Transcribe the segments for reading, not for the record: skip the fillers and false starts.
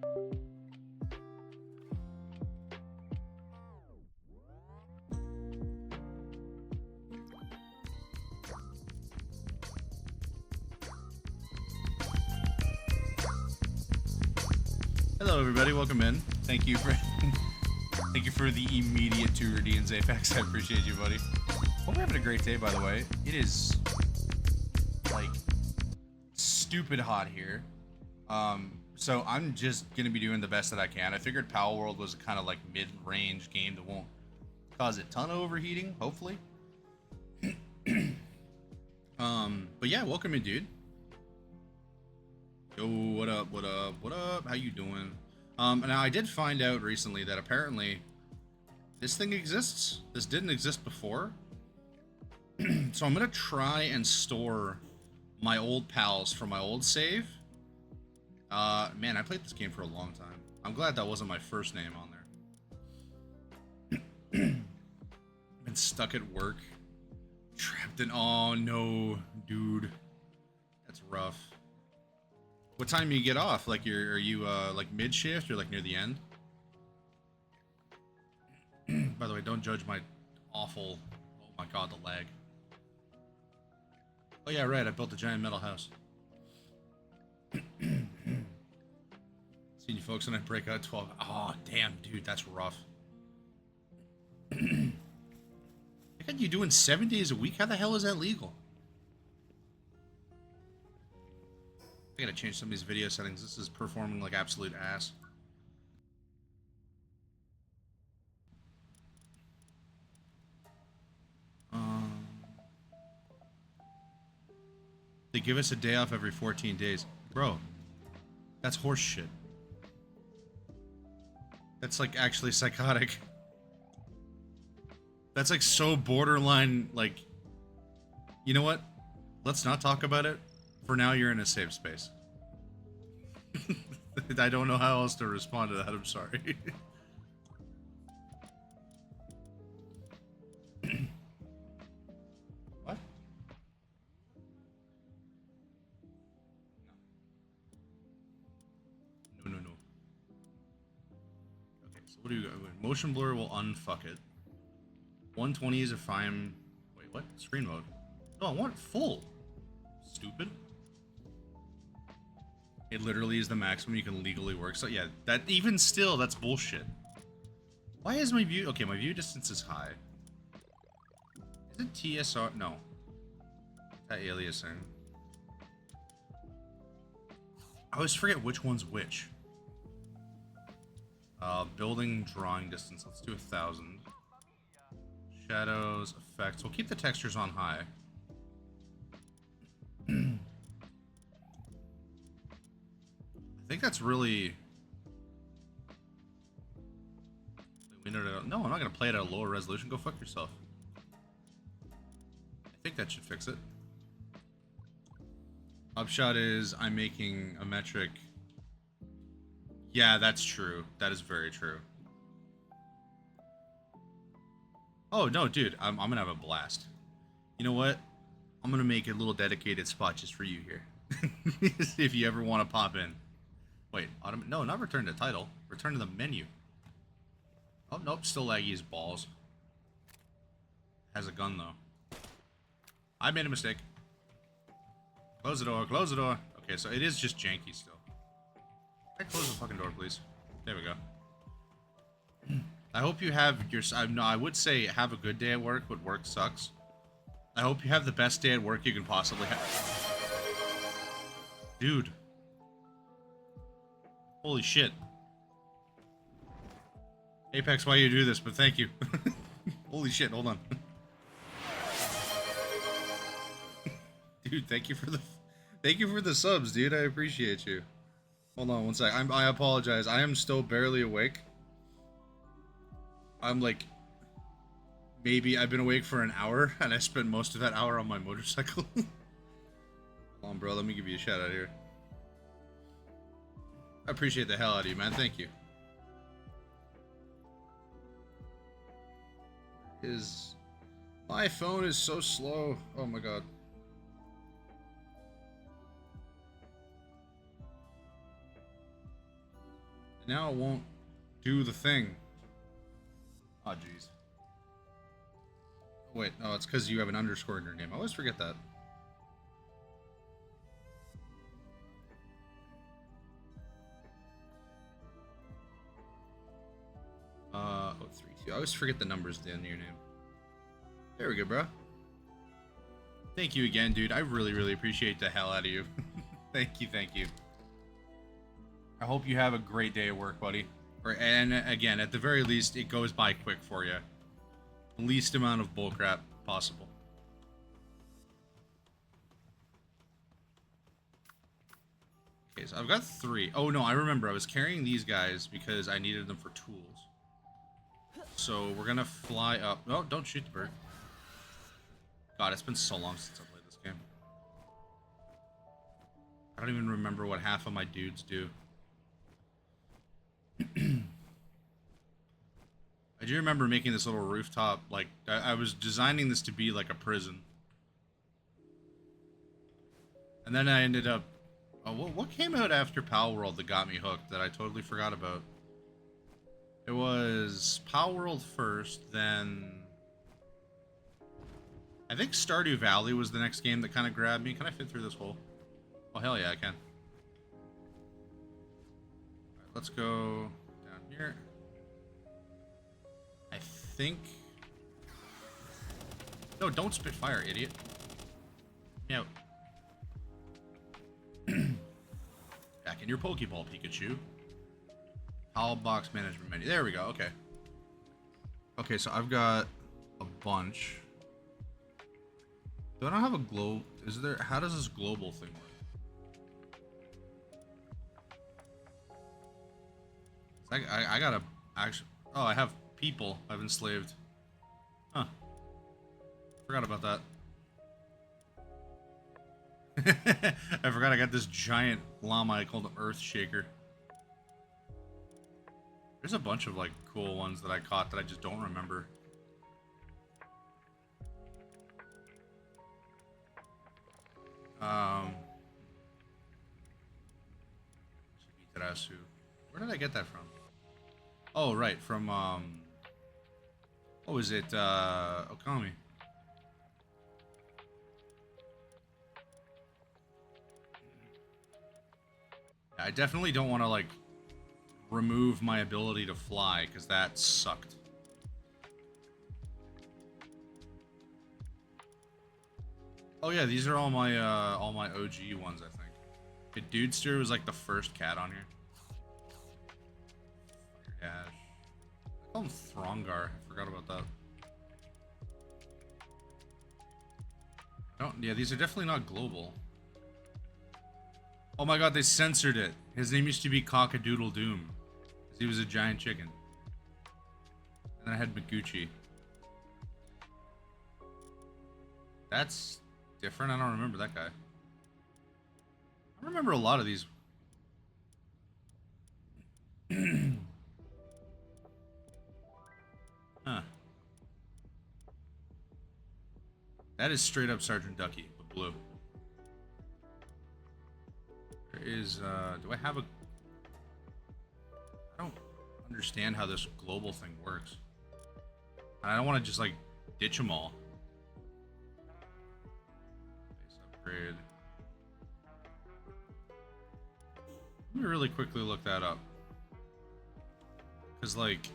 Hello, everybody. Welcome in. Thank you for the immediate 2 redeems, Apex. I appreciate you, buddy. Hope you're having a great day, by the way. It is like stupid hot here. So I'm just gonna be doing the best that I can. I figured Palworld was a kind of like mid-range game that won't cause a ton of overheating, hopefully. But yeah, welcome in, dude. Yo, what up, what up, what up? How you doing? Now I did find out recently that apparently this thing exists. This didn't exist before. So I'm gonna try and store my old pals from my old save. Man, I played this game for a long time. I'm glad that wasn't my first name on there. Been stuck at work. Trapped in... Oh, no, dude. That's rough. What time do you get off? Like, are you, like, mid-shift or, like, near the end? By the way, don't judge my awful... Oh, my God, the lag. Oh, yeah, right, I built a giant metal house. Seen you folks when I break out 12... Oh, damn, dude, that's rough. I got you doing 7 days a week? How the hell is that legal? I gotta change some of these video settings. This is performing like absolute ass. They give us a day off every 14 days. Bro, that's horse shit. That's like actually psychotic. That's like so borderline, like... You know what? Let's not talk about it. For now, you're in a safe space. I don't know how else to respond to that. I'm sorry. What? No. No. Okay, so what do you got? Motion blur will unfuck it. 120 is if I'm... Wait, what? Screen mode. No, I want full. Stupid. It literally is the maximum you can legally work. So yeah, that even still, that's bullshit. Why is my view... Okay, my view distance is high. Is it TSR? No. That aliasing. I always forget which one's which. Building drawing distance. Let's do 1,000. Shadows, effects. We'll keep the textures on high. I think that's really... No, I'm not going to play it at a lower resolution. Go fuck yourself. I think that should fix it. Upshot is I'm making a metric. Yeah, that's true. That is very true. Oh, no, dude. I'm going to have a blast. You know what? I'm going to make a little dedicated spot just for you here. If you ever want to pop in. Wait, no, not return to title. Return to the menu. Oh, nope, still laggy as balls. Has a gun, though. I made a mistake. Close the door, close the door. Okay, so it is just janky still. Can I close the fucking door, please? There we go. I hope you have your... No, I would say have a good day at work, but work sucks. I hope you have the best day at work you can possibly have. Dude. Holy shit. Apex, why you do this, but thank you. Holy shit, hold on. Dude, thank you for the subs, dude. I appreciate you. Hold on one sec. I apologize. I am still barely awake. I'm like... Maybe I've been awake for an hour, and I spent most of that hour on my motorcycle. Hold on, bro. Let me give you a shout out here. I appreciate the hell out of you, man. Thank you. My phone is so slow. Oh my god. Now it won't do the thing. Oh, jeez. Wait, no, it's because you have an underscore in your name. I always forget that. Oh, 3-2. I always forget the numbers at the end of your name. There we go, bro. Thank you again, dude. I really, really appreciate the hell out of you. Thank you, thank you. I hope you have a great day at work, buddy. And again, at the very least, it goes by quick for you. Least amount of bullcrap possible. Okay, so I've got 3. Oh no, I remember. I was carrying these guys because I needed them for tools. So we're gonna fly up. Oh, don't shoot the bird. God, it's been so long since I played this game. I don't even remember what half of my dudes do. I do remember making this little rooftop, like, I was designing this to be like a prison. And then I ended up... Oh, what came out after Palworld that got me hooked that I totally forgot about? It was Palworld first, then... I think Stardew Valley was the next game that kind of grabbed me. Can I fit through this hole? Oh, hell yeah, I can. Alright, let's go down here. I think... No, don't spit fire, idiot. Yeah. Back in your Pokeball, Pikachu. Hall box management menu. There we go, okay. Okay, so I've got a bunch. Do I not have a globe? Is there... How does this global thing work? I gotta... Actually... Oh, I have people I've enslaved. Huh. Forgot about that. I forgot I got this giant llama I called Earth Shaker. There's a bunch of, like, cool ones that I caught that I just don't remember. Where did I get that from? Oh, right, from, what was it, Okami. I definitely don't want to, like, remove my ability to fly, because that sucked. Oh yeah, these are all my OG ones, I think. The Dudester was like the first cat on here. Fire Dash. I call him Throngar. I forgot about that. Yeah, these are definitely not global. Oh my god, they censored it. His name used to be Cockadoodle Doom. Because he was a giant chicken. And then I had Maguchi. That's different. I don't remember that guy. I remember a lot of these. Huh. That is straight up Sergeant Ducky, but blue. There is, do I have a... I don't understand how this global thing works. And I don't want to just, like, ditch them all. Base upgrade. Let me really quickly look that up. Because, like...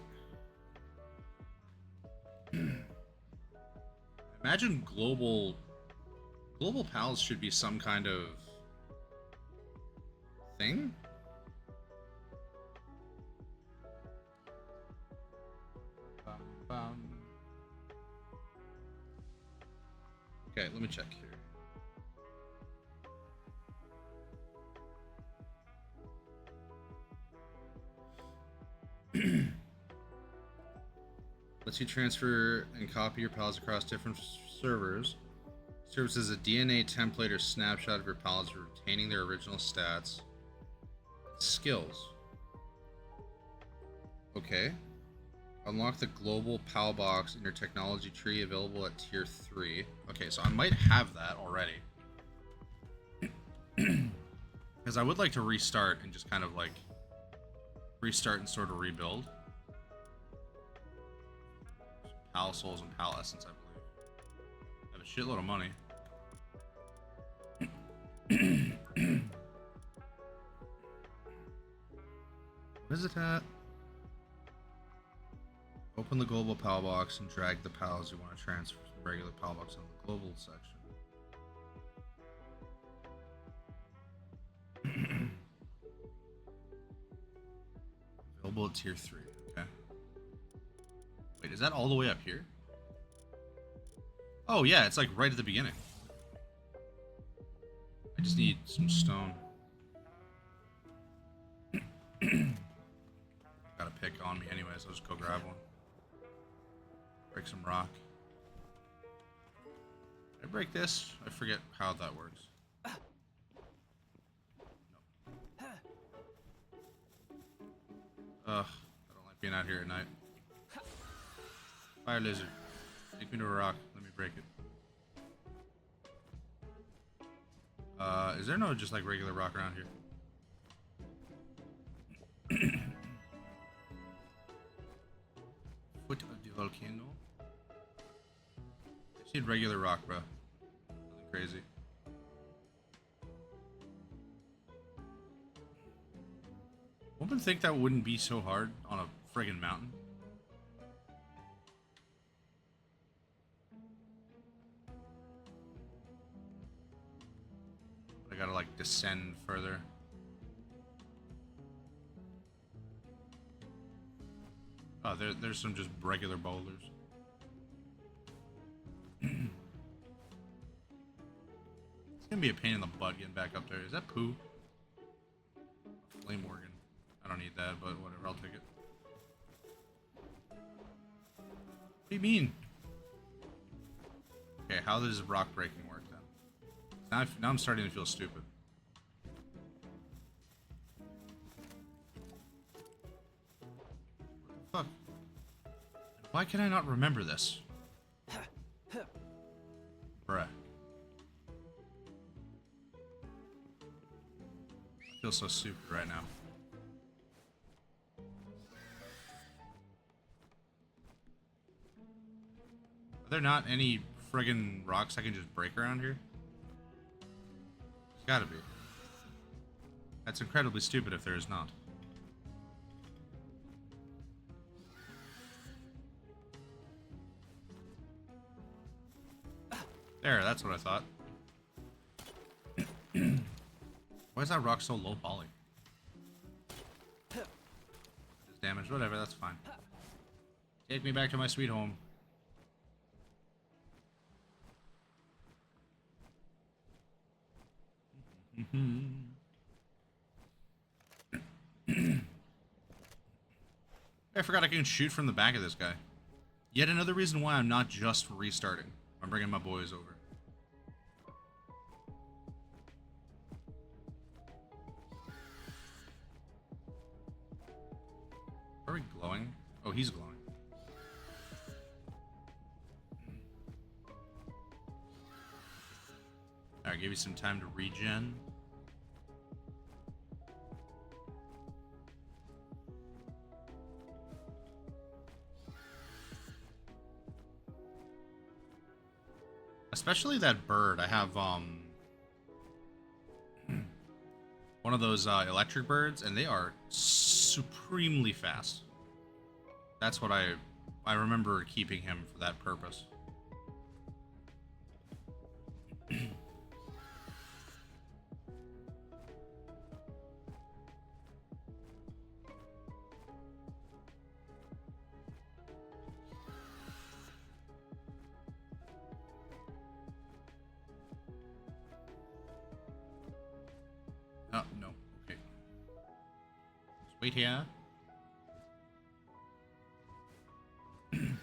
Imagine global pals should be some kind of thing. Okay, let me check here. Lets you transfer and copy your pals across different servers. Serves as a DNA template or snapshot of your pals, retaining their original stats. Skills. Okay. Unlock the global PAL box in your technology tree, available at tier 3. Okay, so I might have that already. Because I would like to restart and just kind of like restart and sort of rebuild. Some Pal Souls and Pal Essence, I believe. I have a shitload of money. What is it at? Open the global PAL box and drag the PALs you want to transfer from the regular PAL box on the global section. Available at tier 3. Okay. Wait, is that all the way up here? Oh yeah, it's like right at the beginning. I just need some stone. Got a pick on me anyway, so I'll just go grab one. Break some rock. Did I break this? I forget how that works. Ugh, I don't like being out here at night. Fire lizard. Take me to a rock. Let me break it. Is there no just like regular rock around here? Foot of the volcano. I just need regular rock, bro. Nothing crazy. One would think that wouldn't be so hard on a friggin' mountain. I gotta like descend further. Oh, there's some just regular boulders. It's gonna be a pain in the butt getting back up there. Is that poo? Flame organ. I don't need that, but whatever, I'll take it. What do you mean? Okay, how does rock breaking work then? Now I'm starting to feel stupid. What the fuck? Why can I not remember this? Bruh. I feel so stupid right now. Are there not any friggin' rocks I can just break around here? There's gotta be. That's incredibly stupid if there is not. There, that's what I thought. Why is that rock so low poly? It's damaged, whatever, that's fine. Take me back to my sweet home. I forgot I can shoot from the back of this guy. Yet another reason why I'm not just restarting. I'm bringing my boys over. Are we glowing? Oh, he's glowing. Alright, give you some time to regen. Especially that bird. I have one of those electric birds, and they are supremely fast. That's what I remember keeping him for that purpose. Oh, no. Okay. Just wait here. There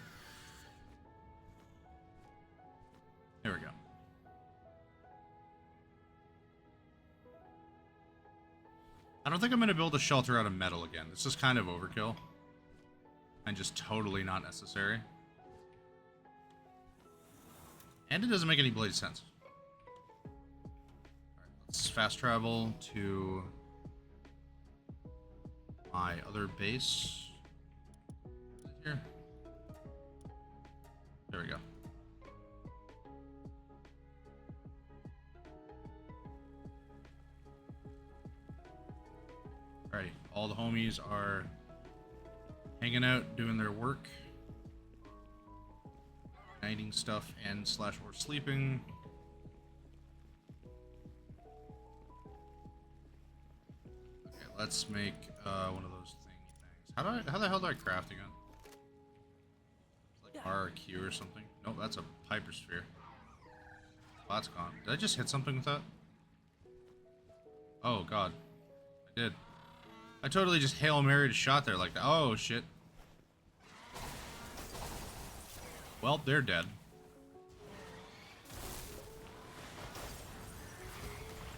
we go. I don't think I'm going to build a shelter out of metal again. This is kind of overkill. And just totally not necessary. And it doesn't make any bloody sense. Alright, let's fast travel to my other base. Is it here? There we go. Alrighty, all the homies are hanging out, doing their work, nighting stuff and slash or sleeping. Okay, let's make one of those things. How the hell do I craft again? Like R or Q or something? Nope, that's a hypersphere. Oh, that's gone. Did I just hit something with that? Oh god, I did. I totally just Hail Married a shot there like that. Oh shit. Well, they're dead.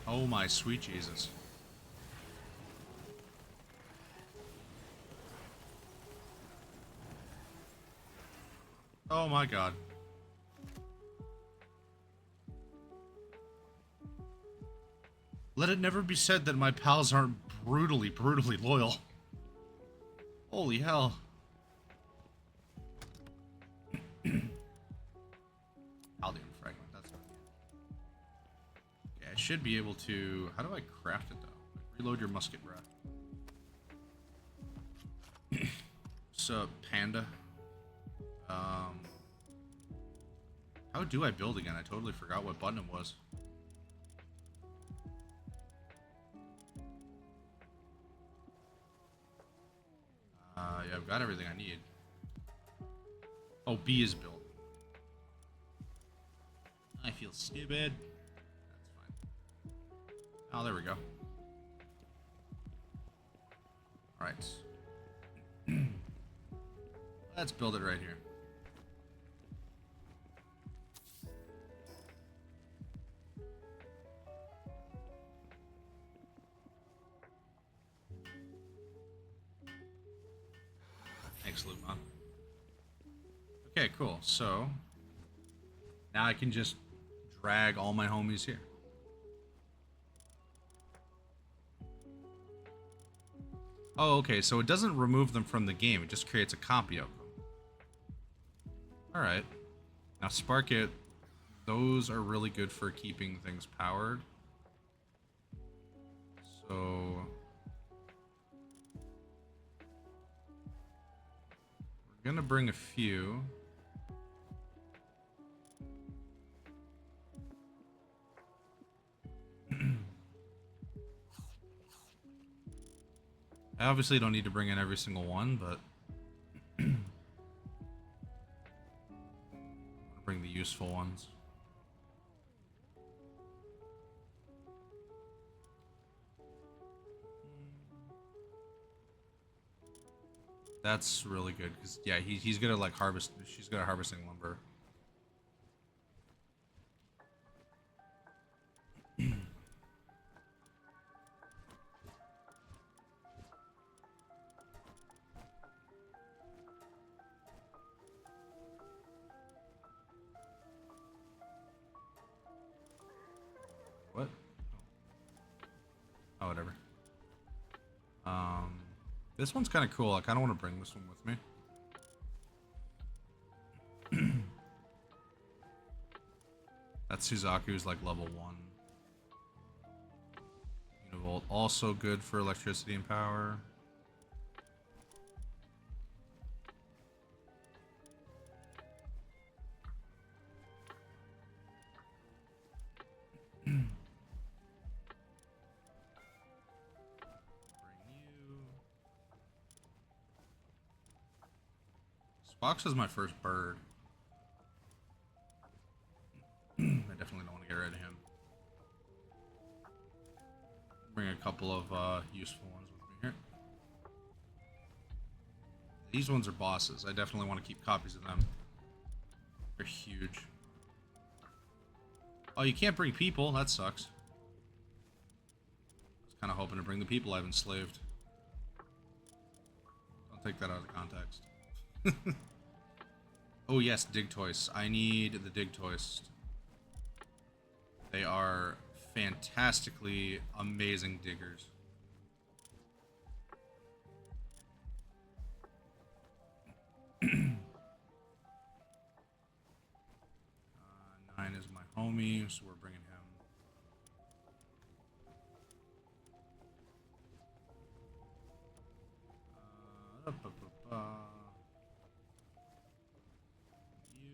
Oh my sweet Jesus. Oh my god. Let it never be said that my pals aren't brutally loyal. Holy hell. Paldium fragment, that's what I need. Okay, I should be able to... How do I craft it though? Reload your musket breath. So, panda. How do I build again? I totally forgot what button it was. Yeah, I've got everything I need. Oh, B is built. I feel stupid. That's fine. Oh, there we go. Alright. Let's build it right here. Thanks, Lupin. Okay, cool. So now I can just drag all my homies here. Oh, okay. So it doesn't remove them from the game. It just creates a copy of them. Alright. Now, Spark It. Those are really good for keeping things powered. So... we're gonna bring a few. I obviously don't need to bring in every single one, but I'm gonna bring the useful ones. That's really good because yeah, he's good at like harvest. She's good at harvesting lumber. What? Oh, whatever. This one's kind of cool. I kind of want to bring this one with me. That Suzaku's like level 1. Univolt, also good for electricity and power. Spox is my first bird. I definitely don't want to get rid of him. Bring a couple of useful ones with me here. These ones are bosses. I definitely want to keep copies of them. They're huge. Oh, you can't bring people. That sucks. I was kind of hoping to bring the people I've enslaved. Don't take that out of context. Oh yes, dig toys. I need the dig toys. They are fantastically amazing diggers. Homie, so we're bringing him.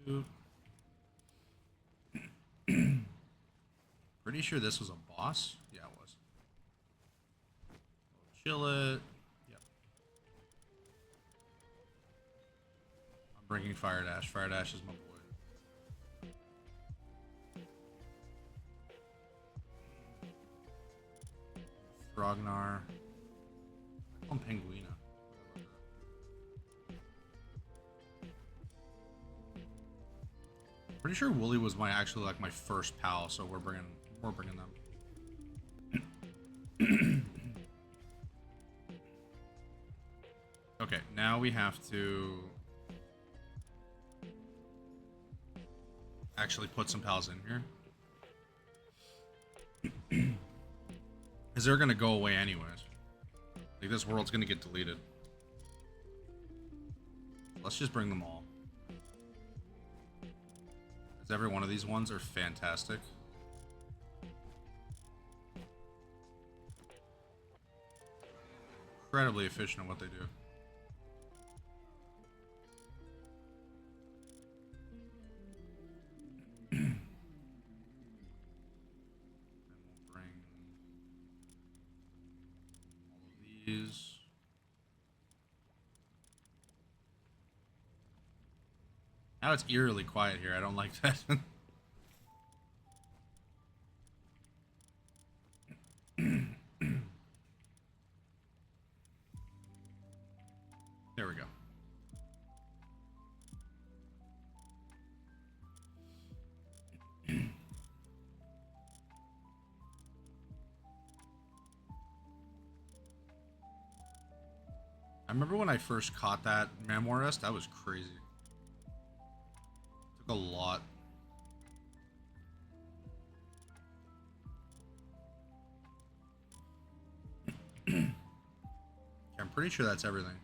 You. Pretty sure this was a boss. Yeah, it was. Chill it. Yep. I'm bringing Fire Dash. Fire Dash is my boy. Thrognar. I'm Penguina. Pretty sure Wooly was my actually like my first pal, so we're bringing them. Okay, now we have to actually put some pals in here. Because they're gonna go away anyways. Like this world's gonna get deleted. Let's just bring them all. Because every one of these ones are fantastic. Incredibly efficient at what they do. Now it's eerily quiet here. I don't like that. There we go. I remember when I first caught that Memoirist, that was crazy. Took a lot. I'm pretty sure that's everything.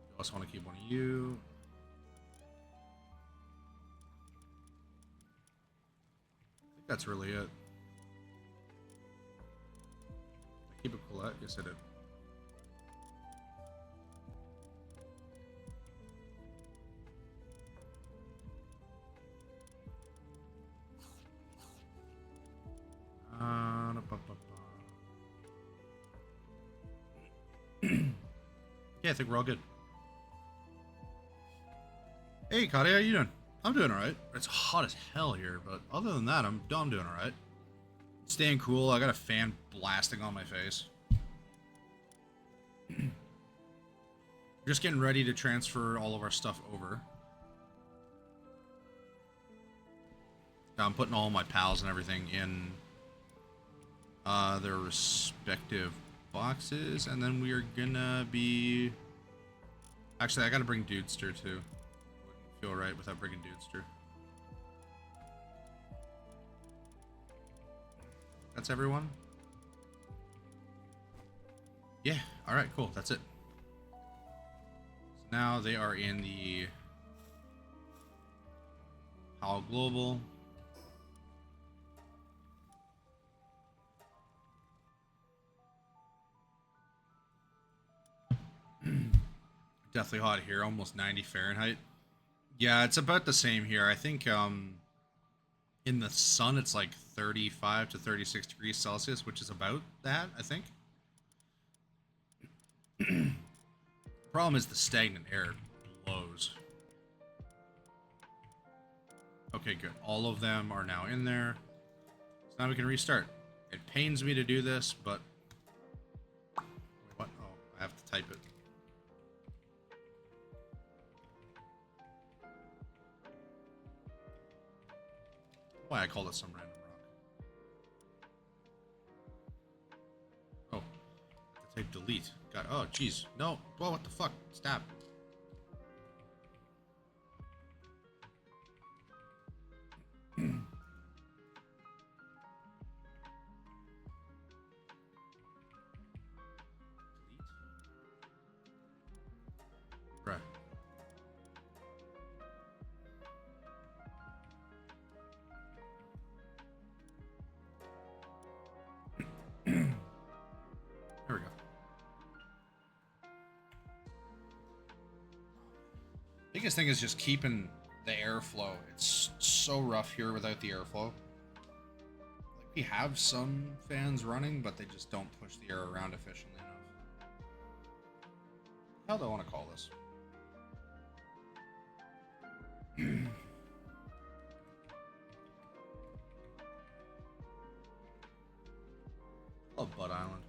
You also want to keep one of you. I think that's really it. Keep it Colette? Yes, I did. Yeah, I think we're all good. Hey, Cody, how you doing? I'm doing alright. It's hot as hell here, but other than that, I'm doing alright. Staying cool. I got a fan blasting on my face. Just getting ready to transfer all of our stuff over. I'm putting all my pals and everything in their respective boxes, and then we are gonna be... Actually, I gotta bring Dudester too. Wouldn't feel right without bringing Dudester. That's everyone? Yeah, alright, cool, that's it. So now they are in the HAL Global. Definitely hot here, almost 90 Fahrenheit. Yeah, it's about the same here. I think in the sun it's like 35 to 36 degrees Celsius, which is about that, I think. Problem is the stagnant air blows. Okay, good. All of them are now in there. So now we can restart. It pains me to do this, but... What? Oh, I have to type it. Why I call it some random rock. Oh, to type delete. God, oh, jeez. No. Whoa, what the fuck? Stop. Right. biggest thing is just keeping the airflow. It's so rough here without the airflow. Like, we have some fans running, but they just don't push the air around efficiently enough. How do I want to call this? Oh, Bud Island.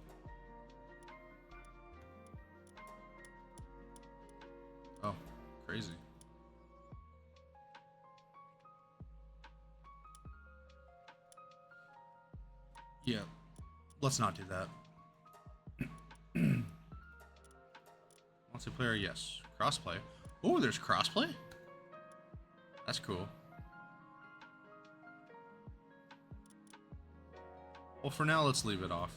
Oh, crazy. Yeah, let's not do that. Multiplayer, yes. Crossplay. Oh, there's crossplay? That's cool. Well, for now, let's leave it off.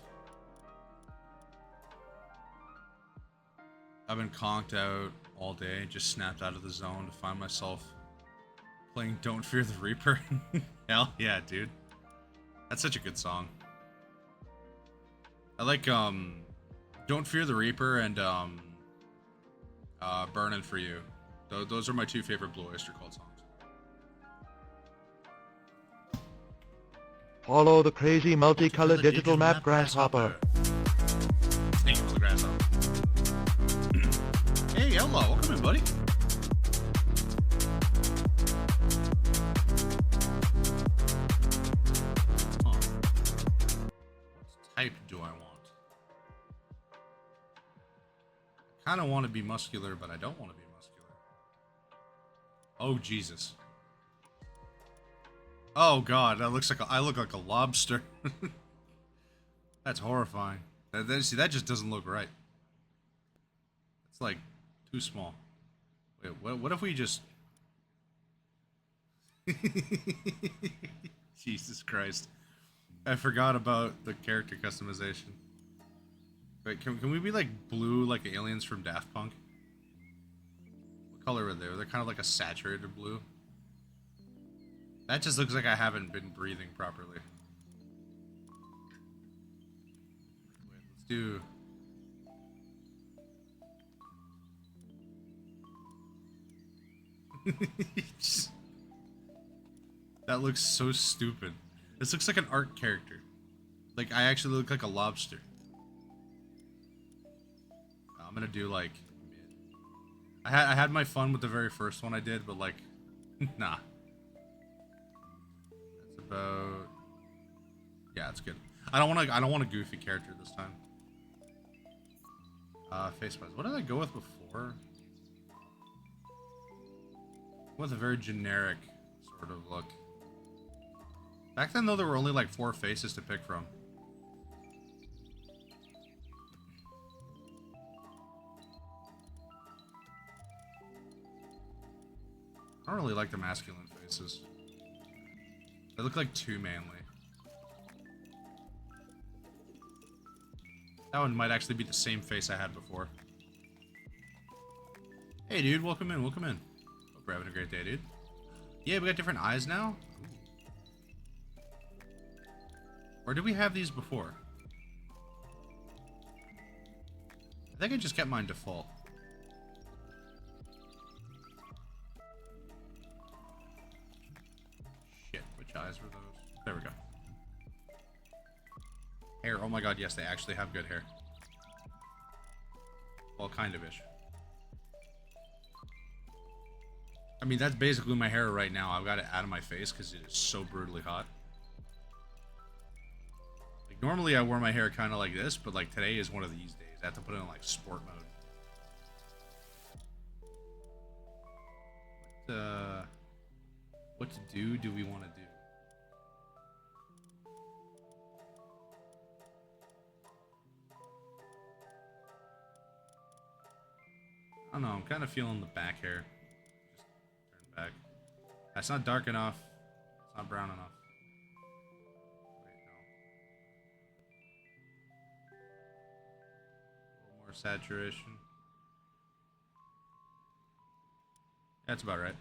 I've been conked out all day, just snapped out of the zone to find myself playing Don't Fear the Reaper. Hell yeah, dude. That's such a good song. I like, Don't Fear the Reaper and, Burnin' For You. Those are my two favorite Blue Oyster Cult songs. Follow the crazy multicolored digital map, Grasshopper. Thank you for the Grasshopper. Hey, hello, welcome in, buddy. Huh. What type do I want? I kind of want to be muscular, but I don't want to be muscular. Oh, Jesus. Oh God, that looks like I look like a lobster. That's horrifying. See, that just doesn't look right. It's like too small. Wait, what if we just? Jesus Christ! I forgot about the character customization. Wait, can we be like blue, like aliens from Daft Punk? What color are they? They're kind of like a saturated blue. That just looks like I haven't been breathing properly. Wait, let's do... That looks so stupid. This looks like an art character. Like, I actually look like a lobster. I'm gonna do, like, mid. I had my fun with the very first one I did, but, like, nah. About, yeah, it's good. I don't want a goofy character this time. Face mask. What did I go with before? With a very generic sort of look. Back then, though, there were only like 4 faces to pick from. I don't really like the masculine faces. They look like too manly. That one might actually be the same face I had before. Hey dude, welcome in, welcome in. Hope you're having a great day, dude. Yeah, we got different eyes now? Ooh. Or did we have these before? I think I just kept mine default. Which eyes were those? There we go. Hair. Oh my god, yes, they actually have good hair. Well, kind of-ish. I mean, that's basically my hair right now. I've got it out of my face because it is so brutally hot. Like, normally I wear my hair kind of like this, but like today is one of these days. I have to put it in like sport mode. What to do we want to do? I don't know, I'm kind of feeling the back hair. Just turn back. That's not dark enough. It's not brown enough. Wait, no. A little more saturation. That's about right.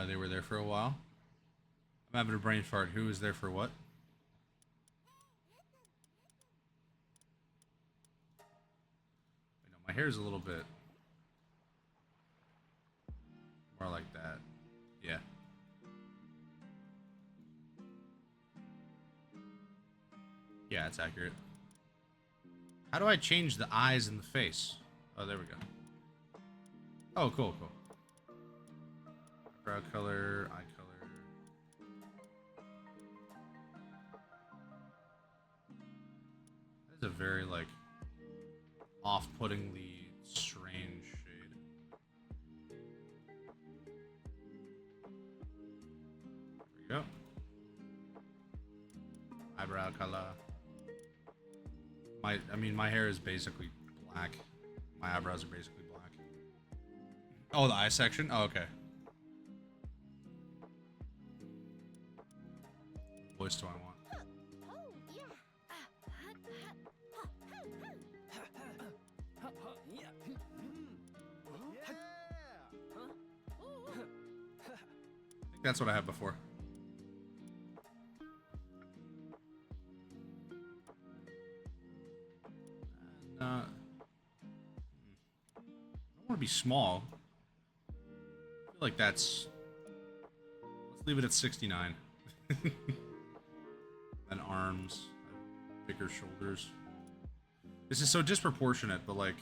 They were there for a while. I'm having a brain fart. Who was there for what? My hair's a little bit more like that. Yeah. Yeah, it's accurate. How do I change the eyes and the face? Oh, there we go. Oh, cool, cool. Brow color, eye color. That is a very, like, off-puttingly strange shade. There we go. Eyebrow color. My hair is basically black. My eyebrows are basically black. Oh, the eye section? Oh, okay. What voice do I want? I think that's what I had before. I don't want to be small. I feel like that's... Let's leave it at 69. And arms, bigger shoulders. This is so disproportionate, but like...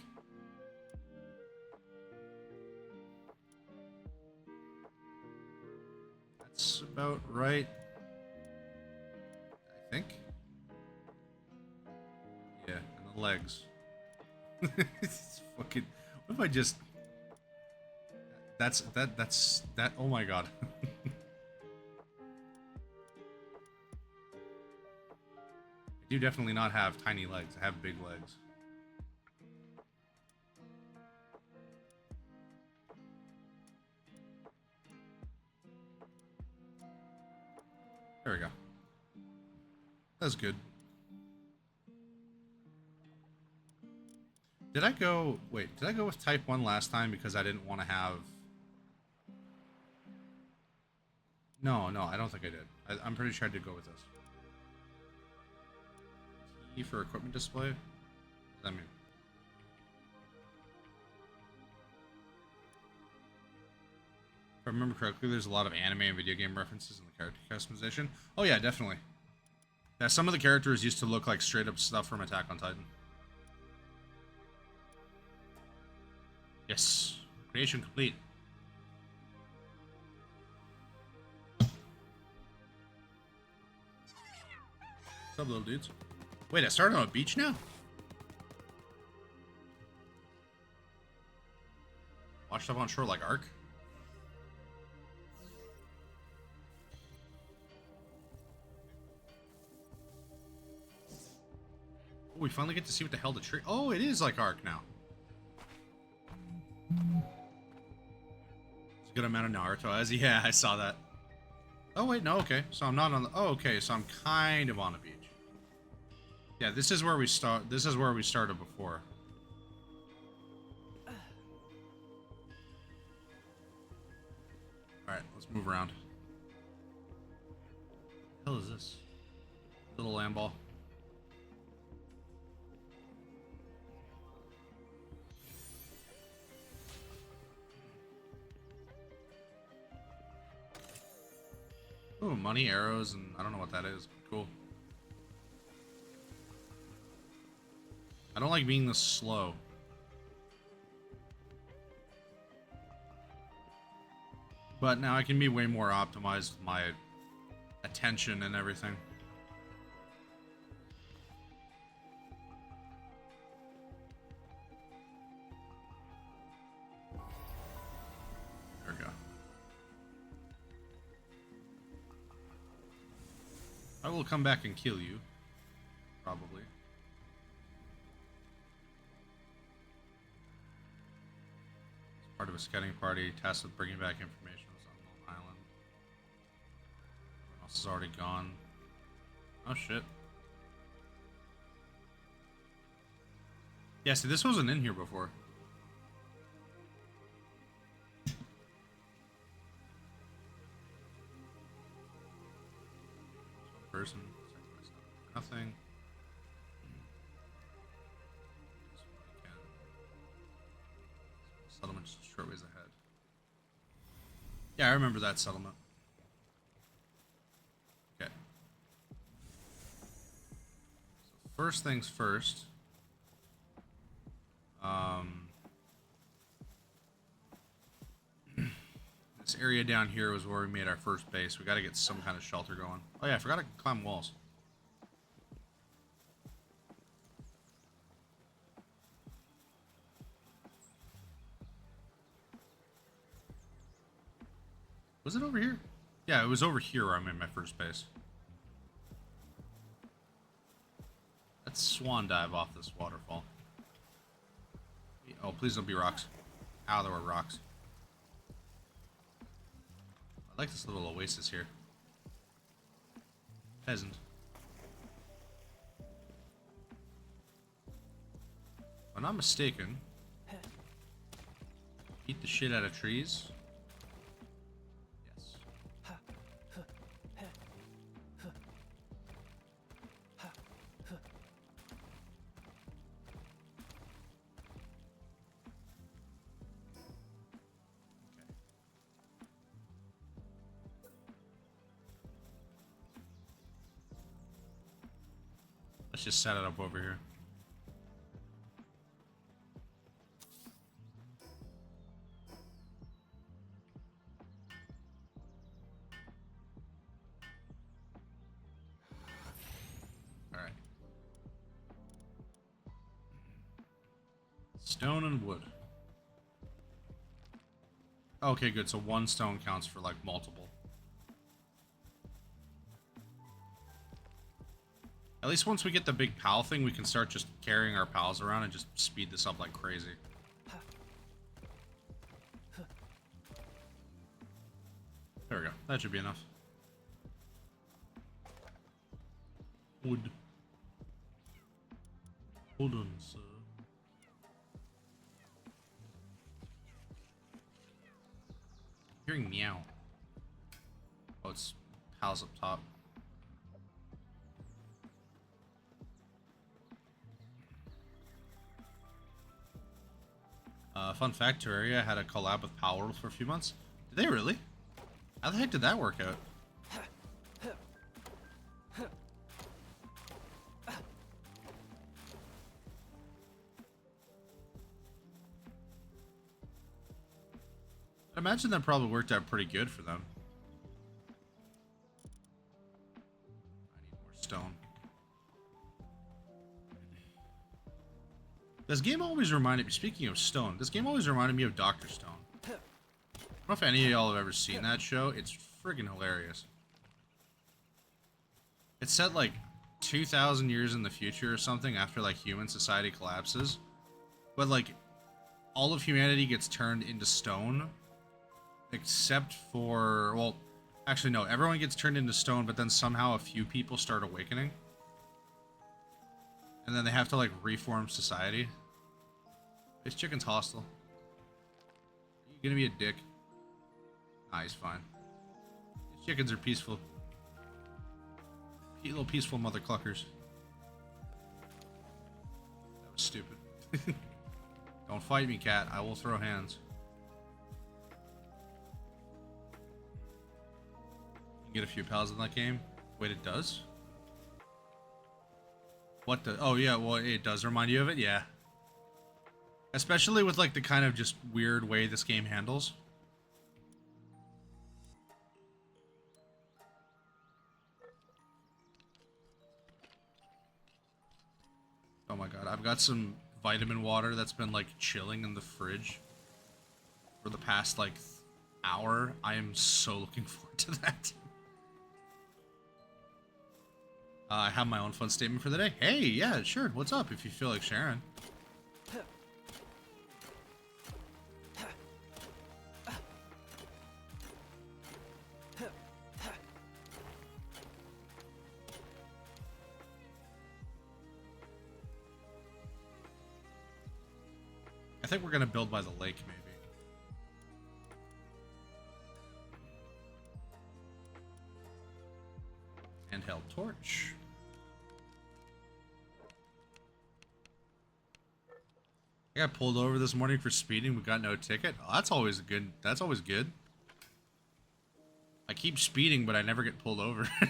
That's about right. I think. Yeah, and the legs. It's fucking... What if I just... That's... Oh my god. I do definitely not have tiny legs. I have big legs. There we go. That's good. Did I go... Wait, did I go with type 1 last time because I didn't want to have... No, I don't think I did. I'm pretty sure I did go with this. T for equipment display? What does that mean? If I remember correctly, there's a lot of anime and video game references in the character customization. Oh yeah, definitely. Yeah, some of the characters used to look like straight up stuff from Attack on Titan. Yes. Creation complete. What's up, little dudes? Wait, I started on a beach now? Washed up on shore like Ark? Oh, we finally get to see what the hell the tree... Oh, it is like Ark now. It's a good amount of Naruto as... Yeah, I saw that. Oh, wait, no, okay. So I'm not on the... Oh, okay, so I'm kind of on a beach. Yeah, this is where we start. This is where we started before. Alright, let's move around. What the hell is this? Little land ball. Ooh, money, arrows, and I don't know what that is. Cool. I don't like being this slow. But now I can be way more optimized with my attention and everything. There we go. I will come back and kill you. Probably. Part of a scouting party tasked with bringing back information on this unknown island. Everyone else is already gone. Oh shit. Yeah, see, this wasn't in here before. Person, nothing. Settlement just a short ways ahead. Yeah, I remember that settlement. Okay. So first things first. This area down here was where we made our first base. We got to get some kind of shelter going. Oh yeah, I forgot to climb walls. Was it over here? Yeah, it was over here where I made my first base. Let's swan dive off this waterfall. Oh, please don't be rocks. Ow, there were rocks. I like this little oasis here. Peasant. If I'm not mistaken, eat the shit out of trees. Yes. Let's just set it up over here. Alright. Stone and wood. Okay, good. So one stone counts for like multiple. At least once we get the big pal thing, we can start just carrying our pals around and just speed this up like crazy. There we go. That should be enough. Wood. Hold on, sir. I'm hearing meow. Oh, it's pals up top. Fun fact, Terraria had a collab with Palworld for a few months. Did they really? How the heck did that work out? I imagine that probably worked out pretty good for them. I need more stone. This game always reminded me, speaking of stone, this game always reminded me of Dr. Stone. I don't know if any of y'all have ever seen that show. It's friggin' hilarious. It's set like 2,000 years in the future or something after like human society collapses. But like all of humanity gets turned into stone. Except for, well, actually no, everyone gets turned into stone, but then somehow a few people start awakening. And then they have to like reform society. This chicken's hostile. Are you gonna be a dick? Nah, he's fine. These chickens are peaceful. Little peaceful mother cluckers. That was stupid. Don't fight me, cat. I will throw hands. You can get a few pals in that game. Wait, it does? What the? Oh yeah, well it does remind you of it, yeah. Especially with like the kind of just weird way this game handles. Oh my god, I've got some vitamin water that's been like chilling in the fridge for the past like hour. I am so looking forward to that. I have my own fun statement for the day. Hey, yeah, sure. What's up if you feel like sharing? I think we're gonna build by the lake, maybe. Handheld torch. I got pulled over this morning for speeding. We got no ticket. Oh, that's always good. That's always good. I keep speeding, but I never get pulled over. I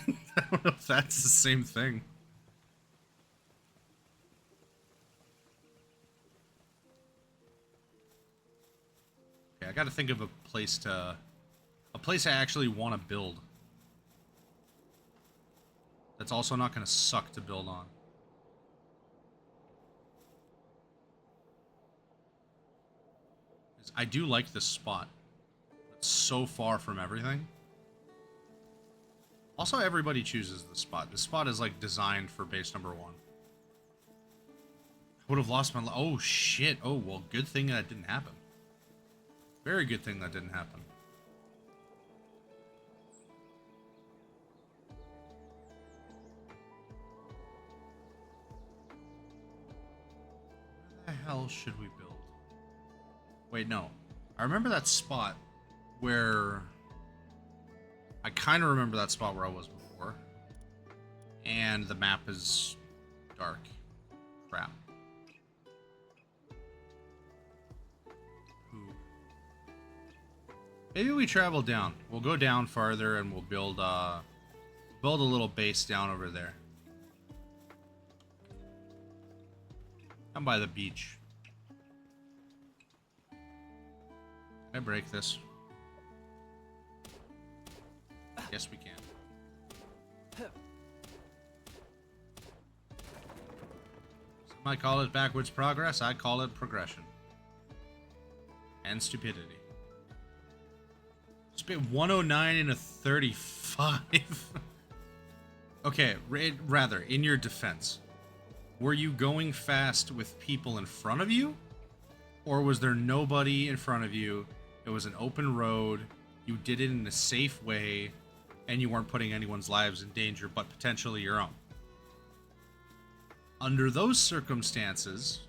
don't know if that's the same thing. Okay, I got to think of a place I actually want to build. That's also not going to suck to build on. I do like this spot. It's so far from everything. Also, everybody chooses this spot. This spot is like designed for base number 1. I would have lost my... Oh, shit. Oh, well, good thing that didn't happen. Very good thing that didn't happen. Where the hell should we build? Wait, no. I remember that spot where... I kind of remember that spot where I was before. And the map is dark. Crap. Ooh. Maybe we travel down. We'll go down farther and we'll build a little base down over there. Down by the beach. Can I break this? Yes, we can. Some might call it backwards progress. I call it progression. And stupidity. Spit 109 and a 35. Okay, rather, in your defense, were you going fast with people in front of you? Or was there nobody in front of you? It was an open road. You did it in a safe way. And you weren't putting anyone's lives in danger, but potentially your own. Under those circumstances...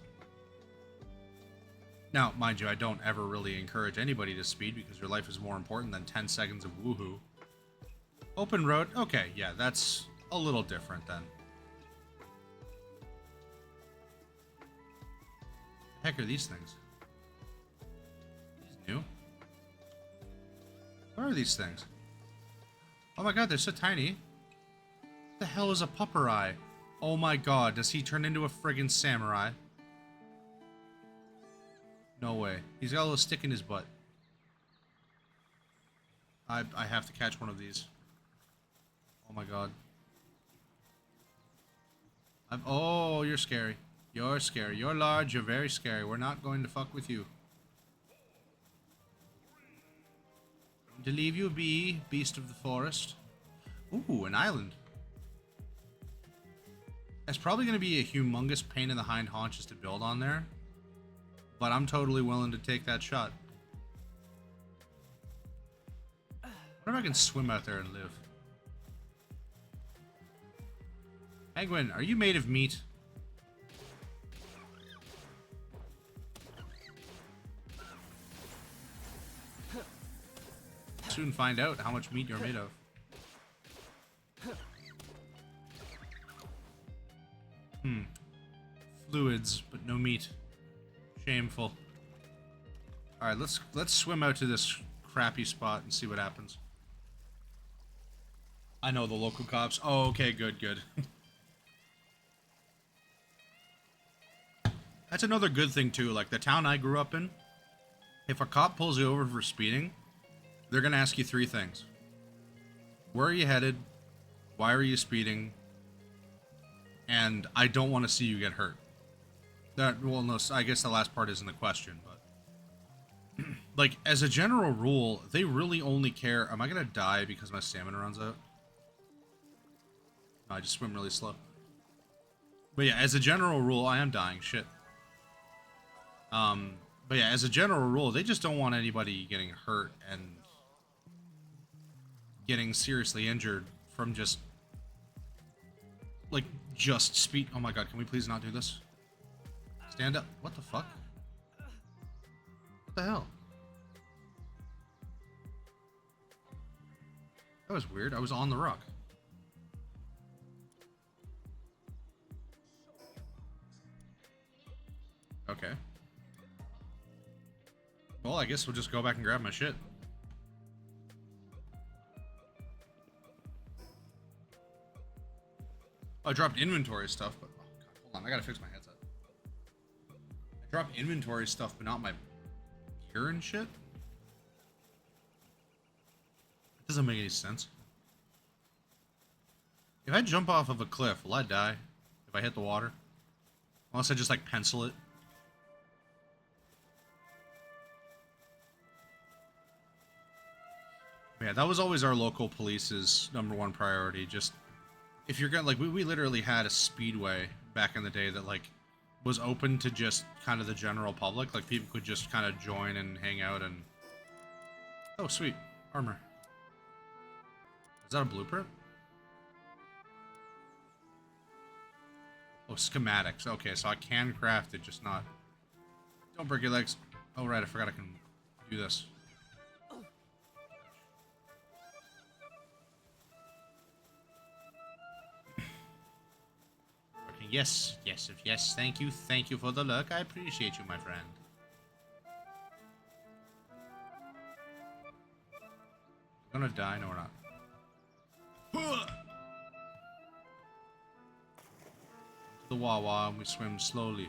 Now, mind you, I don't ever really encourage anybody to speed because your life is more important than 10 seconds of woohoo. Open road? Okay, yeah, that's a little different then. The heck are these things? These new? What are these things? Oh my god, they're so tiny. What the hell is a pupper-eye? Oh my god, does he turn into a friggin' samurai? No way. He's got a little stick in his butt. I have to catch one of these. Oh my god. Oh, you're scary. You're scary. You're large, you're very scary. We're not going to fuck with you. To leave you be, beast of the forest. Ooh, an island. It's probably going to be a humongous pain in the hind haunches to build on there. But I'm totally willing to take that shot. I wonder if I can swim out there and live. Penguin, are you made of meat? Soon find out how much meat you're made of. Fluids, but no meat. Shameful. Alright, let's swim out to this crappy spot and see what happens. I know the local cops. Oh, okay, good, good. That's another good thing too, like the town I grew up in, if a cop pulls you over for speeding, they're gonna ask you 3 things. Where are you headed? Why are you speeding? And I don't want to see you get hurt. That, well, no, I guess the last part isn't a question, but... like, as a general rule, they really only care... Am I gonna die because my stamina runs out? No, I just swim really slow. But yeah, as a general rule, I am dying, shit. But yeah, as a general rule, they just don't want anybody getting hurt and... getting seriously injured from just... like, just speed... Oh my god, can we please not do this? Stand up. What the fuck? What the hell? That was weird. I was on the rock. Okay. Well, I guess we'll just go back and grab my shit. Oh, I dropped inventory stuff, but oh god, hold on, I gotta fix my headset. I dropped inventory stuff, but not my gear and shit. It doesn't make any sense. If I jump off of a cliff, will I die if I hit the water? Unless I just like pencil it. Yeah, that was always our local police's #1 priority. Just if you're gonna like, we literally had a speedway back in the day that like was open to just kind of the general public. Like people could just kind of join and hang out and. Oh, sweet armor. Is that a blueprint? Oh, schematics. Okay, so I can craft it, just not. Don't break your legs. Oh right, I forgot I can do this. Yes, yes, yes, thank you for the luck. I appreciate you, my friend. We're gonna die? No, we're not. To the Wawa, and we swim slowly.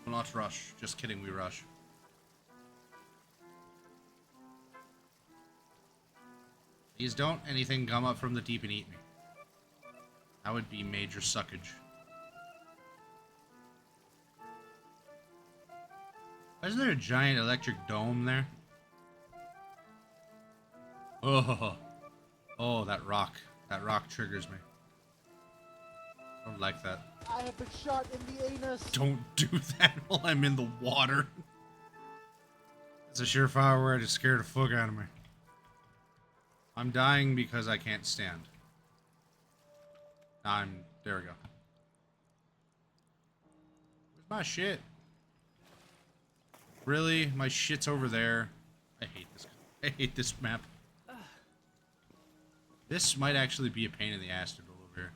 We'll not rush. Just kidding, we rush. Please don't anything come up from the deep and eat me. That would be major suckage. Why isn't there a giant electric dome there? Oh, oh, that rock. That rock triggers me. I don't like that. I have been shot in the anus. Don't do that while I'm in the water. It's a surefire way to scare the fuck out of me. I'm dying because I can't stand. There we go. Where's my shit? Really? My shit's over there. I hate this map. This might actually be a pain in the ass to build over here.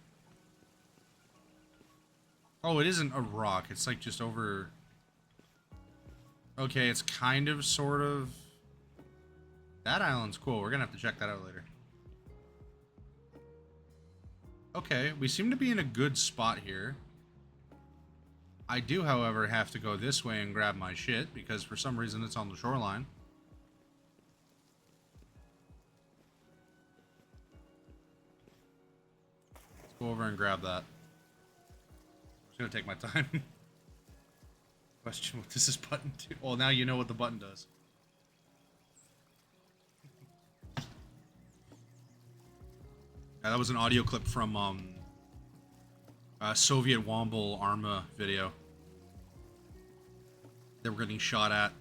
Oh, it isn't a rock. It's like just over... Okay, it's kind of, sort of... That island's cool. We're gonna have to check that out later. Okay, we seem to be in a good spot here. I do, however, have to go this way and grab my shit, because for some reason it's on the shoreline. Let's go over and grab that. I'm just gonna take my time. Question, what does this button do? Well, now you know what the button does. That was an audio clip from Soviet Womble Arma video. They were getting shot at,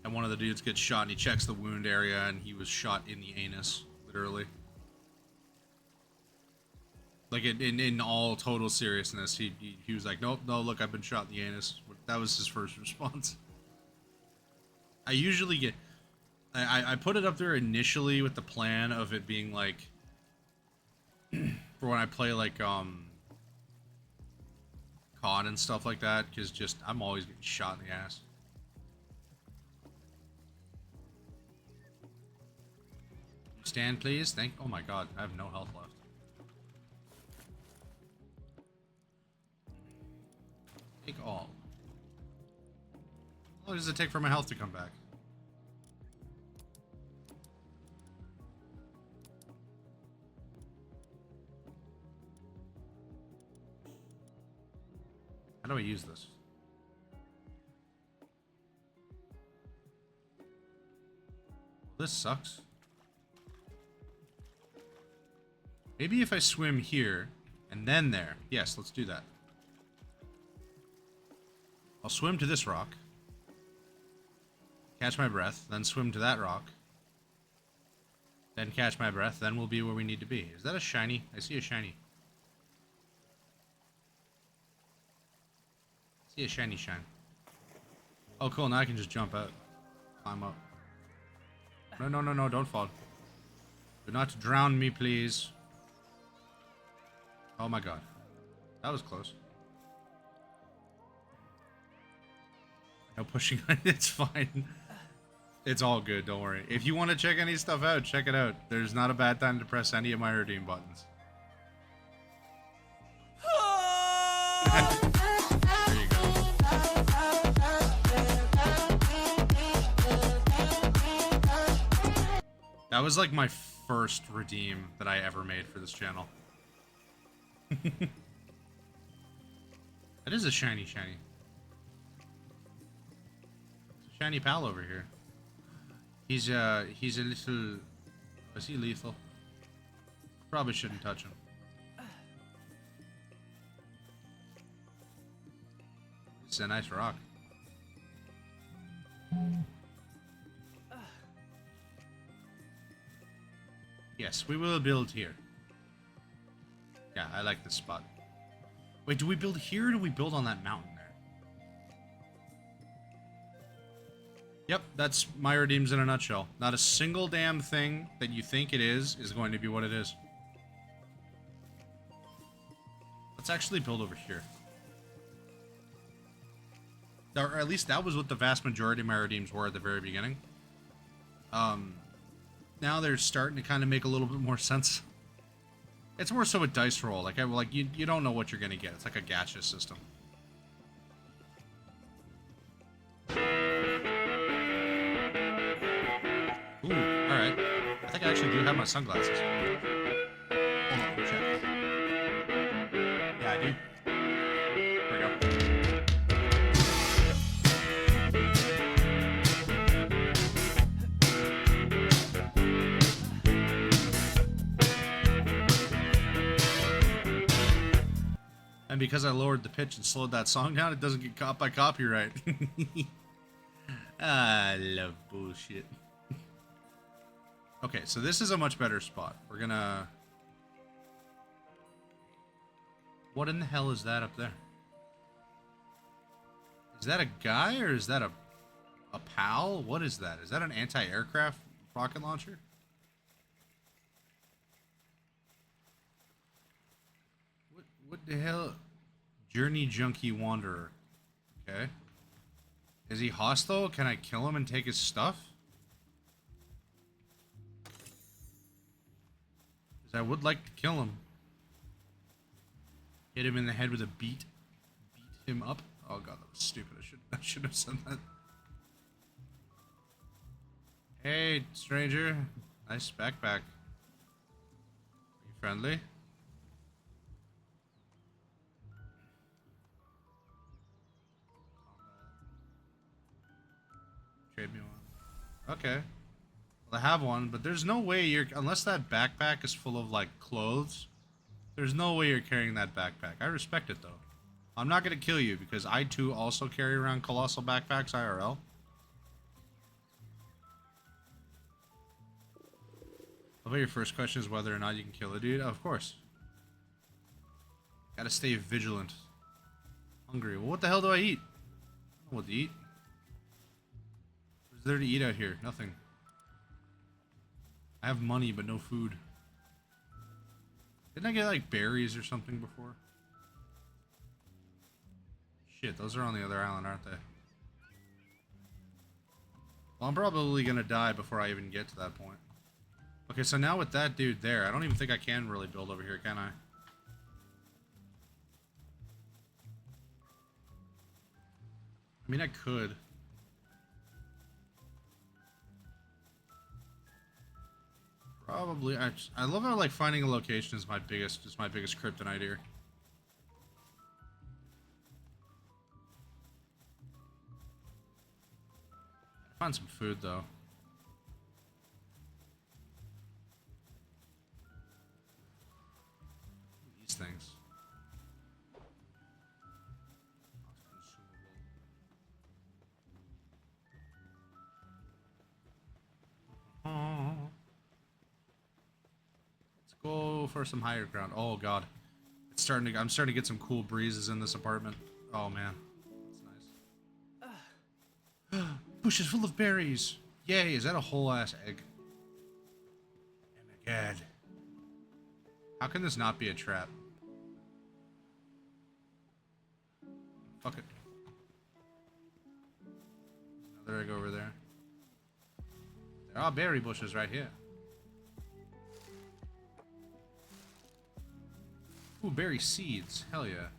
and one of the dudes gets shot, and he checks the wound area, and he was shot in the anus, literally. Like in all total seriousness, he was like, nope, no, look, I've been shot in the anus. That was his first response. I usually get, I put it up there initially with the plan of it being like, for when I play like COD and stuff like that, because just I'm always getting shot in the ass. Stand, please. Oh my god, I have no health left. Take all. How long does it take for my health to come back? How do I use this? This sucks. Maybe if I swim here and then there. Yes, let's do that. I'll swim to this rock. Catch my breath, then swim to that rock. Then catch my breath, then we'll be where we need to be. Is that a shiny? I see a shiny. See a shiny shine. Oh, cool. Now I can just jump out. Climb up. No, no, no, no. Don't fall. Do not drown me, please. Oh my god. That was close. No pushing. It's fine. It's all good. Don't worry. If you want to check any stuff out, check it out. There's not a bad time to press any of my redeem buttons. There you go. That was like my first redeem that I ever made for this channel. That is a shiny. Shiny pal over here. He's a little... Is he lethal? Probably shouldn't touch him. It's a nice rock. Yes, we will build here. Yeah, I like this spot. Wait, do we build here or do we build on that mountain there? Yep, that's my redeems in a nutshell. Not a single damn thing that you think it is going to be what it is. Let's actually build over here. Or at least that was what the vast majority of my redeems were at the very beginning. Now they're starting to kind of make a little bit more sense. It's more so a dice roll. Like you don't know what you're gonna get. It's like a gacha system. Ooh, all right. I think I actually do have my sunglasses. Hold on, let me check. Yeah, I do. There we go. And because I lowered the pitch and slowed that song down, it doesn't get caught by copyright. I love bullshit. Okay, so this is a much better spot. We're gonna... What in the hell is that up there? Is that a guy or is that a PAL? What is that? Is that an anti-aircraft rocket launcher? What the hell? Journey Junkie Wanderer. Okay. Is he hostile? Can I kill him and take his stuff? Because I would like to kill him. Hit him in the head with a beat. Beat him up. Oh god, that was stupid. I should have said that. Hey, stranger. Nice backpack. Are you friendly? Trade me one. Okay. Well, I have one, but there's no way you're... Unless that backpack is full of, like, clothes, there's no way you're carrying that backpack. I respect it, though. I'm not going to kill you, because I, too, also carry around colossal backpacks IRL. I bet your first question is whether or not you can kill a dude. Oh, of course. Gotta stay vigilant. Hungry. Well, what the hell do I eat? I don't know what to eat. What's there to eat out here? Nothing. I have money, but no food. Didn't I get, like, berries or something before? Shit, those are on the other island, aren't they? Well, I'm probably gonna die before I even get to that point. Okay, so now with that dude there, I don't even think I can really build over here, can I? I mean, I could. Probably. I love how, like, finding a location is my biggest kryptonite here. Find some food though. These things. Let's go for some higher ground. Oh god. I'm starting to get some cool breezes in this apartment. Oh man. That's nice. Bushes full of berries. Yay, is that a whole ass egg? Oh my god. How can this not be a trap? Fuck it. There I go over there. There are berry bushes right here. Ooh, berry seeds. Hell yeah.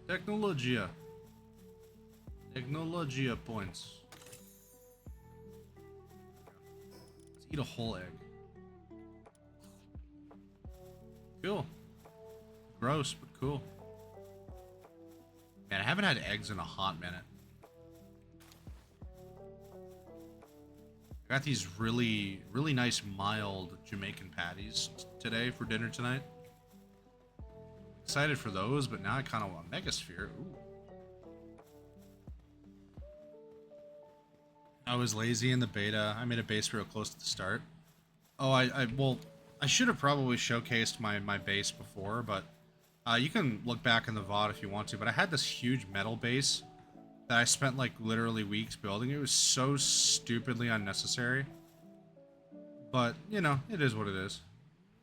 Technologia. Technologia points. Let's eat a whole egg. Cool. Gross, but cool. Man, I haven't had eggs in a hot minute. I got these really nice mild Jamaican patties today for dinner tonight. Excited for those, but now I kind of want Megasphere. Ooh. I was lazy in the beta. I made a base real close to the start. Oh, well, I should have probably showcased my base before, but you can look back in the VOD if you want to. But I had this huge metal base that I spent like literally weeks building. It was so stupidly unnecessary. But, you know, it is what it is.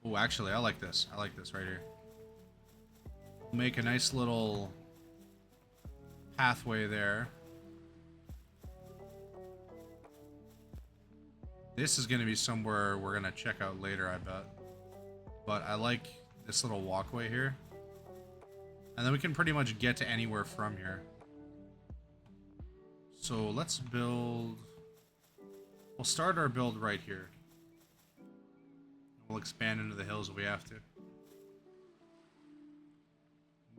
Oh, actually, I like this. I like this right here. We'll make a nice little pathway there. This is going to be somewhere we're going to check out later, I bet. But I like this little walkway here. And then we can pretty much get to anywhere from here. So let's build... We'll start our build right here. We'll expand into the hills if we have to.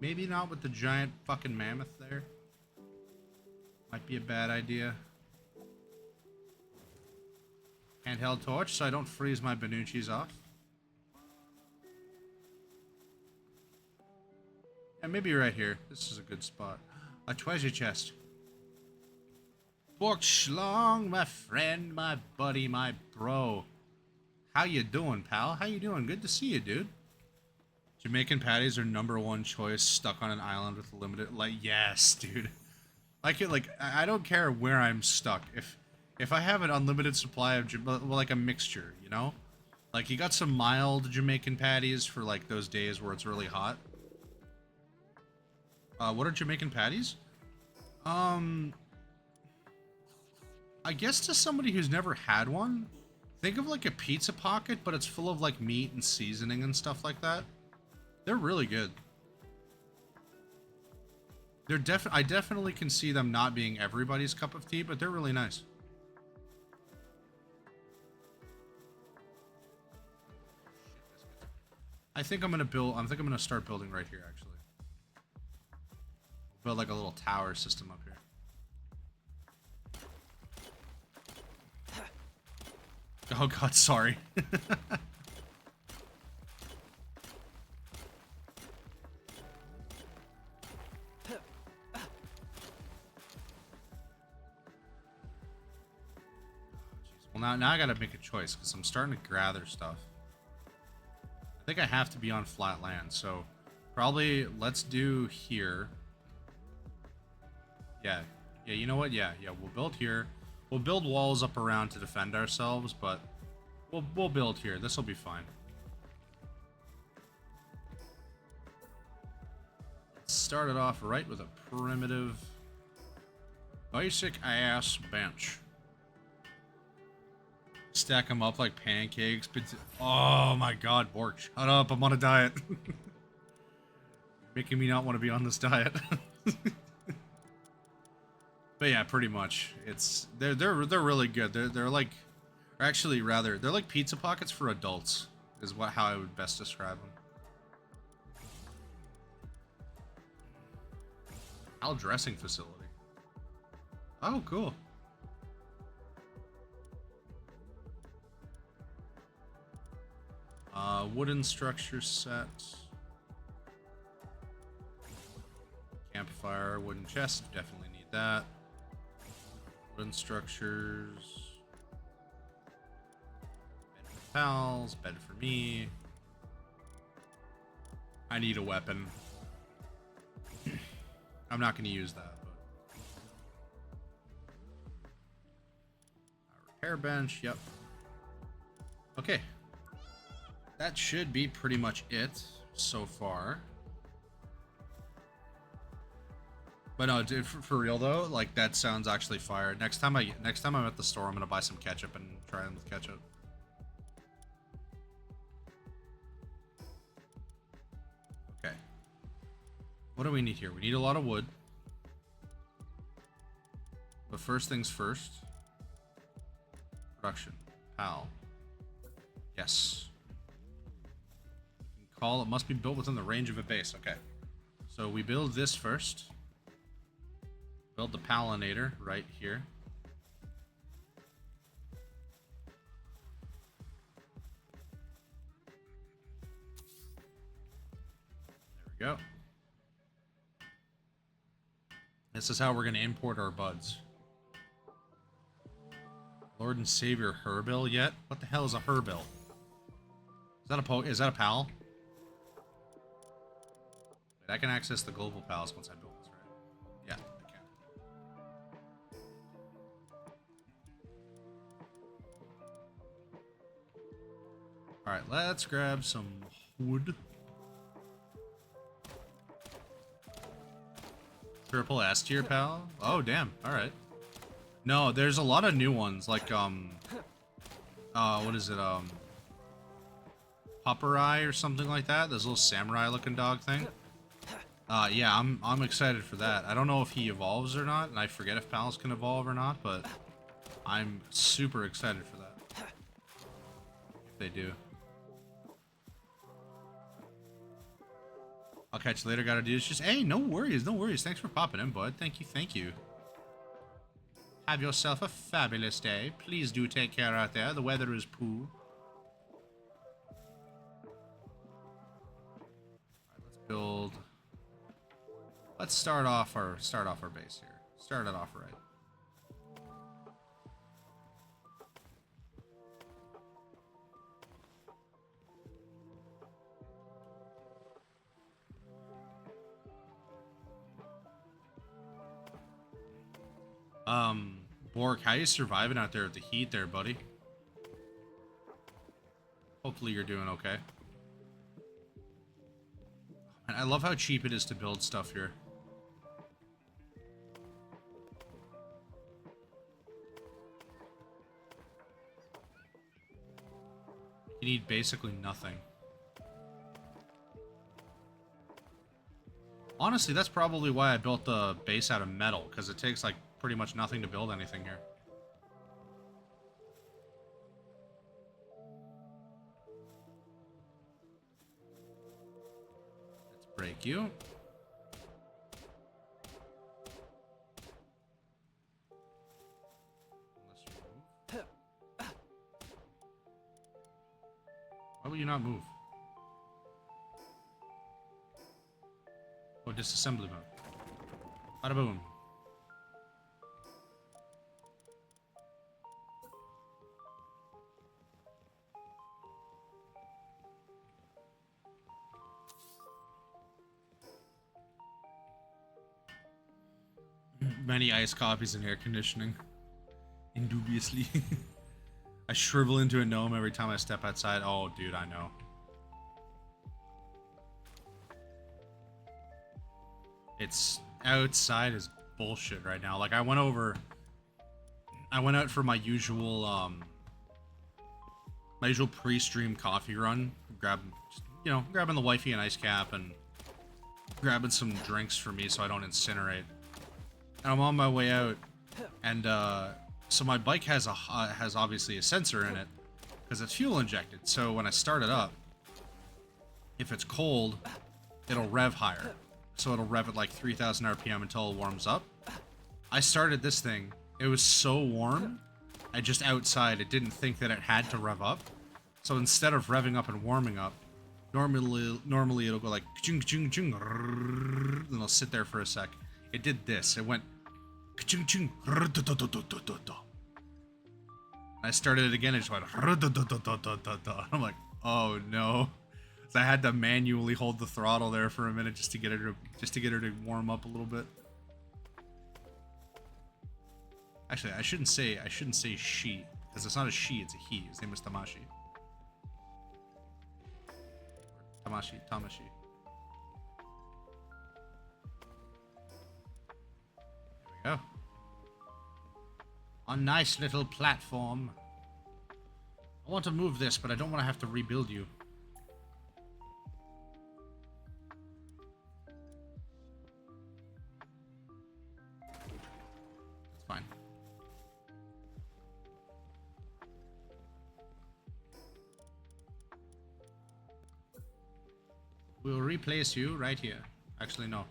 Maybe not with the giant fucking mammoth there. Might be a bad idea. Handheld torch so I don't freeze my Benucci's off. Yeah, maybe right here. This is a good spot. A treasure chest. Bork Schlong, my friend, my buddy, my bro. How you doing, pal? How you doing? Good to see you, dude. Jamaican patties are #1 choice stuck on an island with limited... Like, yes, dude. I don't care where I'm stuck. If I have an unlimited supply of... like a mixture, you know? Like, you got some mild Jamaican patties for, like, those days where it's really hot. What are Jamaican patties? I guess to somebody who's never had one, think of like a pizza pocket, but it's full of like meat and seasoning and stuff like that. They're really good. I definitely can see them not being everybody's cup of tea, but they're really nice. I think I'm gonna start building right here, actually. Build like a little tower system up here. Oh god, sorry. Well, now I gotta make a choice because I'm starting to gather stuff. I think I have to be on flat land, so probably let's do here. Yeah, you know what? Yeah, we'll build here. We'll build walls up around to defend ourselves, but we'll build here. This will be fine. Let's start it off right with a primitive, basic ass bench. Stack them up like pancakes. But oh my god, Bork, shut up! I'm on a diet. Making me not want to be on this diet. But yeah, pretty much. They're really good. They're like, or actually rather, they're like pizza pockets for adults, is how I would best describe them. Al dressing facility. Oh, cool. Wooden structure set. Campfire, wooden chest, definitely need that. Wooden structures. Bed for pals, bed for me. I need a weapon. I'm not going to use that, but... repair bench, yep. Okay. That should be pretty much it so far. But no, dude, for real though, like that sounds actually fire. Next time I'm at the store, I'm gonna buy some ketchup and try them with ketchup. Okay. What do we need here? We need a lot of wood. But first things first. Production. Pal. Yes. Call it must be built within the range of a base. Okay. So we build this first. Build the palinator right here. There we go. This is how we're going to import our buds. Lord and Savior Herbill yet? What the hell is a Herbill? Is that a pal? Wait, I can access the global pals once I build this, right? Yeah, I can. Alright, let's grab some wood. Triple S tier pal? Oh damn, alright. No, there's a lot of new ones, like what is it, Pupperai or something like that? This little samurai looking dog thing. Yeah, I'm excited for that. I don't know if he evolves or not, and I forget if pals can evolve or not, but I'm super excited for that. If they do. I'll catch you later, gotta do this. Just, hey, no worries, no worries. Thanks for popping in, bud. Thank you, thank you. Have yourself a fabulous day. Please do take care out there. The weather is poo. Alright, let's build. Let's start off our base here. Start it off right. Bork, how you surviving out there with the heat there, buddy? Hopefully you're doing okay. And I love how cheap it is to build stuff here. You need basically nothing. Honestly, that's probably why I built the base out of metal, because it takes like pretty much nothing to build anything here. Let's break you. Why will you not move? Oh, disassembly mode. Bada boom. Many iced coffees and air conditioning. Indubiously. I shrivel into a gnome every time I step outside. Oh, dude, I know. It's outside is bullshit right now. Like I went out for my usual pre-stream coffee run, grabbing the wifey an ice cap and grabbing some drinks for me so I don't incinerate. And I'm on my way out, and so my bike has obviously a sensor in it because it's fuel injected. So when I start it up, if it's cold, it'll rev higher. So it'll rev at like 3,000 RPM until it warms up. I started this thing. It was so warm. I just outside. It didn't think that it had to rev up. So instead of revving up and warming up, normally it'll go like chung chung chung, and it'll sit there for a sec. It did this. It went chung chung. I started it again. It just went. I'm like, oh no. So I had to manually hold the throttle there for a minute just to get her to warm up a little bit. Actually, I shouldn't say she, because it's not a she, it's a he. His name is Tamashi. Tamashi. we go. A nice little platform. I want to move this, but I don't want to have to rebuild you. That's fine. We'll replace you right here. Actually, no.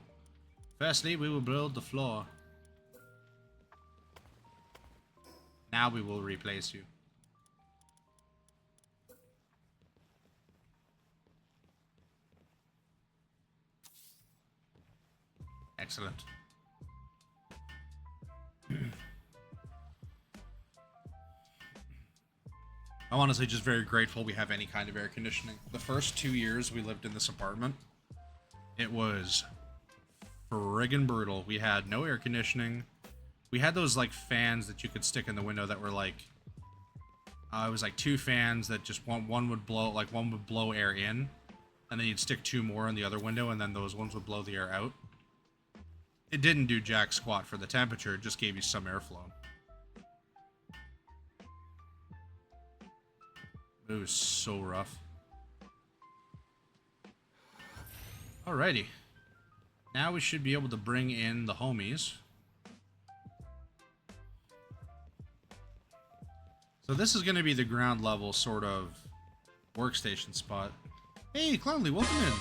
Firstly, we will build the floor. Now we will replace you. Excellent. I'm honestly just very grateful we have any kind of air conditioning. The first 2 years we lived in this apartment, it was friggin' brutal. We had no air conditioning. We had those like fans that you could stick in the window that were like, it was like 2 fans that just one would blow air in, and then you'd stick 2 more in the other window, and then those ones would blow the air out. It didn't do jack squat for the temperature, it just gave you some airflow. It was so rough. Alrighty. Now we should be able to bring in the homies. So this is going to be the ground level sort of workstation spot. Hey, Clownly, welcome in.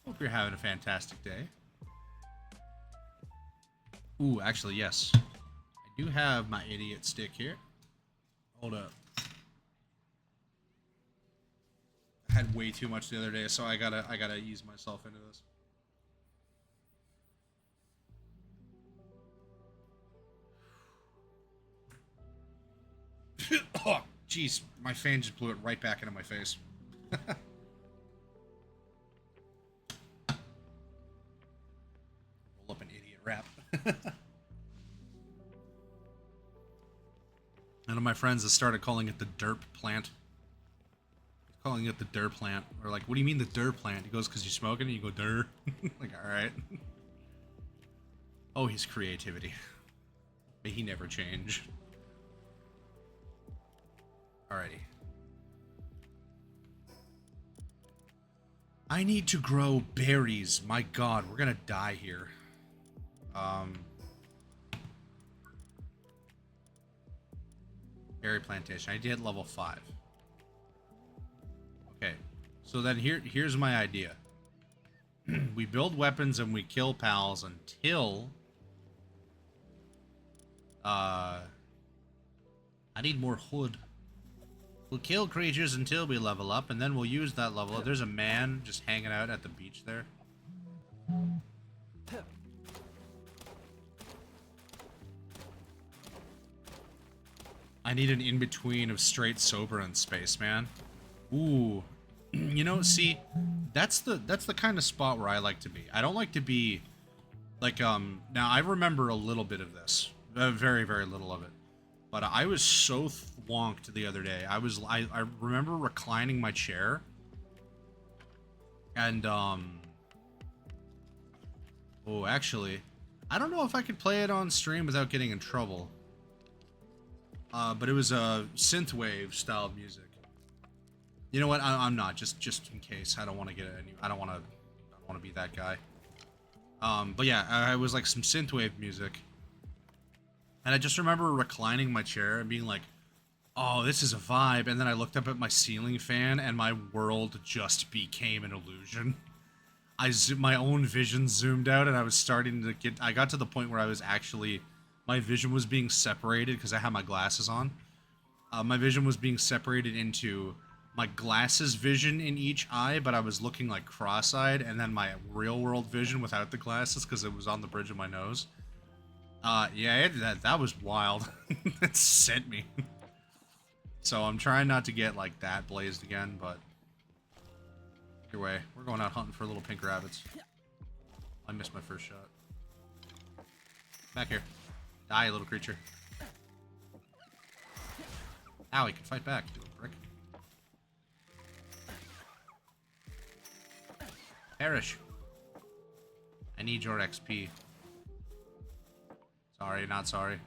Hope you're having a fantastic day. Ooh, actually, yes. I do have my idiot stick here. Hold up. I had way too much the other day, so I gotta ease myself into this. Oh, jeez, my fan just blew it right back into my face. Roll up an idiot rap. One of my friends has started calling it the derp plant. Calling it the der plant. Or like, what do you mean the der plant? He goes, because you're smoking? And you go, der. Like, alright. Oh, his creativity. May he never change. Alrighty. I need to grow berries. My god, we're gonna die here. Berry plantation. I need to hit level 5. Okay. So then here's my idea. We build weapons and we kill pals until... I need more hood. We'll kill creatures until we level up, and then we'll use that level. There's a man just hanging out at the beach there. I need an in-between of straight sober and spaceman. Ooh. You know, see, that's the kind of spot where I like to be. I don't like to be like now I remember a little bit of this. Very, very little of it. But I was so thwonked the other day. I remember reclining my chair and oh, actually, I don't know if I could play it on stream without getting in trouble. But it was a synthwave style music. You know what? I'm not just in case. I don't want to get any. I don't want to be that guy. But yeah, it was like some synthwave music, and I just remember reclining my chair and being like, "Oh, this is a vibe." And then I looked up at my ceiling fan, and my world just became an illusion. My own vision zoomed out, and I was starting to get. I got to the point where I was actually. My vision was being separated because I had my glasses on. My vision was being separated into my glasses vision in each eye, but I was looking like cross-eyed, and then my real-world vision without the glasses because it was on the bridge of my nose. Yeah, that was wild. It sent me. So I'm trying not to get like that blazed again, but either way, we're going out hunting for little pink rabbits. I missed my first shot. Back here. Die, little creature. Ow, he can fight back, you little prick. Perish. I need your XP. Sorry, not sorry.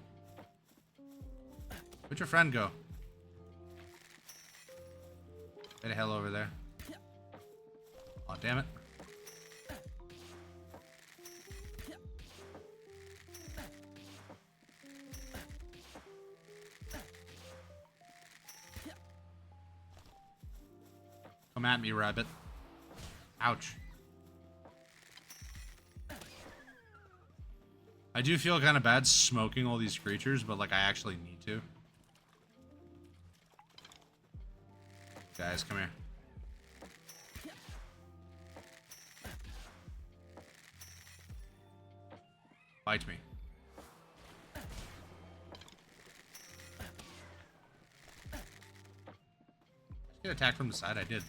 Where'd your friend go? Get the hell over there. Oh, damn it. Come at me, rabbit. Ouch. I do feel kind of bad smoking all these creatures, but like I actually need to. Guys, come here. Bite me. Just get attacked from the side. I did.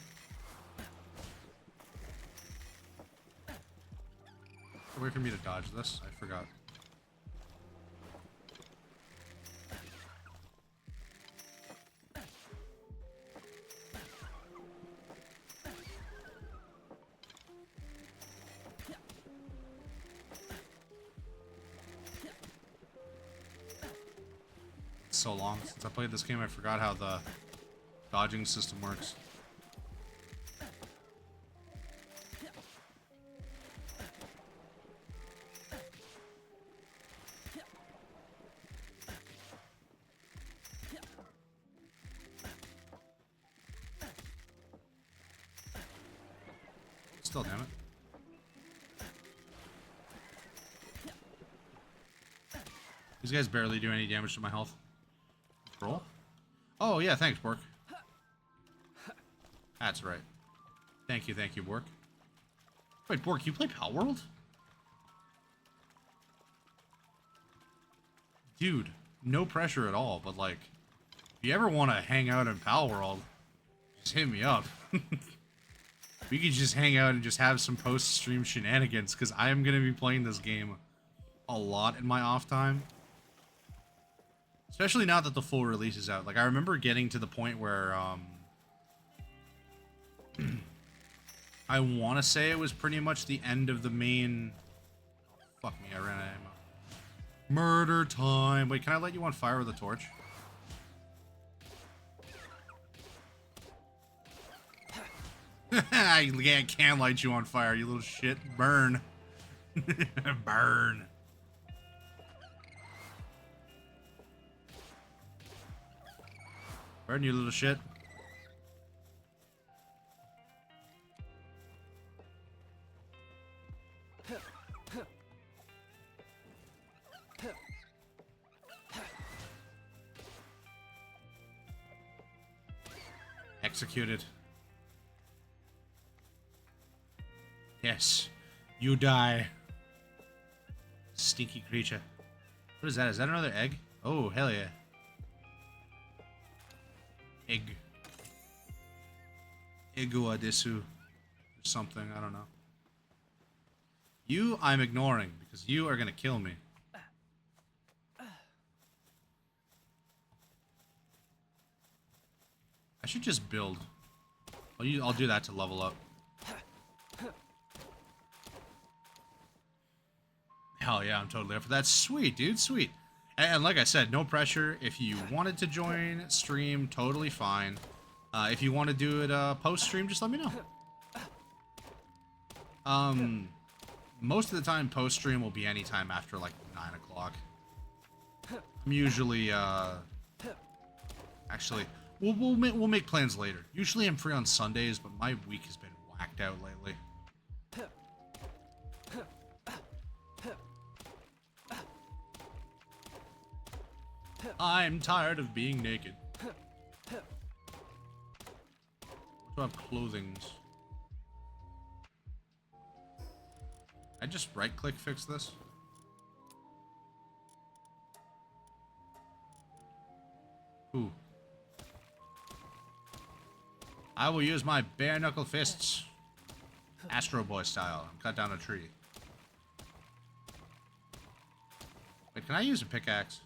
Wait for me to dodge this. I forgot. So long since I played this game, I forgot how the dodging system works. Still, damn it. These guys barely do any damage to my health. Roll? Oh, yeah, thanks, Bork. That's right. Thank you, Bork. Wait, Bork, you play Palworld? Dude, no pressure at all, but like, if you ever want to hang out in Palworld, just hit me up. We could just hang out and just have some post-stream shenanigans, because I am going to be playing this game a lot in my off time. Especially now that the full release is out. Like, I remember getting to the point where, I want to say it was pretty much the end of the main... Fuck me, I ran out of ammo. Murder time! Wait, can I light you on fire with a torch? I can light you on fire, you little shit. Burn. Burn. Burn, you little shit. Executed. Yes. You die. Stinky creature. What is that? Is that another egg? Oh, hell yeah. Egg. Iguadesu. Or something, I don't know. You, I'm ignoring, because you are gonna kill me. I should just build. I'll do that to level up. Hell yeah, I'm totally up for that. Sweet, dude, sweet. And like I said, no pressure. If you wanted to join stream, totally fine. If you want to do it post-stream, just let me know. Most of the time, post-stream will be anytime after, like, 9 o'clock. I'm usually, actually, we'll make plans later. Usually I'm free on Sundays, but my week has been whacked out lately. I'm tired of being naked. What do I have clothings? I just right-click fix this? Ooh. I will use my bare-knuckle fists. Astro Boy style. Cut down a tree. Wait, can I use a pickaxe?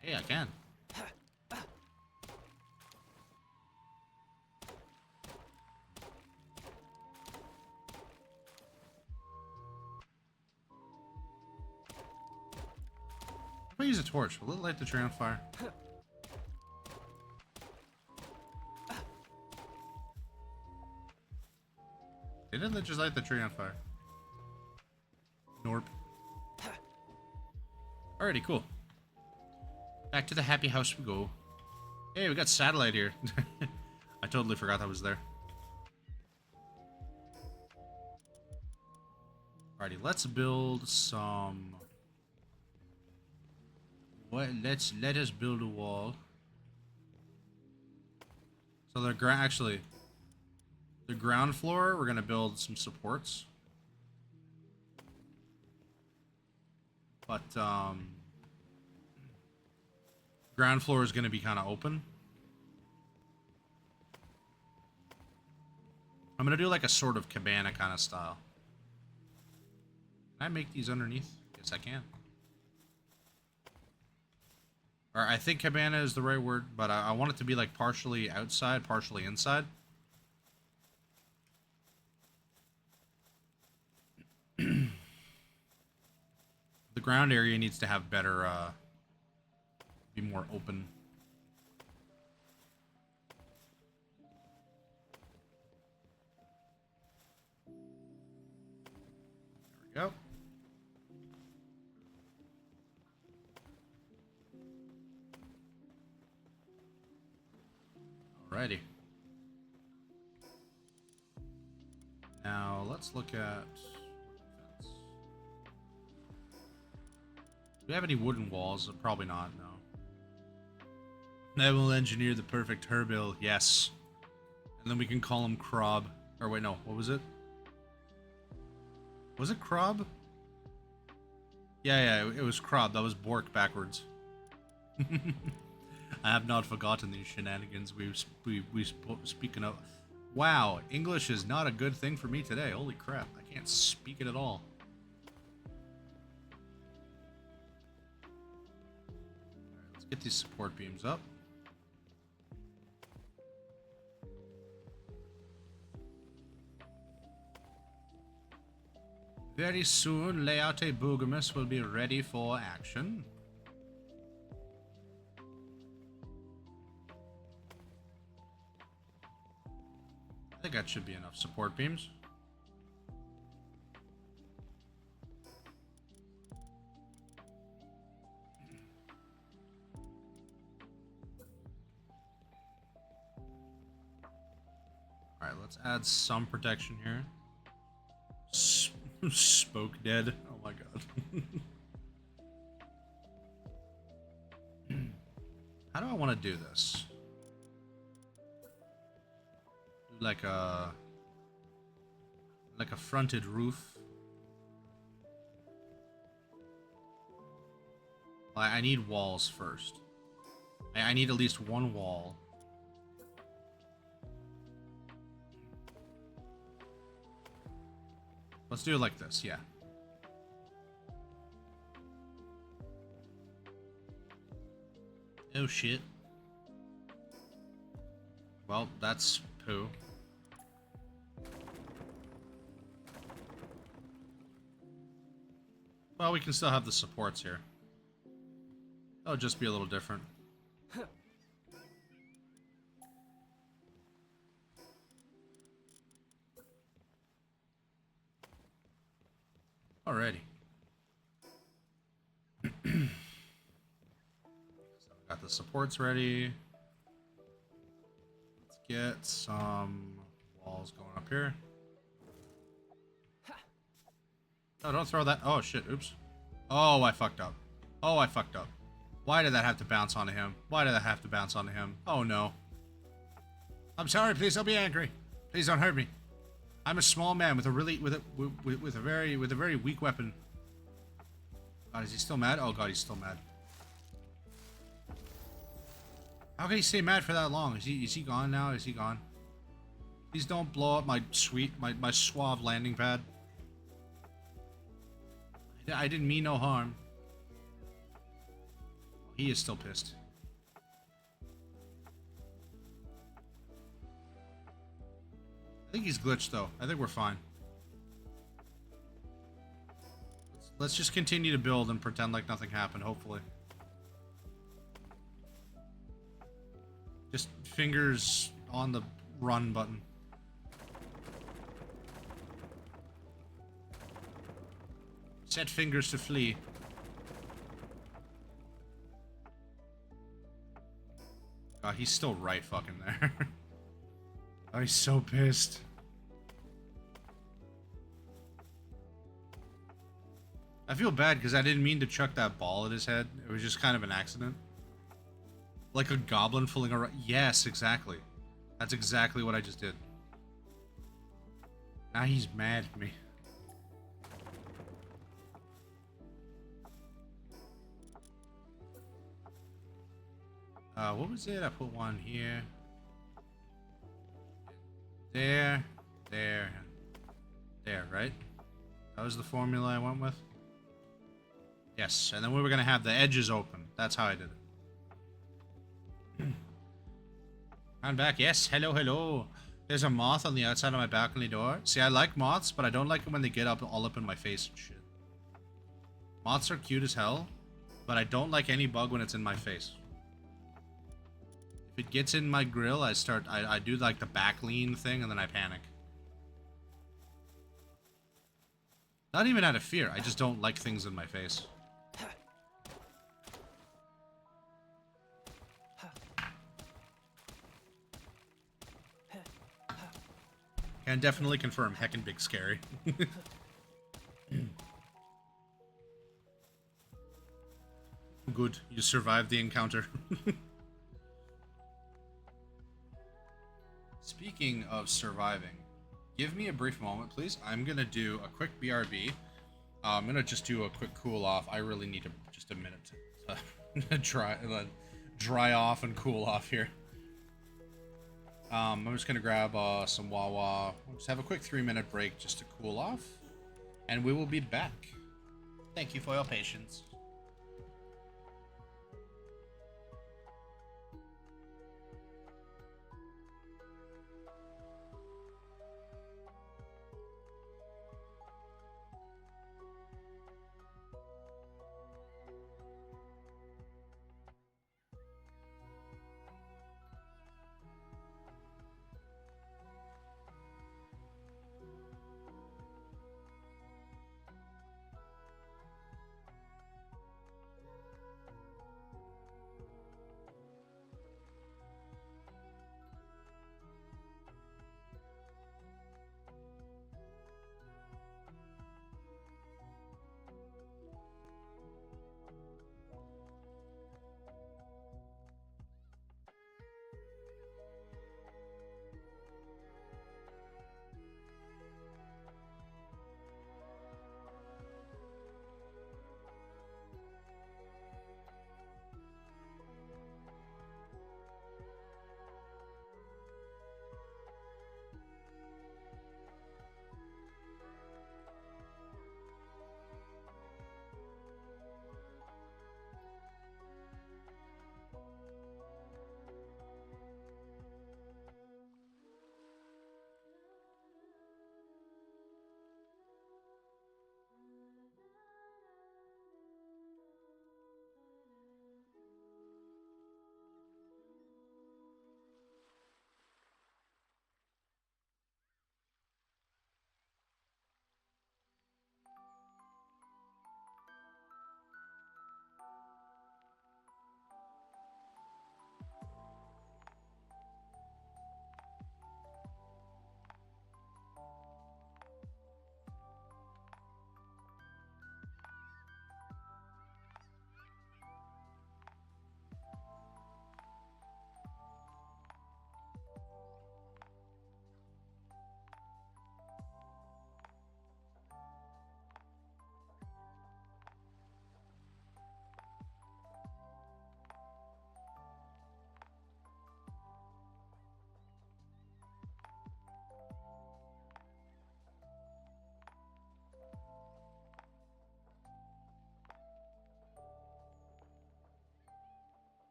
Hey, I can. If I use a torch, will it light the tree on fire? Didn't it just light the tree on fire? Norp. Alrighty, cool. Back to the happy house we go. Hey, we got satellite here. I totally forgot that was there. Alrighty, let's build some... Let us build a wall. So the ground floor, we're gonna build some supports. But ground floor is gonna be kind of open. I'm gonna do like a sort of cabana kind of style. Can I make these underneath? Yes, I can. Or I think cabana is the right word, but I want it to be like partially outside, partially inside. The ground area needs to have better, be more open. There we go. Alrighty. Now let's look at... Do we have any wooden walls? Probably not, no. I will engineer the perfect herbill, yes. And then we can call him Krob. Or wait, no, what was it? Was it Krob? Yeah, it was Krob. That was Bork backwards. I have not forgotten these shenanigans we speaking of. Wow, English is not a good thing for me today. Holy crap, I can't speak it at all. Let's get these support beams up. Very soon, Yaaaaay Boogamus will be ready for action. I think that should be enough support beams. Alright, let's add some protection here. Spoke dead. Oh my god. How do I want to do this? Do like a fronted roof. I need walls first. I need at least one wall. Let's do it like this, yeah. Oh shit. Well, that's poo. Well, we can still have the supports here. That'll just be a little different. Alrighty. So got the supports ready. Let's get some walls going up here. No, don't throw that. Oh shit, oops. Oh, I fucked up. Oh, I fucked up. Why did that have to bounce onto him? Why did that have to bounce onto him? Oh no. I'm sorry, please don't be angry. Please don't hurt me. I'm a small man with a very weak weapon. God, is he still mad? Oh god, he's still mad. How can he stay mad for that long? Is he gone now? Is he gone? Please don't blow up my suave landing pad. I didn't mean no harm. He is still pissed. I think he's glitched though. I think we're fine. Let's just continue to build and pretend like nothing happened, hopefully. Just fingers on the run button. Set fingers to flee. God, he's still right fucking there. Oh, he's so pissed. I feel bad because I didn't mean to chuck that ball at his head. It was just kind of an accident. Like a goblin fooling around. Yes, exactly. That's exactly what I just did. Now he's mad at me. What was it? I put one here. There. There. There, right? That was the formula I went with? Yes, and then we were going to have the edges open. That's how I did it. I'm back. Yes, hello, hello. There's a moth on the outside of my balcony door. See, I like moths, but I don't like them when they get up all up in my face and shit. Moths are cute as hell, but I don't like any bug when it's in my face. If it gets in my grill, I do like the back lean thing, and then I panic. Not even out of fear, I just don't like things in my face. Can definitely confirm, heckin' big scary. Good, you survived the encounter. Speaking of surviving, give me a brief moment, please. I'm gonna do a quick BRB. I'm gonna just do a quick cool off. I really need just a minute to dry off and cool off here. I'm just gonna grab some Wawa. We'll just have a quick 3-minute break just to cool off, and we will be back. Thank you for your patience.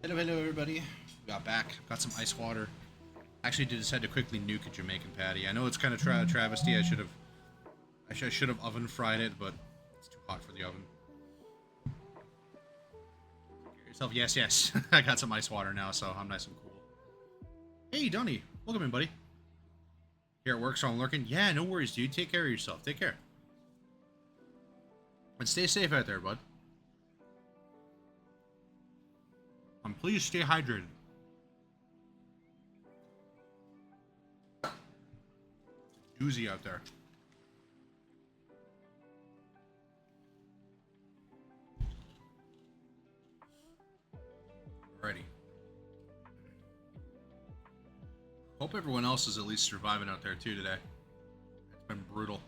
Hello, hello, everybody. We got back. Got some ice water. Actually, decided to quickly nuke a Jamaican patty. I know it's kind of travesty. I should have oven fried it, but it's too hot for the oven. Get yourself, yes, yes. I got some ice water now, so I'm nice and cool. Hey, Donnie, welcome in, buddy. Here at work, so I'm lurking. Yeah, no worries, dude. Take care of yourself. Take care. And stay safe out there, bud. And please stay hydrated. Doozy out there. Alrighty. Hope everyone else is at least surviving out there too today. It's been brutal.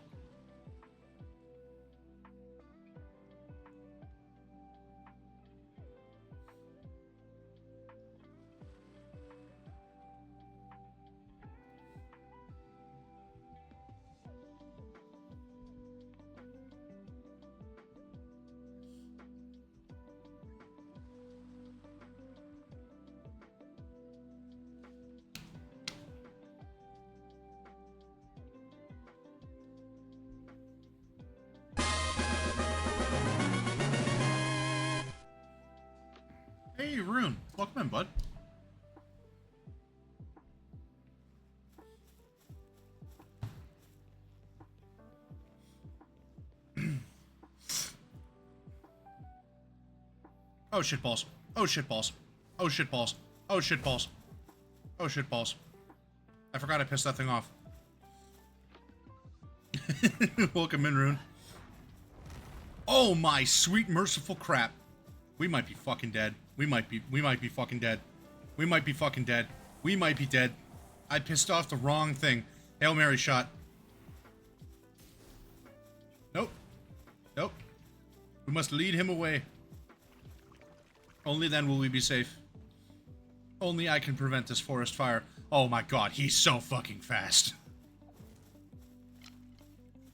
Hey, Rune. Welcome in, bud. Oh, shit balls. Oh, shit balls. Oh, shit balls. Oh, shit balls. Oh, shit balls. I forgot I pissed that thing off. Welcome in, Rune. Oh, my sweet merciful crap. We might be fucking dead. We might be fucking dead. We might be fucking dead. We might be dead. I pissed off the wrong thing. Hail Mary shot. Nope. Nope. We must lead him away. Only then will we be safe. Only I can prevent this forest fire. Oh my god, he's so fucking fast.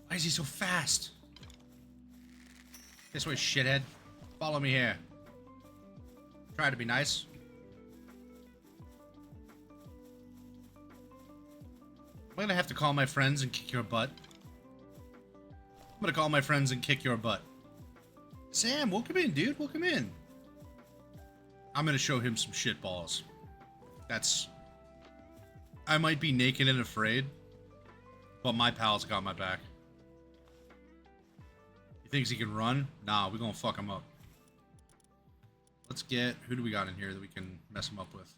Why is he so fast? This way, shithead. Follow me here. Try to be nice. I'm gonna have to call my friends and kick your butt. I'm gonna call my friends and kick your butt. Sam, welcome in, dude. Welcome in. I'm gonna show him some shit balls. That's... I might be naked and afraid, but my pal's got my back. He thinks he can run? Nah, we're gonna fuck him up. Let's get... Who do we got in here that we can mess him up with?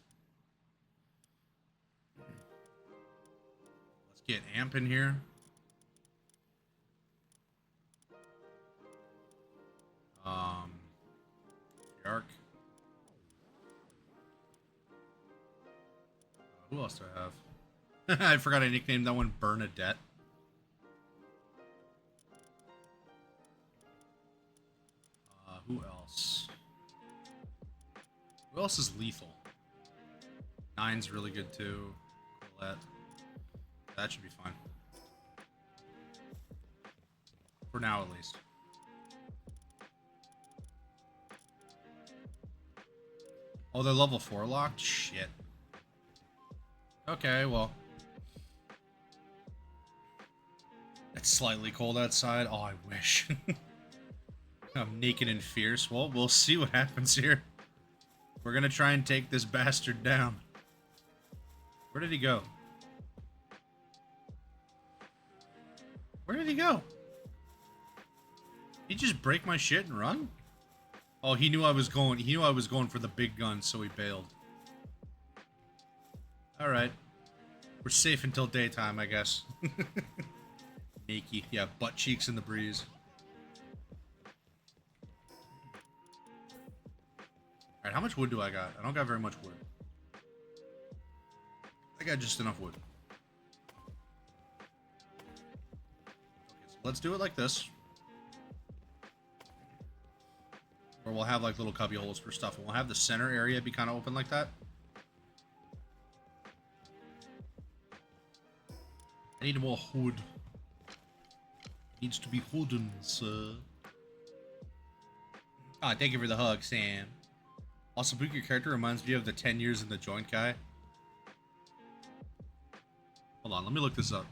Let's get Amp in here. Yark. Who else do I have? I forgot I nicknamed that one Bernadette. Who else? Who else is lethal? Nine's really good too. Colette. That should be fine. For now, at least. Oh, they're level 4 locked? Shit. Okay, well. It's slightly cold outside. Oh, I wish. I'm naked and fierce. Well, we'll see what happens here. We're gonna try and take this bastard down. Where did he go? Where did he go? He just break my shit and run? Oh, he knew I was going. He knew I was going for the big gun, so he bailed. All right, we're safe until daytime, I guess. Naked, yeah, butt cheeks in the breeze. All right, how much wood do I got? I don't got very much wood. I got just enough wood. Okay, so let's do it like this. Or we'll have like little cubby holes for stuff, and we'll have the center area be kind of open like that. I need more wood. Needs to be wooden, sir. Ah, thank you for the hug, Sam. Also, Book, your character reminds me of the 10 years in the joint guy. Hold on, let me look this up.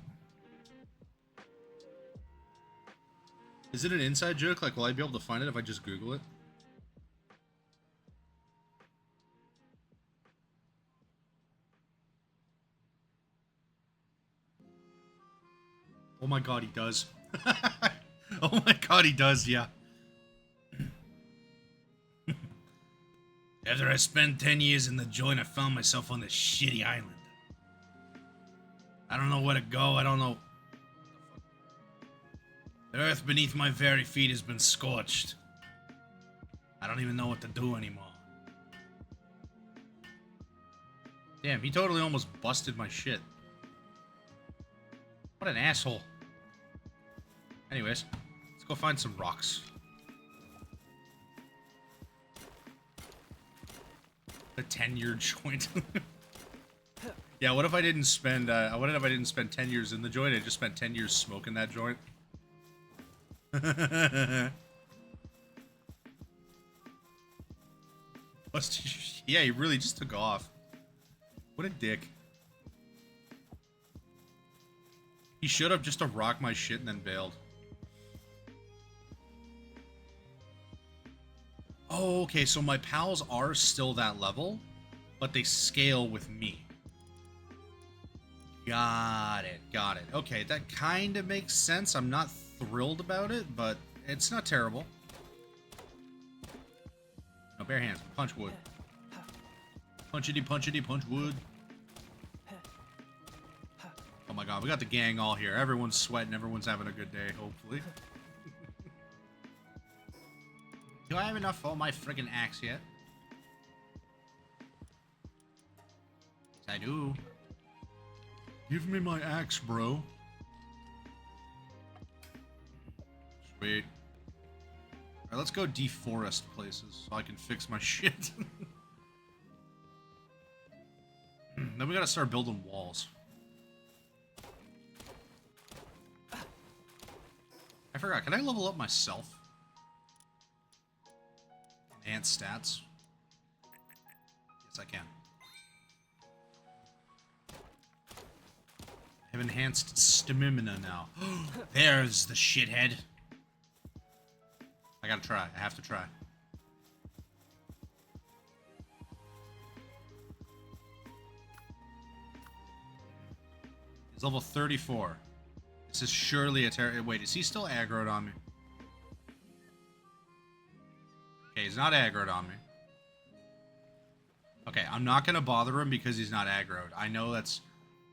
Is it an inside joke? Like, will I be able to find it if I just Google it? Oh my god, he does. Oh my god, he does, yeah. After I spent 10 years in the joint, I found myself on this shitty island. I don't know where to go, I don't know. The earth beneath my very feet has been scorched. I don't even know what to do anymore. Damn, he totally almost busted my shit. What an asshole. Anyways, let's go find some rocks. The 10-year joint. Yeah, what if I didn't spend 10 years in the joint? I just spent 10 years smoking that joint. Yeah, he really just took off. What a dick. He showed up just to rock my shit and then bailed. Oh, okay, so my pals are still that level, but they scale with me. Got it, got it. Okay, that kind of makes sense. I'm not thrilled about it, but it's not terrible. No, bare hands. Punch wood. Punchity, punchity, punch wood. Oh my god, we got the gang all here. Everyone's sweating. Everyone's having a good day, hopefully. Do I have enough for my friggin' axe yet? Yes, I do. Give me my axe, bro. Sweet. Alright, let's go deforest places so I can fix my shit. Then we gotta start building walls. I forgot, can I level up myself? Enhance stats? Yes, I can. I have enhanced stamina now. There's the shithead. I gotta try. I have to try. He's level 34. This is surely a terror. Wait, is he still aggroed on me? Okay, he's not aggroed on me. Okay, I'm not gonna bother him because he's not aggroed. I know that's...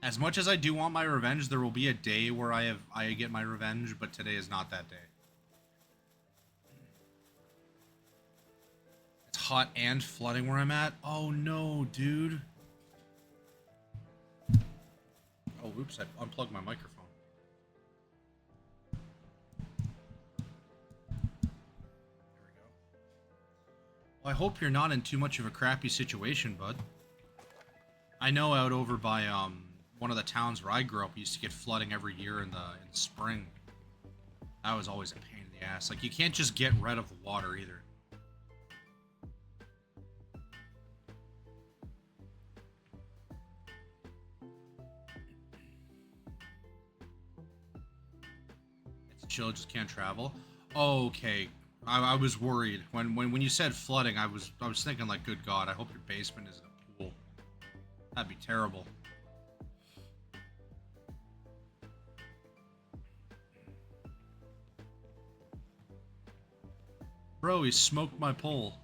As much as I do want my revenge, there will be a day where I get my revenge, but today is not that day. It's hot and flooding where I'm at. Oh no, dude. Oh, oops, I unplugged my microphone. Well, I hope you're not in too much of a crappy situation, bud. I know out over by one of the towns where I grew up, we used to get flooding every year in the spring. That was always a pain in the ass. Like, you can't just get rid of the water either. It's chill, just can't travel. Oh, okay. I was worried when you said flooding. I was thinking, like, good God, I hope your basement isn't a pool. That'd be terrible. Bro, he smoked my pole.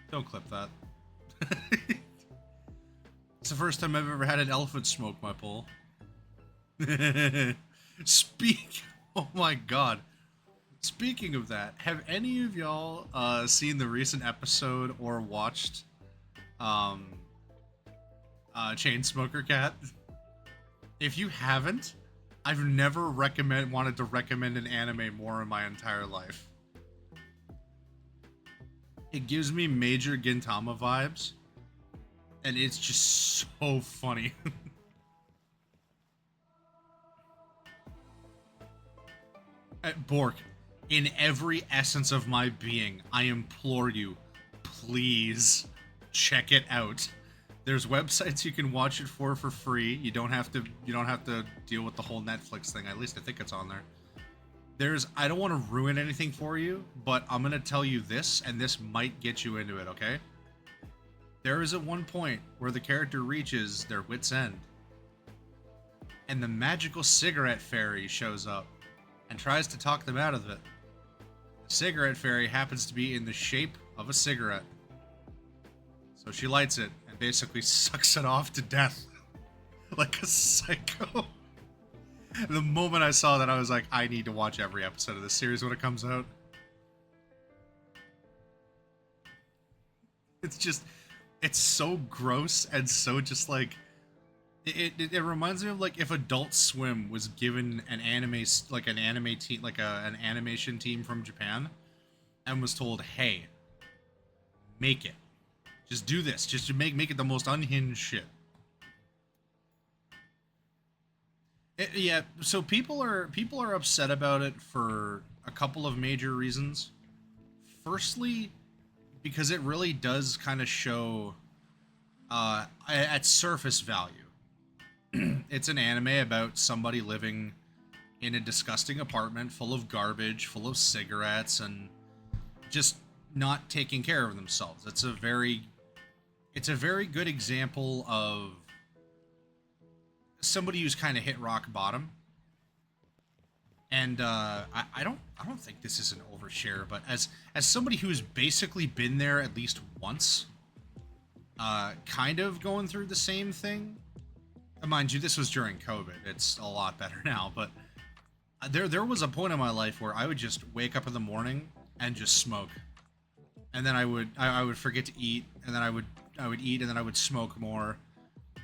Don't clip that. It's the first time I've ever had an elephant smoke my pole. Oh my god. Speaking of that, have any of y'all seen the recent episode or watched Chainsmoker Cat? If you haven't, I've never wanted to recommend an anime more in my entire life. It gives me major Gintama vibes, and it's just so funny. Bork, In every essence of my being, I implore you, please check it out. There's websites you can watch it for free. You don't have to deal with the whole Netflix thing. At least I think it's on there. I don't want to ruin anything for you, but I'm going to tell you this, and this might get you into it, okay? There is at one point where the character reaches their wit's end, and the magical cigarette fairy shows up and tries to talk them out of it. The cigarette fairy happens to be in the shape of a cigarette. So she lights it and basically sucks it off to death. Like a psycho. The moment I saw that, I was like, I need to watch every episode of this series when it comes out. It's so gross and so just like... It reminds me of like if Adult Swim was given an animation team from Japan and was told, hey, make it. Just do this. Just to make it the most unhinged shit. Yeah, so people are upset about it for a couple of major reasons. Firstly, because it really does kind of show at surface value. It's an anime about somebody living in a disgusting apartment full of garbage, full of cigarettes, and just not taking care of themselves. It's a very good example of somebody who's kind of hit rock bottom. And I don't think this is an overshare, but as somebody who's basically been there at least once, kind of going through the same thing. Mind you, this was during COVID. It's a lot better now, but there was a point in my life where I would just wake up in the morning and just smoke, and then I would forget to eat, and then I would eat, and then I would smoke more,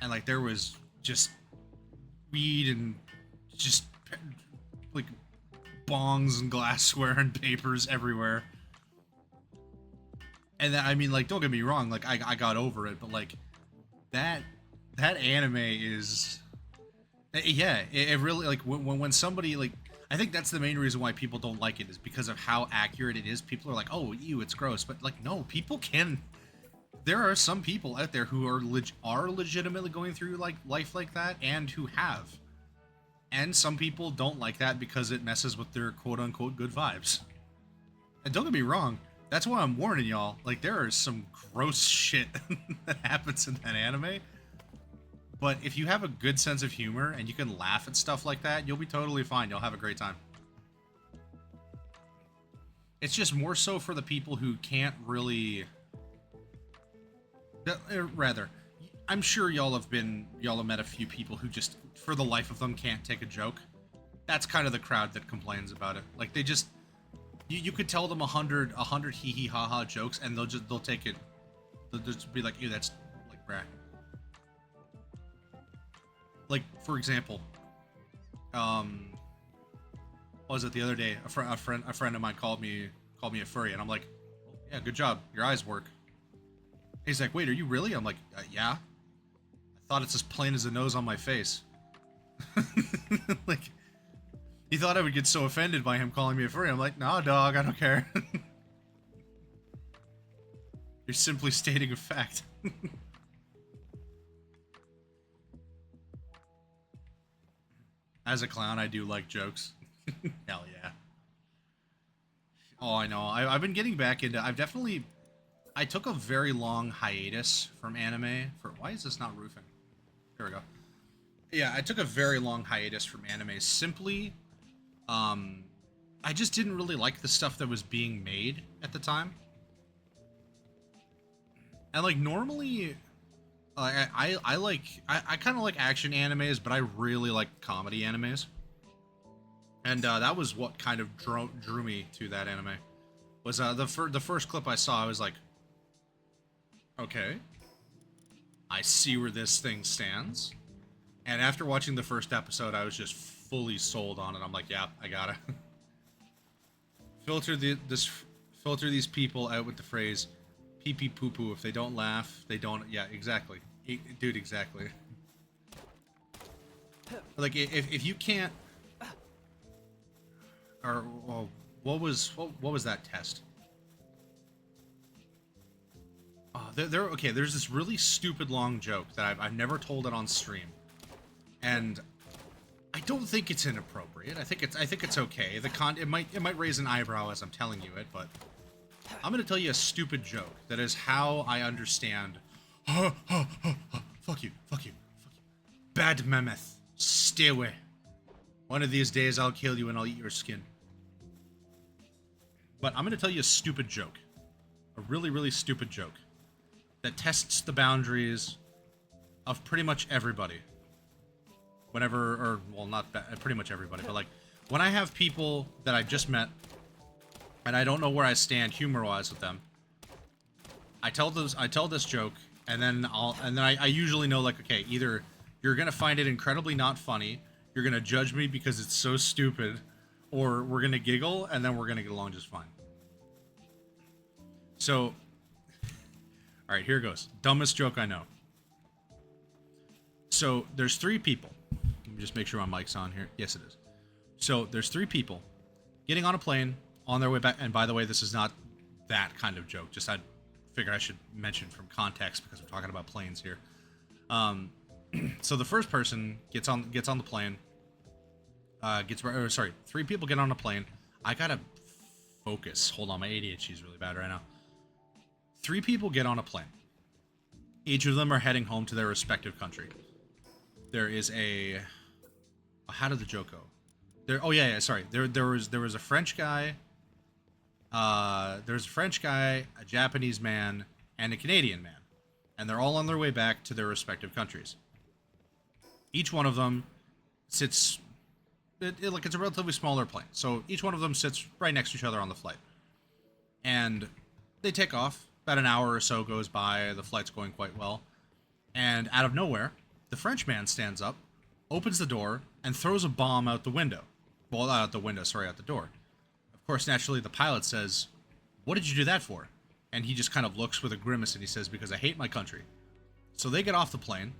and like there was just weed and just like bongs and glassware and papers everywhere. And then, I mean, like, don't get me wrong, like I got over it, but like that anime is, yeah, it really, like, when somebody, like, I think that's the main reason why people don't like it, is because of how accurate it is. People are like, oh, ew, it's gross, but like, no, there are some people out there who are legitimately going through like life like that, and who have, and some people don't like that because it messes with their quote-unquote good vibes. And don't get me wrong, that's why I'm warning y'all, like, there is some gross shit that happens in that anime. But if you have a good sense of humor and you can laugh at stuff like that, you'll be totally fine. You'll have a great time. It's just more so for the people who can't really... Rather, I'm sure y'all have met a few people who just, for the life of them, can't take a joke. That's kind of the crowd that complains about it. Like, they just... You could tell them 100 hee-hee ha-ha jokes, and they'll take it... They'll just be like, ew, that's... like, brah. Like, for example, what was it the other day? A friend of mine called me a furry, and I'm like, yeah, good job, your eyes work. He's like, wait, are you really? I'm like, yeah. I thought it's as plain as the nose on my face. Like, he thought I would get so offended by him calling me a furry. I'm like, nah, dog, I don't care. You're simply stating a fact. As a clown, I do like jokes. Hell yeah. Oh, I know. I've been getting back into... I took a very long hiatus from anime for... Why is this not roofing? There we go. Yeah, I took a very long hiatus from anime simply... I just didn't really like the stuff that was being made at the time. And, like, normally... I kind of like action animes, but I really like comedy animes. And that was what kind of drew me to that anime. Was the first clip I saw, I was like, okay, I see where this thing stands. And after watching the first episode, I was just fully sold on it. I'm like, yeah, I gotta filter these people out with the phrase pee pee poo poo. If they don't laugh, they don't. Yeah, exactly. Dude, exactly. Like, if you can't... Or, well, what was that test? Oh, okay. There's this really stupid long joke that I've never told it on stream, and I don't think it's inappropriate. I think it's okay. It might raise an eyebrow as I'm telling you it, but I'm gonna tell you a stupid joke that is how I understand. Fuck you. Bad mammoth, stay away. One of these days I'll kill you and I'll eat your skin. But I'm gonna tell you a stupid joke, a really, really stupid joke that tests the boundaries of pretty much everybody. Whenever, or well, not pretty much everybody, but like when I have people that I just met and I don't know where I stand humor-wise with them, I tell this joke, and then I usually know, like, okay, either you're gonna find it incredibly not funny, you're gonna judge me because it's so stupid, or we're gonna giggle and then we're gonna get along just fine. So, all right, here goes. Dumbest joke I know. So there's 3 people. Let me just make sure my mic's on here. Yes, it is. So there's 3 people getting on a plane on their way back. And by the way, this is not that kind of joke. Just I figured I should mention from context because we're talking about planes here. So the first person gets on the plane. 3 people get on a plane. I gotta focus. Hold on, my ADHD is really bad right now. 3 people get on a plane. Each of them are heading home to their respective country. There is a... How did the joke go? There was a French guy. There's a French guy, a Japanese man, and a Canadian man. And they're all on their way back to their respective countries. Each one of them sits... it's a relatively smaller plane. So each one of them sits right next to each other on the flight. And they take off. About an hour or so goes by. The flight's going quite well. And out of nowhere, the French man stands up, opens the door, and throws a bomb out the window. Well, not out the window, sorry, out the door. Of course, naturally, the pilot says, "What did you do that for?" And he just kind of looks with a grimace and he says, "Because I hate my country." So they get off the plane,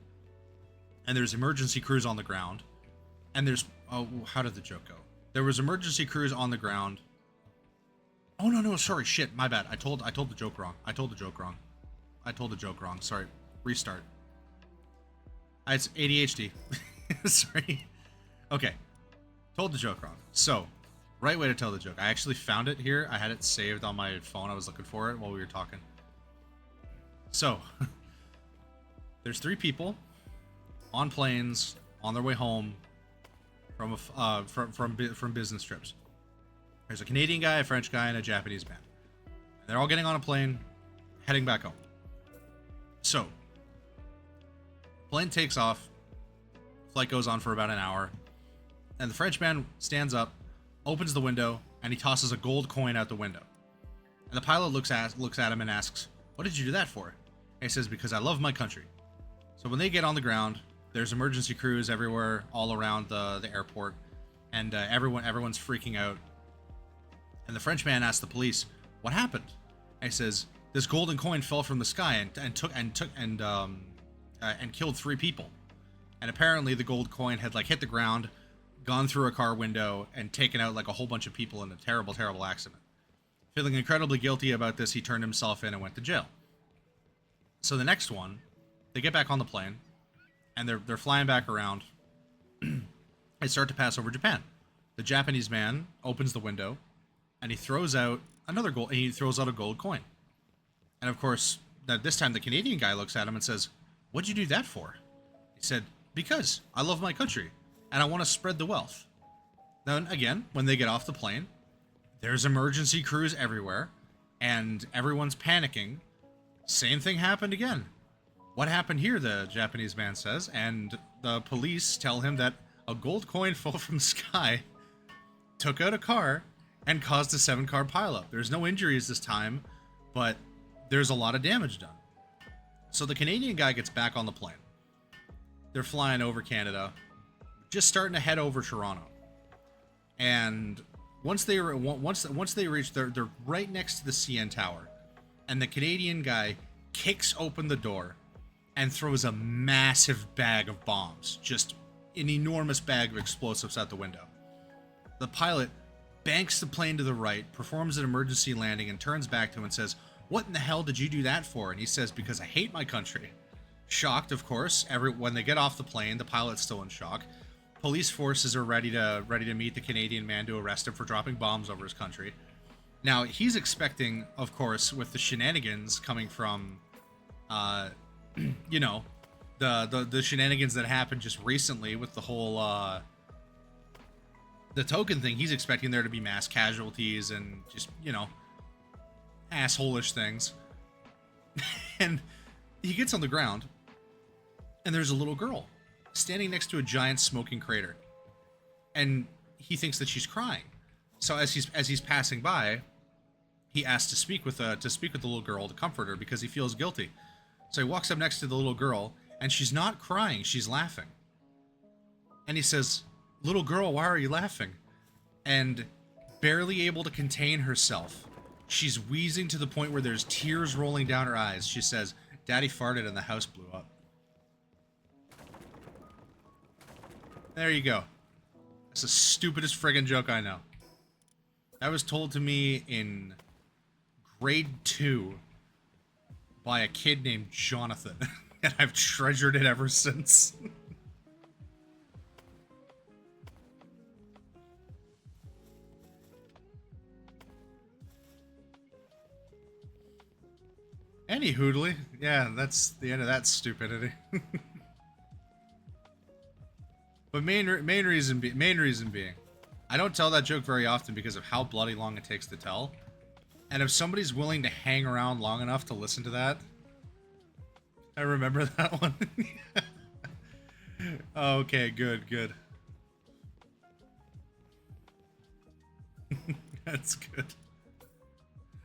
and there's emergency crews on the ground. And there's... Oh, how did the joke go? There was emergency crews on the ground. Oh, no, sorry, shit, my bad. I told the joke wrong. I told the joke wrong. Sorry. Restart. It's ADHD. Sorry. Okay. Told the joke wrong. So, right way to tell the joke. I actually found it here. I had it saved on my phone. I was looking for it while we were talking. So, there's 3 people on planes on their way home from business trips. There's a Canadian guy, a French guy, and a Japanese man. And they're all getting on a plane, heading back home. So, plane takes off. Flight goes on for about an hour. And the French man stands up, opens the window, and he tosses a gold coin out the window. And the pilot looks at him and asks, "What did you do that for?" And he says, "Because I love my country." So when they get on the ground, there's emergency crews everywhere, all around the airport. And everyone's freaking out. And the French man asks the police, "What happened?" And he says, "This golden coin fell from the sky and killed 3 people. And apparently the gold coin had hit the ground, gone through a car window, and taken out a whole bunch of people in a terrible, terrible accident. Feeling incredibly guilty about this, he turned himself in and went to jail." So the next one, they get back on the plane, and they're flying back around. They start to pass over Japan. The Japanese man opens the window, and he throws out a gold coin. And of course, this time the Canadian guy looks at him and says, "What'd you do that for?" He said, "Because I love my country, and I want to spread the wealth." Then again, when they get off the plane, there's emergency crews everywhere, and everyone's panicking. Same thing happened again. "What happened here?" the Japanese man says, and the police tell him that a gold coin fell from the sky, took out a car, and caused a 7-car pileup. There's no injuries this time, but there's a lot of damage done. So the Canadian guy gets back on the plane. They're flying over Canada, just starting to head over Toronto. And once they reach, they're right next to the CN Tower, and the Canadian guy kicks open the door and throws a massive bag of bombs, just an enormous bag of explosives out the window. The pilot banks the plane to the right, performs an emergency landing, and turns back to him and says, "What in the hell did you do that for?" And he says, "Because I hate my country." Shocked, of course. When they get off the plane, the pilot's still in shock. Police forces are ready to meet the Canadian man to arrest him for dropping bombs over his country. Now, he's expecting, of course, with the shenanigans coming from, you know, the shenanigans that happened just recently with the whole, the token thing, he's expecting there to be mass casualties and just, you know, asshole-ish things. And he gets on the ground, and there's a little girl standing next to a giant smoking crater. And he thinks that she's crying. So as he's passing by, he asks to speak with the little girl to comfort her because he feels guilty. So he walks up next to the little girl, and she's not crying, she's laughing. And he says, "Little girl, why are you laughing?" And barely able to contain herself, she's wheezing to the point where there's tears rolling down her eyes. She says, "Daddy farted and the house blew up." There you go. It's the stupidest friggin' joke I know. That was told to me in grade 2 by a kid named Jonathan, and I've treasured it ever since. Any hoodly. Yeah, that's the end of that stupidity. But main reason being, I don't tell that joke very often because of how bloody long it takes to tell. And if somebody's willing to hang around long enough to listen to that, I remember that one. Okay, good. That's good.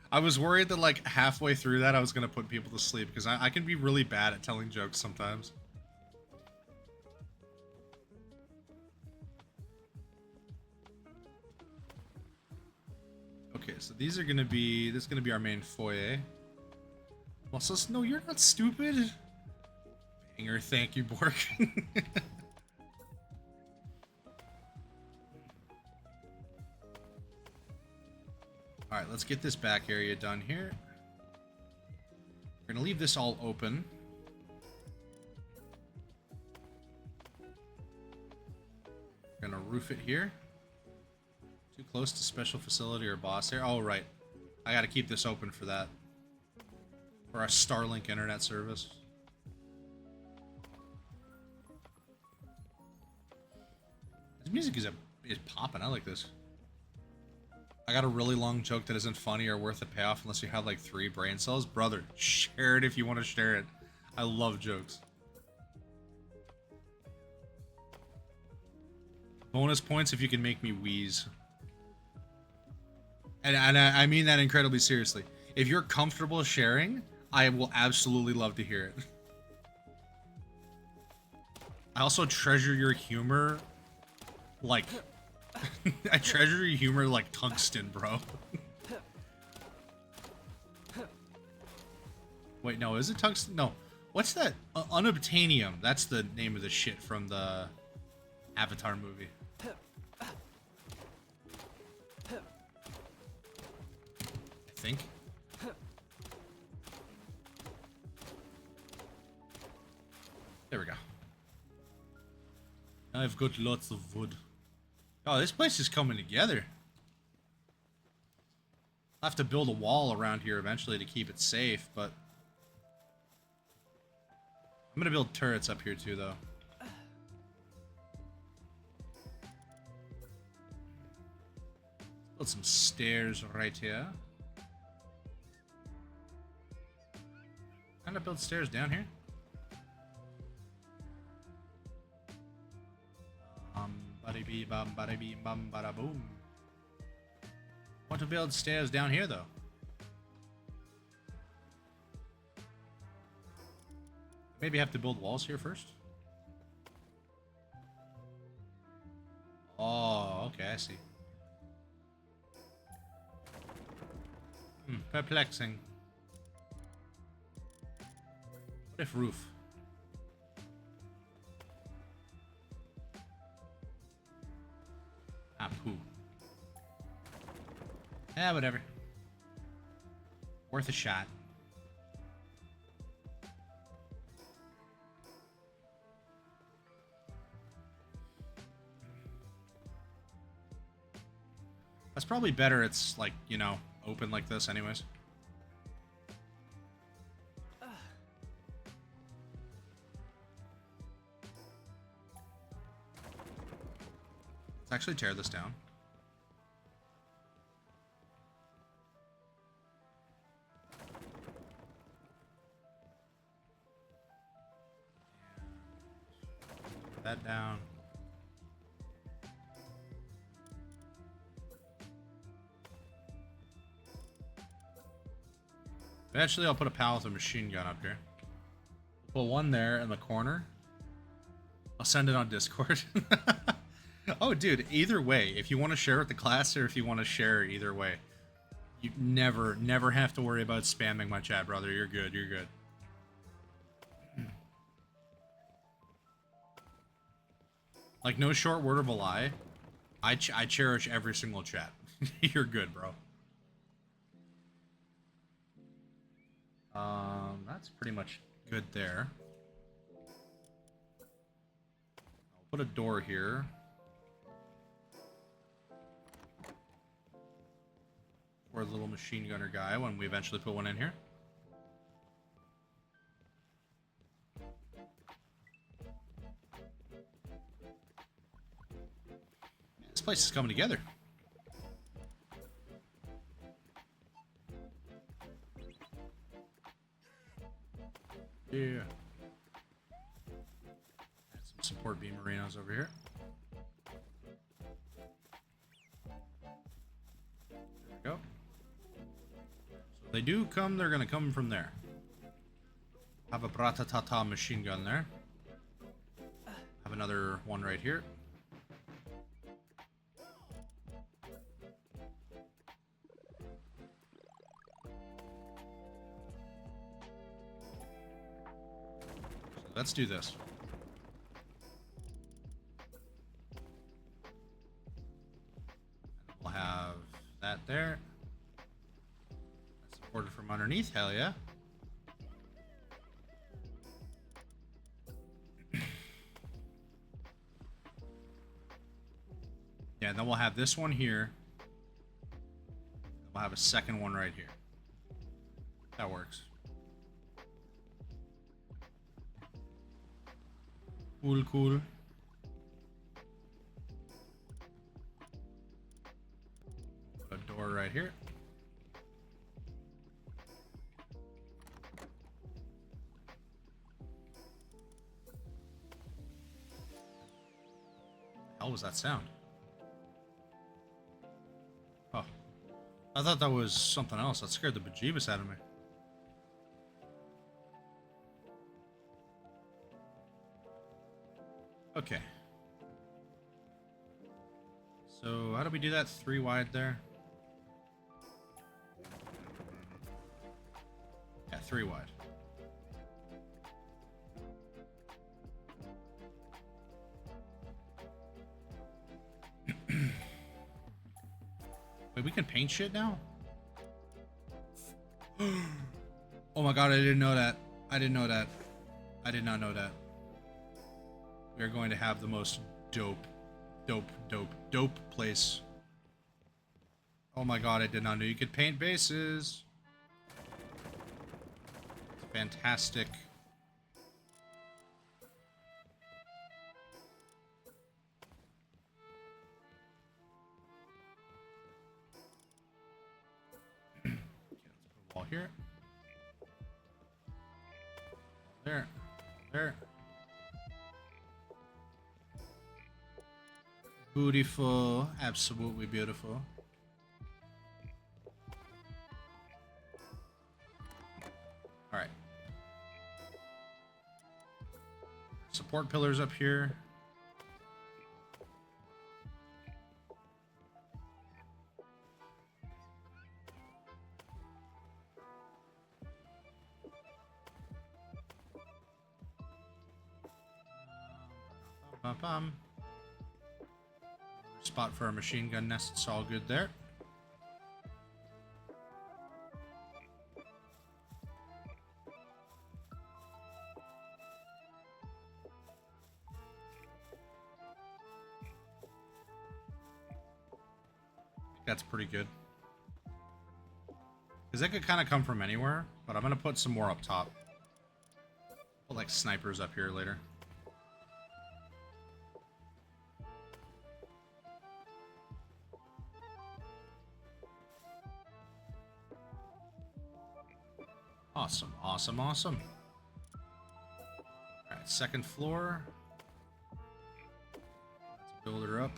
I was worried that like halfway through that I was gonna put people to sleep because I can be really bad at telling jokes sometimes. Okay, so these are gonna be, this is gonna be our main foyer. Also, no, you're not stupid. Banger, thank you, Bork. Alright, let's get this back area done here. We're gonna leave this all open. We're gonna roof it here. Too close to special facility or boss area. Oh, right. I gotta keep this open for that. For our Starlink internet service. This music is popping. I like this. I got a really long joke that isn't funny or worth a payoff unless you have like 3 brain cells. Brother, share it if you want to share it. I love jokes. Bonus points if you can make me wheeze. And I mean that incredibly seriously. If you're comfortable sharing, I will absolutely love to hear it. I also treasure your humor like... I treasure your humor like tungsten, bro. Wait, no, is it tungsten? No. What's that? Unobtainium. That's the name of the shit from the Avatar movie. I think. There we go. I've got lots of wood. Oh, this place is coming together. I'll have to build a wall around here eventually to keep it safe, but... I'm gonna build turrets up here too, though. Build some stairs right here. Can I build stairs down here? Bada bee bum, bada bee bum, bada boom. Want to build stairs down here though. Maybe have to build walls here first. Oh, okay, I see. Perplexing. What if roof? Ah, poo. Yeah, whatever. Worth a shot. That's probably better. It's like, you know, open like this anyways. Let's actually tear this down. Put that down. Eventually, I'll put a pal with a machine gun up here. Put one there in the corner. I'll send it on Discord. Oh, dude, either way, if you want to share with the class or if you want to share either way, you never have to worry about spamming my chat, brother. You're good, you're good. Like, no short word of a lie. I cherish every single chat. You're good, bro. That's pretty much good there. I'll put a door here. For the little machine gunner guy when we eventually put one in here. This place is coming together. Yeah. Add some support beam marinos over here. There we go. So they do come, they're gonna come from there. Have a Bratatata machine gun there. Have another one right here. Let's do this. We'll have that there. That's supported from underneath, hell yeah. Yeah, and then we'll have this one here. We'll have a second one right here. That works. Cool, cool. Put a door right here. The hell was that sound? Oh. I thought that was something else. That scared the bejeebus out of me. Okay. So, how do we do that? 3 wide there? Yeah, 3 wide. Wait, we can paint shit now? Oh my god, I didn't know that. I didn't know that. I did not know that. We are going to have the most dope place. Oh my god, I did not know you could paint bases. It's fantastic. Okay, let's put a wall here. There. There. Beautiful, absolutely beautiful. All right. Support pillars up here. Bum. Spot for a machine gun nest. It's all good there. That's pretty good. Because that could kind of come from anywhere, but I'm going to put some more up top. Put like snipers up here later. Awesome, awesome, awesome. Alright, second floor. Let's build her up.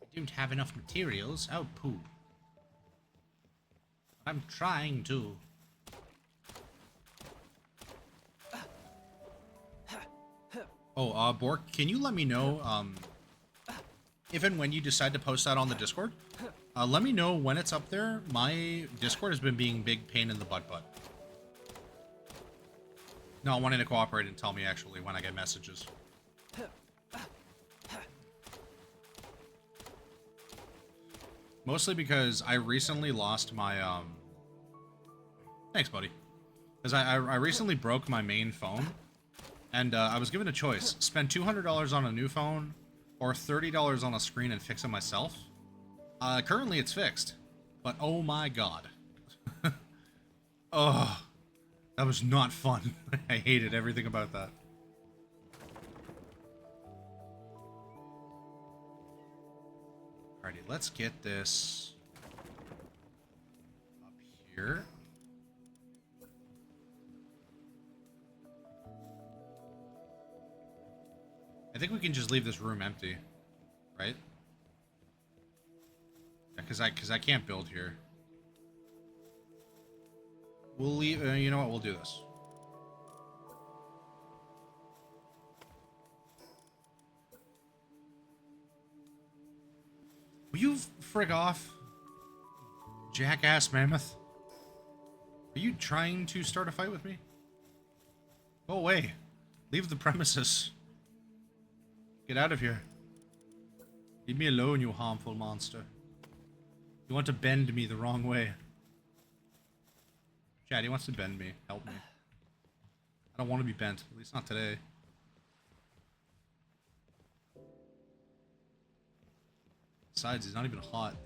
I don't have enough materials. Oh, poo. I'm trying to. Oh, Bork, can you let me know, if and when you decide to post that on the Discord? Let me know when it's up there. My Discord has been being big pain in the butt. Not wanting to cooperate and tell me actually when I get messages. Mostly because I recently lost my, Thanks, buddy. Because I recently broke my main phone. And I was given a choice. Spend $200 on a new phone or $30 on a screen and fix it myself. Currently it's fixed. But oh my god. Oh, that was not fun. I hated everything about that. Alrighty, let's get this up here. I think we can just leave this room empty, right? Yeah, because I can't build here. We'll leave. You know what? We'll do this. Will you frig off, jackass mammoth? Are you trying to start a fight with me? Go away. Leave the premises. Get out of here. Leave me alone, you harmful monster. You want to bend me the wrong way. Chad, he wants to bend me. Help me. I don't want to be bent. At least not today. Besides, he's not even hot.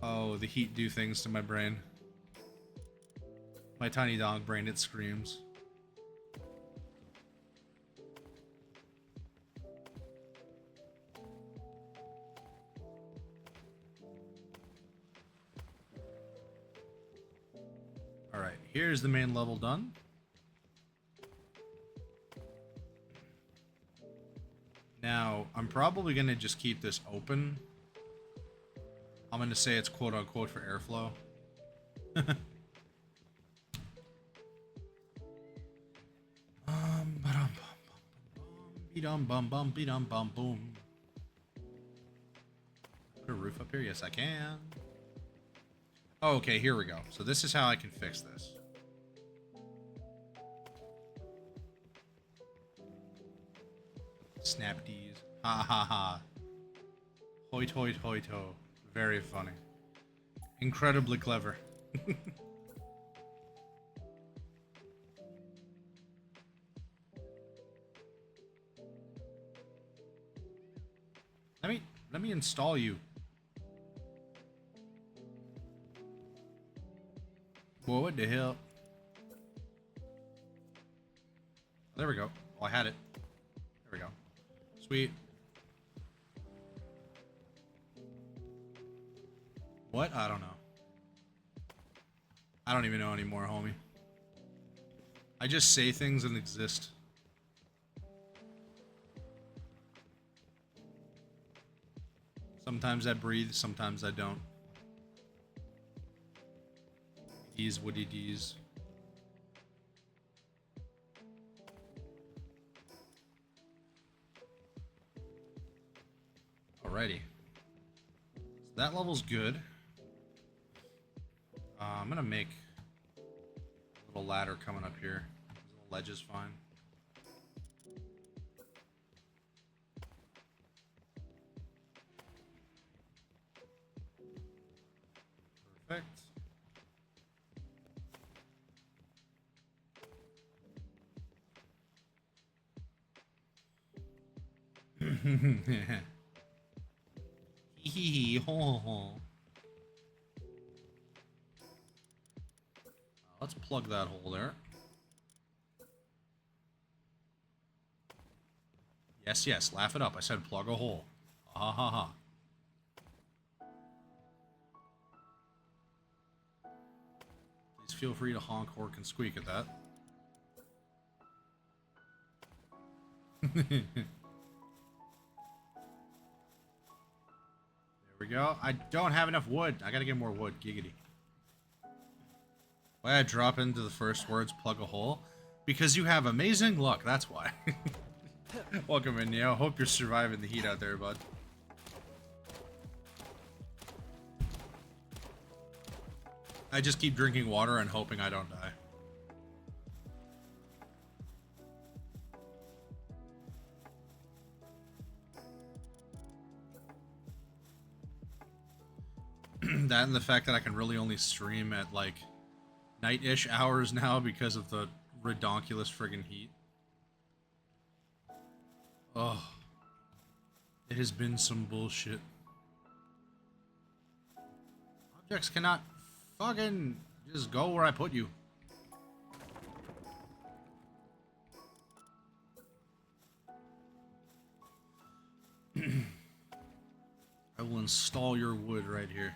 Oh, the heat do things to my brain. My tiny dog brain, it screams. Alright, here's the main level done. Now, I'm probably going to just keep this open. I'm going to say it's quote-unquote for airflow. Be-dum-bum-bum-be-dum-bum-boom. Put a roof up here? Yes, I can. Oh, okay, here we go. So this is how I can fix this. Snap D's. Ha ha ha. Hoit hoit hoit ho. Very funny. Incredibly clever. Let me install you. Boy, what the hell? There we go. Oh, I had it. There we go. Sweet. What? I don't know. I don't even know anymore, homie. I just say things and exist. Sometimes I breathe, sometimes I don't. D's woody D's. Alrighty. So that level's good. I'm gonna make a little ladder coming up here. This little ledge is fine. Perfect. Hee hee ho ho. Let's plug that hole there. Yes, yes, laugh it up. I said plug a hole. Ha ha ha. Please feel free to honk, hork, and squeak at that. There we go. I don't have enough wood. I gotta get more wood. Giggity. Why I drop into the first words, plug a hole? Because you have amazing luck, that's why. Welcome in, Neo. Hope you're surviving the heat out there, bud. I just keep drinking water and hoping I don't die. That and the fact that I can really only stream at, like, night-ish hours now because of the redonkulous friggin' heat. Oh. It has been some bullshit. Objects cannot fucking just go where I put you. I will install your wood right here.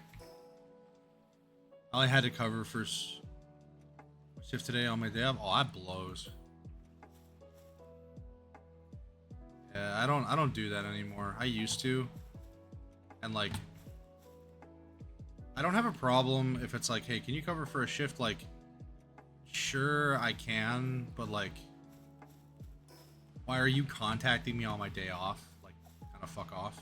I had to cover for shift today on my day off. Oh, that blows. Yeah, I don't do that anymore. I used to. And like I don't have a problem if it's like, hey, can you cover for a shift? Like, sure I can, but like, why are you contacting me on my day off? Like, kind of fuck off.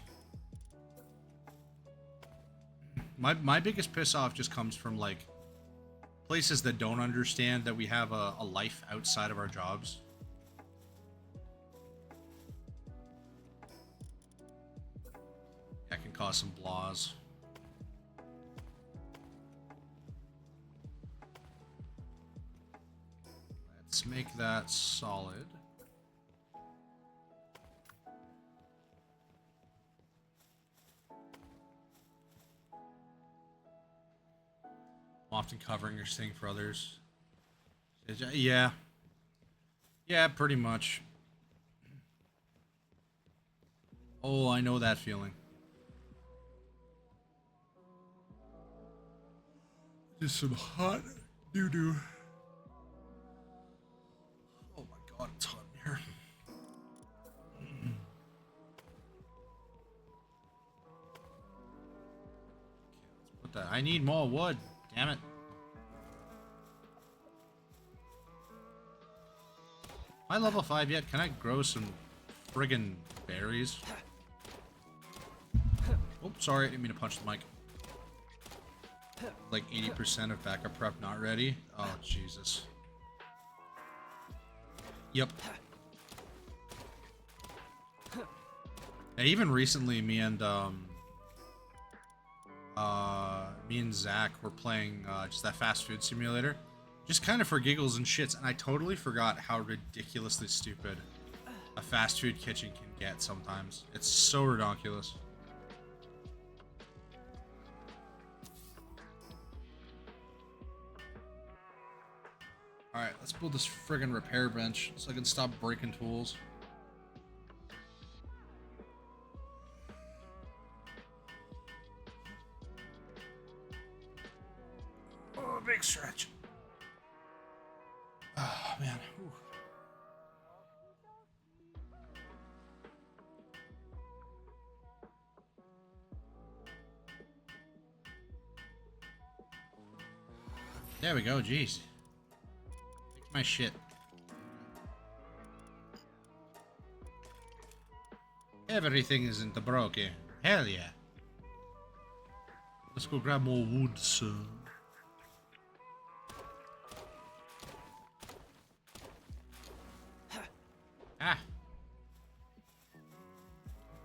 My biggest piss off just comes from like places that don't understand that we have a life outside of our jobs. That can cause some blahs. Let's make that solid. Often covering your thing for others. Yeah. Yeah, pretty much. Oh, I know that feeling. Just some hot doo-doo. Oh my god, it's hot in here. Okay, let's put that. I need more wood. Damn it. Am I level 5 yet? Can I grow some friggin' berries? Oh, sorry, I didn't mean to punch the mic. Like 80% of backup prep not ready. Oh, Jesus. Yep. And even recently, me and Zach were playing just that fast food simulator, just kind of for giggles and shits, and I totally forgot how ridiculously stupid a fast food kitchen can get sometimes. It's so ridiculous. Alright, let's build this friggin' repair bench so I can stop breaking tools. Oh, big stretch. Oh, man. Whew. There we go, jeez. Fix my shit. Everything isn't broken. Hell yeah. Let's go grab more wood, sir. Ah.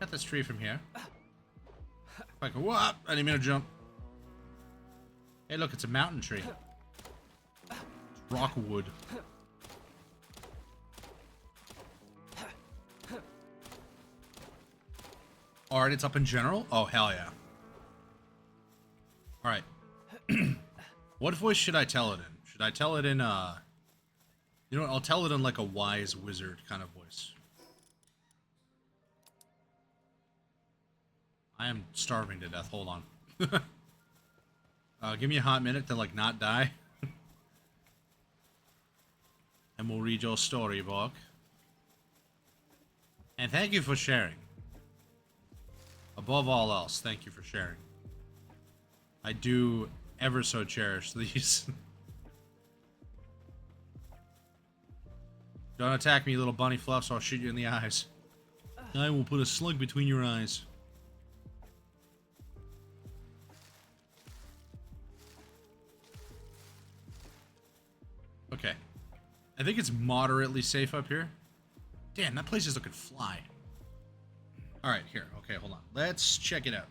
Cut this tree from here. If I can, whoop! I didn't mean to jump. Hey, look, it's a mountain tree. It's rockwood. Alright, it's up in general? Oh, hell yeah. Alright. What voice should I tell it in? Should I tell it in, you know what, I'll tell it in like a wise wizard kind of voice. I am starving to death, hold on. Give me a hot minute to, like, not die. And we'll read your storybook. And thank you for sharing. Above all else, thank you for sharing. I do ever so cherish these. Don't attack me, little bunny fluffs, or I'll shoot you in the eyes. I will put a slug between your eyes. Okay. I think it's moderately safe up here. Damn, that place is looking fly. Alright, here. Okay, hold on. Let's check it out.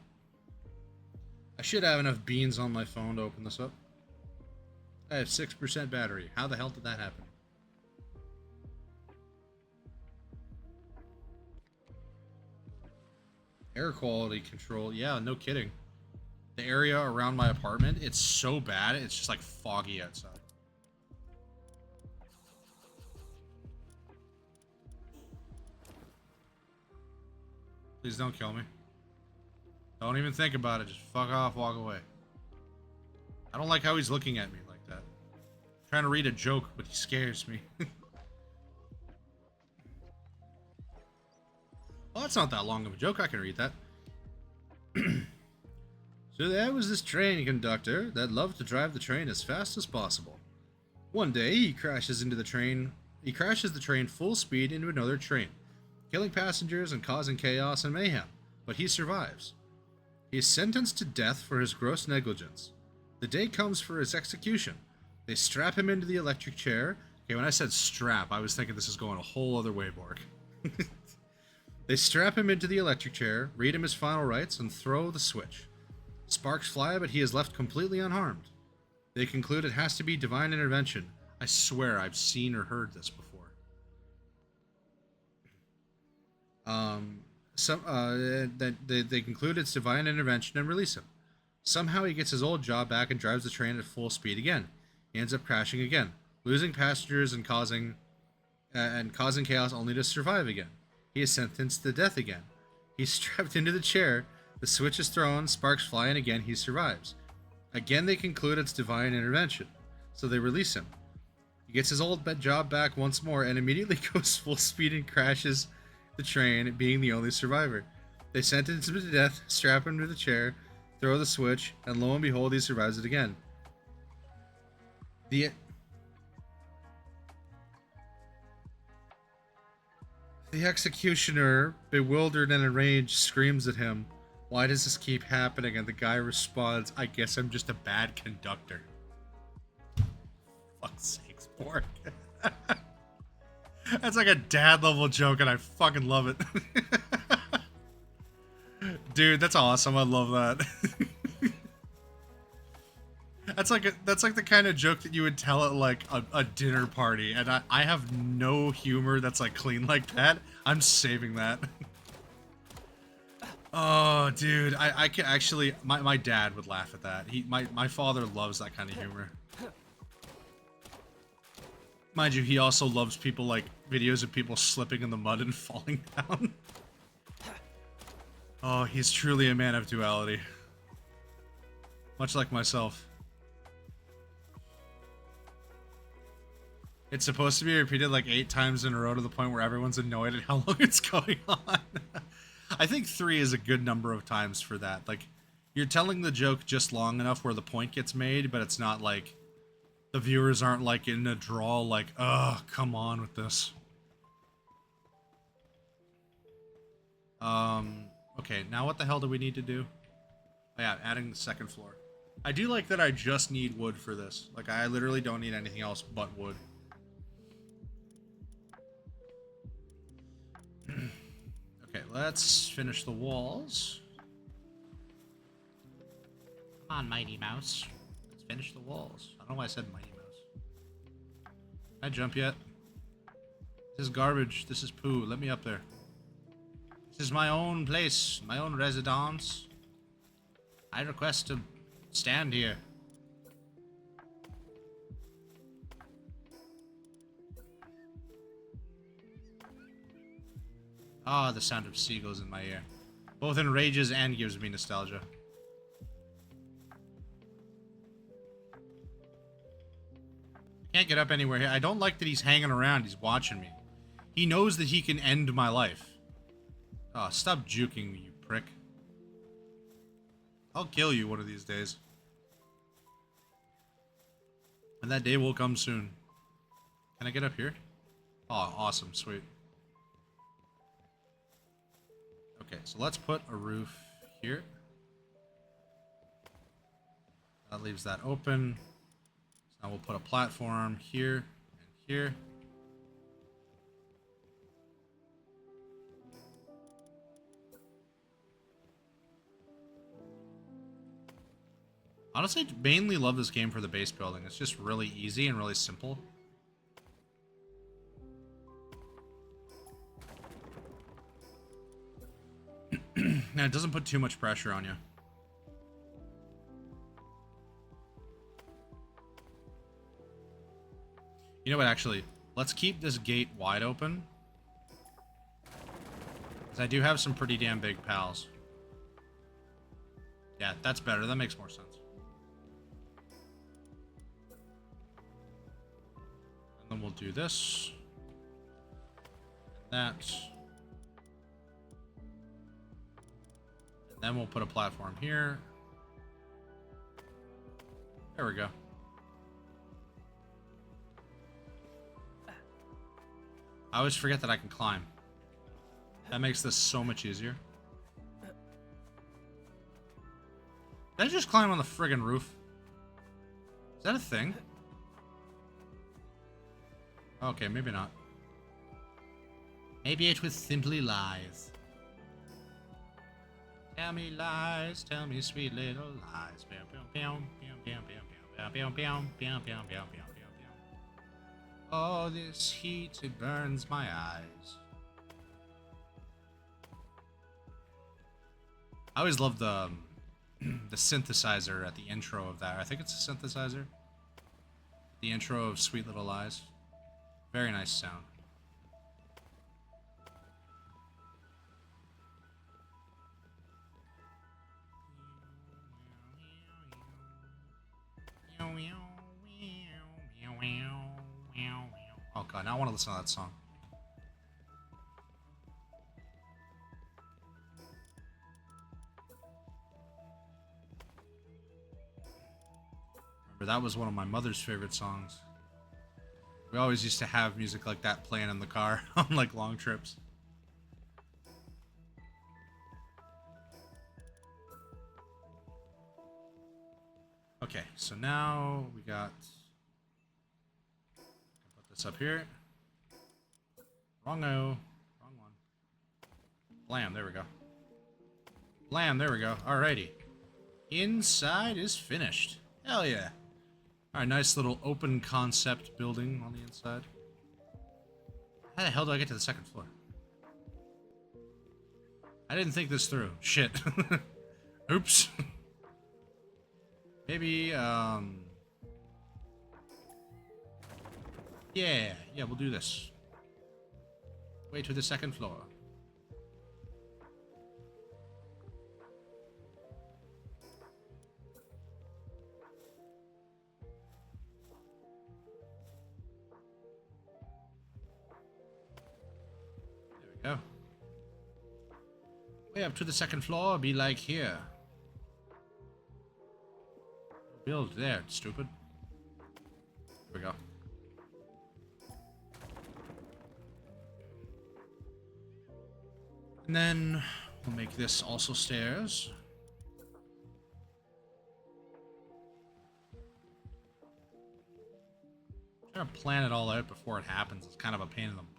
I should have enough beans on my phone to open this up. I have 6% battery. How the hell did that happen? Air quality control. Yeah, no kidding. The area around my apartment, it's so bad, it's just like foggy outside. Please don't kill me. Don't even think about it. Just fuck off, walk away. I don't like how he's looking at me like that. I'm trying to read a joke, but he scares me. Well, that's not that long of a joke. I can read that. So there was this train conductor that loved to drive the train as fast as possible. One day, he crashes the train full speed into another train, killing passengers and causing chaos and mayhem, but he survives. He is sentenced to death for his gross negligence. The day comes for his execution. They strap him into the electric chair. Okay, when I said strap, I was thinking this is going a whole other way, Bork. They strap him into the electric chair, read him his final rites, and throw the switch. Sparks fly, but he is left completely unharmed. They conclude it has to be divine intervention. I swear I've seen or heard this before. They conclude it's divine intervention and release him. Somehow he gets his old job back and drives the train at full speed again. He ends up crashing again, losing passengers and causing chaos only to survive again. He is sentenced to death again. He's strapped into the chair, the switch is thrown, sparks fly, and again he survives. Again they conclude it's divine intervention, so they release him. He gets his old job back once more and immediately goes full speed and crashes the train, being the only survivor. They sentence him to death, strap him to the chair, throw the switch, and lo and behold he survives it again. The executioner, bewildered and enraged, screams at him, "Why does this keep happening?" And the guy responds, "I guess I'm just a bad conductor." Fuck's sakes, Bork. That's like a dad level joke and I fucking love it. Dude, that's awesome. I love that. That's like the kind of joke that you would tell at like a dinner party, and I have no humor that's like clean like that. I'm saving that. Oh, dude, I can actually my dad would laugh at that. My father loves that kind of humor. Mind you, he also loves people like videos of people slipping in the mud and falling down. Oh, he's truly a man of duality. Much like myself. It's supposed to be repeated like 8 times in a row to the point where everyone's annoyed at how long it's going on. I think 3 is a good number of times for that. Like, you're telling the joke just long enough where the point gets made, but it's not like the viewers aren't like in a drawl like, ugh, come on with this. Okay, now what the hell do we need to do? Oh, yeah, adding the second floor. I do like that I just need wood for this. Like, I literally don't need anything else but wood. Okay, let's finish the walls. Come on, Mighty Mouse. Let's finish the walls. I don't know why I said Mighty Mouse. Can I jump yet? This is garbage. This is poo. Let me up there. This is my own place, my own residence. I request to stand here. Ah, the sound of seagulls in my ear. Both enrages and gives me nostalgia. Can't get up anywhere here. I don't like that he's hanging around. He's watching me. He knows that he can end my life. Oh, stop juking me, you prick. I'll kill you one of these days. And that day will come soon. Can I get up here? Oh, awesome. Sweet. Okay, so let's put a roof here. That leaves that open. So now we'll put a platform here and here. Honestly, mainly love this game for the base building. It's just really easy and really simple. And it doesn't put too much pressure on you. You know what, actually, let's keep this gate wide open. Because I do have some pretty damn big pals. Yeah, that's better. That makes more sense. And then we'll do this. And that. And then we'll put a platform here. There we go. I always forget that I can climb. That makes this so much easier. Did I just climb on the friggin' roof? Is that a thing? Okay, maybe not. Maybe it was simply lies. Tell me lies, tell me sweet little lies. Oh, this heat, it burns my eyes. I always love the synthesizer at the intro of that. I think it's a synthesizer. The intro of Sweet Little Lies. Very nice sound. Oh god, now I want to listen to that song. Remember, that was one of my mother's favorite songs. We always used to have music like that playing in the car on like long trips. Okay, so now we got... Put this up here. Wrong-o. Wrong one. Blam, there we go. Blam, there we go. Alrighty. Inside is finished. Hell yeah. Alright, nice little open concept building on the inside. How the hell do I get to the second floor? I didn't think this through. Shit. Oops. Maybe, yeah, we'll do this. Way to the second floor. There we go. Way up to the second floor, be like here. Build there, stupid. There we go. And then we'll make this also stairs. Trying to plan it all out before it happens is kind of a pain in the butt.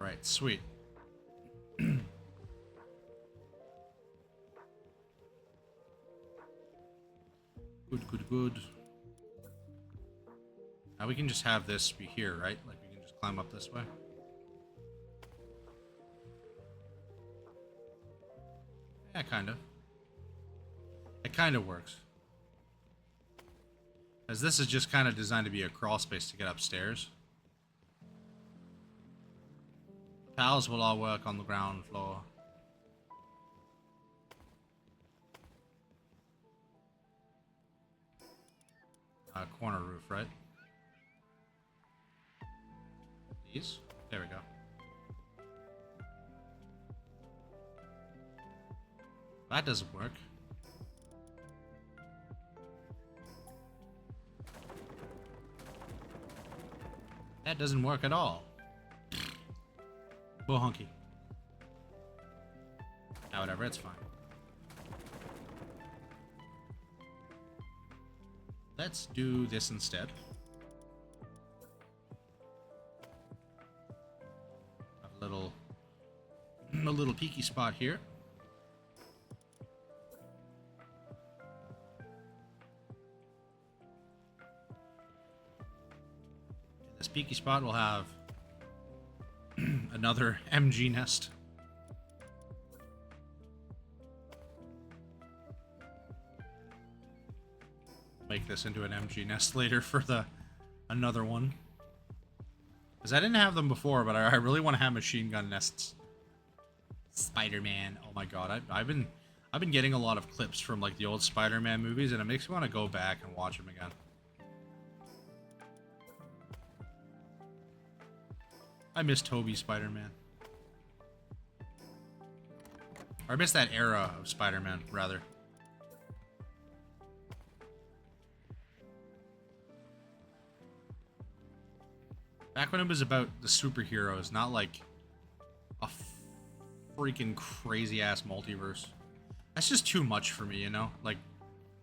Alright, sweet. Good, good, good. Now we can just have this be here, right? Like we can just climb up this way. Yeah, kind of. It kind of works. As this is just kind of designed to be a crawl space to get upstairs. Pals will all work on the ground floor. Corner roof, right? These? There we go. That doesn't work. That doesn't work at all. Bohunky. Ah, whatever, it's fine. Let's do this instead. Have a little peeky spot here. This peeky spot will have another MG nest. Make this into an MG nest later for another one. Because I didn't have them before, but I really want to have machine gun nests. Spider-Man. Oh my god, I've been getting a lot of clips from like the old Spider-Man movies, and it makes me want to go back and watch them again. I miss Tobey Spider-Man. Or I miss that era of Spider-Man, rather. Back when it was about the superheroes, not like a freaking crazy-ass multiverse. That's just too much for me, you know? Like,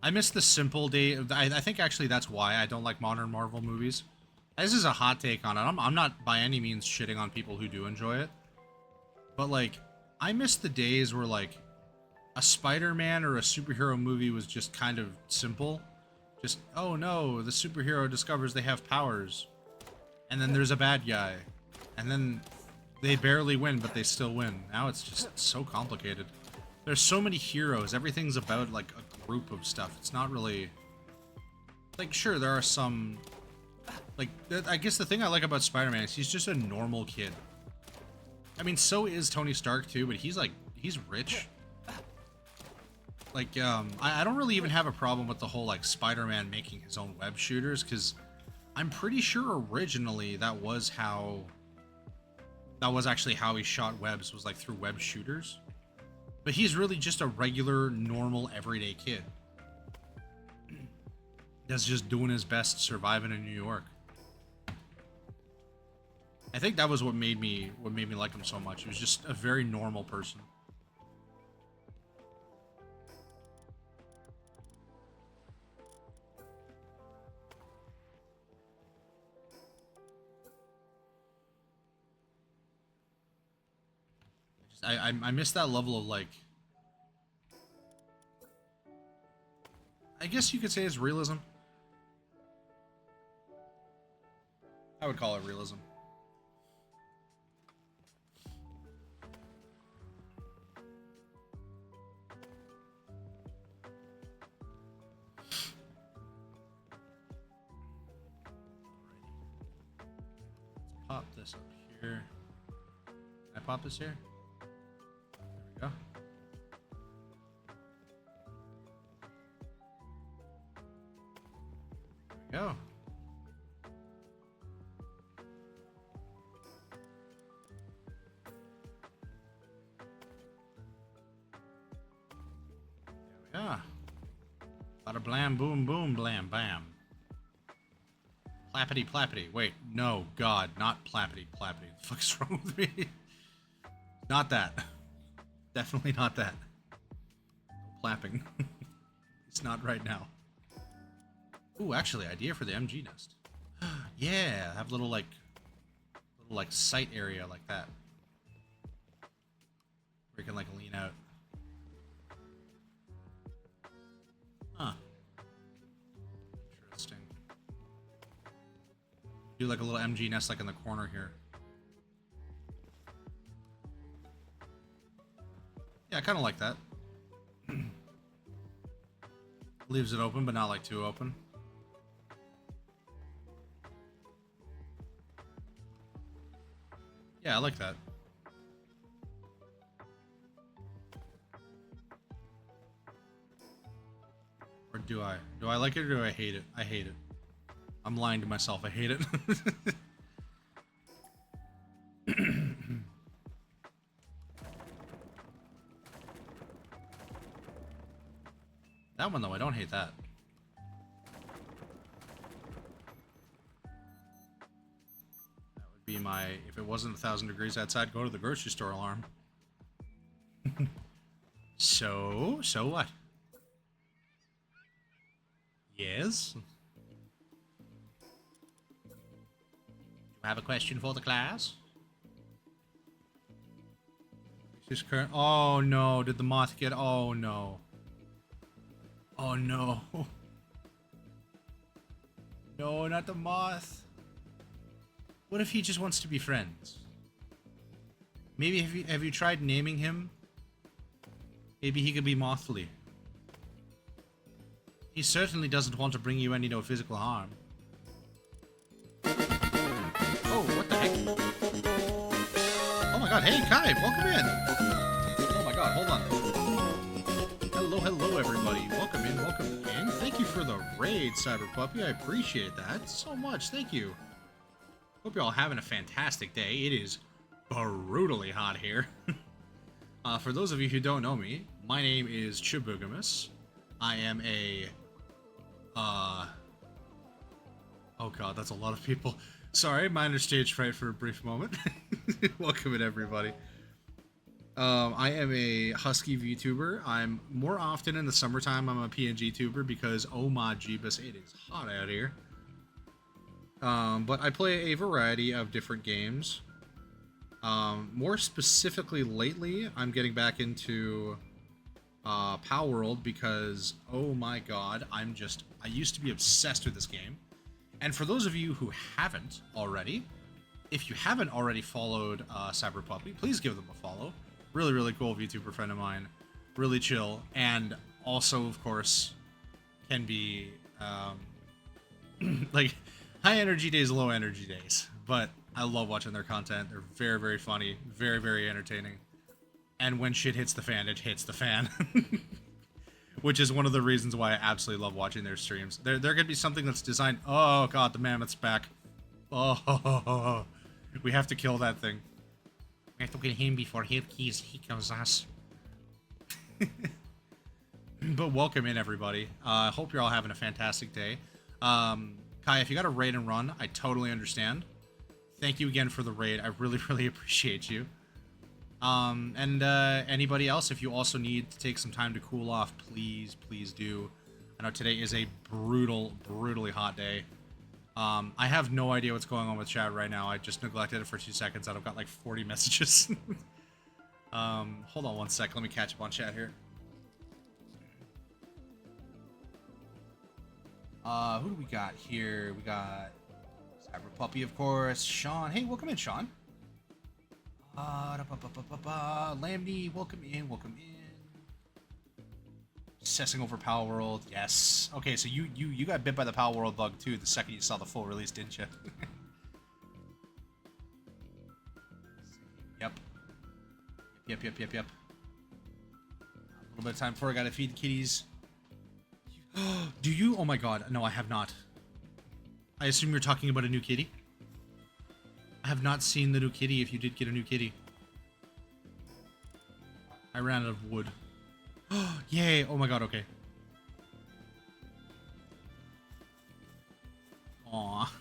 I miss the simple day. I think actually that's why I don't like modern Marvel movies. This is a hot take on it. I'm not by any means shitting on people who do enjoy it. But, like, I miss the days where, like, a Spider-Man or a superhero movie was just kind of simple. Just, oh no, the superhero discovers they have powers. And then there's a bad guy. And then they barely win, but they still win. Now it's just so complicated. There's so many heroes. Everything's about, like, a group of stuff. It's not really... Like, sure, there are some... Like, I guess the thing I like about Spider-Man is he's just a normal kid. I mean, so is Tony Stark, too, but he's, like, he's rich. Like, I don't really even have a problem with the whole, like, Spider-Man making his own web shooters, because I'm pretty sure originally that was actually how he shot webs, was, like, through web shooters. But he's really just a regular, normal, everyday kid. That's just doing his best surviving in New York. I think that was what made me like him so much. He was just a very normal person. I miss that level of, like, I guess you could say it's realism. I would call it realism. Let's pop this up here. Can I pop this here? There we go. There we go. Yeah. Bada blam boom boom blam bam. Plappity plappity. Wait, no, God, not plappity plappity. What the fuck's wrong with me? Not that. Definitely not that. Plapping. It's not right now. Ooh, actually, idea for the MG nest. Yeah, have little like sight area like that. Where you can like lean out. Huh. Do like a little MG nest like in the corner here. Yeah, I kind of like that. Leaves it open, but not like too open. Yeah, I like that. Or do I? Do I like it or do I hate it? I hate it. I'm lying to myself. I hate it. That one though, I don't hate that. That would be my, if it wasn't 1,000 degrees outside, go to the grocery store alarm. So what? Yes? You have a question for the class? This current, oh no, did the moth get, oh no. Oh no. No, not the moth. What if he just wants to be friends? Maybe have you tried naming him? Maybe he could be Mothly. He certainly doesn't want to bring you any no physical harm. Oh, what the heck? Oh my god, hey Kai, welcome in! Oh my god, hold on. Hello everybody. Welcome in, welcome in. Thank you for the raid, Cyber Puppy. I appreciate that so much. Thank you. Hope you're all having a fantastic day. It is brutally hot here. For those of you who don't know me, my name is Chibugamus. I am a... Oh god, that's a lot of people. Sorry, minor stage fright for a brief moment. Welcome in, everybody. I am a Husky VTuber. I'm more often in the summertime, I'm a PNG tuber because, oh my jeebus, it is hot out here. But I play a variety of different games. More specifically lately, I'm getting back into Palworld because, oh my god, I used to be obsessed with this game. And for those of you who haven't already, if you haven't already followed Cyber Puppy, please give them a follow. Really, really cool VTuber friend of mine. Really chill. And also, of course, can be, like, high energy days, low energy days. But I love watching their content. They're very, very funny. Very, very entertaining. And when shit hits the fan, it hits the fan. Which is one of the reasons why I absolutely love watching their streams. There could be something that's designed... Oh, god, the mammoth's back. Oh, we have to kill that thing. We have to get him before he kills us. But welcome in, everybody. I hope you're all having a fantastic day. Kai, if you got a raid and run, I totally understand. Thank you again for the raid. I really, really appreciate you. Anybody else, if you also need to take some time to cool off, please do. I know today is a brutally hot day. I have no idea what's going on with chat right now. I just neglected it for 2 seconds and I've got like 40 messages. Hold on one sec. Let me catch up on chat here. Who do we got here? We got Cyber Puppy, of course. Sean. Hey, welcome in, Sean. Lamney, welcome in, Obsessing over Palworld, yes. Okay, so you got bit by the Palworld bug too the second you saw the full release, didn't you? Yep. A little bit of time before I gotta feed the kitties. Do you? Oh my god, no, I have not. I assume you're talking about a new kitty? I have not seen the new kitty if you did get a new kitty. I ran out of wood. Yay! Oh my god, okay. Aw.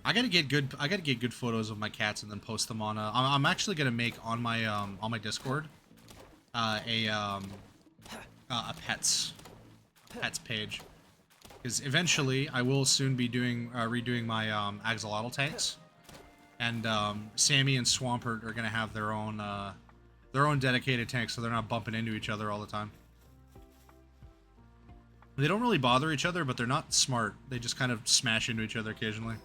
I gotta get good photos of my cats and then post them on I'm actually gonna make on my Discord a pets page. Because eventually I will soon be doing redoing my axolotl tanks. And Sammy and Swampert are gonna have their own dedicated tanks, so they're not bumping into each other all the time. They don't really bother each other, but they're not smart. They just kind of smash into each other occasionally.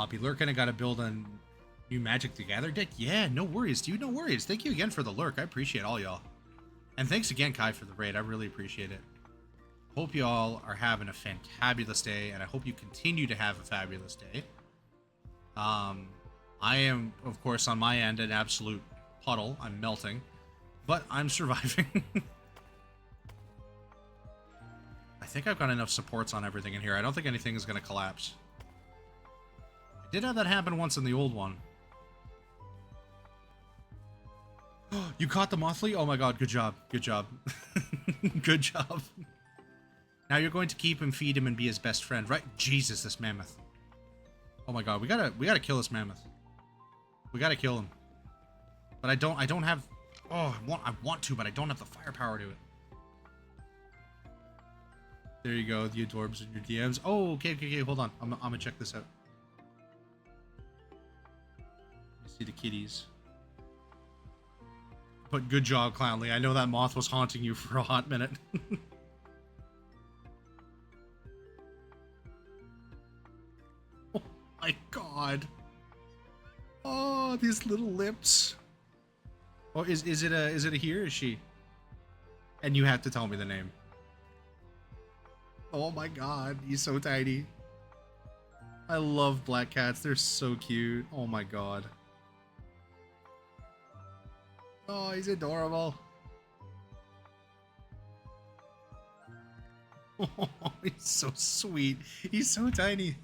Be lurking. I gotta build a new Magic the Gather deck. Yeah, no worries, dude. No worries. Thank you again for the lurk. I appreciate all y'all. And thanks again, Kai, for the raid. I really appreciate it. Hope y'all are having a fantabulous day, and I hope you continue to have a fabulous day. I am, of course, on my end, an absolute puddle. I'm melting, but I'm surviving. I think I've got enough supports on everything in here. I don't think anything is going to collapse. I did have that happen once in the old one. You caught the Mothly? Oh my god, good job. Good job. Good job. Now you're going to keep him, feed him, and be his best friend, right? Jesus, this mammoth. Oh my god, we gotta kill this mammoth. We gotta kill him. But I don't have... Oh, I want to, but I don't have the firepower to it. There you go, the adorbs in your DMs. Oh, okay, hold on. I'm gonna check this out. You see the kitties. But good job, Clownly. I know that moth was haunting you for a hot minute. Oh my god. Oh, these little lips. Oh, is it a he or is she? And you have to tell me the name. Oh my god, he's so tiny. I love black cats. They're so cute. Oh my god. Oh, he's adorable. Oh, he's so sweet. He's so tiny.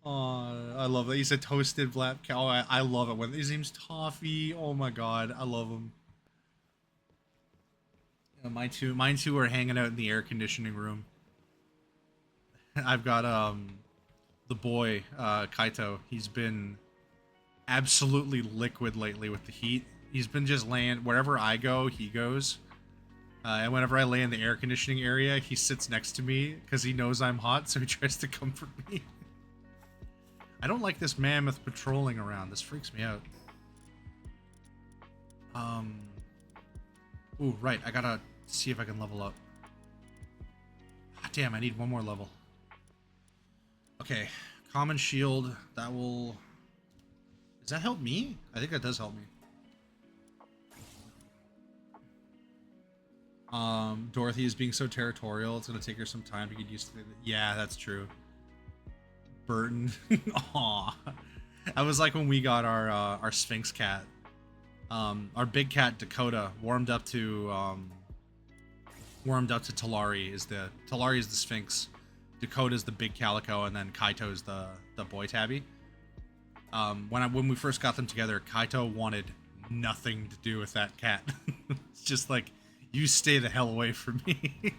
Oh, I love that. He's a toasted black cat. Oh, I love it when his name's Toffee. Oh my god, I love him. Yeah, mine two are hanging out in the air conditioning room. I've got the boy Kaito. He's been absolutely liquid lately with the heat. He's been just laying wherever I go, he goes. And whenever I lay in the air conditioning area, he sits next to me because he knows I'm hot, so he tries to comfort me. I don't like this mammoth patrolling around. This freaks me out. Ooh, right. I gotta see if I can level up. Ah, damn, I need one more level. Okay, common shield. That will... Does that help me? I think that does help me. Dorothy is being so territorial. It's gonna take her some time to get used to it. Yeah, that's true. Burton. Aw. That was like when we got our Sphinx cat. Our big cat Dakota warmed up to Talari. Talari is the Sphinx. Dakota's the big calico, and then Kaito's the boy tabby. When we first got them together, Kaito wanted nothing to do with that cat. It's just like, you stay the hell away from me.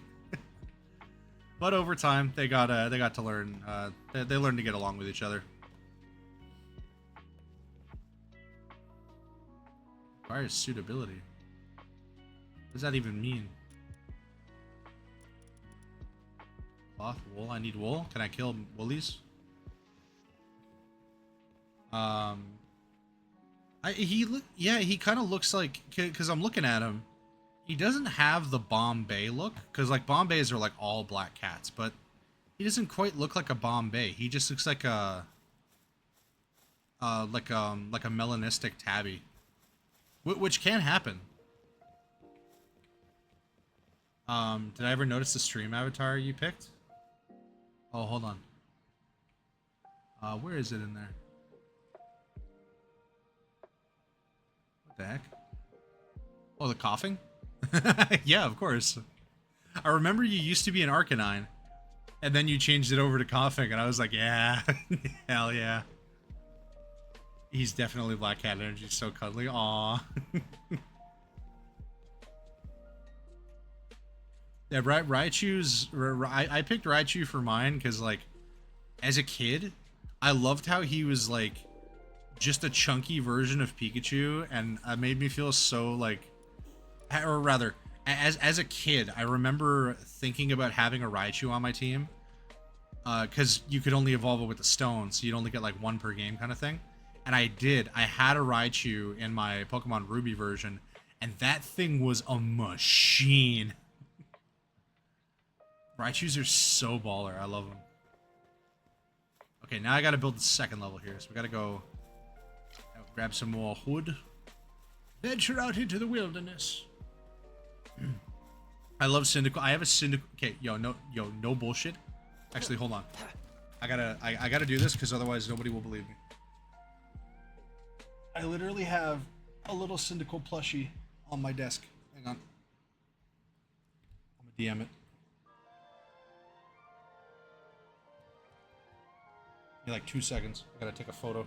But over time, they got to learn. They learned to get along with each other. Requires suitability. What does that even mean? Cloth, wool. I need wool. Can I kill woolies? He kind of looks like, because I'm looking at him, he doesn't have the Bombay look, because like Bombays are like all black cats, but he doesn't quite look like a Bombay. He just looks like a melanistic tabby, which can happen. Did I ever notice the stream avatar you picked? Oh, hold on. Where is it in there? What the heck? Oh, the coughing? Yeah, of course. I remember you used to be an Arcanine, and then you changed it over to coughing, and I was like, yeah, hell yeah. He's definitely Black Cat Energy, so cuddly. Aw. Yeah, Raichu's... I picked Raichu for mine because, like, as a kid, I loved how he was, like, just a chunky version of Pikachu, and it made me feel so, like... Or rather, as a kid, I remember thinking about having a Raichu on my team, because you could only evolve it with the stone, so you'd only get, like, one per game kind of thing. And I did. I had a Raichu in my Pokemon Ruby version, and that thing was a machine. Raichus are so baller. I love them. Okay, now I gotta build the second level here. So we gotta go grab some more wood. Venture out into the wilderness. I love Syndical. I have a Syndical. Okay, no bullshit. Actually, hold on. I gotta do this because otherwise nobody will believe me. I literally have a little Syndical plushie on my desk. Hang on. I'm gonna DM it. Give me like 2 seconds. I gotta take a photo.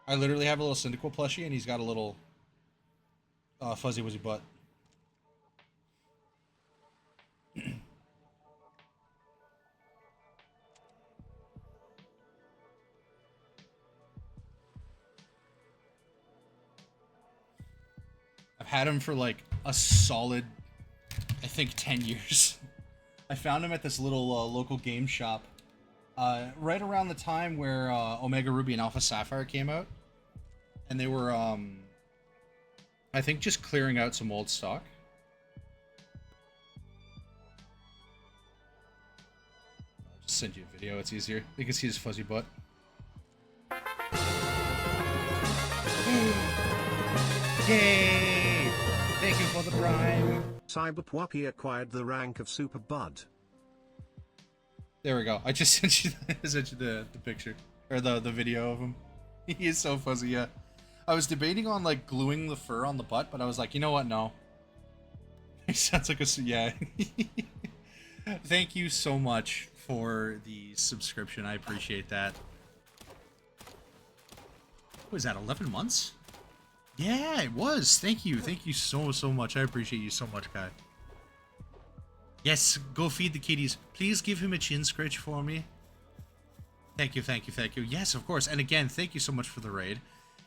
I literally have a little Syndical plushie and he's got a little fuzzy wuzzy butt. I've had him for like a solid, I think, 10 years. I found him at this little local game shop right around the time where Omega Ruby and Alpha Sapphire came out. And they were, I think, just clearing out some old stock. I'll just send you a video, it's easier. You can see his fuzzy butt. Yay! Thank you for the prime. Cyberpwappy acquired the rank of Super Bud. There we go. I just sent you the picture. Or the video of him. He is so fuzzy, yeah. I was debating on like gluing the fur on the butt, but I was like, you know what, no. He sounds like a... yeah. Thank you so much for the subscription. I appreciate that. What was that, 11 months? Yeah, it was. Thank you. Thank you so much. I appreciate you so much, Kai. Yes, go feed the kitties. Please give him a chin scratch for me. Thank you. Yes, of course. And again, thank you so much for the raid.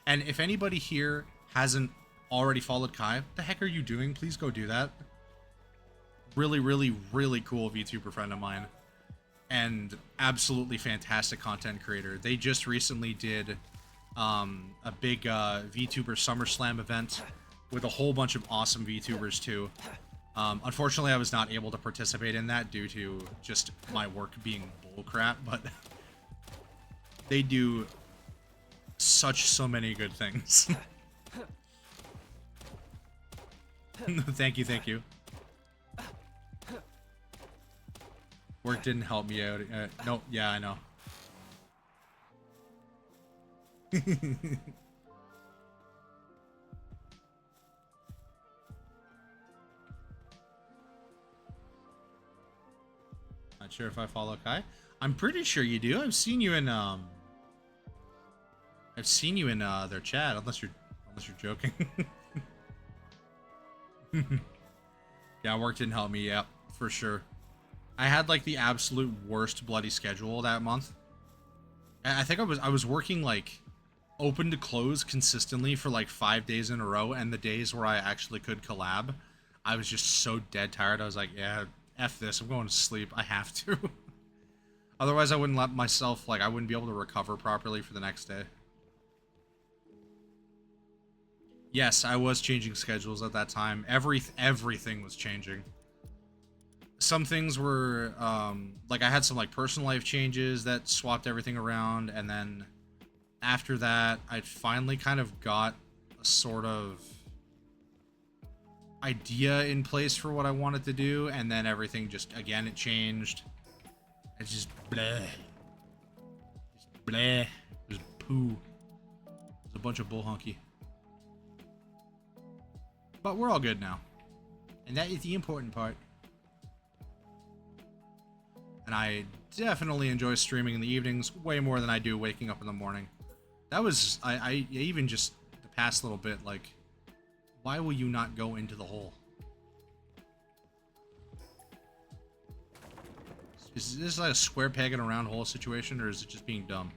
And if anybody here hasn't already followed Kai, what the heck are you doing? Please go do that. Really cool VTuber friend of mine. And absolutely fantastic content creator. They just recently did a big VTuber SummerSlam event with a whole bunch of awesome VTubers too. Unfortunately, I was not able to participate in that due to just my work being bullcrap, but they do so many good things. Thank you. Work didn't help me out. No, yeah, I know. Not sure if I follow Kai. I'm pretty sure you do. I've seen you in their chat, unless you're joking. Yeah, work didn't help me. Yeah, for sure. I had like the absolute worst bloody schedule that month. I think I was working like open to close consistently for like 5 days in a row, and the days where I actually could collab, I was just so dead tired. I was like, yeah, F this, I'm going to sleep. I have to. Otherwise, I wouldn't let myself, like, I wouldn't be able to recover properly for the next day. Yes, I was changing schedules at that time. Everything was changing. Some things were, like, I had some, like, personal life changes that swapped everything around, and then after that, I finally kind of got a sort of idea in place for what I wanted to do, and then everything just, again, it changed. It's just bleh. Just bleh. Just poo. It's a bunch of bull honky. But we're all good now. And that is the important part. And I definitely enjoy streaming in the evenings way more than I do waking up in the morning. That was, I even just the past little bit, like, why will you not go into the hole? Is this like a square peg in a round hole situation, or is it just being dumb?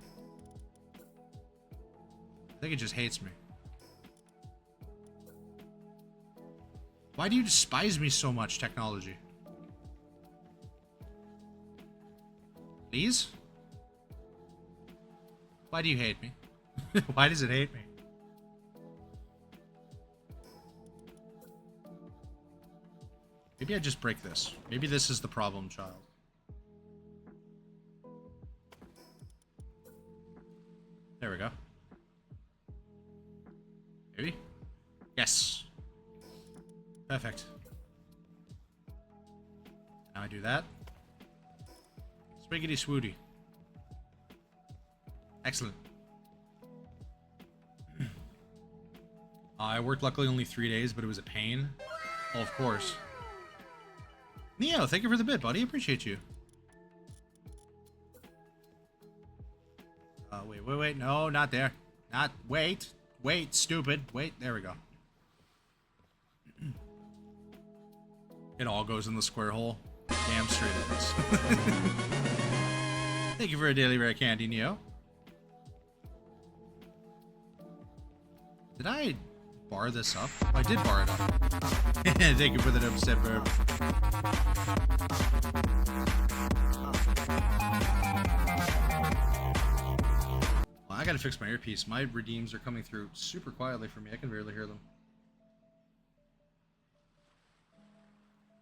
I think it just hates me. Why do you despise me so much, technology? Please? Why do you hate me? Why does it hate me? Maybe I just break this. Maybe this is the problem, child. There we go. Maybe? Yes. Perfect. Now I do that. Swiggity swooty. Excellent. I worked luckily only 3 days, but it was a pain. Oh, of course. Neo, thank you for the bit, buddy. Appreciate you. Wait. No, not there. Wait, stupid. Wait, there we go. It all goes in the square hole. Damn straight it does. Thank you for a daily rare candy, Neo. Did I bar this up? Oh, I did bar it up. Thank you for the dubstep verb. Well, I gotta fix my earpiece. My redeems are coming through super quietly for me. I can barely hear them.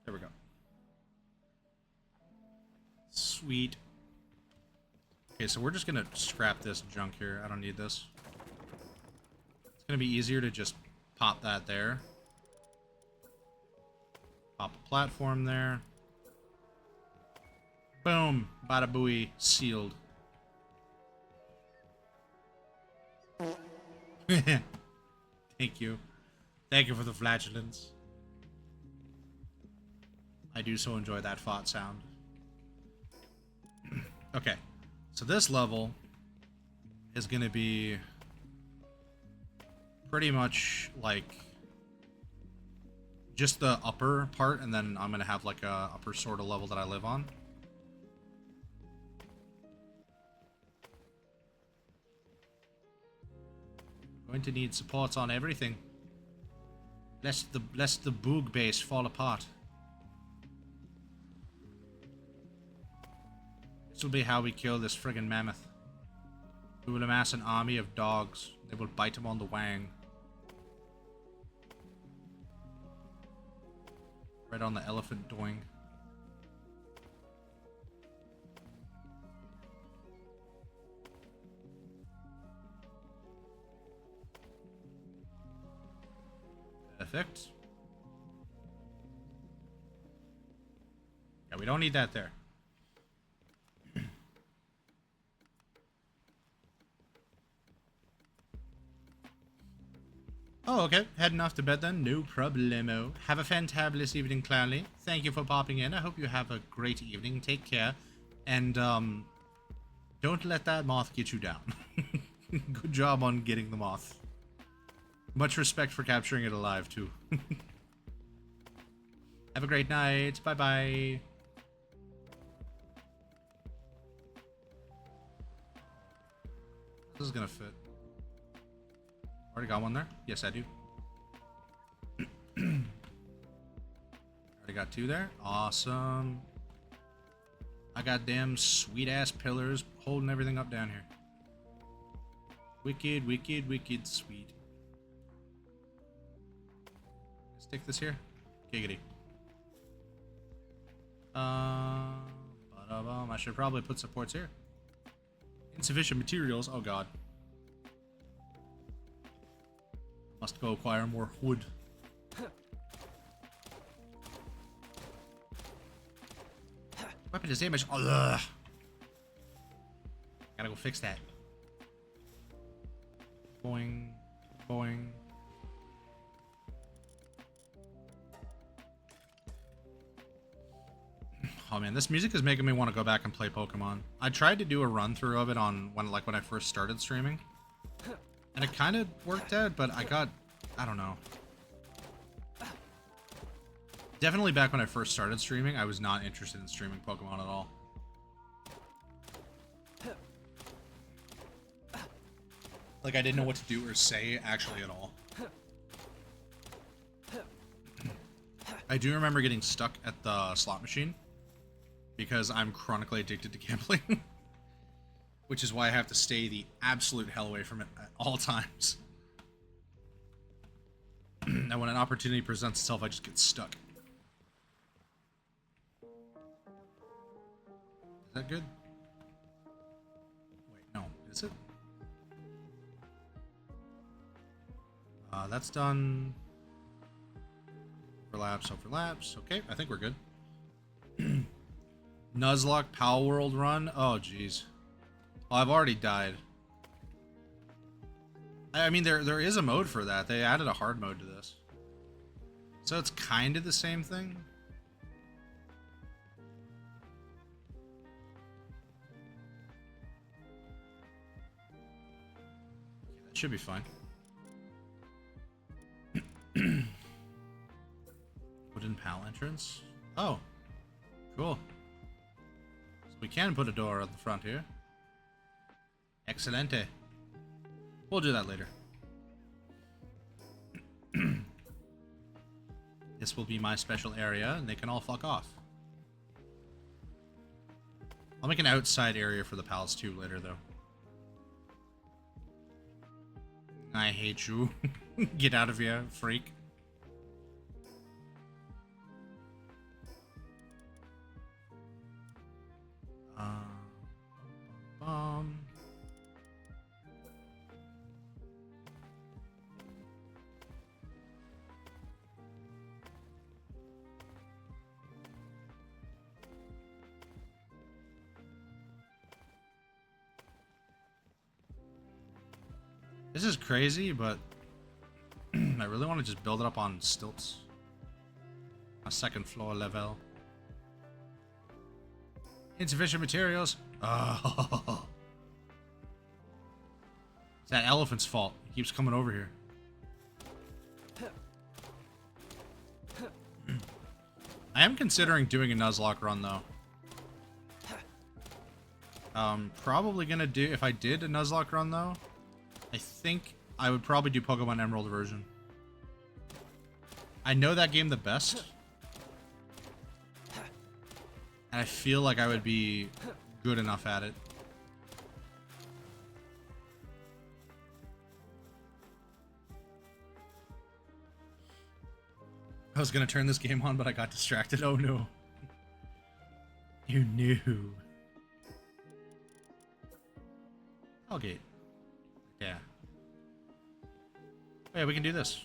There we go. Sweet. Okay, so we're just gonna scrap this junk here. I don't need this. It's gonna be easier to just pop that there. Pop a platform there. Boom. Bada booey. Sealed. Thank you. Thank you for the flatulence. I do so enjoy that fart sound. Okay. So this level is going to be pretty much like just the upper part, and then I'm going to have like a upper sort of level that I live on. Going to need supports on everything. Lest the boog base fall apart. This will be how we kill this friggin' mammoth. We will amass an army of dogs. They will bite him on the wang. Right on the elephant doing. Perfect. Yeah, we don't need that there. Oh, okay. Heading off to bed then. No problemo. Have a fantabulous evening, Clownly. Thank you for popping in. I hope you have a great evening. Take care. And, don't let that moth get you down. Good job on getting the moth. Much respect for capturing it alive, too. Have a great night. Bye-bye. This is gonna fit. Already got one there? Yes, I do. Already got two there. Awesome. I got them sweet-ass pillars holding everything up down here. Wicked, wicked, wicked sweet. Stick this here. Giggity. I should probably put supports here. Insufficient materials. Oh god. Must go acquire more wood. Weapon is damaged. Ugh. Gotta go fix that. Boing. Boing. Oh man, this music is making me want to go back and play Pokemon. I tried to do a run through of it on when I first started streaming. And it kind of worked out, but I don't know. Definitely back when I first started streaming, I was not interested in streaming Pokemon at all. Like, I didn't know what to do or say, actually, at all. I do remember getting stuck at the slot machine, because I'm chronically addicted to gambling. Which is why I have to stay the absolute hell away from it at all times. And when an opportunity presents itself, I just get stuck. Is that good? Wait, no. Is it? That's done. Overlaps, overlaps. Okay, I think we're good. Nuzlocke Palworld run. Oh, jeez. Oh, I've already died. I mean, there is a mode for that. They added a hard mode to this. So it's kind of the same thing. That should be fine. Wooden PAL entrance. Oh, cool. So we can put a door at the front here. Excelente. We'll do that later. This will be my special area, and they can all fuck off. I'll make an outside area for the pals too later, though. I hate you. Get out of here, freak. This is crazy, but I really want to just build it up on stilts. A second floor level. Insufficient materials. Oh. It's that elephant's fault. He keeps coming over here. I am considering doing a Nuzlocke run, though. Probably gonna do... If I did a Nuzlocke run, though, I think I would probably do Pokemon Emerald version. I know that game the best. And I feel like I would be good enough at it. I was gonna turn this game on, but I got distracted. Oh no. You knew. Hellgate. Yeah. Oh, yeah, we can do this.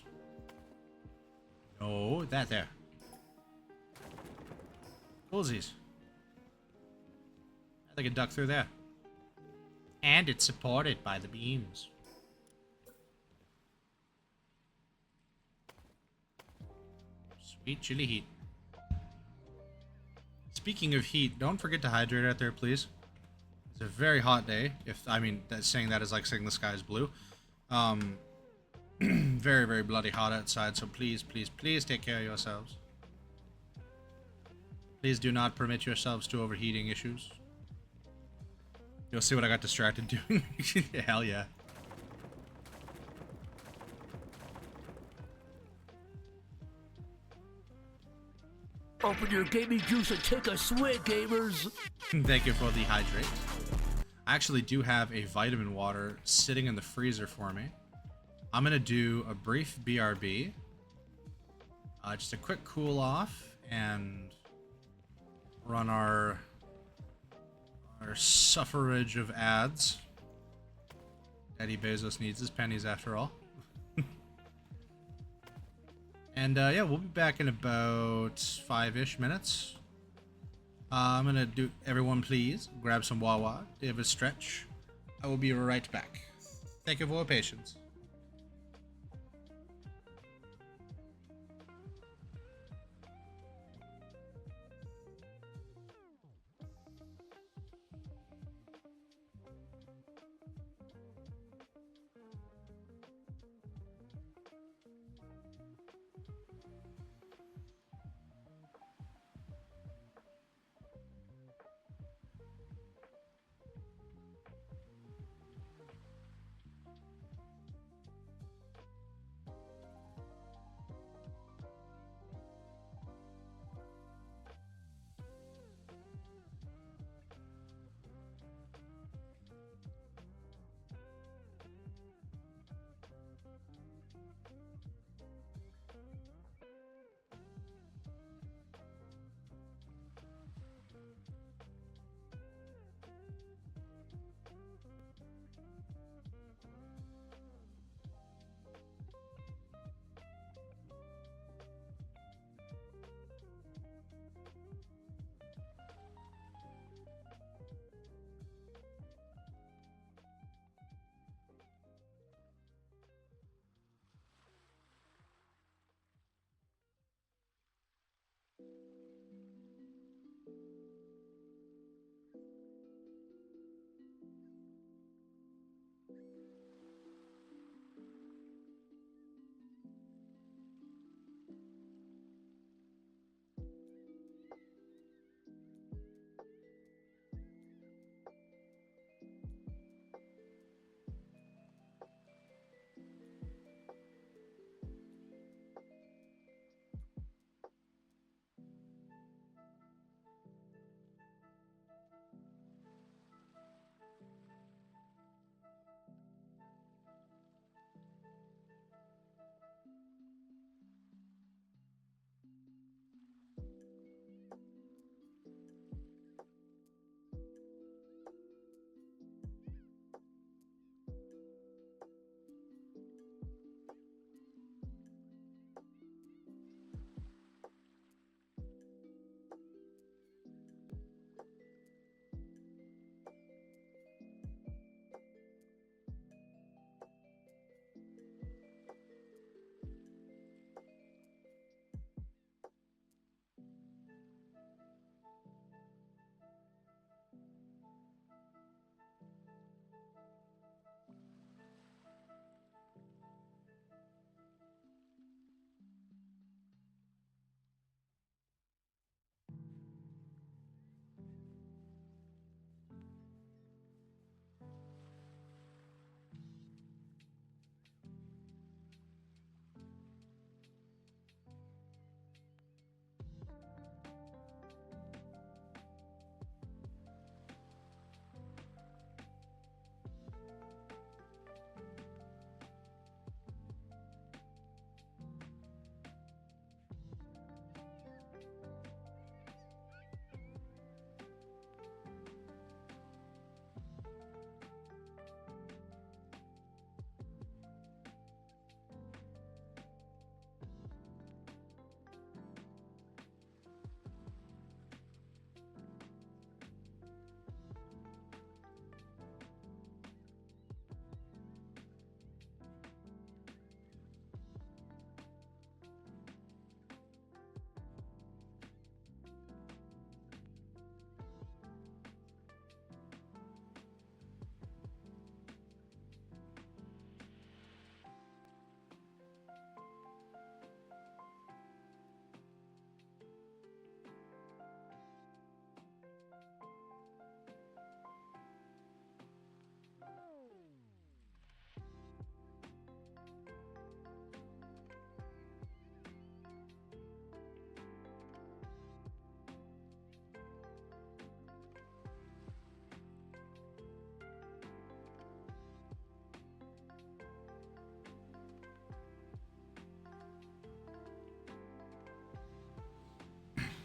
No, that there. Coolsies. They can duck through there. And it's supported by the beams. Sweet chili heat. Speaking of heat, don't forget to hydrate out there, please. It's a very hot day. Saying that is like saying the sky is blue. Very, very bloody hot outside, so please, please, please take care of yourselves. Please do not permit yourselves to overheating issues. You'll see what I got distracted doing. Hell yeah. Open your gaming juice and take a swig, gamers! Thank you for the hydrate. I actually do have a vitamin water sitting in the freezer for me. I'm gonna do a brief BRB. Just a quick cool off and run our suffrage of ads. Eddie Bezos needs his pennies after all. And yeah, we'll be back in about 5-ish minutes. I'm gonna do, everyone please, grab some Wawa, give a stretch. I will be right back. Thank you for your patience.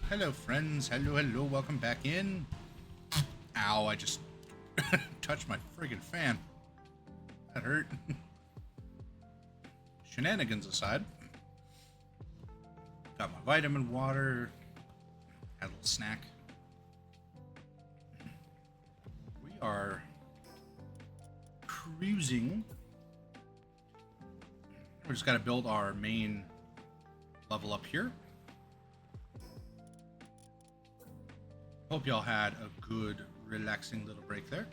Hello, friends. Hello, welcome back in. Ow, I just touched my friggin' fan. That hurt. Shenanigans aside. Got my vitamin water. Had a little snack. We are cruising. We just gotta build our main level up here. Hope y'all had a good, relaxing little break there.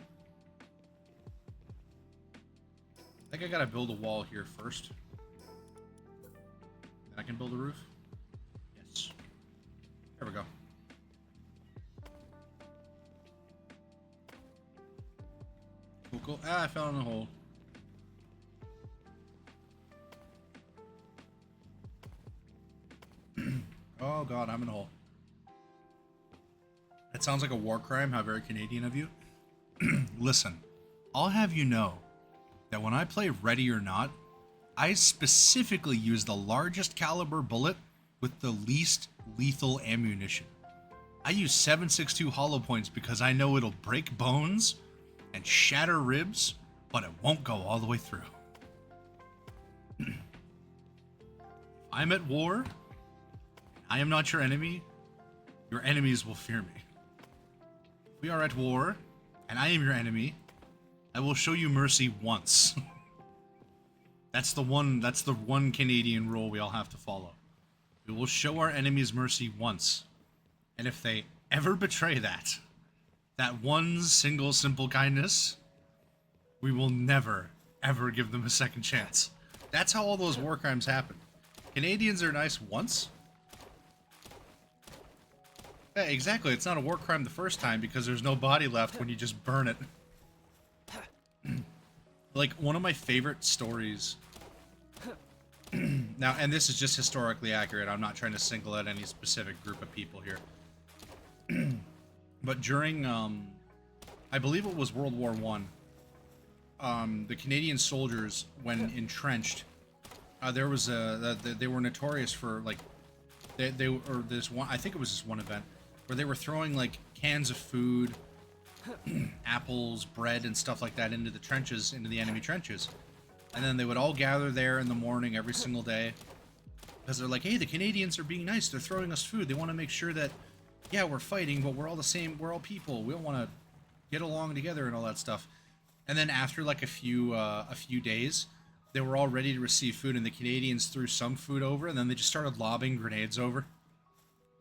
I think I gotta build a wall here first. Then I can build a roof. Yes. There we go. Cool, cool. Ah, I fell in a hole. Oh god, I'm in a hole. That sounds like a war crime. How very Canadian of you. Listen, I'll have you know that when I play Ready or Not, I specifically use the largest caliber bullet with the least lethal ammunition. I use 7.62 hollow points because I know it'll break bones and shatter ribs, but it won't go all the way through. I'm at war. I am not your enemy. Your enemies will fear me. If we are at war, and I am your enemy, I will show you mercy once. That's the one Canadian rule we all have to follow. We will show our enemies mercy once. And if they ever betray that one single simple kindness, we will never, ever give them a second chance. That's how all those war crimes happen. Canadians are nice once. Yeah, exactly. It's not a war crime the first time because there's no body left when you just burn it. Like, one of my favorite stories... Now, and this is just historically accurate. I'm not trying to single out any specific group of people here. But during, I believe it was World War I, the Canadian soldiers, when entrenched, there was they were notorious for, like, this one, I think it was this one event, where they were throwing, like, cans of food, apples, bread, and stuff like that into the trenches, into the enemy trenches. And then they would all gather there in the morning every single day, because they're like, hey, the Canadians are being nice, they're throwing us food, they want to make sure that, yeah, we're fighting, but we're all the same, we're all people, we all want to get along together and all that stuff. And then after, like, a few days, they were all ready to receive food, and the Canadians threw some food over, and then they just started lobbing grenades over,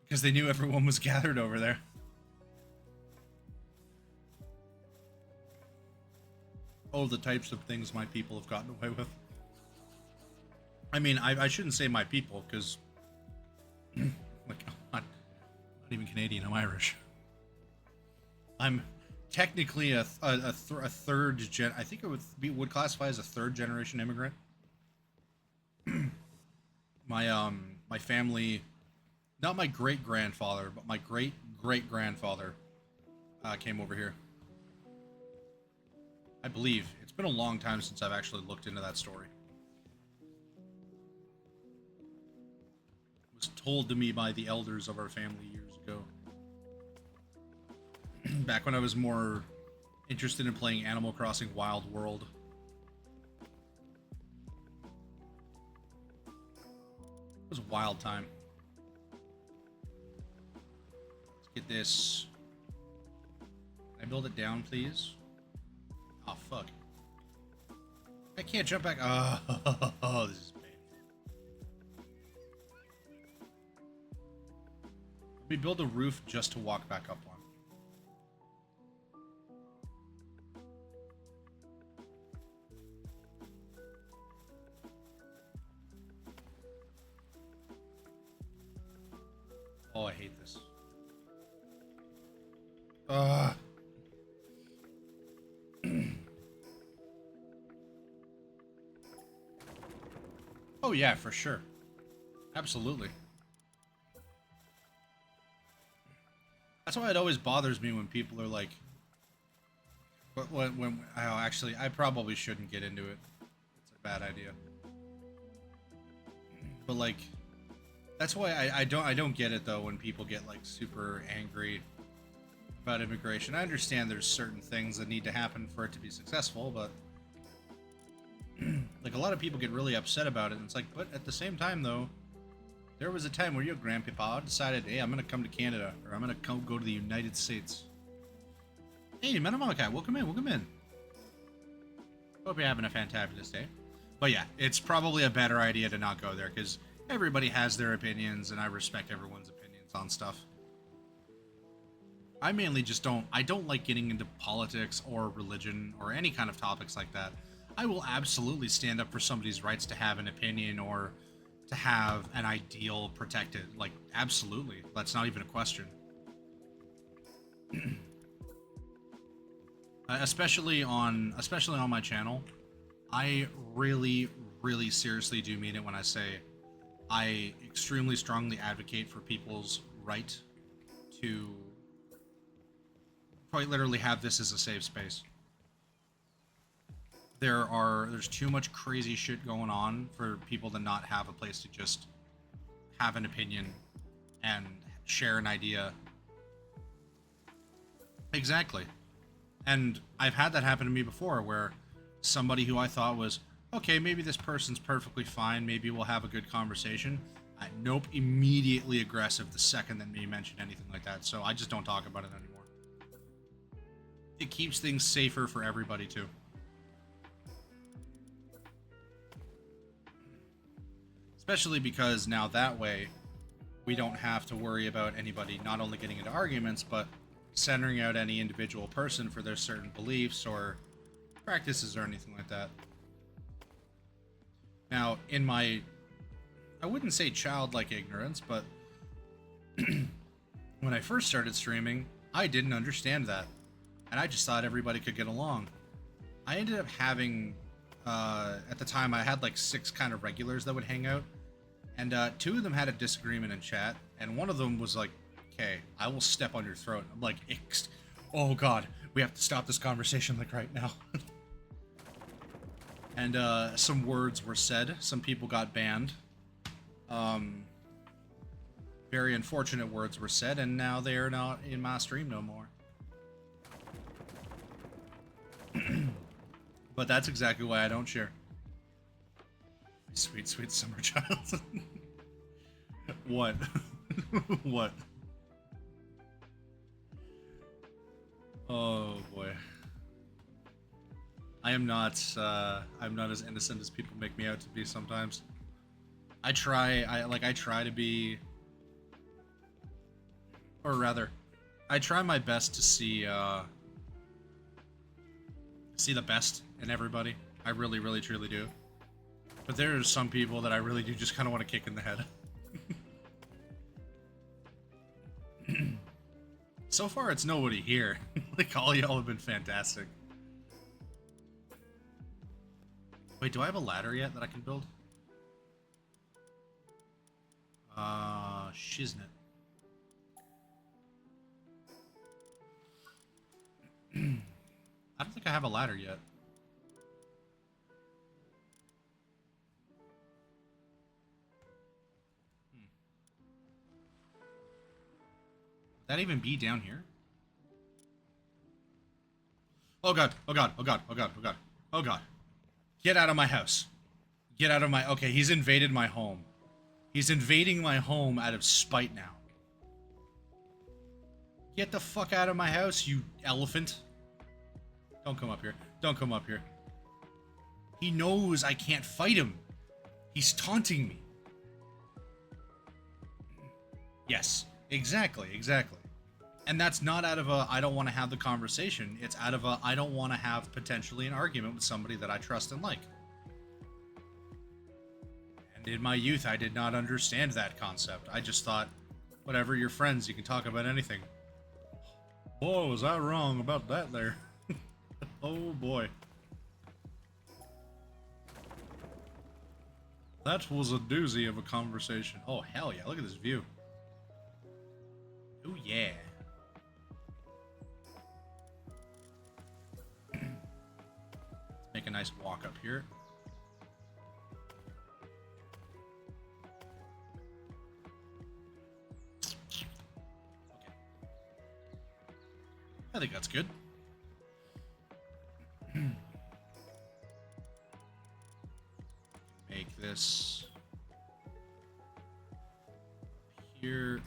because they knew everyone was gathered over there. Oh, the types of things my people have gotten away with. I mean, I shouldn't say my people, because, like, I'm not even Canadian, I'm Irish. I'm technically a third gen. I think it would classify as a third generation immigrant. My family, not my great grandfather, but my great grandfather came over here. I believe. It's been a long time since I've actually looked into that story. It was told to me by the elders of our family years ago. Back when I was more interested in playing Animal Crossing Wild World. It was a wild time. Let's get this. Can I build it down, please? Oh, fuck. I can't jump back. Oh, this is bad. We build a roof just to walk back up on. Oh, I hate this. Oh yeah, for sure. Absolutely. That's why it always bothers me when people are like, when oh, actually, I probably shouldn't get into it. It's a bad idea. But like, That's why I don't get it though when people get like super angry about immigration. I understand there's certain things that need to happen for it to be successful, but like a lot of people get really upset about it, and it's like, but at the same time though, there was a time where your grandpapa decided, hey, I'm gonna come to Canada, or I'm gonna go to the United States. Hey, Metamalakai, welcome in, welcome in. Hope you're having a fantabulous day. But yeah, it's probably a better idea to not go there, because everybody has their opinions, and I respect everyone's opinions on stuff. I mainly just I don't like getting into politics or religion or any kind of topics like that. I will absolutely stand up for somebody's rights to have an opinion or to have an ideal protected. Like, absolutely. That's not even a question. Especially on my channel, I really, really seriously do mean it when I say I extremely strongly advocate for people's right to quite literally have this as a safe space. There's too much crazy shit going on for people to not have a place to just have an opinion and share an idea. Exactly. And I've had that happen to me before, where somebody who I thought was, okay, maybe this person's perfectly fine, maybe we'll have a good conversation. Nope, immediately aggressive the second that me mentioned anything like that, so I just don't talk about it anymore. It keeps things safer for everybody, too. Especially because now that way, we don't have to worry about anybody not only getting into arguments, but centering out any individual person for their certain beliefs or practices or anything like that. Now, in my, I wouldn't say childlike ignorance, but when I first started streaming, I didn't understand that. And I just thought everybody could get along. I ended up having, at the time, I had like 6 kind of regulars that would hang out. And 2 of them had a disagreement in chat. And one of them was like, okay, I will step on your throat. I'm like, oh god, we have to stop this conversation like right now. And some words were said. Some people got banned. Very unfortunate words were said, and now they are not in my stream no more. But that's exactly why I don't share. Sweet, sweet summer child. What? What? Oh boy. I'm not as innocent as people make me out to be sometimes. I try to be, or rather, I try my best to see the best in everybody. I really, really, truly do. But there are some people that I really do just kind of want to kick in the head. So far, it's nobody here. Like, all y'all have been fantastic. Wait, do I have a ladder yet that I can build? Shiznit. I don't think I have a ladder yet. Would that even be down here? Oh god, oh god, oh god, oh god, oh god, oh god. Get out of my house. Get out of my... Okay, he's invaded my home. He's invading my home out of spite now. Get the fuck out of my house, you elephant. Don't come up here. Don't come up here. He knows I can't fight him. He's taunting me. Yes, exactly, exactly. And that's not out of a, I don't want to have the conversation. It's out of a, I don't want to have potentially an argument with somebody that I trust and like. And in my youth, I did not understand that concept. I just thought, whatever, you're friends, you can talk about anything. Boy, was I wrong about that there. Oh boy. That was a doozy of a conversation. Oh hell yeah, look at this view. Oh yeah. Let's make a nice walk up here. I think that's good. Make this here.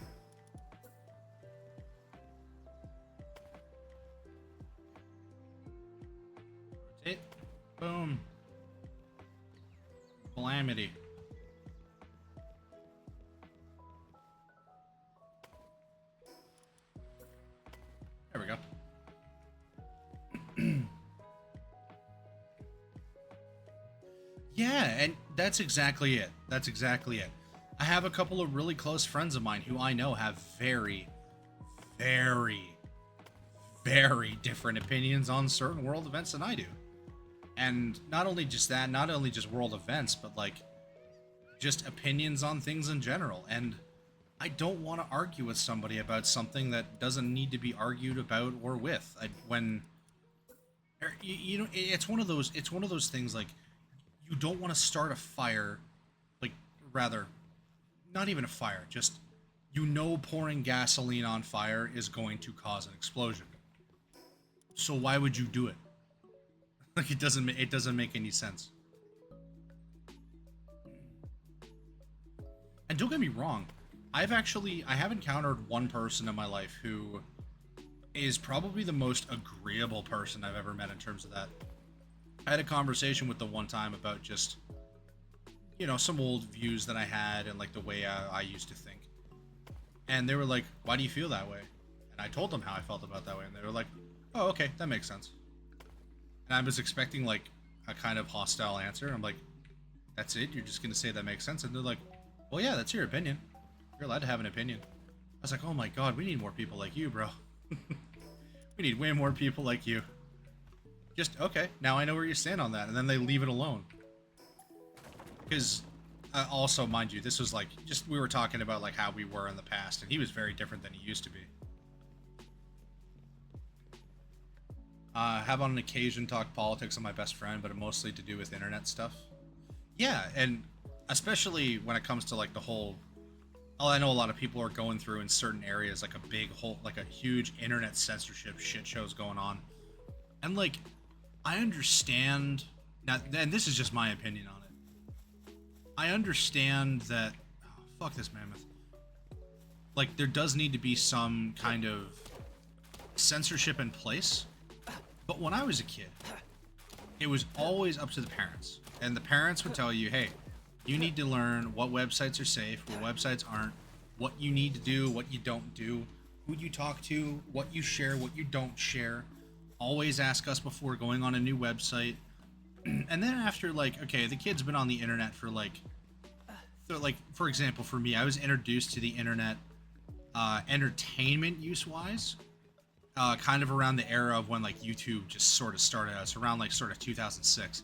Rotate. Boom. Calamity. There we go. Yeah, and that's exactly it. That's exactly it. I have a couple of really close friends of mine who I know have very, very, very different opinions on certain world events than I do. And not only just that, not only just world events, but like just opinions on things in general. And I don't want to argue with somebody about something that doesn't need to be argued about or with. You know, it's one of those things like you don't want to start a fire, like rather, not even a fire, just pouring gasoline on fire is going to cause an explosion. So why would you do it? Like it doesn't make any sense. And don't get me wrong, I have encountered one person in my life who is probably the most agreeable person I've ever met in terms of that. I had a conversation with them one time about just, you know, some old views that I had and like the way I used to think. And they were like, why do you feel that way? And I told them how I felt about that way. And they were like, oh, okay, that makes sense. And I was expecting like a kind of hostile answer. I'm like, that's it? You're just going to say that makes sense? And they're like, well, yeah, that's your opinion. You're allowed to have an opinion. I was like, oh my God, we need more people like you, bro. We need way more people like you. Just, okay, now I know where you stand on that. And then they leave it alone. Because, also, mind you, this was like, just, we were talking about like how we were in the past. And he was very different than he used to be. Have on an occasion talk politics with my best friend, but mostly to do with internet stuff. Yeah, and especially when it comes to like the whole, I know a lot of people are going through in certain areas like a big whole, like a huge internet censorship shit shows going on. And like, I understand, now, and this is just my opinion on it. I understand that, oh, fuck this mammoth. Like, there does need to be some kind of censorship in place. But when I was a kid, it was always up to the parents. And the parents would tell you, hey, you need to learn what websites are safe, what websites aren't, what you need to do, what you don't do, who you talk to, what you share, what you don't share. Always ask us before going on a new website. And then after, like, okay, the kid's been on the internet for, like, for example, for me, I was introduced to the internet entertainment use-wise. Kind of around the era of when like YouTube just sort of started out. It's around like sort of 2006.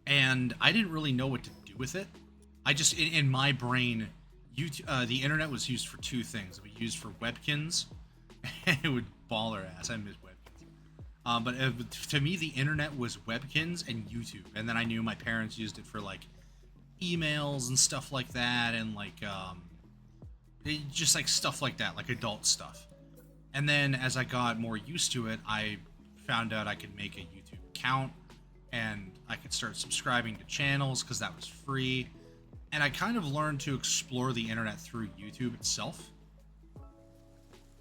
And I didn't really know what to do with it. I just, in my brain, YouTube, the internet was used for two things. It was used for webkins, and it would baller ass. I miss webkins. But to me, the internet was webkins and YouTube. And then I knew my parents used it for like emails and stuff like that. And like, just like stuff like that, like adult stuff. And then as I got more used to it, I found out I could make a YouTube account and I could start subscribing to channels because that was free. And I kind of learned to explore the internet through YouTube itself.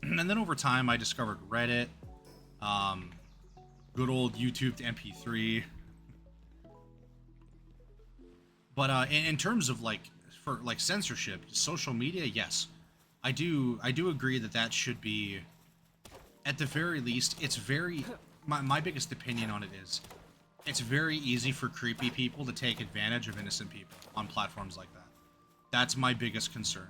And then over time, I discovered Reddit, good old YouTube to MP3. But in terms of like, for like censorship, social media, yes. I do agree that should be, at the very least, it's very, my biggest opinion on it is, it's very easy for creepy people to take advantage of innocent people on platforms like that. That's my biggest concern.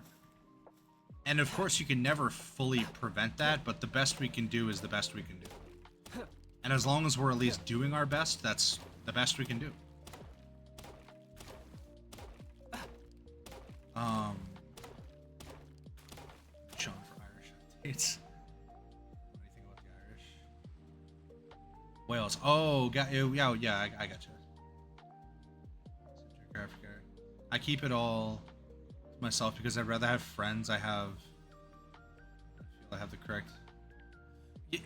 And of course, you can never fully prevent that, but the best we can do is the best we can do. And as long as we're at least doing our best, that's the best we can do. Sean for Irish updates. Wales. Oh, yeah, I got you. I keep it all to myself because I'd rather have friends. I feel I have the correct.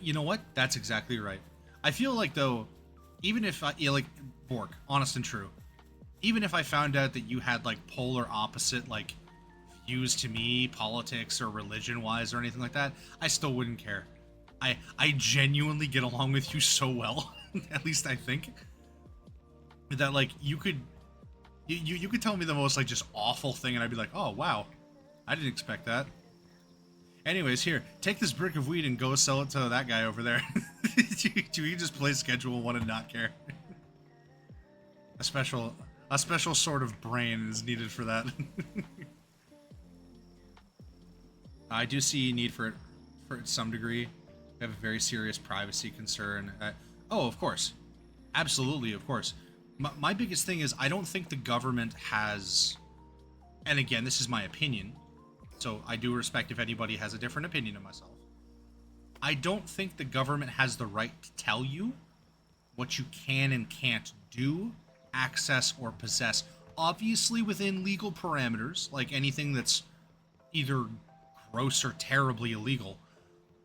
You know what? That's exactly right. I feel like though, even if I like Bork, honest and true, even if I found out that you had like polar opposite like views to me, politics or religion wise or anything like that, I still wouldn't care. I genuinely get along with you so well, at least I think, that like you could tell me the most like just awful thing and I'd be like, oh wow, I didn't expect that. Anyways, here, take this brick of weed and go sell it to that guy over there. Do you just play schedule 1 and not care? A special sort of brain is needed for that. I do see need for it some degree. I have a very serious privacy concern. Oh, of course. Absolutely, of course. My biggest thing is I don't think the government has, and again, this is my opinion, so I do respect if anybody has a different opinion of myself. I don't think the government has the right to tell you what you can and can't do, access, or possess. Obviously within legal parameters, like anything that's either gross or terribly illegal.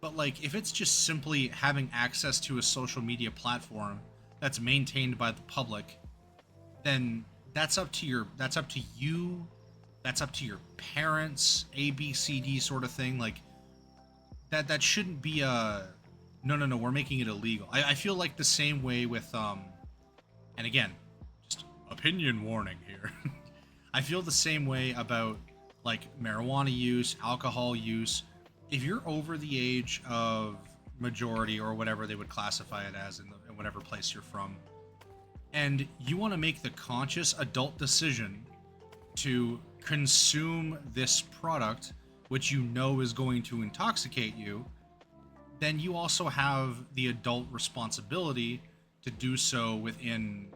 But like, if it's just simply having access to a social media platform that's maintained by the public, then that's up to you, that's up to your parents, A, B, C, D sort of thing. Like, that shouldn't be a, no, we're making it illegal. I feel like the same way with, and again, just opinion warning here. I feel the same way about, like, marijuana use, alcohol use. If you're over the age of majority or whatever they would classify it as in whatever place you're from, and you want to make the conscious adult decision to consume this product, which you know is going to intoxicate you, then you also have the adult responsibility to do so within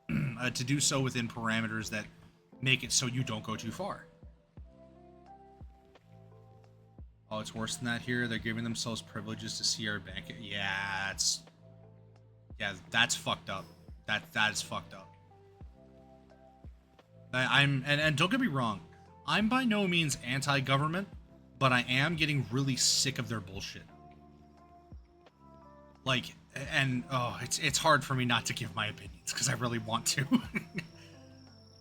parameters that make it so you don't go too far. Oh, it's worse than that here. They're giving themselves privileges to see our bank. Yeah, that's fucked up. That is fucked up. And don't get me wrong, I'm by no means anti-government, but I am getting really sick of their bullshit. Like, and oh, it's hard for me not to give my opinions because I really want to.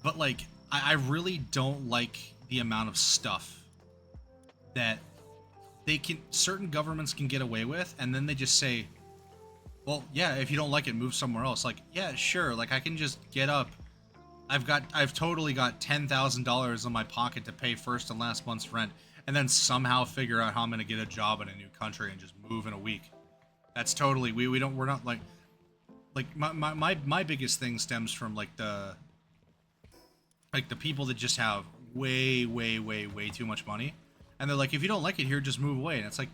But like, I really don't like the amount of stuff that certain governments can get away with, and then they just say, well, yeah, if you don't like it, move somewhere else. Like, yeah, sure, like I can just get up. I've totally got $10,000 in my pocket to pay first and last month's rent, and then somehow figure out how I'm gonna get a job in a new country and just move in a week. That's totally, we're not like my biggest thing stems from like the people that just have way too much money, and they're like, if you don't like it here, just move away. And it's like,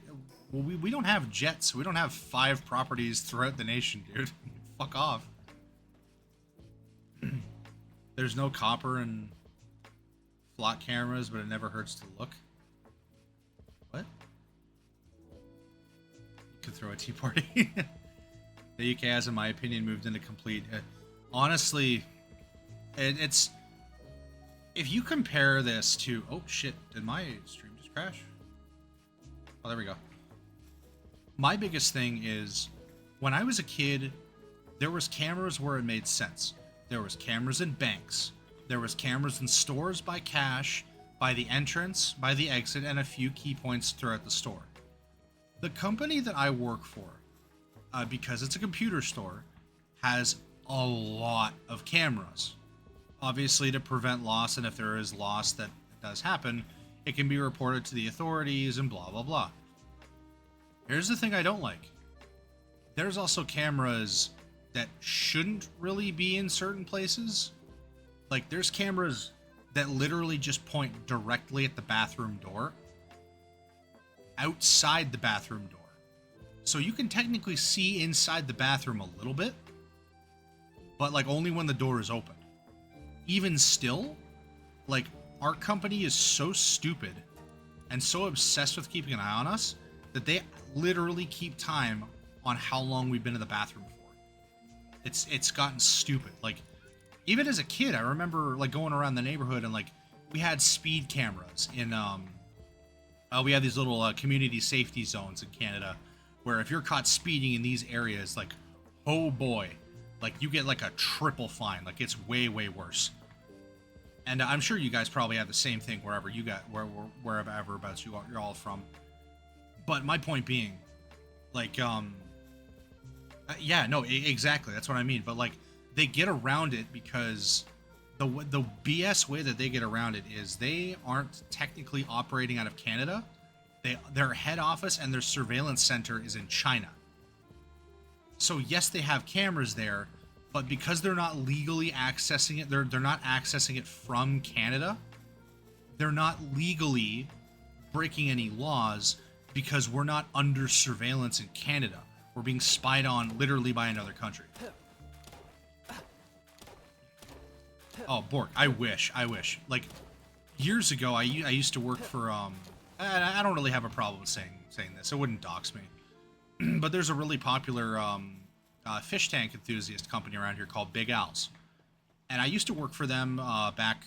well, we don't have jets, we don't have 5 properties throughout the nation, dude. Fuck off. There's no copper and flock cameras, but it never hurts to look. What? You could throw a tea party. The UK has, in my opinion, moved into complete... honestly, it's... If you compare this to... Oh, shit. Did my stream just crash? Oh, there we go. My biggest thing is, when I was a kid, there was cameras where it made sense. There was cameras in banks. There was cameras in stores by cash, by the entrance, by the exit, and a few key points throughout the store. The company that I work for, because it's a computer store, has a lot of cameras. Obviously to prevent loss, and if there is loss that does happen, it can be reported to the authorities and blah blah blah. Here's the thing I don't like. There's also cameras that shouldn't really be in certain places. Like, there's cameras that literally just point directly at the bathroom door, outside the bathroom door. So you can technically see inside the bathroom a little bit, but like only when the door is open. Even still, like, our company is so stupid and so obsessed with keeping an eye on us that they literally keep time on how long we've been in the bathroom for. It's gotten stupid. Like, even as a kid, I remember like going around the neighborhood and like we had speed cameras in We have these little community safety zones in Canada, where if you're caught speeding in these areas, like, oh boy, like you get like a triple fine. Like it's way worse. And I'm sure you guys probably have the same thing wherever you got wherever about you're all from. But my point being, like, yeah, no, exactly. That's what I mean. But like, they get around it because the BS way that they get around it is they aren't technically operating out of Canada. Their head office and their surveillance center is in China. So yes, they have cameras there, but because they're not legally accessing it, they're not accessing it from Canada. They're not legally breaking any laws because we're not under surveillance in Canada. We're being spied on literally by another country. Oh, Bork, I wish. Like, years ago, I used to work for, I don't really have a problem saying this. It wouldn't dox me. But there's a really popular fish tank enthusiast company around here called Big Al's. And I used to work for them back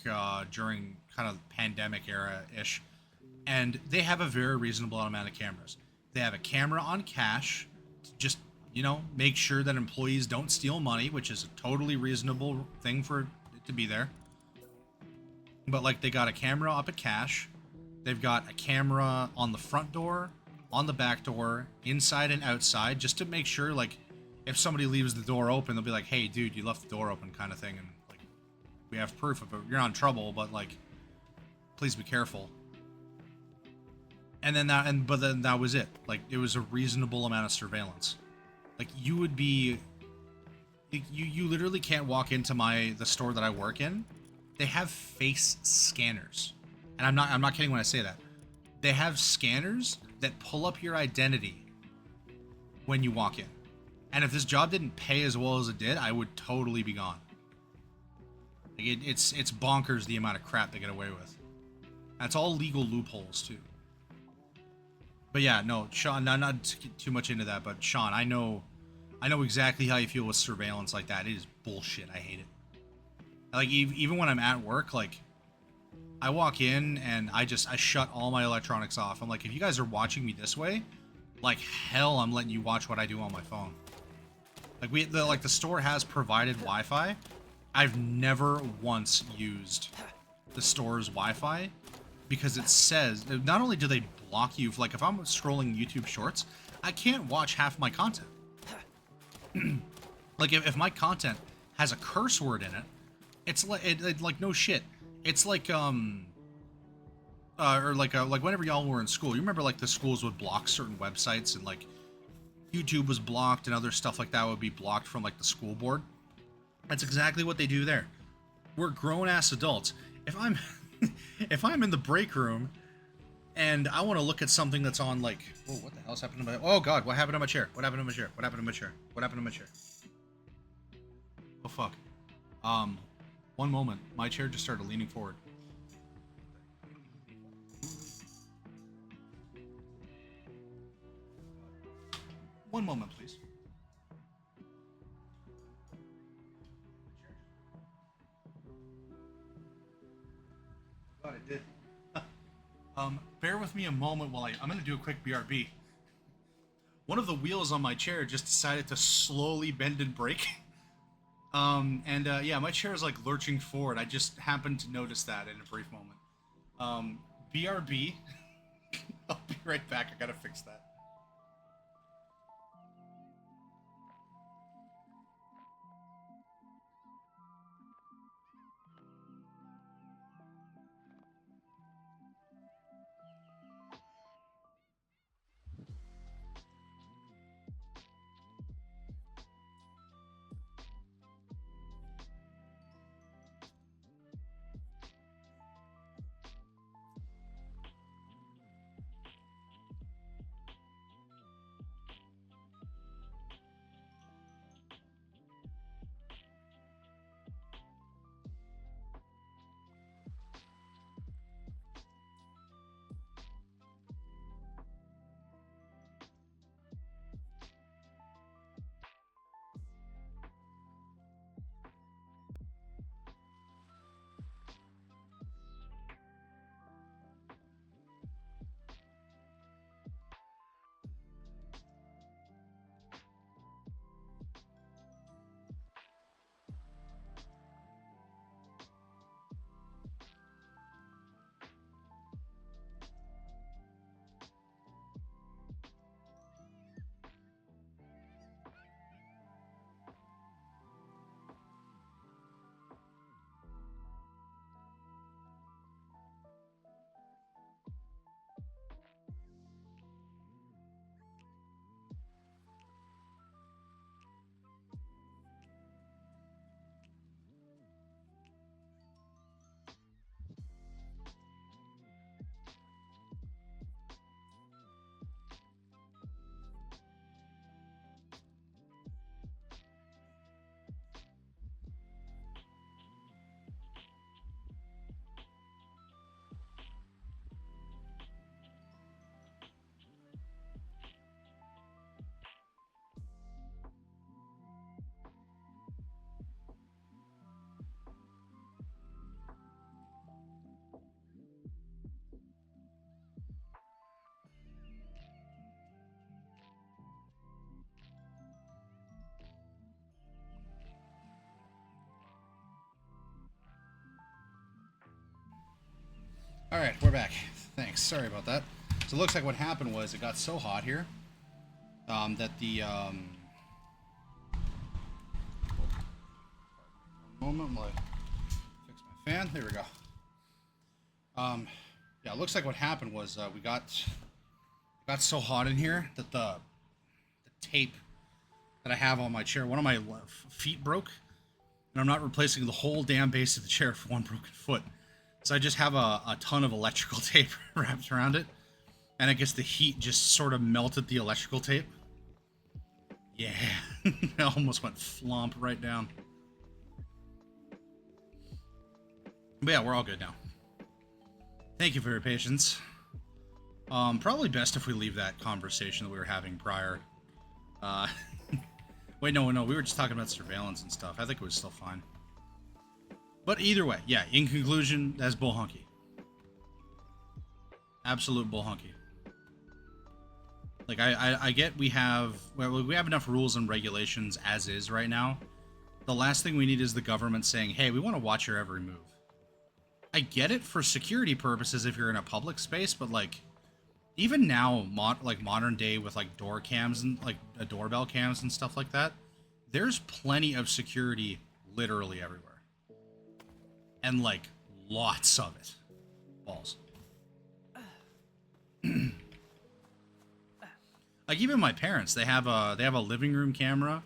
during kind of pandemic era-ish. And they have a very reasonable amount of cameras. They have a camera on cash to just, you know, make sure that employees don't steal money, which is a totally reasonable thing for it to be there. But, like, they got a camera up at cash. They've got a camera on the front door, on the back door, inside and outside, just to make sure, like, if somebody leaves the door open, they'll be like, hey, dude, you left the door open, kind of thing. And, like, we have proof of it. You're not in trouble, but, like, please be careful. And then but then that was it. Like, it was a reasonable amount of surveillance. Like, you would be, you literally can't walk into the store that I work in. They have face scanners. And I'm not kidding when I say that. They have scanners that pull up your identity when you walk in. And if this job didn't pay as well as it did, I would totally be gone. Like, it's bonkers the amount of crap they get away with. That's all legal loopholes too. But yeah, no, Sean, not to get too much into that, but Sean, I know exactly how you feel with surveillance like that. It is bullshit. I hate it. Like, even when I'm at work, like, I walk in and I shut all my electronics off. I'm like, if you guys are watching me this way, like, hell, I'm letting you watch what I do on my phone. Like, the store has provided Wi-Fi. I've never once used the store's Wi-Fi because it says, not only do they block you, like, if I'm scrolling YouTube Shorts, I can't watch half my content. Like, if my content has a curse word in it, it's like, like, no shit. It's like, or like whenever y'all were in school, you remember, like, the schools would block certain websites and, like, YouTube was blocked and other stuff like that would be blocked from, like, the school board. That's exactly what they do there. We're grown-ass adults. If I'm if I'm in the break room and I want to look at something that's on, like, oh, what the hell's happened to my, oh god, what happened to my chair? What happened to my chair? What happened to my chair? What happened to my chair? Oh fuck. One moment. My chair just started leaning forward. One moment, please. God, it did. Bear with me a moment while I'm gonna do a quick BRB. One of the wheels on my chair just decided to slowly bend and break. Yeah, my chair is, like, lurching forward. I just happened to notice that in a brief moment. BRB. I'll be right back. I gotta fix that. Alright, we're back. Thanks. Sorry about that. So it looks like what happened was it got so hot here that the... moment, like, fix my fan. There we go. Yeah, it looks like what happened was we got so hot in here that the tape that I have on my chair, one of my feet broke, and I'm not replacing the whole damn base of the chair for one broken foot. So I just have a ton of electrical tape wrapped around it, and I guess the heat just sort of melted the electrical tape. Yeah, it almost went flomp right down. But yeah, we're all good now. Thank you for your patience. Probably best if we leave that conversation that we were having prior. Wait, no, we were just talking about surveillance and stuff. I think it was still fine. But either way, yeah, in conclusion, that's bull hunky. Absolute bull hunky. Like, I get we have enough rules and regulations as is right now. The last thing we need is the government saying, hey, we want to watch your every move. I get it for security purposes if you're in a public space, but like, even now, modern day with like door cams and like doorbell cams and stuff like that, there's plenty of security literally everywhere. And like, lots of it. Balls. Like even my parents, they have a living room camera,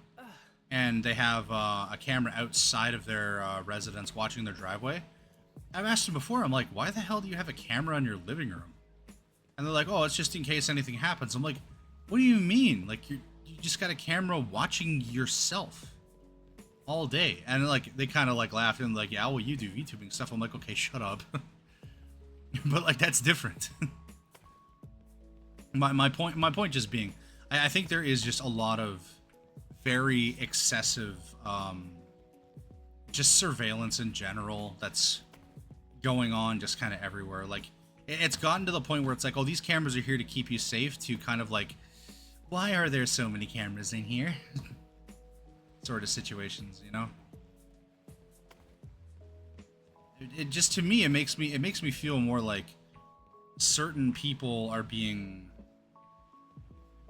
and they have a camera outside of their residence watching their driveway. I've asked them before, I'm like, why the hell do you have a camera in your living room? And they're like, oh, it's just in case anything happens. I'm like, what do you mean? Like, you just got a camera watching yourself all day. And like, they kind of like laughed and like, yeah, well, you do YouTubing stuff. I'm like, okay, shut up. But like, that's different. my point just being, I think there is just a lot of very excessive, just surveillance in general that's going on just kind of everywhere. Like, it's gotten to the point where it's like, oh, these cameras are here to keep you safe, to kind of like, why are there so many cameras in here? Sort of situations, you know? It just, to me, it makes me feel more like certain people are being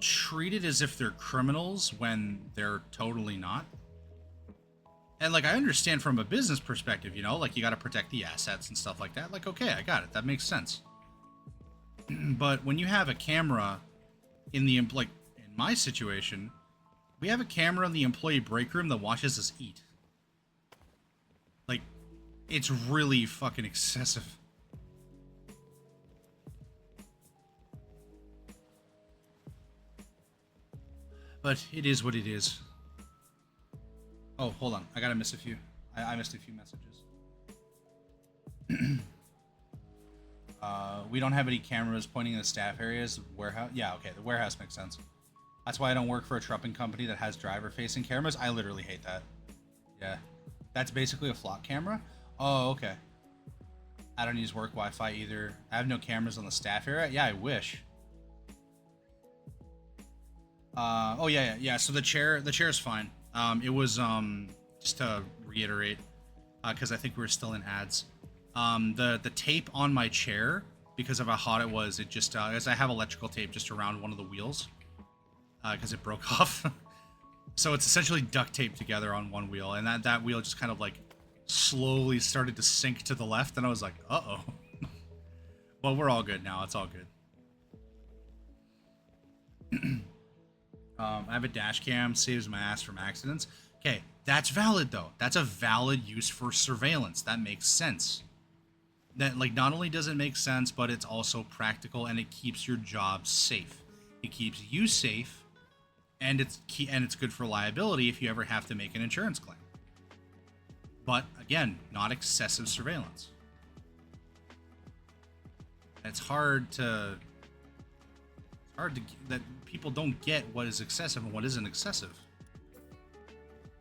treated as if they're criminals when they're totally not. And like, I understand from a business perspective, you know, like you got to protect the assets and stuff like that. Like, okay, I got it. That makes sense. But when you have a camera in the, like in my situation, we have a camera in the employee break room that watches us eat. Like, it's really fucking excessive. But it is what it is. Oh, hold on. I gotta miss a few. I missed a few messages. We don't have any cameras pointing in the staff areas. Warehouse? Yeah, okay. The warehouse makes sense. That's why I don't work for a trucking company that has driver-facing cameras. I literally hate that. Yeah. That's basically a flock camera? Oh, okay. I don't use work Wi-Fi either. I have no cameras on the staff area? Yeah, I wish. Oh, yeah. So the chair's fine. It was, just to reiterate, because I think we were still in ads. The tape on my chair, because of how hot it was, it just, as I have electrical tape just around one of the wheels, because it broke off. So it's essentially duct taped together on one wheel, and that wheel just kind of like slowly started to sink to the left, and I was like, uh-oh. Well, we're all good now. It's all good. I have a dash cam, saves my ass from accidents. Okay, that's valid though. That's a valid use for surveillance. That makes sense. That, like, not only does it make sense, but it's also practical, and it keeps your job safe. It keeps you safe, and it's good for liability if you ever have to make an insurance claim. But again, not excessive surveillance. It's hard to that people don't get what is excessive and what isn't excessive.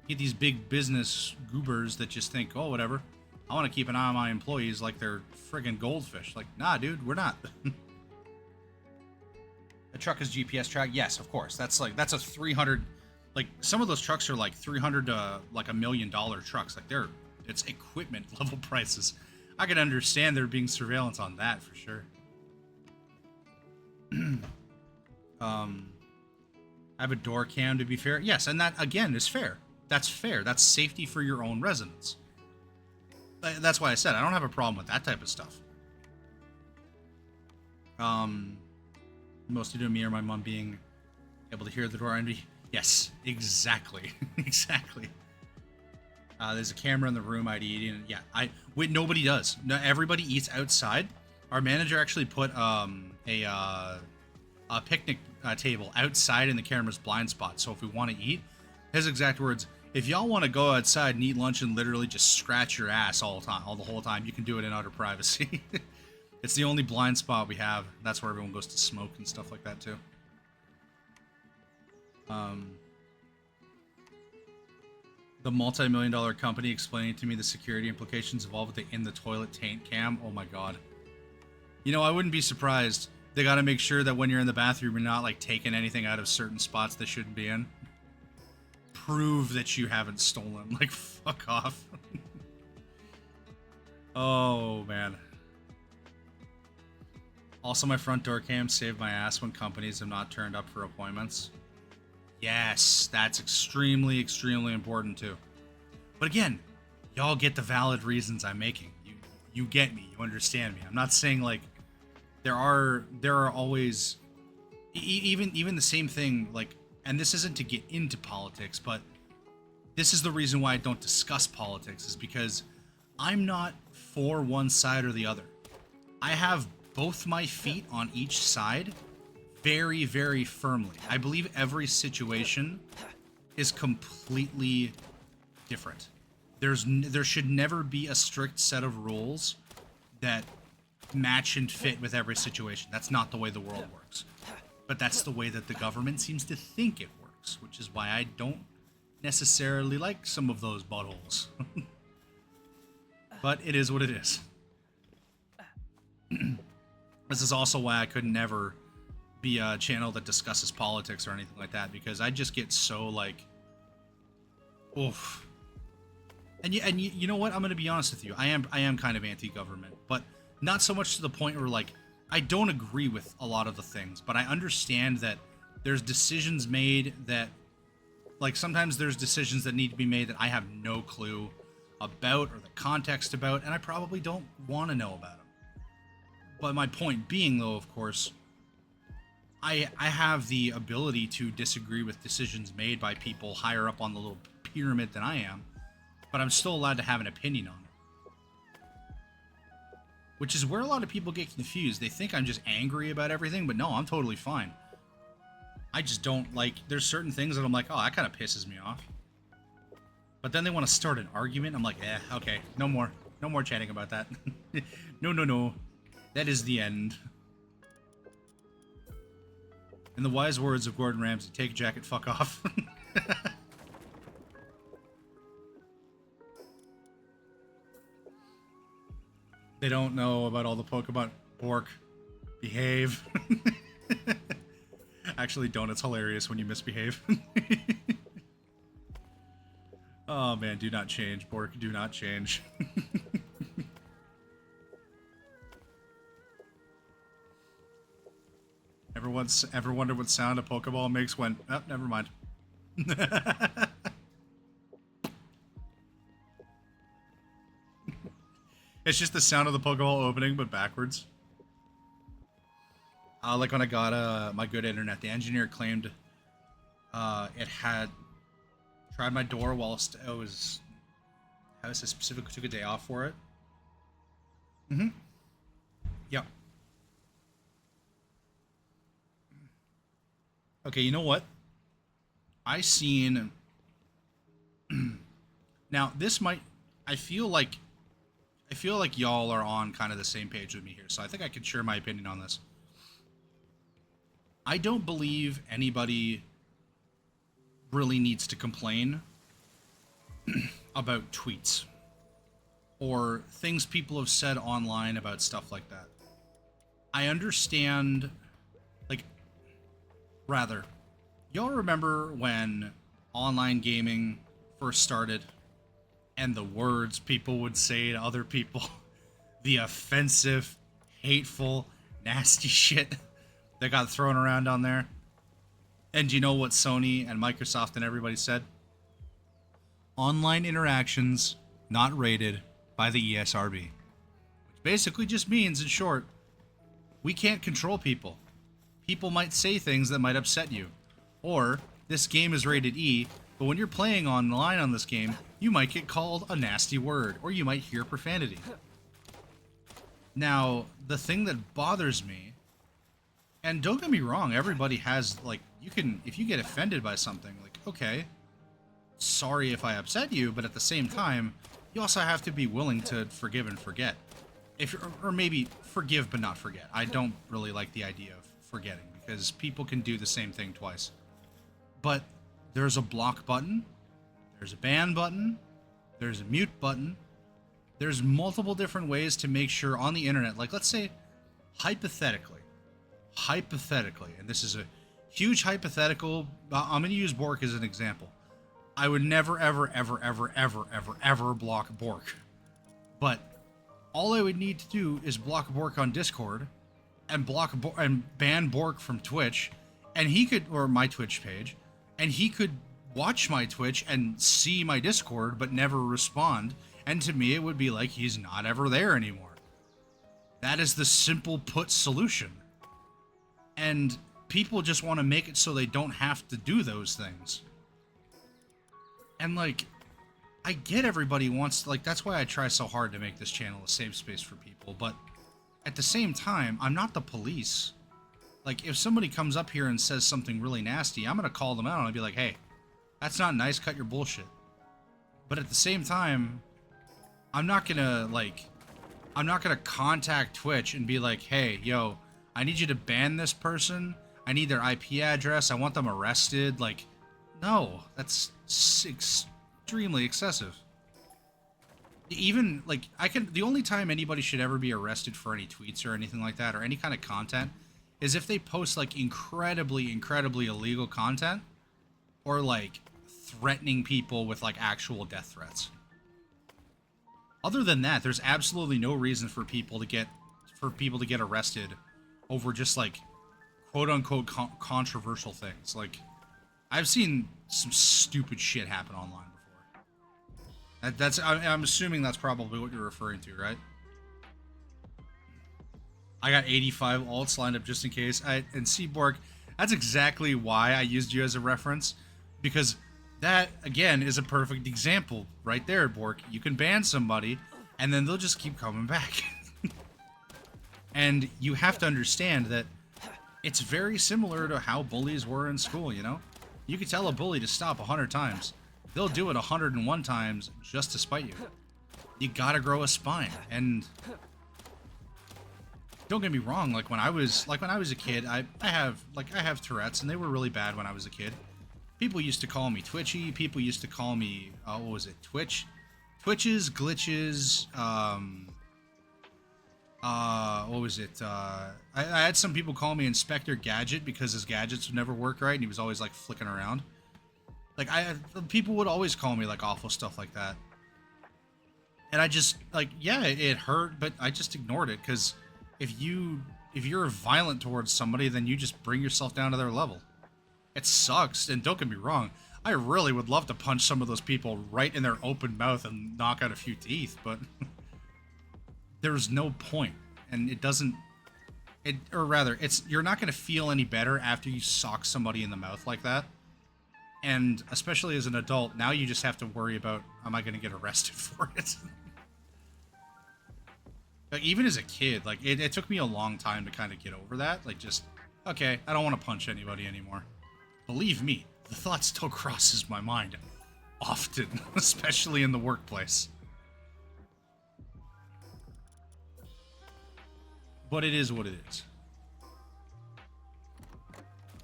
You get these big business goobers that just think, oh, whatever, I want to keep an eye on my employees like they're friggin' goldfish. Like, nah, dude, we're not. The truck is GPS tracked? Yes, of course. That's a 300, like, some of those trucks are like 300 to like $1 million trucks. Like, it's equipment level prices. I can understand there being surveillance on that for sure. I have a door cam, to be fair. Yes, and that, again, is fair. That's fair. That's safety for your own residents. That's why I said I don't have a problem with that type of stuff. Mostly to me or my mom being able to hear the door. And yes, exactly. Exactly. There's a camera in the room I'd eat in. Yeah, wait, nobody does. No, everybody eats outside. Our manager actually put a picnic table outside in the camera's blind spot. So if we want to eat, his exact words, if y'all want to go outside and eat lunch and literally just scratch your ass the whole time, you can do it in utter privacy. It's the only blind spot we have. That's where everyone goes to smoke and stuff like that too. The multi-million-dollar company explaining to me the security implications involved with the in-the-toilet taint cam. Oh my god. You know, I wouldn't be surprised. They gotta make sure that when you're in the bathroom, you're not, like, taking anything out of certain spots that shouldn't be in. Prove that you haven't stolen. Like, fuck off. Oh, man. Also, my front door cam saved my ass when companies have not turned up for appointments. Yes, that's extremely, extremely important too. But again, y'all get the valid reasons I'm making. You get me. You understand me. I'm not saying like there are always even the same thing, like, and this isn't to get into politics, but this is the reason why I don't discuss politics, is because I'm not for one side or the other. I have both my feet on each side very, very firmly. I believe every situation is completely different. There should never be a strict set of rules that match and fit with every situation. That's not the way the world works. But that's the way that the government seems to think it works, which is why I don't necessarily like some of those buttholes. But it is what it is. This is also why I could never be a channel that discusses politics or anything like that, because I just get so like, oof. And you know what? I'm gonna be honest with you. I am kind of anti-government, but not so much to the point where like I don't agree with a lot of the things, but I understand that there's decisions made that, like, sometimes there's decisions that need to be made that I have no clue about or the context about, and I probably don't want to know about them. But my point being, though, of course, I have the ability to disagree with decisions made by people higher up on the little pyramid than I am, but I'm still allowed to have an opinion on it. Which is where a lot of people get confused. They think I'm just angry about everything, but no, I'm totally fine. I just don't like, there's certain things that I'm like, oh, that kind of pisses me off. But then they want to start an argument. I'm like, okay, no more chatting about that. No. That is the end. In the wise words of Gordon Ramsay, take a jacket, fuck off. They don't know about all the Pokemon. Bork, behave. Actually, don't. It's hilarious when you misbehave. Oh man, do not change, Bork. Do not change. Ever wondered what sound a Pokeball makes when... Oh, never mind. It's just the sound of the Pokeball opening, but backwards. Like when I got my good internet, the engineer claimed it had tried my door whilst I was... How is this specific? Took a day off for it. Mm-hmm. Yep. Okay, you know what? I seen... Now, this might... I feel like y'all are on kind of the same page with me here, so I think I could share my opinion on this. I don't believe anybody really needs to complain about tweets or things people have said online about stuff like that. I understand... Rather, y'all remember when online gaming first started and the words people would say to other people the offensive, hateful, nasty shit that got thrown around on there. And do you know what Sony and Microsoft and everybody said? Online interactions not rated by the ESRB. Which basically just means, in short, we can't control people. People might say things that might upset you. Or, this game is rated E, but when you're playing online on this game, you might get called a nasty word, or you might hear profanity. Now, the thing that bothers me, and don't get me wrong, everybody has, like, you can, if you get offended by something, like, okay, sorry if I upset you, but at the same time, you also have to be willing to forgive and forget. If, or maybe forgive but not forget. I don't really like the idea of forgetting, because people can do the same thing twice. But there's a block button, there's a ban button, there's a mute button, there's multiple different ways to make sure on the internet, like let's say, hypothetically, and this is a huge hypothetical, I'm going to use Bork as an example. I would never, ever, ever, ever, ever, ever, ever block Bork. But all I would need to do is block Bork on Discord, and ban Bork from Twitch, and he could, or my Twitch page, and he could watch my Twitch and see my Discord, but never respond. And to me, it would be like he's not ever there anymore. That is the simple put solution. And people just want to make it so they don't have to do those things. And like, I get everybody wants, like, that's why I try so hard to make this channel a safe space for people, but at the same time, I'm not the police. Like, if somebody comes up here and says something really nasty, I'm going to call them out and I'll be like, hey, that's not nice, cut your bullshit. But at the same time, I'm not going to contact Twitch and be like, hey, yo, I need you to ban this person. I need their IP address. I want them arrested. Like, no, that's extremely excessive. Even, like, the only time anybody should ever be arrested for any tweets or anything like that, or any kind of content, is if they post, like, incredibly illegal content, or, like, threatening people with, like, actual death threats. Other than that, there's absolutely no reason for people to get arrested over just, like, quote-unquote controversial things. Like, I've seen some stupid shit happen online before. I'm assuming that's probably what you're referring to, right? I got 85 alts lined up just in case. And see, Bork, that's exactly why I used you as a reference, because that, again, is a perfect example right there, Bork. You can ban somebody, and then they'll just keep coming back. And you have to understand that it's very similar to how bullies were in school, you know? You could tell a bully to stop 100 times. They'll do it 101 times just to spite you. You gotta grow a spine. And don't get me wrong, like when I was a kid, I have Tourette's, and they were really bad when I was a kid. People used to call me twitchy. People used to call me what was it? Twitches, glitches, what was it? I had some people call me Inspector Gadget because his gadgets would never work right and he was always like flicking around. Like people would always call me like awful stuff like that. And I just, like, yeah, it hurt, but I just ignored it, because if you're violent towards somebody, then you just bring yourself down to their level. It sucks, and don't get me wrong, I really would love to punch some of those people right in their open mouth and knock out a few teeth, but there's no point, and you're not going to feel any better after you sock somebody in the mouth like that. And especially as an adult, now you just have to worry about, am I going to get arrested for it? Like, even as a kid, like, it took me a long time to kind of get over that. Like, just, okay, I don't want to punch anybody anymore. Believe me, the thought still crosses my mind often, especially in the workplace. But it is what it is.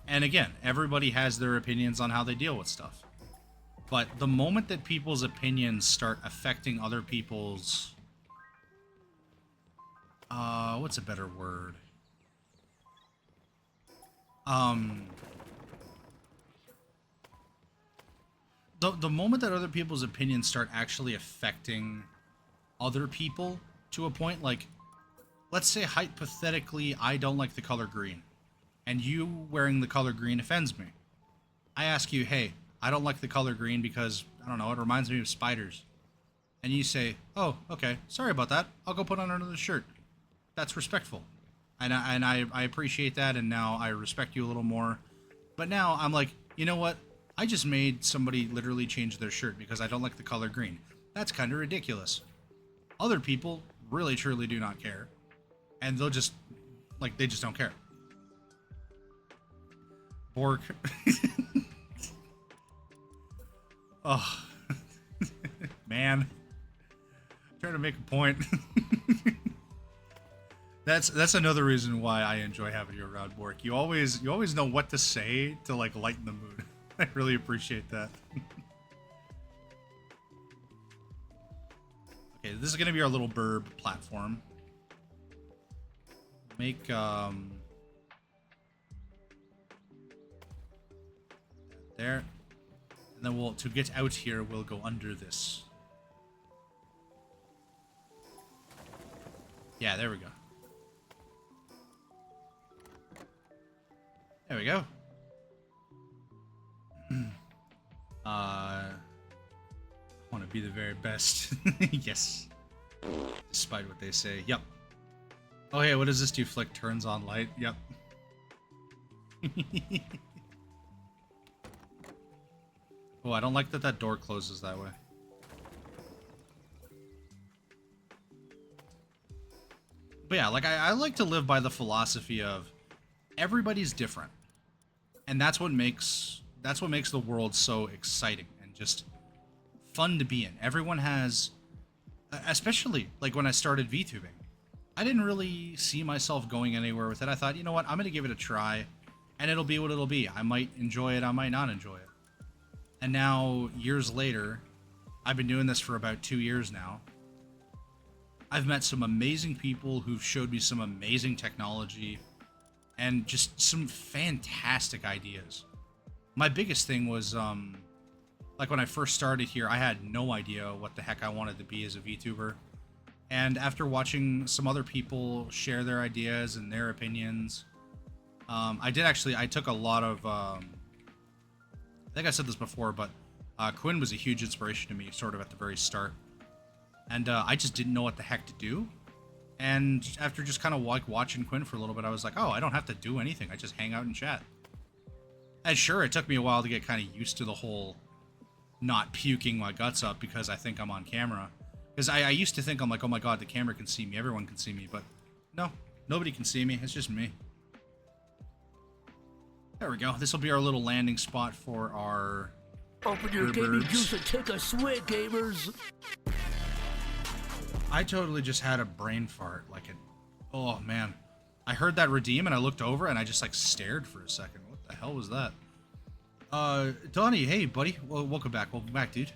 And again, everybody has their opinions on how they deal with stuff. But the moment that people's opinions start affecting other people's... what's a better word? The moment that other people's opinions start actually affecting other people, to a point. Like, let's say hypothetically I don't like the color green, and you wearing the color green offends me. I ask you, hey, I don't like the color green because, I don't know, it reminds me of spiders. And you say, oh, okay, sorry about that. I'll go put on another shirt. That's respectful. And I appreciate that, and now I respect you a little more. But now I'm like, you know what? I just made somebody literally change their shirt because I don't like the color green. That's kind of ridiculous. Other people really, truly do not care. And they'll just, like, they just don't care. Bork. Oh. Man. Trying to make a point. That's another reason why I enjoy having you around, Bork. You always know what to say to, like, lighten the mood. I really appreciate that. Okay, this is gonna be our little burb platform. Make there, and then we'll, to get out here, we'll go under this. Yeah, there we go. There we go. I want to be the very best. Yes. Despite what they say. Yep. Oh, hey, what does this do? Flick turns on light. Yep. Oh, I don't like that that door closes that way. But yeah, like, I like to live by the philosophy of everybody's different. And that's what makes the world so exciting and just fun to be in. Everyone has, especially like when I started VTubing, I didn't really see myself going anywhere with it. I thought, you know what, I'm gonna give it a try, and it'll be what it'll be. I might enjoy it, I might not enjoy it. And now, years later, I've been doing this for about 2 years now. I've met some amazing people who've showed me some amazing technology and just some fantastic ideas. My biggest thing was, like when I first started here, I had no idea what the heck I wanted to be as a VTuber. And after watching some other people share their ideas and their opinions, I took a lot of, I think I said this before, but Quinn was a huge inspiration to me sort of at the very start. And I just didn't know what the heck to do. And after just kind of like watching Quinn for a little bit, I was like, oh, I don't have to do anything. I just hang out and chat. And sure, it took me a while to get kind of used to the whole not puking my guts up because I think I'm on camera. Because I used to think, I'm like, oh my god, the camera can see me. Everyone can see me. But no, nobody can see me. It's just me. There we go. This will be our little landing spot for our... Open your gaming juice and take a swig, gamers! I totally just had a brain fart, like an... Oh, man. I heard that redeem, and I looked over, and I just, like, stared for a second. What the hell was that? Donnie, hey, buddy. Well, welcome back. Welcome back, dude.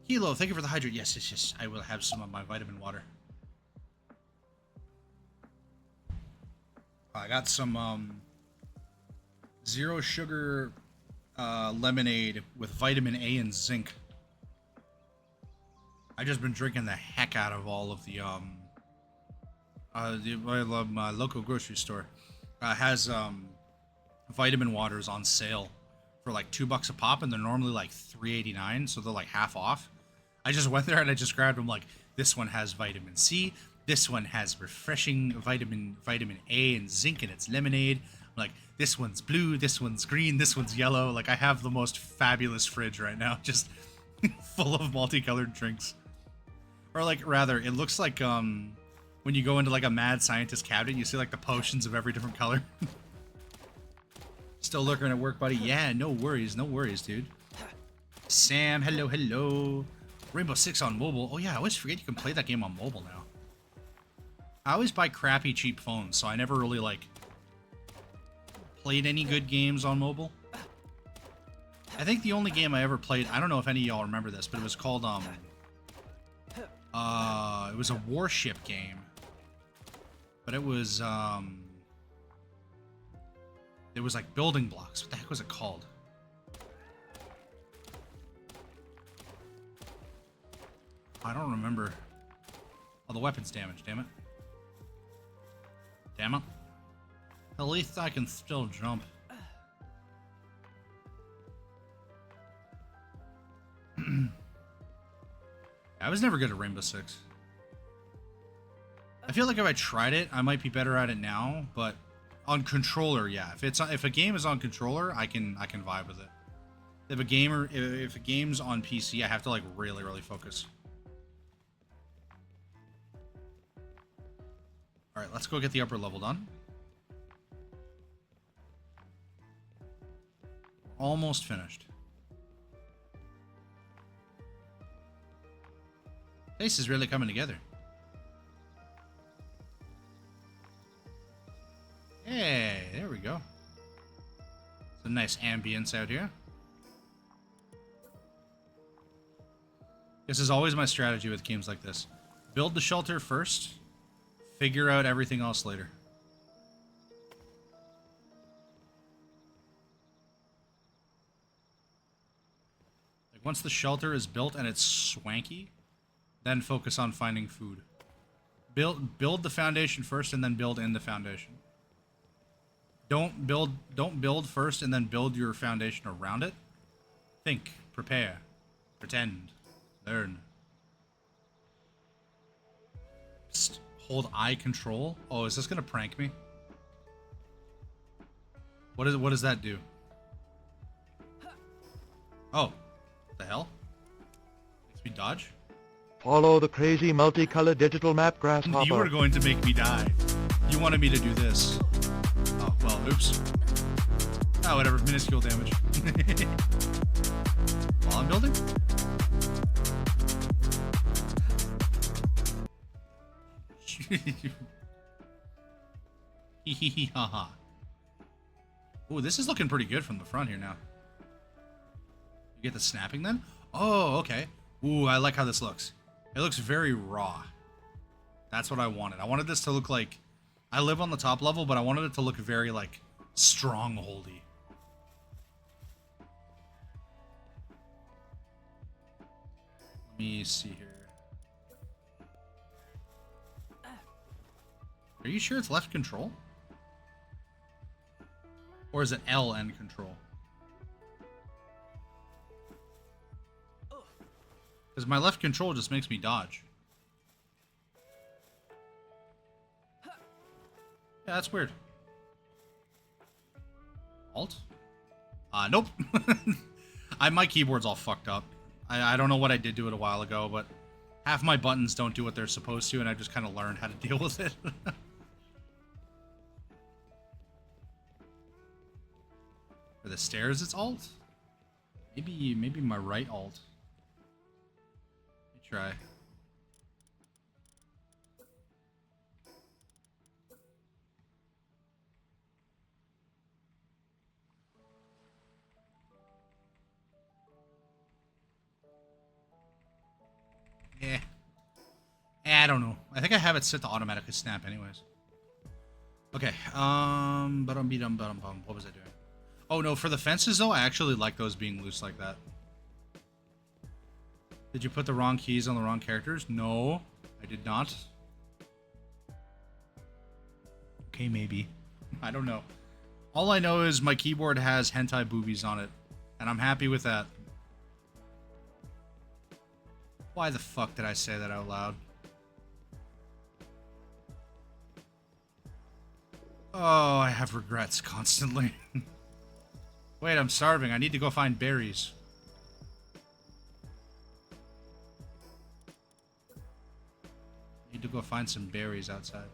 Kilo, thank you for the hydrate. Yes, yes, yes. I will have some of my vitamin water. I got some, zero sugar, lemonade with vitamin A and zinc. I just been drinking the heck out of all of the my local grocery store has vitamin waters on sale for like $2 a pop, and they're normally like $3.89, so they're like half off. I just went there and I just grabbed them. Like, this one has vitamin C, this one has refreshing vitamin A and zinc in its lemonade. I'm like, this one's blue, this one's green, this one's yellow. Like, I have the most fabulous fridge right now, just full of multicolored drinks. Or like, rather, it looks like when you go into like a mad scientist cabinet, you see like the potions of every different color. Still lurking at work, buddy? Yeah, no worries, dude. Sam, hello, hello. Rainbow Six on mobile. Oh yeah, I always forget you can play that game on mobile now. I always buy crappy, cheap phones, so I never really like played any good games on mobile. I think the only game I ever played, I don't know if any of y'all remember this, but it was called it was a warship game, but it was like building blocks. What the heck was it called? I don't remember. Oh, the weapon's damaged, damn it. Damn it. At least I can still jump. I was never good at Rainbow Six. I feel like if I tried it, I might be better at it now, but on controller, yeah. If a game is on controller, I can vibe with it. If a game's on PC, I have to like really, really focus. All right, let's go get the upper level done. Almost finished. This is really coming together. Hey, there we go. It's a nice ambience out here. This is always my strategy with games like this. Build the shelter first, figure out everything else later. Like once the shelter is built and it's swanky, then focus on finding food. Build the foundation first and then build in the foundation. Don't build first and then build your foundation around it. Think, prepare, pretend, learn. Psst, hold eye control. Oh, is this gonna prank me? What does that do? Oh, what the hell? Makes me dodge? Follow the crazy multicolored digital map, Grasshopper. You were going to make me die. You wanted me to do this. Oh, well, oops. Oh, whatever, minuscule damage. While I'm building? Hee haha. Ooh, this is looking pretty good from the front here now. You get the snapping then? Oh, okay. Ooh, I like how this looks. It looks very raw. That's what I wanted. I wanted this to look like... I live on the top level, but I wanted it to look very, like, strongholdy. Let me see here. Are you sure it's left control? Or is it L and control? Because my left control just makes me dodge. Yeah, that's weird. Alt? Nope. My keyboard's all fucked up. I don't know what I did to it a while ago, but half my buttons don't do what they're supposed to, and I just kind of learned how to deal with it. For the stairs, it's alt? Maybe my right alt. Let me try. I don't know. I think I have it set to automatically snap anyways. Okay, what was I doing? Oh no, for the fences though, I actually like those being loose like that. Did you put the wrong keys on the wrong characters? No, I did not. Okay, maybe. I don't know. All I know is my keyboard has hentai boobies on it, and I'm happy with that. Why the fuck did I say that out loud? Oh, I have regrets constantly. Wait, I'm starving. I need to go find berries. Need to go find some berries outside.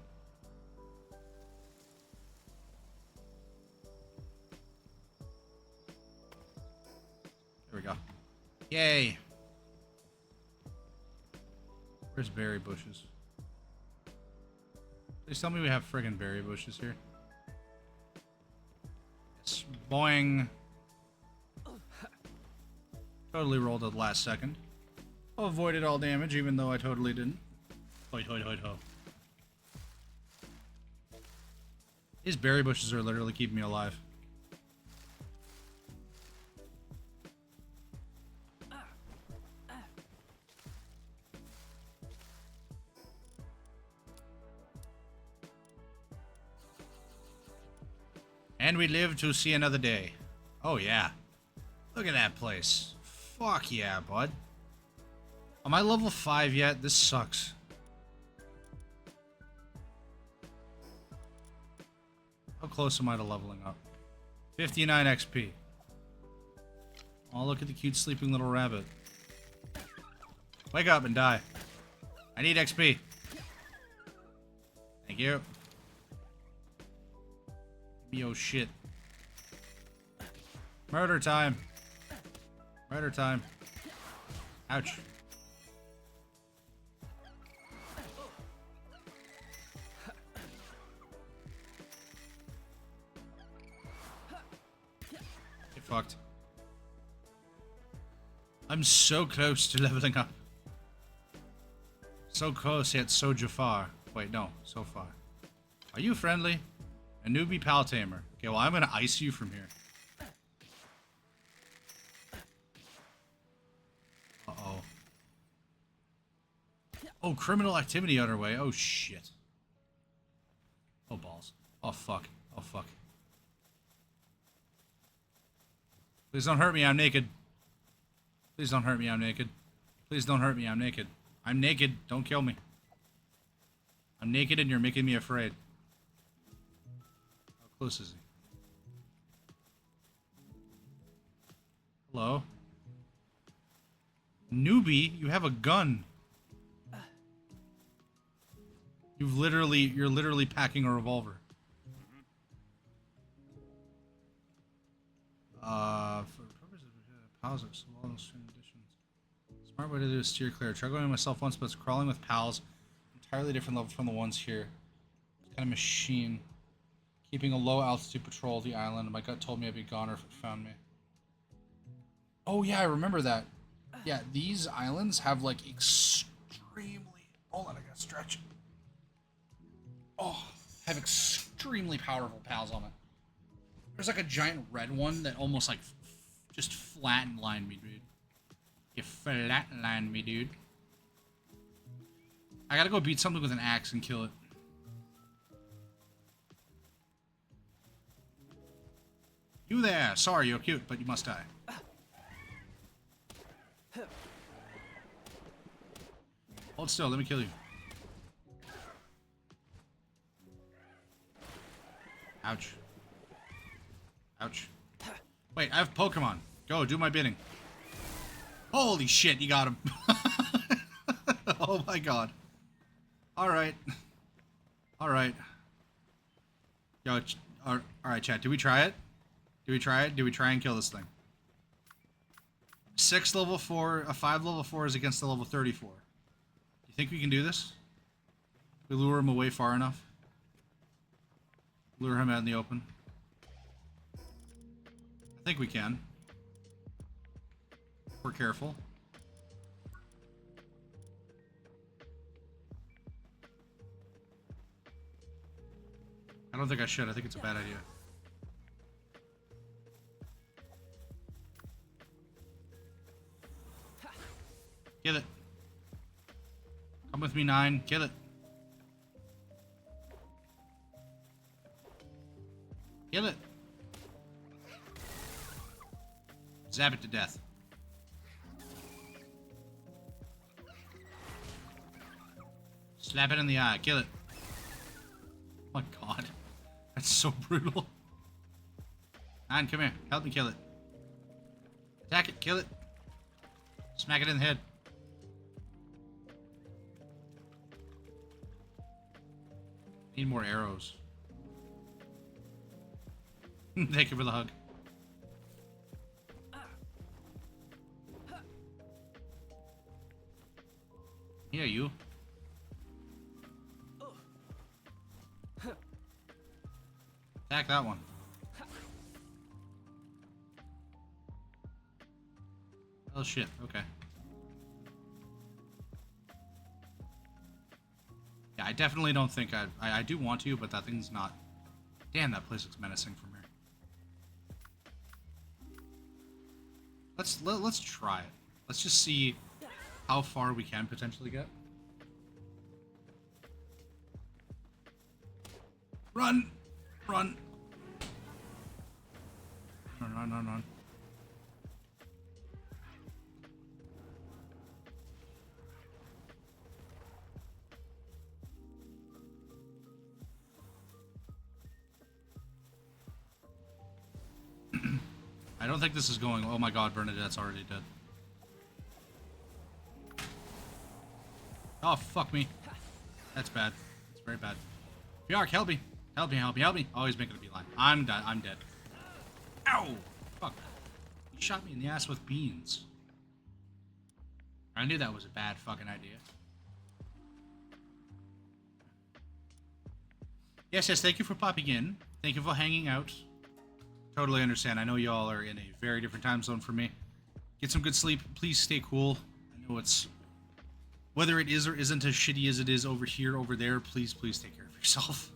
There we go. Yay! Where's berry bushes? Please tell me we have friggin' berry bushes here. Yes. Boing. Totally rolled at the last second. Avoided all damage, even though I totally didn't. Hoit, hoit, hoit, ho. These berry bushes are literally keeping me alive. And we live to see another day. Oh, yeah. Look at that place. Fuck yeah, bud. Am I level 5 yet? This sucks. How close am I to leveling up? 59 XP. Oh, look at the cute sleeping little rabbit. Wake up and die. I need XP. Thank you. Yo, shit. Murder time. Murder time. Ouch. Get fucked. I'm so close to leveling up. So close yet so Jafar. Wait, no, so far. Are you friendly? A newbie pal tamer. Okay, well, I'm gonna ice you from here. Uh-oh. Oh, criminal activity underway. Oh, shit. Oh, balls. Oh, fuck. Oh, fuck. Please don't hurt me, I'm naked. Please don't hurt me, I'm naked. Please don't hurt me, I'm naked. I'm naked, don't kill me. I'm naked and you're making me afraid. How close is he? Hello? Newbie, you have a gun. You're literally packing a revolver. For the purpose of pals are so well conditions. Smart way to do is steer clear. Try going myself once, but it's crawling with pals. Entirely different level from the ones here. It's kind of machine. Keeping a low altitude patrol of the island. My gut told me I'd be gone if it found me. Oh yeah, I remember that. Yeah, these islands have like extremely. Hold on, I gotta stretch. Oh, have extremely powerful pals on it. There's like a giant red one that almost like just flatlined me, dude. You flatlined me, dude. I gotta go beat something with an axe and kill it. You there. Sorry, you're cute, but you must die. Hold still, let me kill you. Ouch. Ouch. Wait, I have Pokemon. Go, do my bidding. Holy shit, you got him. Oh my god. Alright. Alright. Yo, alright, chat. Did we try it? Did we try it? Did we try and kill this thing? 6 level 4, a 5 level 4 is against the level 34. You think we can do this? We lure him away far enough? Lure him out in the open? I think we can. We're careful. I don't think I should. I think it's a bad idea. Kill it. Come with me, 9. Kill it. Kill it. Zap it to death. Slap it in the eye. Kill it. Oh my god. That's so brutal. 9, come here. Help me kill it. Attack it. Kill it. Smack it in the head. Need more arrows. Thank you for the hug. Here, you. Attack that one. Oh shit, okay. Yeah, I definitely don't think I do want to, but that thing's not. Damn, that place looks menacing from here. Let's try it. Let's just see how far we can potentially get. Run! Run! Run. I don't think this is going. Oh my god, Bernadette's already dead. Oh, fuck me. That's bad. That's very bad. Yark, help me. Help me. Oh, he's making a beeline. I'm dead. Ow! Fuck. He shot me in the ass with beans. I knew that was a bad fucking idea. Yes, thank you for popping in. Thank you for hanging out. Totally understand. I know y'all are in a very different time zone from me. Get some good sleep. Please stay cool. I know it's... Whether it is or isn't as shitty as it is over here, over there, please take care of yourself.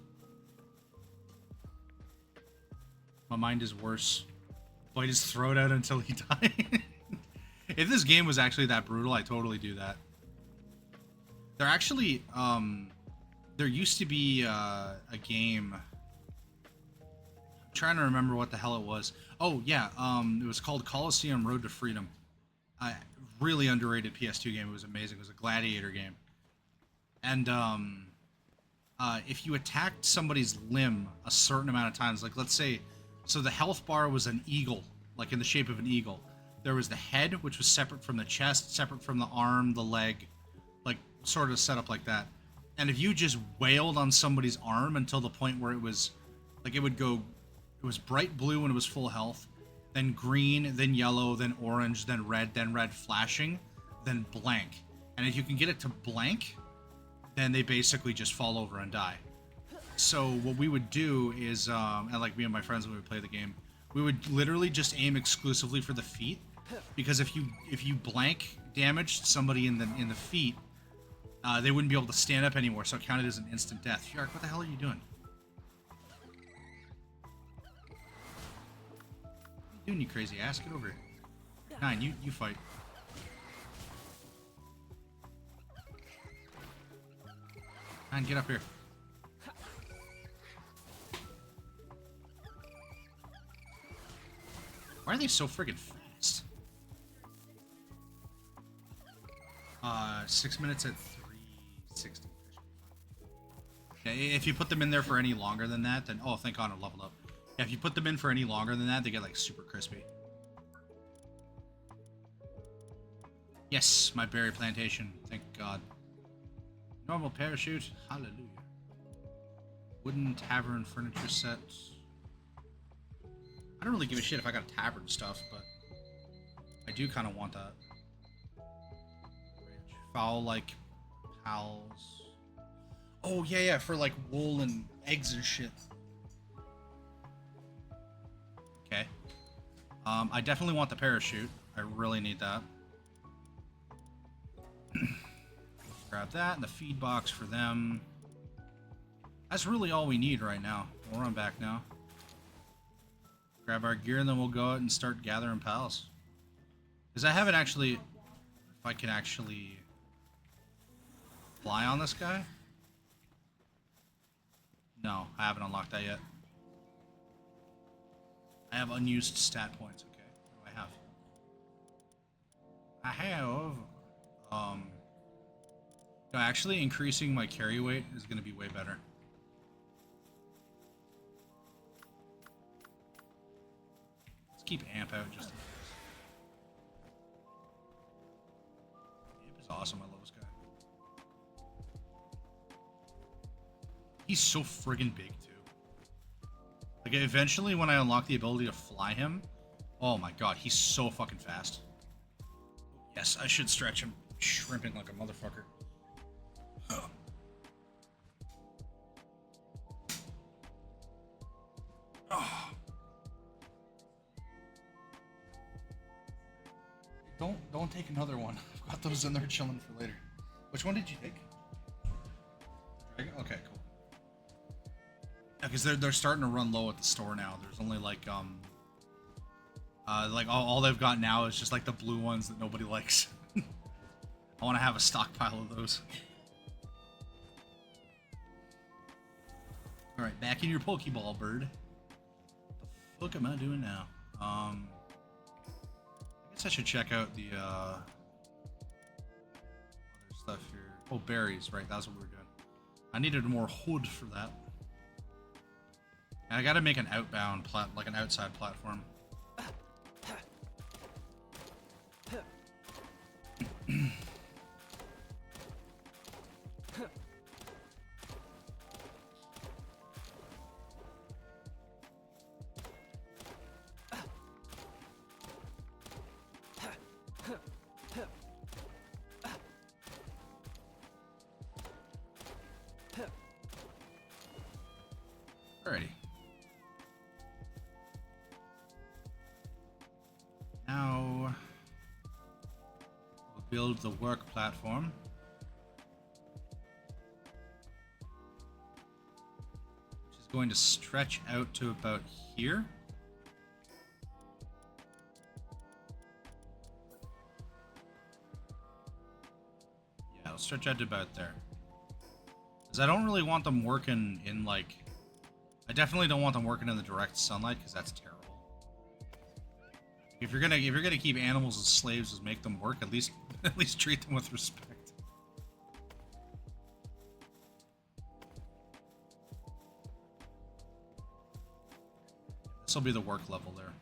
My mind is worse. Bite his throat out until he dies. If this game was actually that brutal, I'd totally do that. There actually, there used to be a game... I'm trying to remember what the hell it was. Oh, yeah, it was called Coliseum Road to Freedom. Really underrated PS2 game. It was amazing. It was a gladiator game. And, if you attacked somebody's limb a certain amount of times, like, let's say... So the health bar was an eagle, like in the shape of an eagle. There was the head, which was separate from the chest, separate from the arm, the leg, like sort of set up like that. And if you just wailed on somebody's arm until the point where it was, like it would go, it was bright blue when it was full health, then green, then yellow, then orange, then red flashing, then blank. And if you can get it to blank, then they basically just fall over and die. So what we would do is, and like me and my friends when we would play the game, we would literally just aim exclusively for the feet, because if you blank damaged somebody in the feet, they wouldn't be able to stand up anymore, so it counted as an instant death. Yark, what the hell are you doing? What are you doing, you crazy ass? Get over here. Nine, you fight. Nine, get up here. Why are they so friggin' fast? 6 minutes at 360. Yeah, if you put them in there for any longer than that, then... Oh, thank God, I leveled up. Yeah, if you put them in for any longer than that, they get, like, super crispy. Yes, my berry plantation. Thank God. Normal parachute. Hallelujah. Wooden tavern furniture set. I don't really give a shit if I got tavern stuff, but I do kind of want that. Fowl like pals. Oh yeah, for like wool and eggs and shit. Okay. I definitely want the parachute. I really need that. Grab that and the feed box for them. That's really all we need right now. We'll run back now. Grab our gear and then we'll go out and start gathering pals. Because I haven't actually... If I can actually... fly on this guy? No, I haven't unlocked that yet. I have unused stat points, okay. What do I have? No, actually increasing my carry weight is going to be way better. Let's keep Amp out just in case. Amp is awesome, I love this guy. He's so friggin' big, too. Like, eventually, when I unlock the ability to fly him... Oh my god, he's so fucking fast. Yes, I should stretch him. Shrimping like a motherfucker. Oh. Don't take another one. I've got those in there chilling for later. Which one did you take? Dragon? Okay, cool. Yeah, because they're starting to run low at the store now. There's only like all they've got now is just like the blue ones that nobody likes. I want to have a stockpile of those. All right, back in your Pokeball, bird. What the fuck am I doing now? I guess I should check out the other stuff here. Oh, berries, right? That's what we were doing. I needed more wood for that. And I gotta make an outbound like an outside platform. Alrighty. Now we'll build the work platform. Which is going to stretch out to about here. Yeah, it'll stretch out to about there. Because I don't really want them working in like... I definitely don't want them working in the direct sunlight because that's terrible. If you're gonna keep animals as slaves, just make them work. At least treat them with respect. This will be the work level there.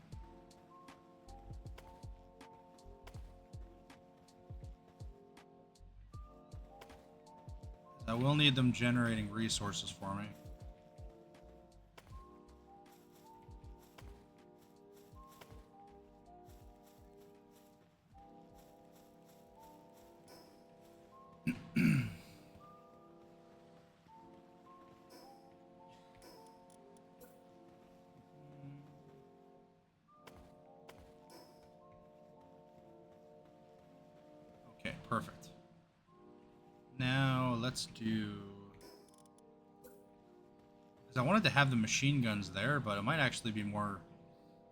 I will need them generating resources for me. Okay, perfect. Now let's do... Because I wanted to have the machine guns there, but it might actually be more...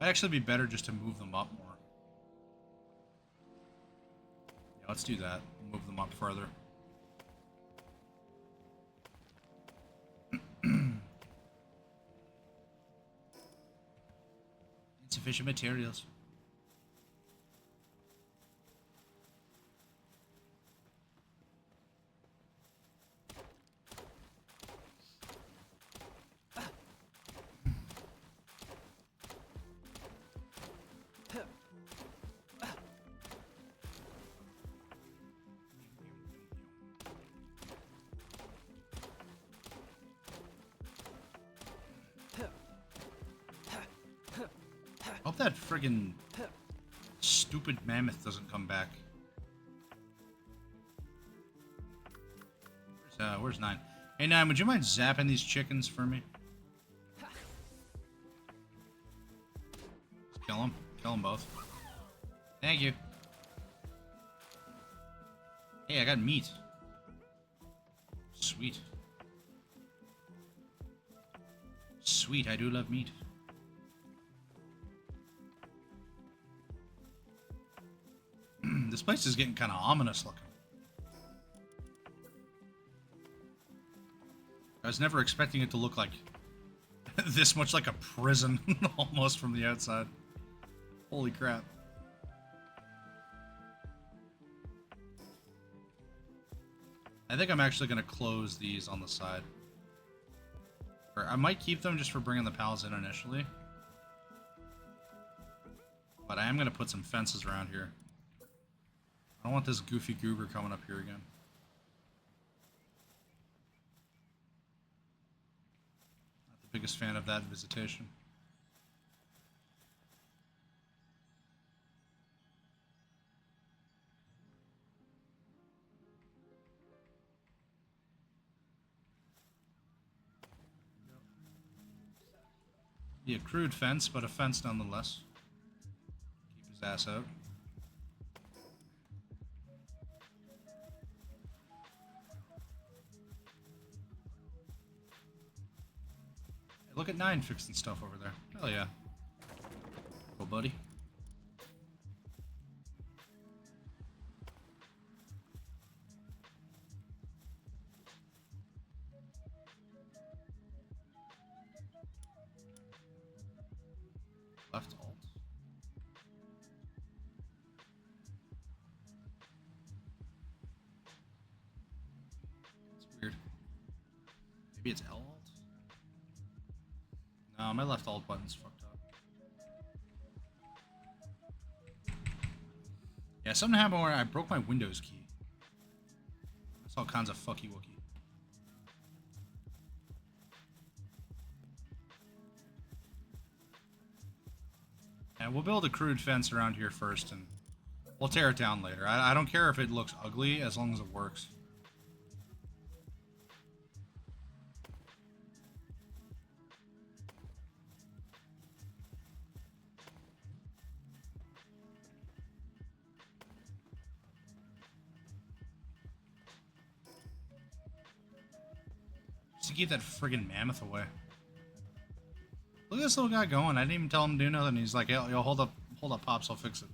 Might actually be better just to move them up more. Yeah, let's do that. Move them up further. Insufficient materials. Hope that friggin' stupid mammoth doesn't come back. Where's 9? Hey 9, would you mind zapping these chickens for me? Just kill them. Kill them both. Thank you. Hey, I got meat. Sweet. Sweet, I do love meat. This place is getting kind of ominous looking. I was never expecting it to look like this much like a prison almost from the outside. Holy crap. I think I'm actually going to close these on the side. Or I might keep them just for bringing the pals in initially. But I am going to put some fences around here. I don't want this goofy goober coming up here again. Not the biggest fan of that visitation. Be a crude fence, but a fence nonetheless. Keep his ass out. Look at 9 fixing stuff over there. Hell yeah. Cool, buddy. Left alt. Maybe it's L alt? No, my left alt button's fucked up. Yeah, something happened where I broke my Windows key. That's all kinds of fucky wookie. And we'll build a crude fence around here first, and we'll tear it down later. I don't care if it looks ugly, as long as it works. Just to keep that friggin' mammoth away. Look at this little guy going. I didn't even tell him to do nothing. He's like, yo, hold up, Pops, I'll fix it.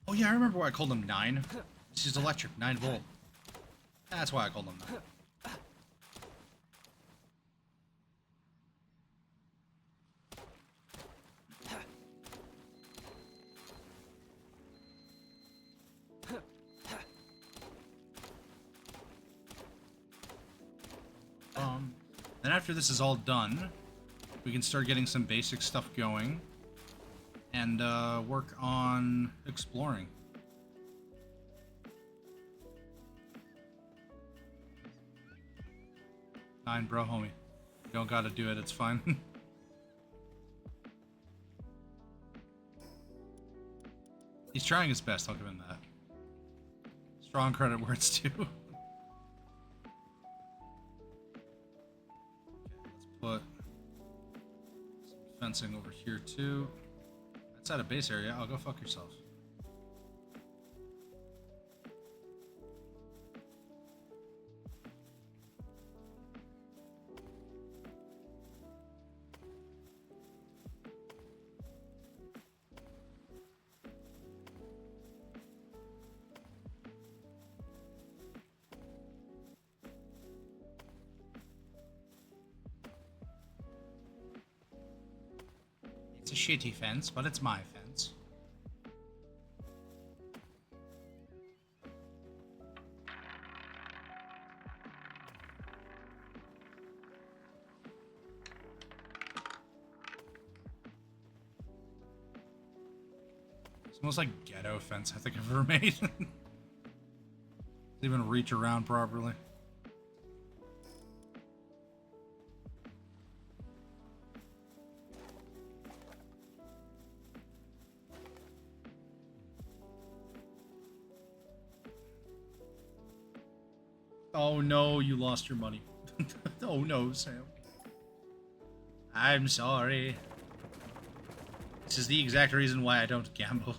Oh yeah, I remember why I called him 9. This is electric, 9 volt. That's why I called him 9. Then after this is all done, we can start getting some basic stuff going and work on exploring. Fine, bro, homie. You don't gotta do it, it's fine. He's trying his best, I'll give him that. Strong credit where it's due. Put some fencing over here too. That's at a base area. I'll go fuck yourself. It's a shitty fence, but it's my fence. It's the most like ghetto fence I think I've ever made. Doesn't even reach around properly. Oh no, you lost your money. Oh no, Sam. I'm sorry. This is the exact reason why I don't gamble.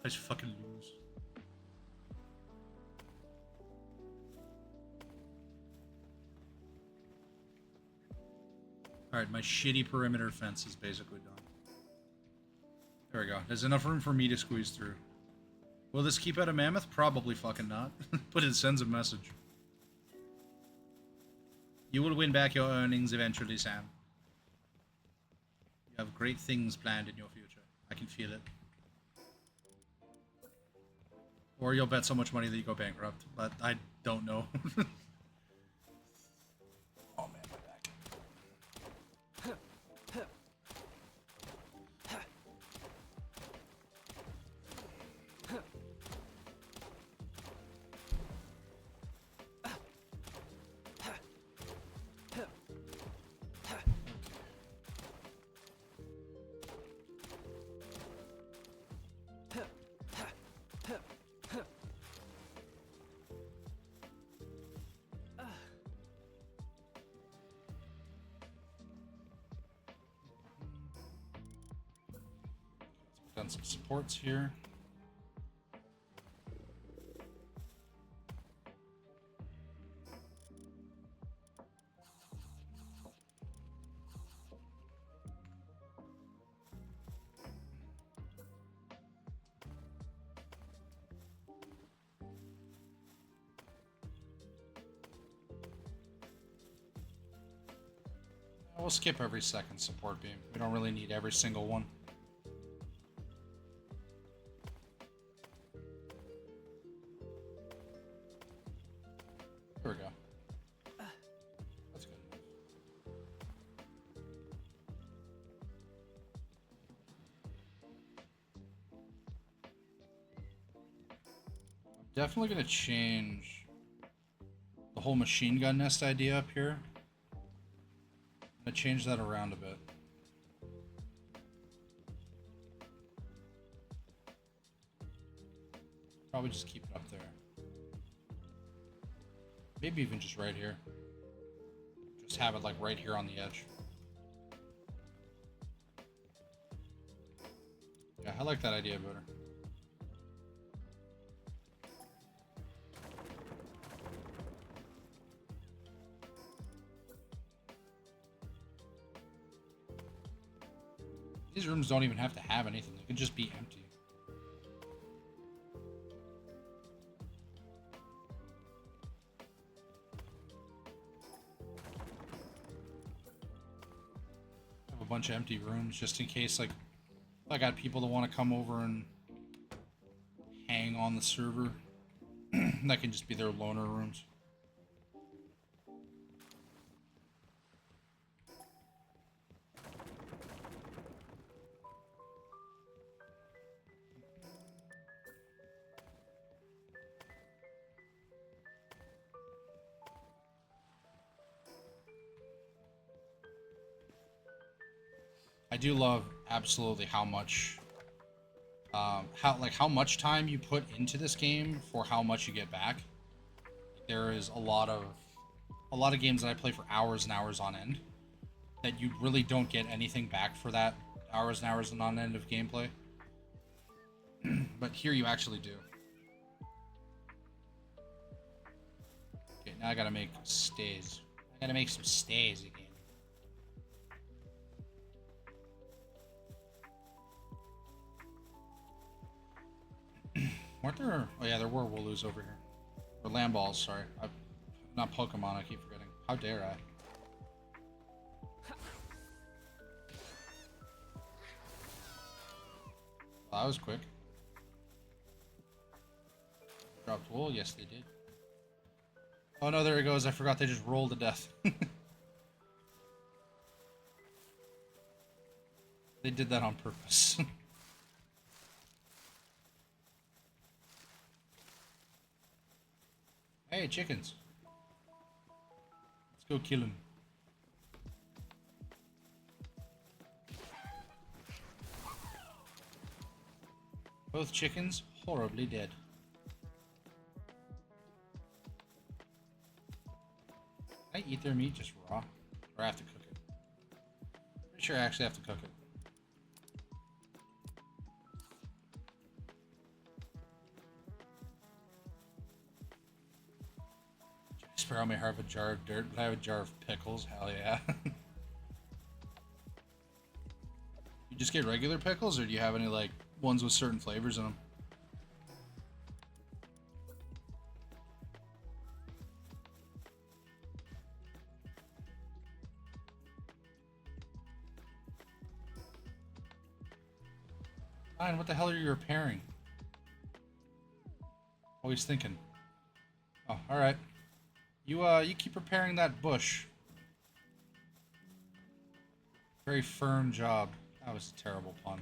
I just fucking lose. Alright, my shitty perimeter fence is basically done. There we go. There's enough room for me to squeeze through. Will this keep out a mammoth? Probably fucking not. But it sends a message. You will win back your earnings eventually, Sam. You have great things planned in your future. I can feel it. Or you'll bet so much money that you go bankrupt. But I don't know. Oh man, my back. Done some supports here. We'll skip every second support beam. We don't really need every single one. we go. That's good enough. I'm definitely gonna change the whole machine gun nest idea up here. I'm gonna change that around a bit. Probably just keep it up there. Maybe even just right here. Just have it like right here on the edge. Yeah, I like that idea better. These rooms don't even have to have anything. They can just be empty. Bunch of empty rooms just in case, like, if I got people that want to come over and hang on the server. That can just be their loner rooms. I do love absolutely how much, how much time you put into this game for how much you get back. There is a lot of games that I play for hours and hours on end that you really don't get anything back for that hours and hours on end of gameplay. But here you actually do. Okay, now I gotta make stays. I gotta make some stays again. Weren't there? Oh yeah, there were wooloos over here. Or land balls, sorry. Not Pokemon, I keep forgetting. How dare I? Well, that was quick. Dropped wool? Yes, they did. Oh no, there it goes. I forgot they just rolled to death. They did that on purpose. Hey, chickens. Let's go kill them. Both chickens horribly dead. Can I eat their meat just raw? Or I have to cook it? Pretty sure I actually have to cook it. Sparrow may have a jar of dirt, but I have a jar of pickles. Hell yeah. You just get regular pickles, or do you have any, like, ones with certain flavors in them? Fine, what the hell are you repairing? Always thinking. Oh, alright. You keep repairing that bush. Very firm job. That was a terrible pun.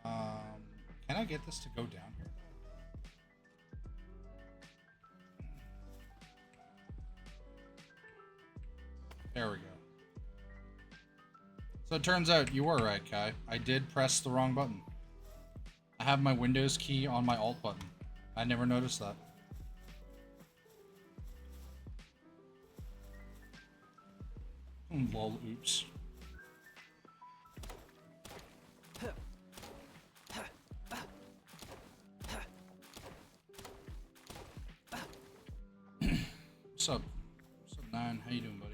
Can I get this to go down here? There we go. So it turns out you were right, Kai. I did press the wrong button. I have my Windows key on my Alt button. I never noticed that. Lol, oops. What's up? What's up, Nine? How you doing, buddy?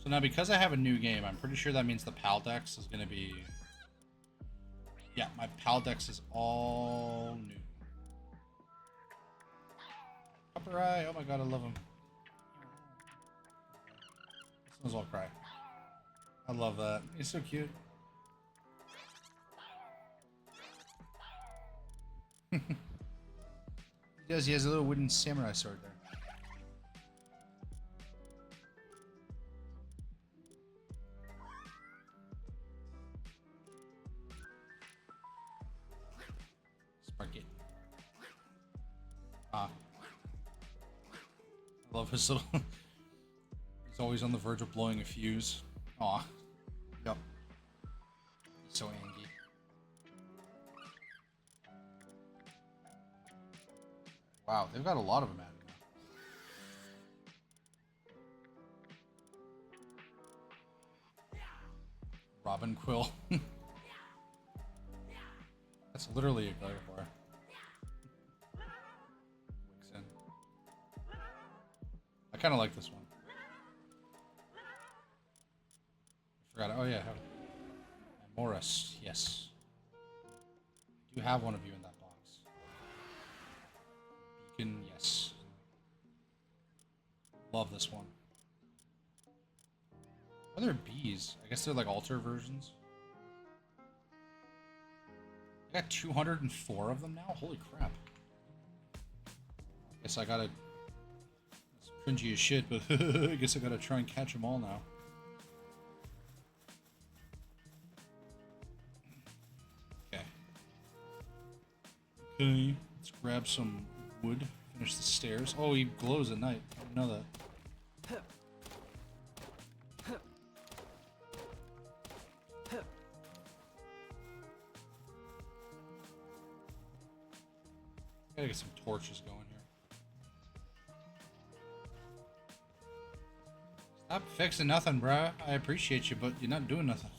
So now, because I have a new game, I'm pretty sure that means the PAL Dex is going to be... Yeah, my PAL Dex is all new. Upper Eye, oh my god, I love him. This one's all cry. I love that. He's so cute. does. He has a little wooden samurai sword there. Spark it. Ah. I love his little... He's always on the verge of blowing a fuse. Aw. Yep. He's so angry. Wow, they've got a lot of them added now. Robin Quill. That's literally a Gardevoir. Wixen. I kind of like this one. I forgot. Oh yeah, Morris. Yes. I do have one of you in that box. Beacon. Yes. Love this one. Are there bees? I guess they're like alter versions. I got 204 of them now? Holy crap. Guess I gotta... It's cringy as shit, but I guess I gotta try and catch them all now. Okay. Okay, let's grab some wood, finish the stairs. Oh, he glows at night. I didn't know that. Gotta get some torches going here. Stop fixing nothing, bruh. I appreciate you, but you're not doing nothing.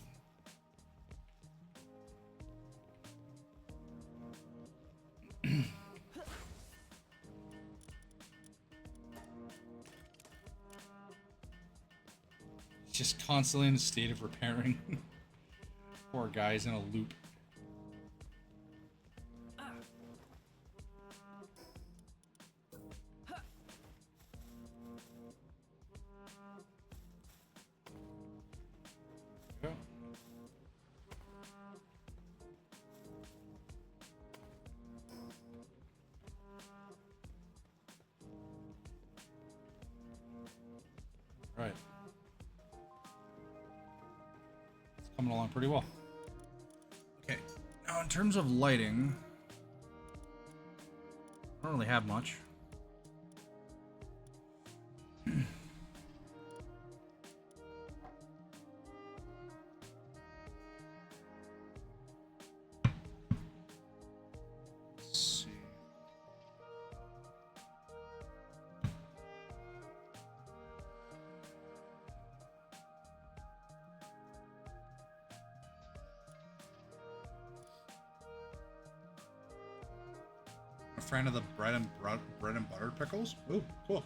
Just constantly in a state of repairing. Poor guy's in a loop. Right. It's coming along pretty well. Okay, now in terms of lighting, I don't really have much. Let's see. A friend of the bread and butter pickles. Ooh, cool.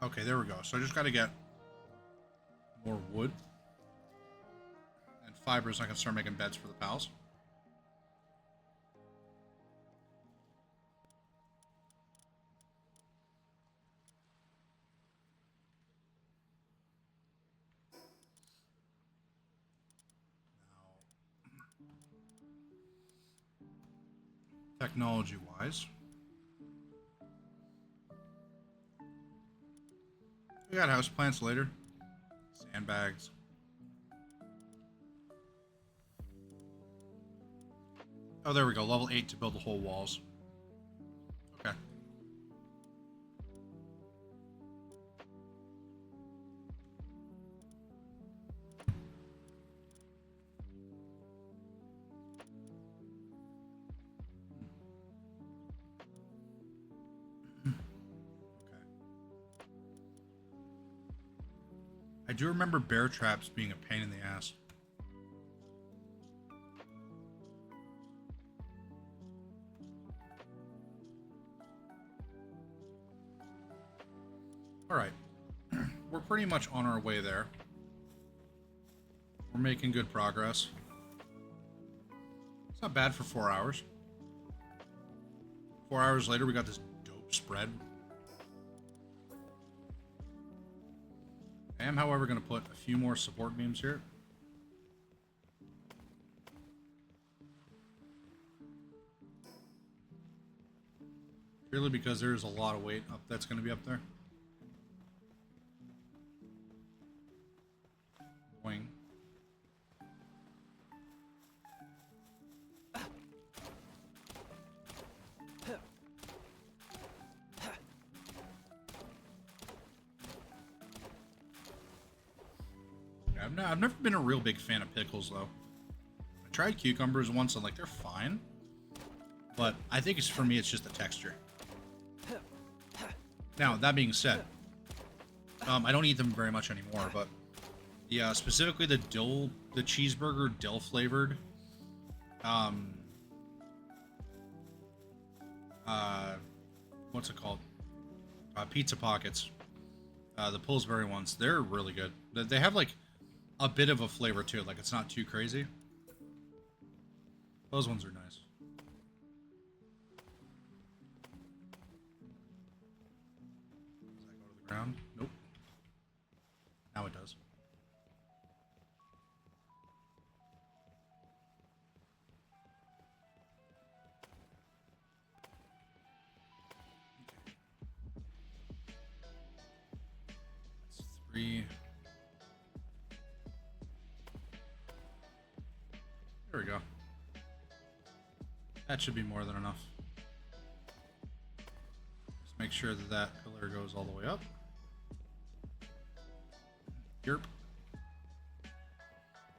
Okay, there we go. So I just got to get more wood and fibers. So I can start making beds for the pals. Technology-wise, we got houseplants later, sandbags. Oh, there we go. Level 8 to build the whole walls. Okay. I do remember bear traps being a pain in the ass. Alright. We're pretty much on our way there. We're making good progress. It's not bad for 4 hours. 4 hours later, we got this dope spread. I am, however, going to put a few more support beams here. Purely because there's a lot of weight up that's going to be up there. Wing. I've never been a real big fan of pickles, though. I tried cucumbers once, and like they're fine, but I think it's, for me, it's just the texture. Now that being said, I don't eat them very much anymore, but yeah, specifically the cheeseburger dill flavored, what's it called? Pizza pockets. The Pillsbury ones, they're really good. They have like a bit of a flavor to it, like it's not too crazy. Those ones are nice. Does that go to the ground? Nope. Now it does. That's 3. There we go. That should be more than enough. Just make sure that that pillar goes all the way up. Yerp.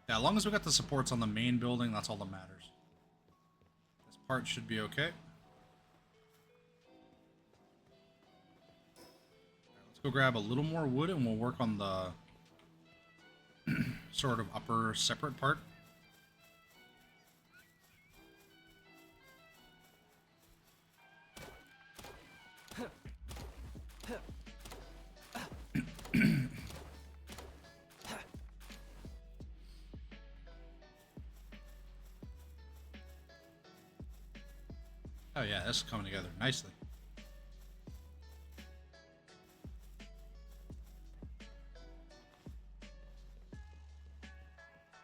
Yeah, as long as we got the supports on the main building, that's all that matters. This part should be okay. Let's go grab a little more wood and we'll work on the sort of upper separate part. Oh yeah, this is coming together nicely.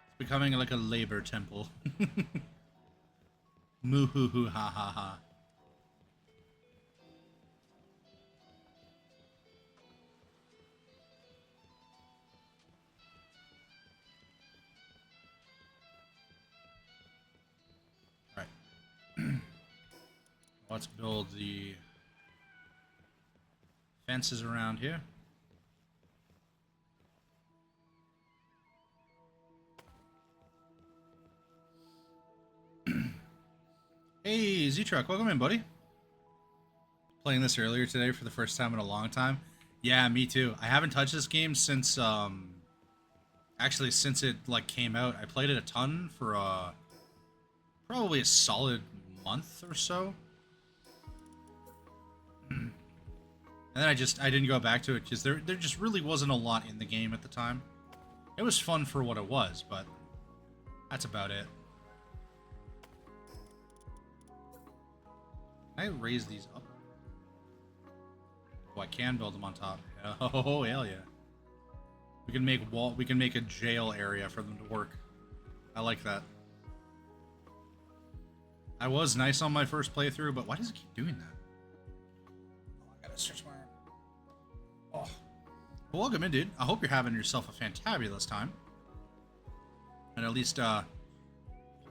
It's becoming like a labor temple. Moo hoo hoo ha ha ha. Let's build the fences around here. Hey, Z-Truck, welcome in, buddy. Playing this earlier today for the first time in a long time. Yeah, me too. I haven't touched this game since, actually since it, like, came out. I played it a ton for, probably a solid month or so. And then I didn't go back to it because there just really wasn't a lot in the game at the time. It was fun for what it was, but that's about it. Can I raise these up? Oh, I can build them on top. Oh, hell yeah. We can make a jail area for them to work. I like that. I was nice on my first playthrough, but why does it keep doing that? Oh, I gotta search my... Oh. Well, welcome in, dude. I hope you're having yourself a fantabulous time. And at least,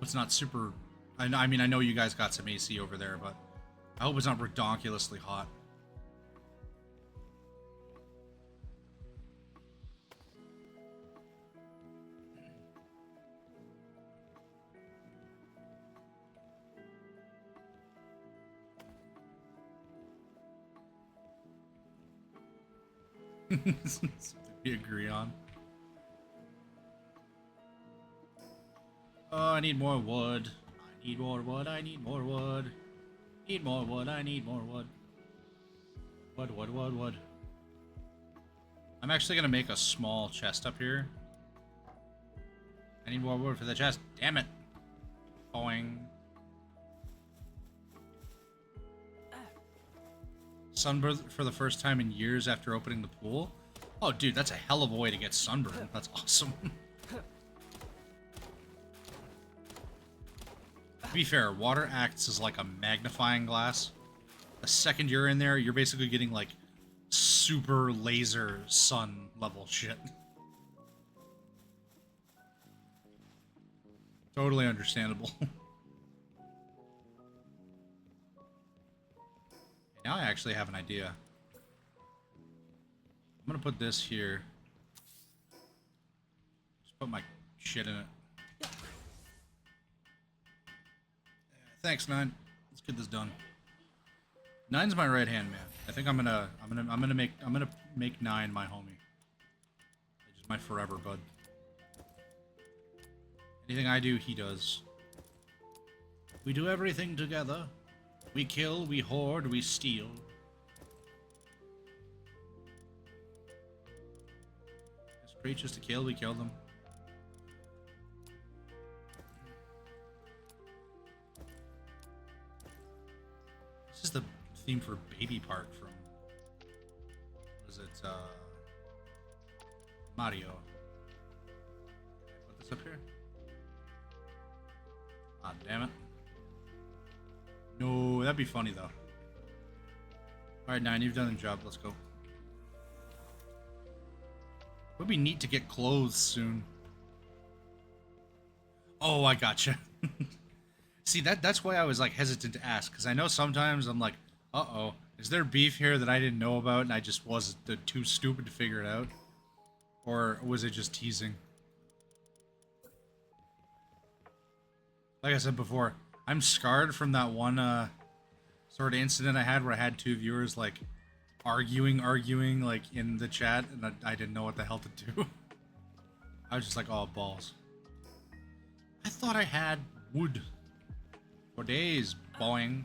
it's not super... I mean, I know you guys got some AC over there, but I hope it's not redonkulously hot. Something we agree on. Oh, I need more wood. I need more wood. I need more wood. Need more wood. I need more wood. Wood. I'm actually gonna make a small chest up here. I need more wood for the chest. Damn it. Boing. Sunbird for the first time in years after opening the pool. Oh, dude, that's a hell of a way to get sunburned. That's awesome. To be fair, water acts as like a magnifying glass. The second you're in there, you're basically getting like super laser sun level shit. Totally understandable. Now I actually have an idea. I'm gonna put this here. Just put my shit in it. Thanks, Nine. Let's get this done. Nine's my right hand man. I think I'm gonna make Nine my homie. He's just my forever bud. Anything I do, he does. We do everything together. We kill, we hoard, we steal. There's creatures to kill, we kill them. This is the theme for Baby Park from, what is it, Mario. Can I put this up here? Ah, damn it. No, that'd be funny though. Alright, Nine, you've done the job. Let's go. Would be neat to get clothes soon. Oh, I gotcha. See, that's why I was like hesitant to ask, because I know sometimes I'm like, uh-oh, is there beef here that I didn't know about and I just was too stupid to figure it out? Or was it just teasing? Like I said before, I'm scarred from that one sort of incident I had where I had two viewers like arguing like in the chat, and I didn't know what the hell to do. I was just like, oh, balls. I thought I had wood for days, boing.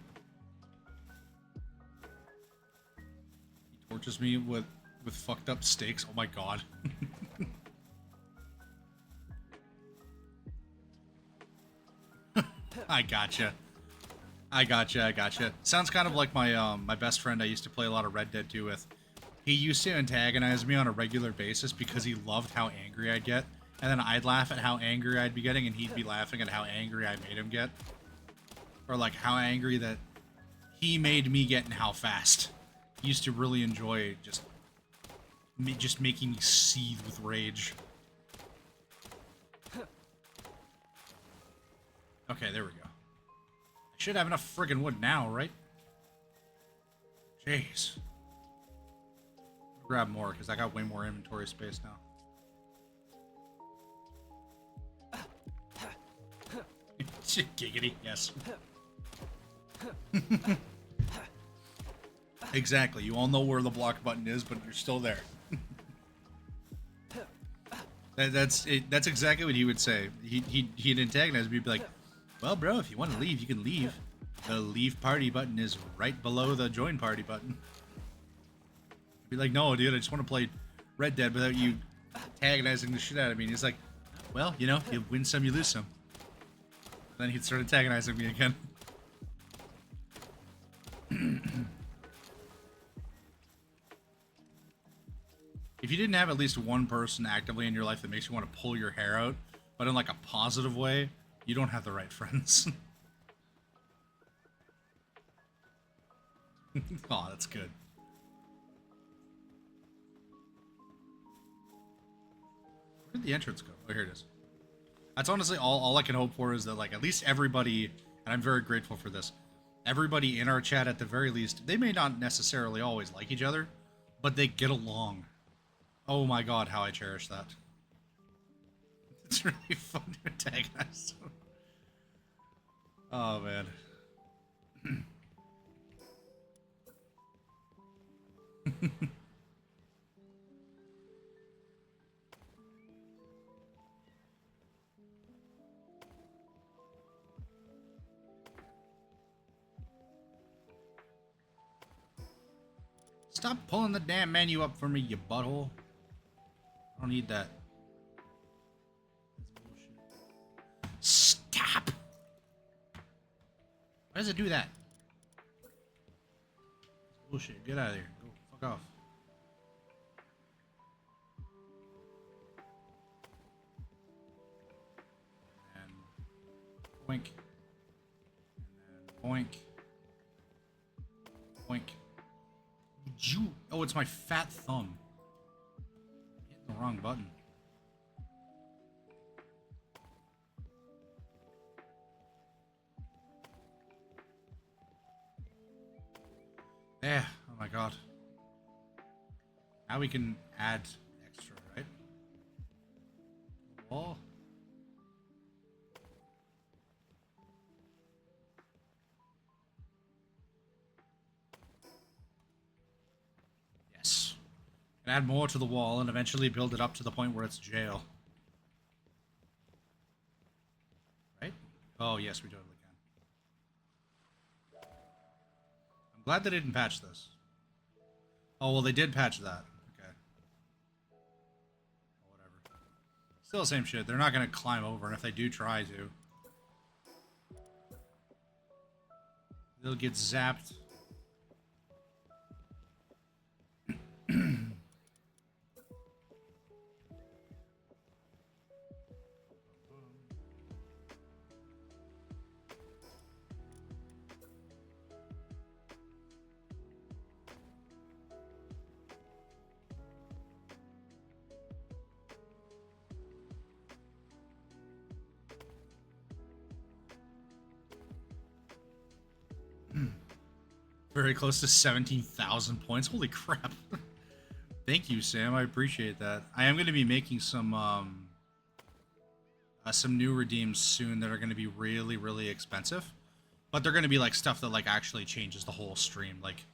He tortures me with fucked up steaks. Oh my god. I gotcha. I gotcha. Sounds kind of like my my best friend I used to play a lot of Red Dead 2 with. He used to antagonize me on a regular basis because he loved how angry I'd get. And then I'd laugh at how angry I'd be getting, and he'd be laughing at how angry I made him get. Or like how angry that he made me get and how fast. He used to really enjoy just making me seethe with rage. Okay, there we go. I should have enough friggin' wood now, right? Jeez. Grab more, because I got way more inventory space now. Giggity, yes. Exactly, you all know where the block button is, but you're still there. That's exactly what he would say. He'd antagonize me, he'd be like, well, bro, if you want to leave, you can leave. The leave party button is right below the join party button. Be like, no, dude, I just want to play Red Dead without you antagonizing the shit out of me. And he's like, well, you know, you win some, you lose some. And then he'd start antagonizing me again. If you didn't have at least one person actively in your life that makes you want to pull your hair out, but in like a positive way, you don't have the right friends. Aw, that's good. Where did the entrance go? Oh, here it is. That's honestly all I can hope for, is that like at least everybody, and I'm very grateful for this, everybody in our chat at the very least, they may not necessarily always like each other, but they get along. Oh my god, how I cherish that. It's really fun to antagonize them. Oh man. Stop pulling the damn menu up for me, you butthole. I don't need that. That's bullshit. Stop! Why does it do that? That's bullshit. Get out of here. Go fuck off. Boink. And then boink. Boink. Oh, it's my fat thumb. Hitting the wrong button. Yeah. Oh my god. Now we can add extra, right? Wall. Yes. And add more to the wall and eventually build it up to the point where it's jail. Right? Oh, yes, we totally can. I'm glad they didn't patch this. Oh, well, they did patch that. Okay. Oh, whatever. Still the same shit. They're not going to climb over, and if they do try to, they'll get zapped. Very close to 17,000 points. Holy crap. Thank you, Sam. I appreciate that. I am going to be making some new redeems soon that are going to be really, really expensive. But they're going to be like stuff that like actually changes the whole stream. Like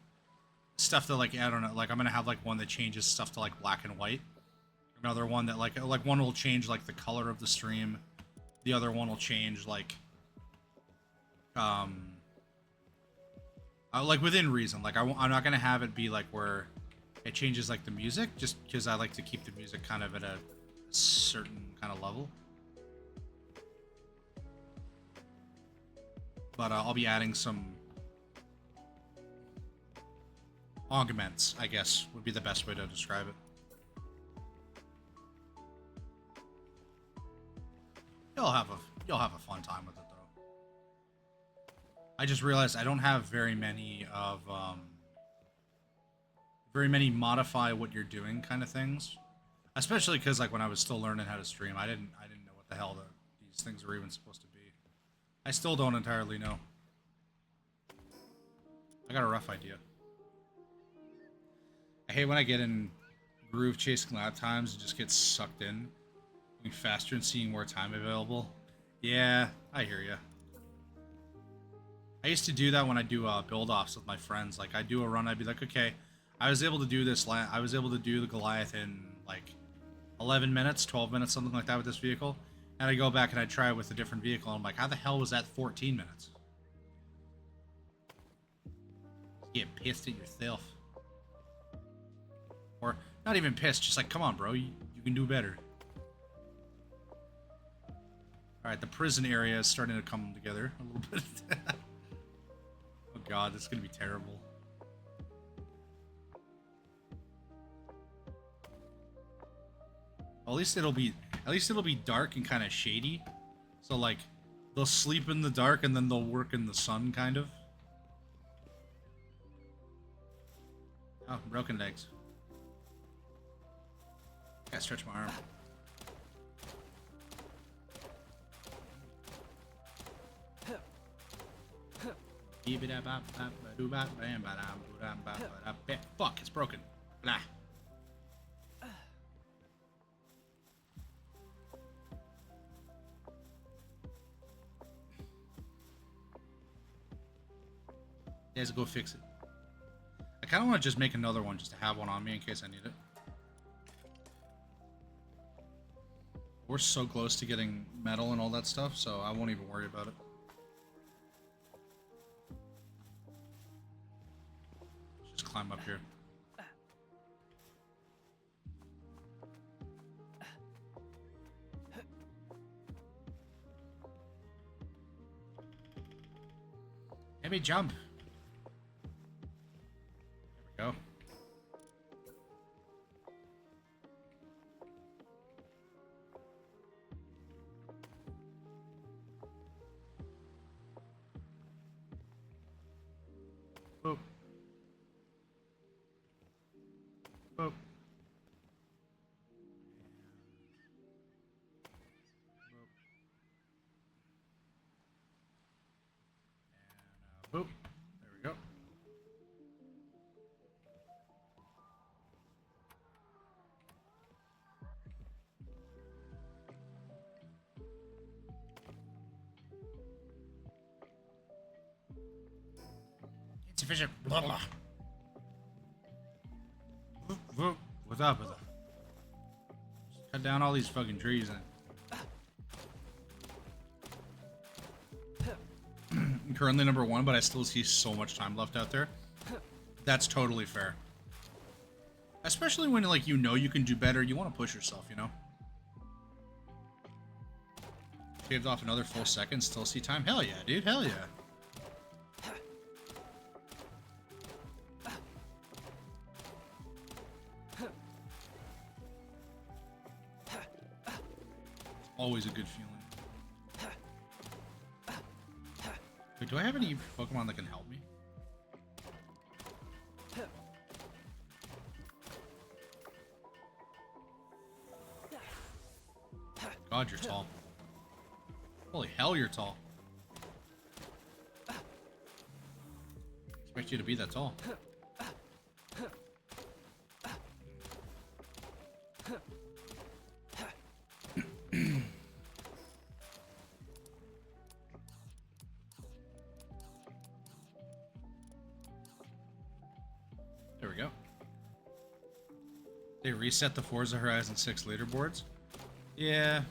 stuff that like, I don't know, like I'm going to have like one that changes stuff to like black and white. Another one that like one will change like the color of the stream. The other one will change like like within reason. Like I'm not gonna have it be like where it changes like the music, just because I like to keep the music kind of at a certain kind of level. But I'll be adding some augments, I guess would be the best way to describe it. You'll have a fun time with it though. I just realized I don't have very many modify what you're doing kind of things, especially because like when I was still learning how to stream, I didn't know what the hell these things were even supposed to be. I still don't entirely know. I got a rough idea. I hate when I get in groove chasing lap times and just get sucked in, going faster and seeing more time available. Yeah, I hear ya. I used to do that when I do build-offs with my friends. Like, I'd do a run, I'd be like, okay, I was able to do this, I was able to do the Goliath in, like, 11 minutes, 12 minutes, something like that with this vehicle. And I go back and I try it with a different vehicle, and I'm like, how the hell was that 14 minutes? You get pissed at yourself. Or, not even pissed, just like, come on, bro, you can do better. Alright, the prison area is starting to come together a little bit. Oh god, this is gonna be terrible. Well, at least it'll be dark and kind of shady. So like, they'll sleep in the dark and then they'll work in the sun, kind of. Oh, broken legs. Gotta stretch my arm. Fuck, it's broken. Blah. Let's go fix it. I kind of want to just make another one just to have one on me in case I need it. We're so close to getting metal and all that stuff, so I won't even worry about it. Just climb up here. Maybe jump. There we go. Boop. There we go. Insufficient. Blah, blah. What's up with it? Cut down all these fucking trees then. Currently number 1, but I still see so much time left out there. That's totally fair. Especially when, like, you know you can do better. You want to push yourself, you know? Shaved off another full second. Still see time. Hell yeah, dude. Hell yeah. Always a good feeling. Wait, do I have any Pokemon that can help me? God, you're tall. Holy hell, you're tall. Expect you to be that tall. There we go. They reset the Forza Horizon 6 leaderboards? Yeah.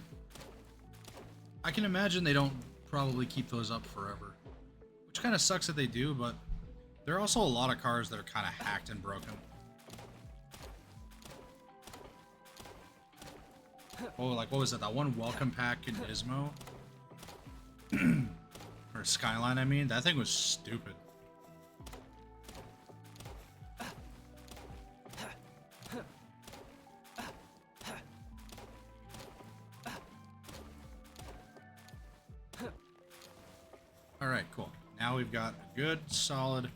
I can imagine they don't probably keep those up forever. Which kind of sucks that they do, but there are also a lot of cars that are kind of hacked and broken. Oh, like, what was it? That one welcome pack in Ismo? Or Skyline, I mean? That thing was stupid. Alright, cool. Now we've got a good, solid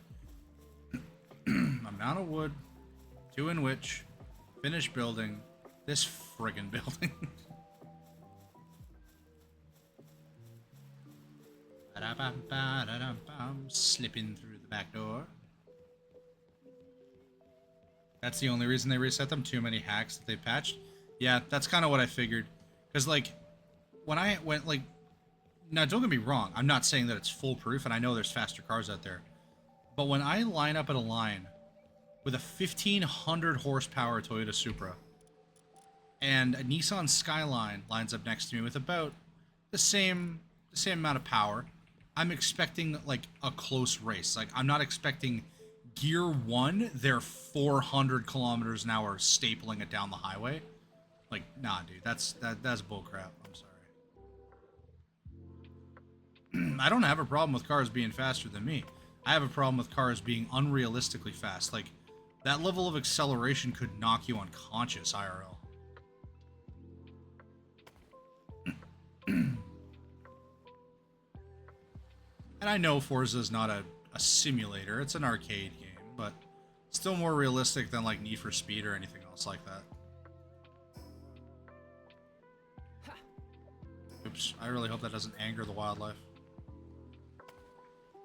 amount of wood to in which finish building this friggin' building. Slipping through the back door. That's the only reason they reset them? Too many hacks that they patched? Yeah, that's kind of what I figured. Because, like, when I went, like... Now, don't get me wrong. I'm not saying that it's foolproof, and I know there's faster cars out there. But when I line up at a line with a 1,500 horsepower Toyota Supra, and a Nissan Skyline lines up next to me with about the same amount of power, I'm expecting, like, a close race. Like, I'm not expecting Gear 1, they're 400 kilometers an hour stapling it down the highway. Like, nah, dude, that's bullcrap. I'm sorry. I don't have a problem with cars being faster than me. I have a problem with cars being unrealistically fast. Like, that level of acceleration could knock you unconscious, IRL. And I know Forza is not a simulator, it's an arcade game, but still more realistic than, like, Need for Speed or anything else like that. Oops, I really hope that doesn't anger the wildlife.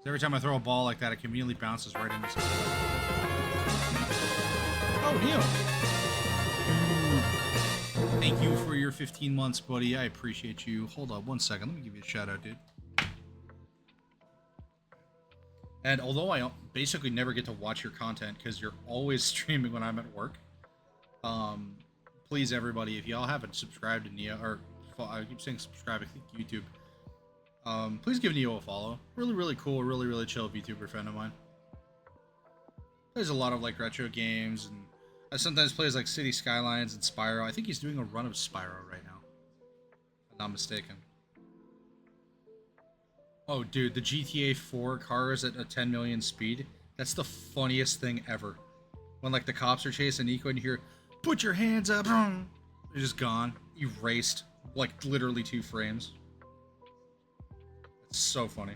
Every time I throw a ball like that, it conveniently bounces right into something. Oh, Neil! Thank you for your 15 months, buddy. I appreciate you. Hold on one second. Let me give you a shout out, dude. And although I basically never get to watch your content because you're always streaming when I'm at work, please, everybody, if y'all haven't subscribed to Neo, or I keep saying subscribe, I think YouTube. Please give Neo a follow. Really, really cool, really, really chill VTuber friend of mine. Plays a lot of, like, retro games, and sometimes plays, like, City Skylines and Spyro. I think he's doing a run of Spyro right now, if I'm not mistaken. Oh, dude, the GTA 4 cars at a 10 million speed. That's the funniest thing ever. When, like, the cops are chasing Nico and you hear, "Put your hands up!" They're just gone. Erased. Like, literally 2 frames. It's so funny.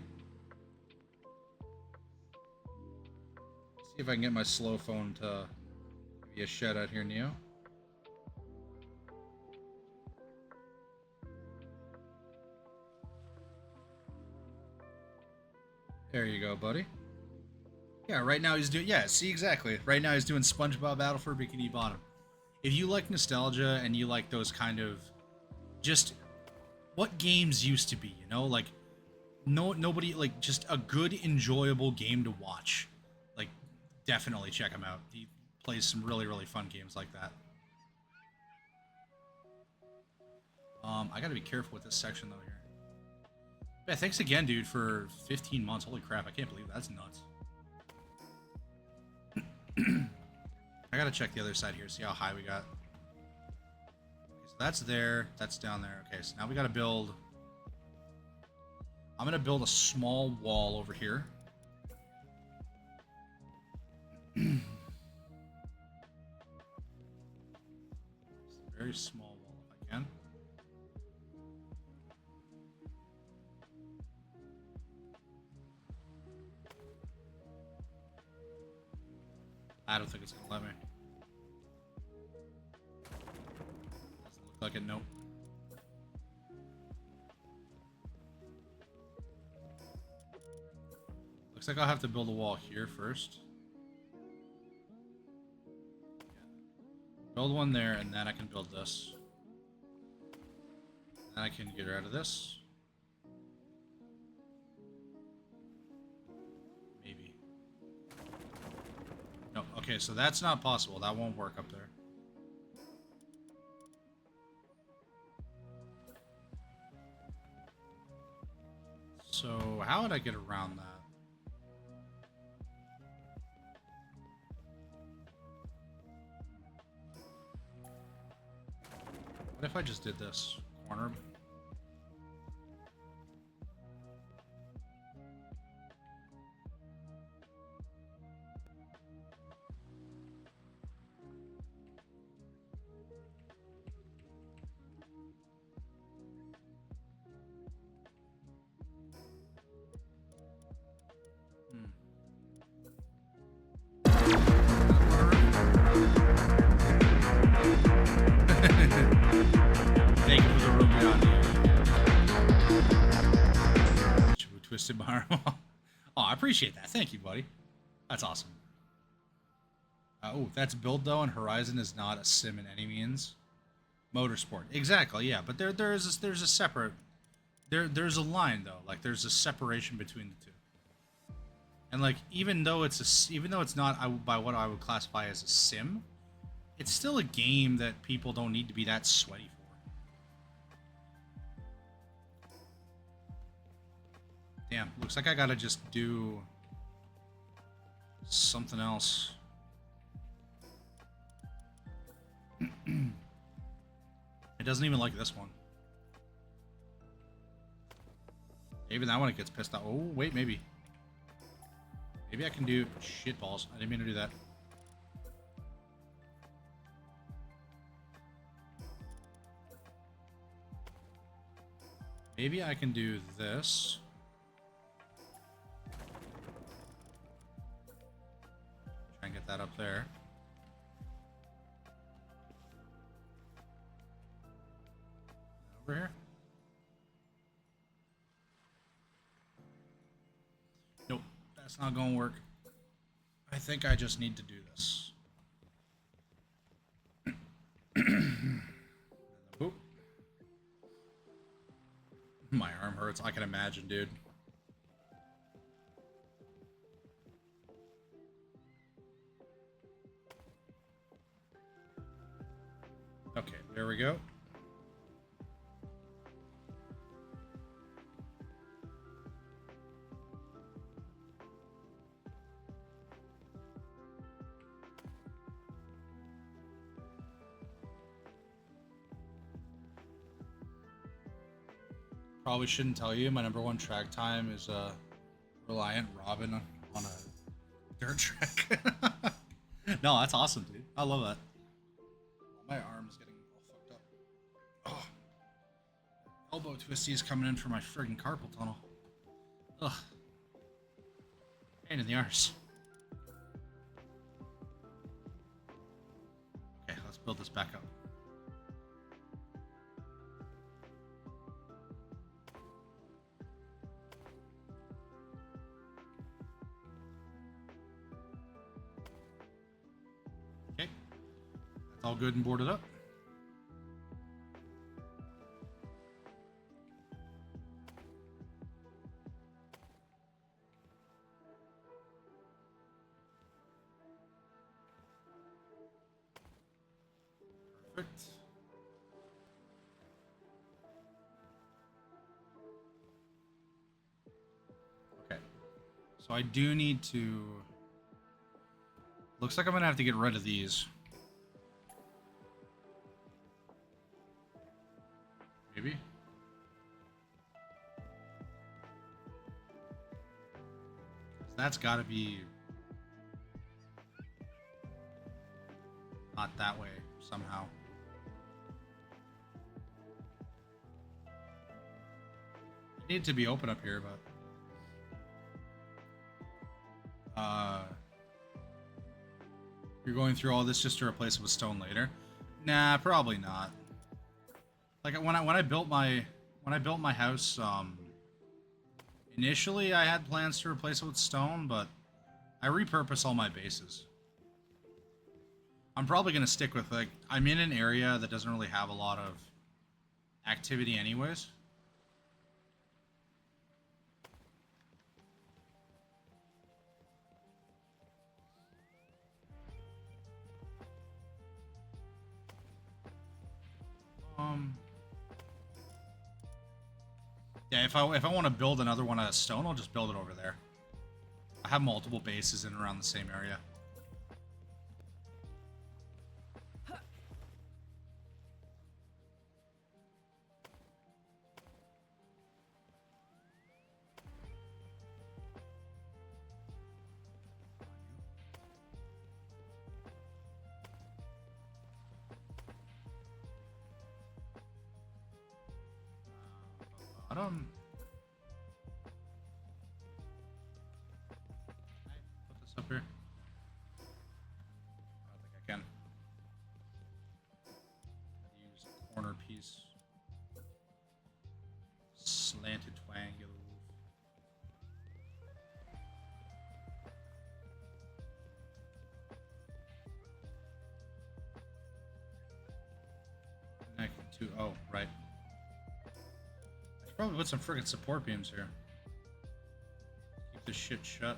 See if I can get my slow phone to give you a shout out here, Neo. There you go, buddy. Yeah, right now he's doing... Yeah, see, exactly. Right now he's doing SpongeBob Battle for Bikini Bottom. If you like nostalgia and you like those kind of... Just what games used to be, you know? Like, nobody... Like, just a good, enjoyable game to watch. Like, definitely check him out. He plays some really, really fun games like that. I gotta be careful with this section, though, here. Yeah, thanks again, dude, for 15 months. Holy crap, I can't believe that. That's nuts. I gotta check the other side here, see how high we got. Okay, so that's there, that's down there. Okay, so now we gotta build... I'm gonna build a small wall over here. Very small wall, if I can. I don't think it's gonna let me. Doesn't look like it, nope. Looks like I'll have to build a wall here first. Build one there, and then I can build this. Then I can get rid of this. Maybe. No, okay, so that's not possible. That won't work up there. So, how would I get around that? What if I just did this corner? Thank you for the room beyond. Twisted my arm. Oh, I appreciate that. Thank you, buddy. That's awesome. Oh, that's build though, and Horizon is not a sim in any means. Motorsport, exactly, yeah. But there's a separate there's a line though. Like there's a separation between the two. And like even though it's not by what I would classify as a sim, it's still a game that people don't need to be that sweaty for. Damn, looks like I gotta just do something else. It doesn't even like this one. Maybe that one it gets pissed off. Oh, wait, maybe. Maybe I can do... Shit balls. I didn't mean to do that. Maybe I can do this. Try and get that up there. Over here. Nope, that's not gonna work. I think I just need to do this. Boop. My arm hurts, I can imagine, dude. Okay, there we go. Probably shouldn't tell you, my #1 track time is Reliant Robin on a dirt track. No, that's awesome, dude. I love that. My arm is getting all fucked up. Oh. Elbow twisty is coming in for my friggin' carpal tunnel. Ugh. Pain in the arse. Okay, let's build this back up. It's all good and boarded up. Perfect. Okay. So I do need to... Looks like I'm gonna have to get rid of these. Maybe? That's gotta be... not that way, somehow. It needs to be open up here, but... You're going through all this just to replace it with stone later? Nah, probably not. Like when I built my house, initially I had plans to replace it with stone, but I repurpose all my bases. I'm probably gonna stick with, like, I'm in an area that doesn't really have a lot of activity anyways. Yeah, if I want to build another one out of stone, I'll just build it over there. I have multiple bases in and around the same area. Bottom. Put this up here. I don't think I can. Use a corner piece. Slanted triangle. Connect to, oh, right. Probably put some friggin' support beams here. Keep this shit shut.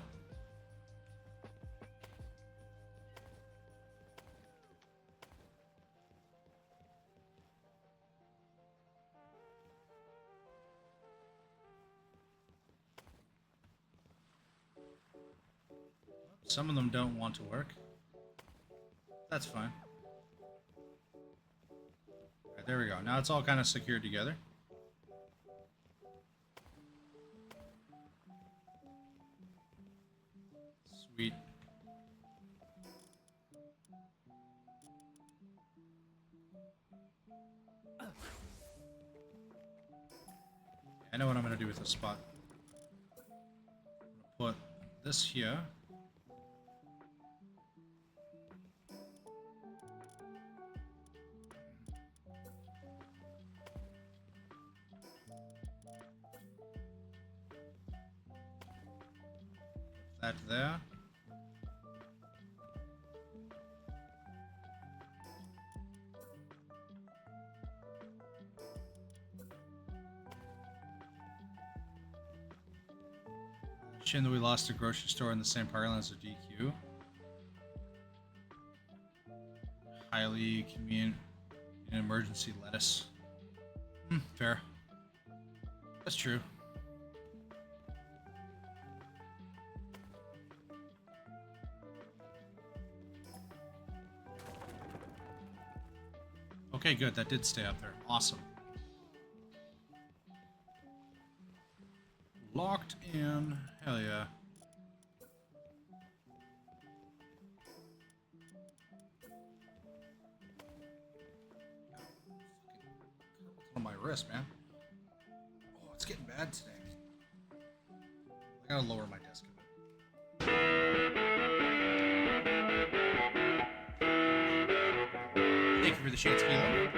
Some of them don't want to work. That's fine. Alright, there we go. Now it's all kind of secured together. Sweet. I know what I'm going to do with this spot. I'm going to put this here. That there. Shame that we lost a grocery store in the same parking lot as a DQ. Highly convenient in emergency lettuce. Fair. That's true. Okay, good. That did stay up there. Awesome. Locked in. Hell yeah. On my wrist, man. Oh, it's getting bad today. I gotta lower my desk a bit. Thank you for the shades, Kilo.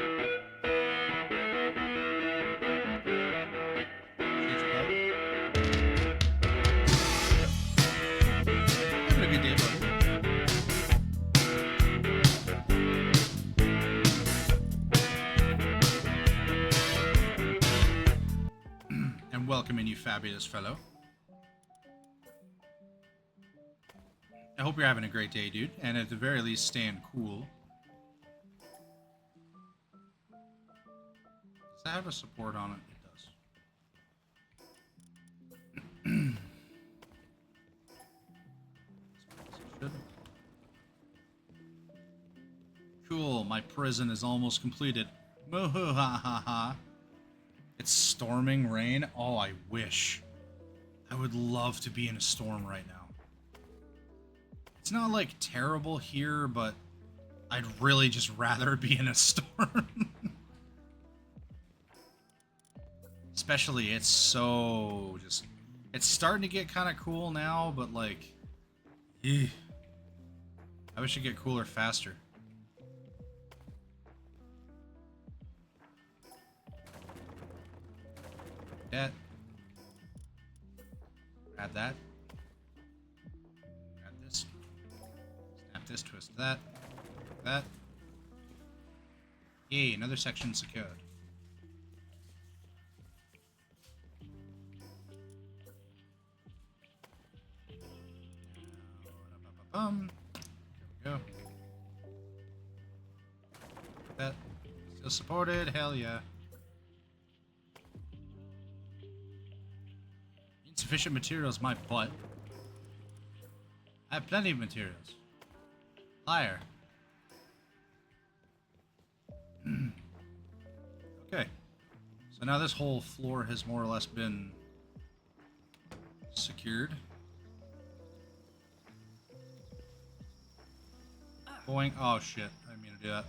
Having a good day, buddy. you fabulous fellow. I hope you're having a great day, dude, and at the very least, staying cool. Does that have a support on it? It does. Cool, my prison is almost completed. Moo-hoo-ha-ha-ha. It's storming rain. Oh, I wish. I would love to be in a storm right now. It's not like terrible here, but I'd really just rather be in a storm. Especially, it's so just... It's starting to get kind of cool now, but like... I wish it'd get cooler faster. That. Grab that. Grab this. Snap this, twist that. That. Yay, another section secured. There we go. That. Still supported, hell yeah. Insufficient materials, my butt. I have plenty of materials. Liar. Okay. So now this whole floor has more or less been secured. Boing. Oh shit. I didn't mean to do that.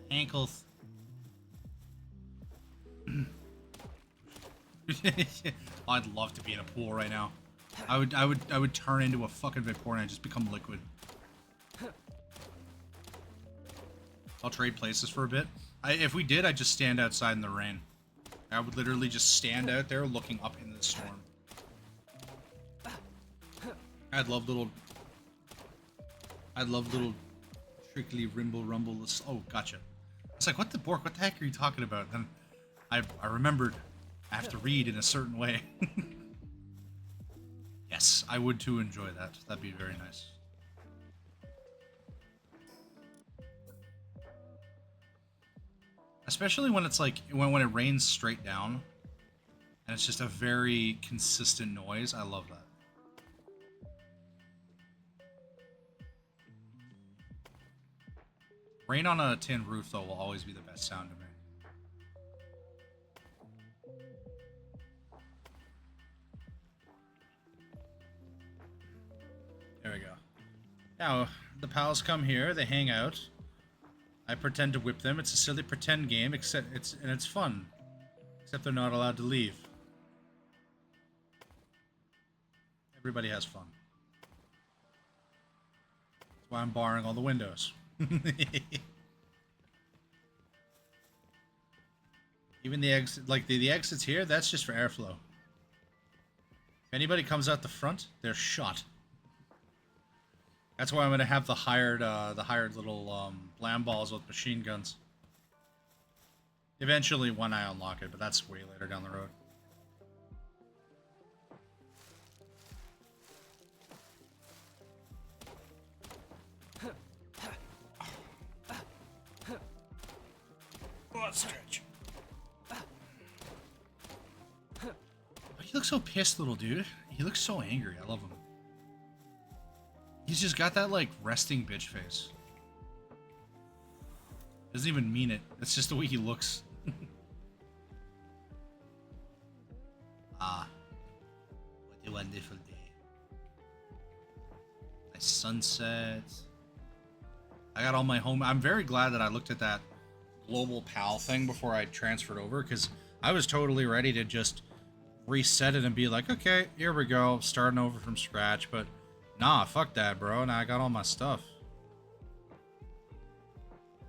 Ankles. Oh, I'd love to be in a pool right now. I would turn into a fucking Victorian and just become liquid. I'll trade places for a bit. If we did, I'd just stand outside in the rain. I would literally just stand out there looking up into the storm. I'd love little trickly rumble. Oh, gotcha. It's like, what the bork? What the heck are you talking about? Then I remembered I have to read in a certain way. Yes, I would too enjoy that. That'd be very nice. Especially when it's like, when it rains straight down, and it's just a very consistent noise. I love that. Rain on a tin roof, though, will always be the best sound to me. There we go. Now, the pals come here, they hang out. I pretend to whip them. It's a silly pretend game, except it's fun. Except they're not allowed to leave. Everybody has fun. That's why I'm barring all the windows. Even the exit, like the exits here, that's just for airflow. If anybody comes out the front, they're shot. That's why I'm gonna have the hired little lamb balls with machine guns. Eventually, when I unlock it, but that's way later down the road. Stretch. He looks so pissed, little dude. He looks so angry. I love him. He's just got that, like, resting bitch face. Doesn't even mean it. That's just the way he looks. Ah. What a wonderful day. Nice sunset. I got all my home... I'm very glad that I looked at that global PAL thing before I transferred over, because I was totally ready to just reset it and be like, okay, here we go, starting over from scratch, but nah, fuck that, bro. Now I got all my stuff.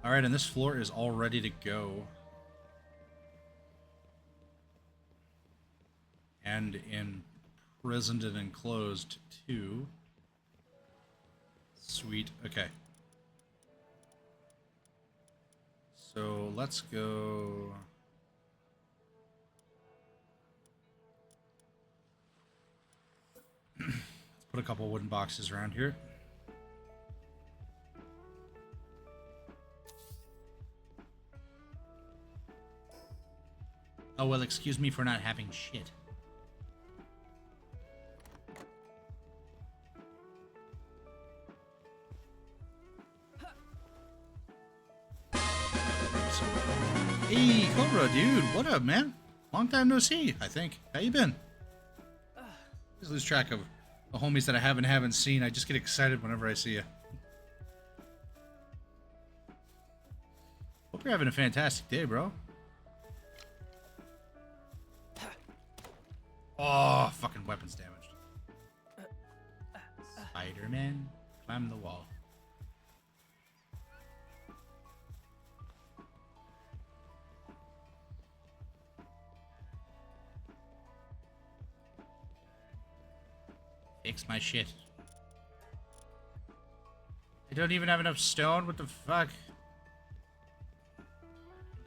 Alright, and this floor is all ready to go. And imprisoned and enclosed too. Sweet, okay. So let's go put a couple wooden boxes around here. Oh, well, excuse me for not having shit. Hey, Cobra, dude. What up, man? Long time no see, I think. How you been? I just lose track of the homies that I haven't seen. I just get excited whenever I see you. Hope you're having a fantastic day, bro. Oh, fucking weapons damaged. Spider-Man, climb the wall. Fix my shit. I don't even have enough stone. What the fuck?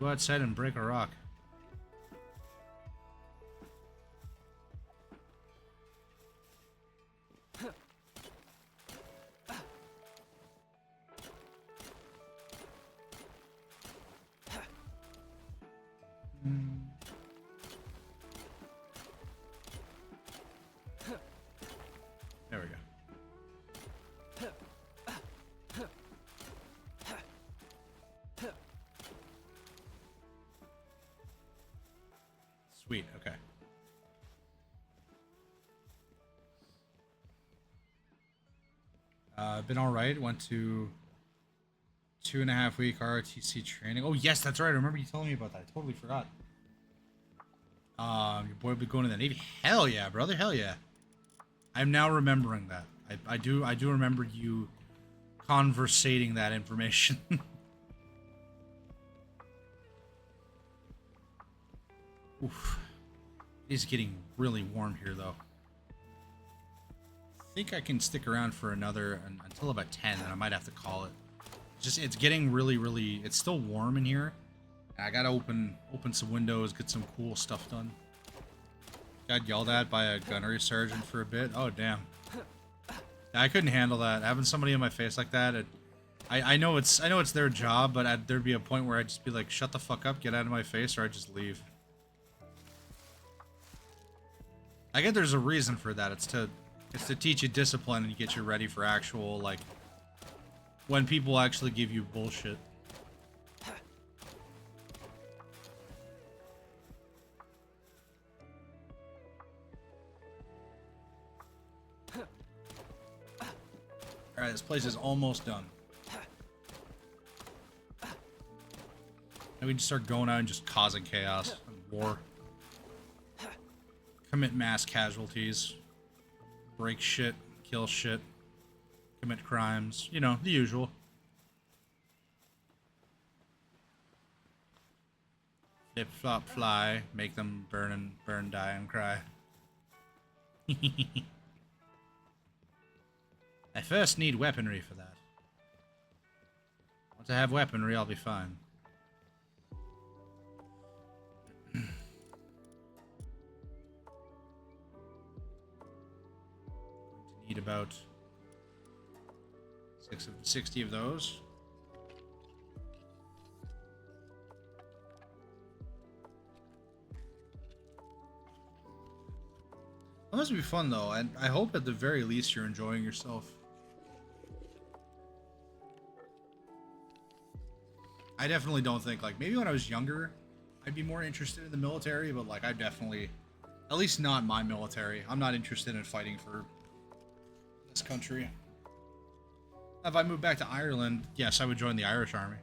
Go outside and break a rock. There we go. Sweet, okay. Been alright. Went to 2.5-week ROTC training. Oh yes, that's right. I remember you telling me about that. I totally forgot. Your boy will be going to the Navy. Hell yeah, brother. Hell yeah. I'm now remembering that. I do remember you conversating that information. Oof. It is getting really warm here, though. I think I can stick around for another until about 10, and I might have to call it. It's getting really. It's still warm in here. I gotta open some windows, get some cool stuff done. Got yelled at by a gunnery sergeant for a bit. Oh damn. I couldn't handle that. Having somebody in my face like that. I know it's their job, but there'd be a point where I'd just be like, shut the fuck up, get out of my face, or I'd just leave. I get there's a reason for that. It's to teach you discipline and get you ready for actual, like, when people actually give you bullshit. Alright, this place is almost done. And we just start going out and just causing chaos and war. Commit mass casualties. Break shit. Kill shit. Commit crimes. You know, the usual. Flip, flop, fly. Make them burn, die, and cry. I first need weaponry for that. Once I have weaponry, I'll be fine. Need about 60 of those. That must be fun though, and I hope at the very least you're enjoying yourself. I definitely don't think, like, maybe when I was younger I'd be more interested in the military, but like I definitely, at least not my military. I'm not interested in fighting for this country. If I moved back to Ireland, yes, I would join the Irish Army.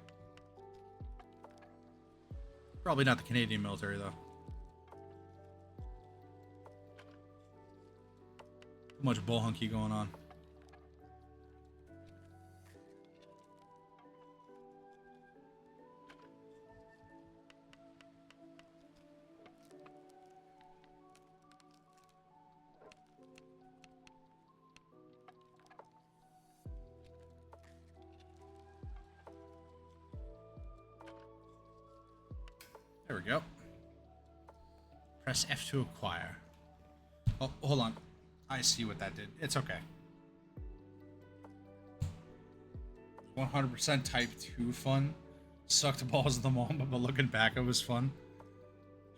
Probably not the Canadian military, though. Too much bullhunky going on. There we go. Press F to acquire. Oh, hold on. I see what that did. It's okay. 100% Type 2 fun. Sucked balls at the moment, but looking back, it was fun.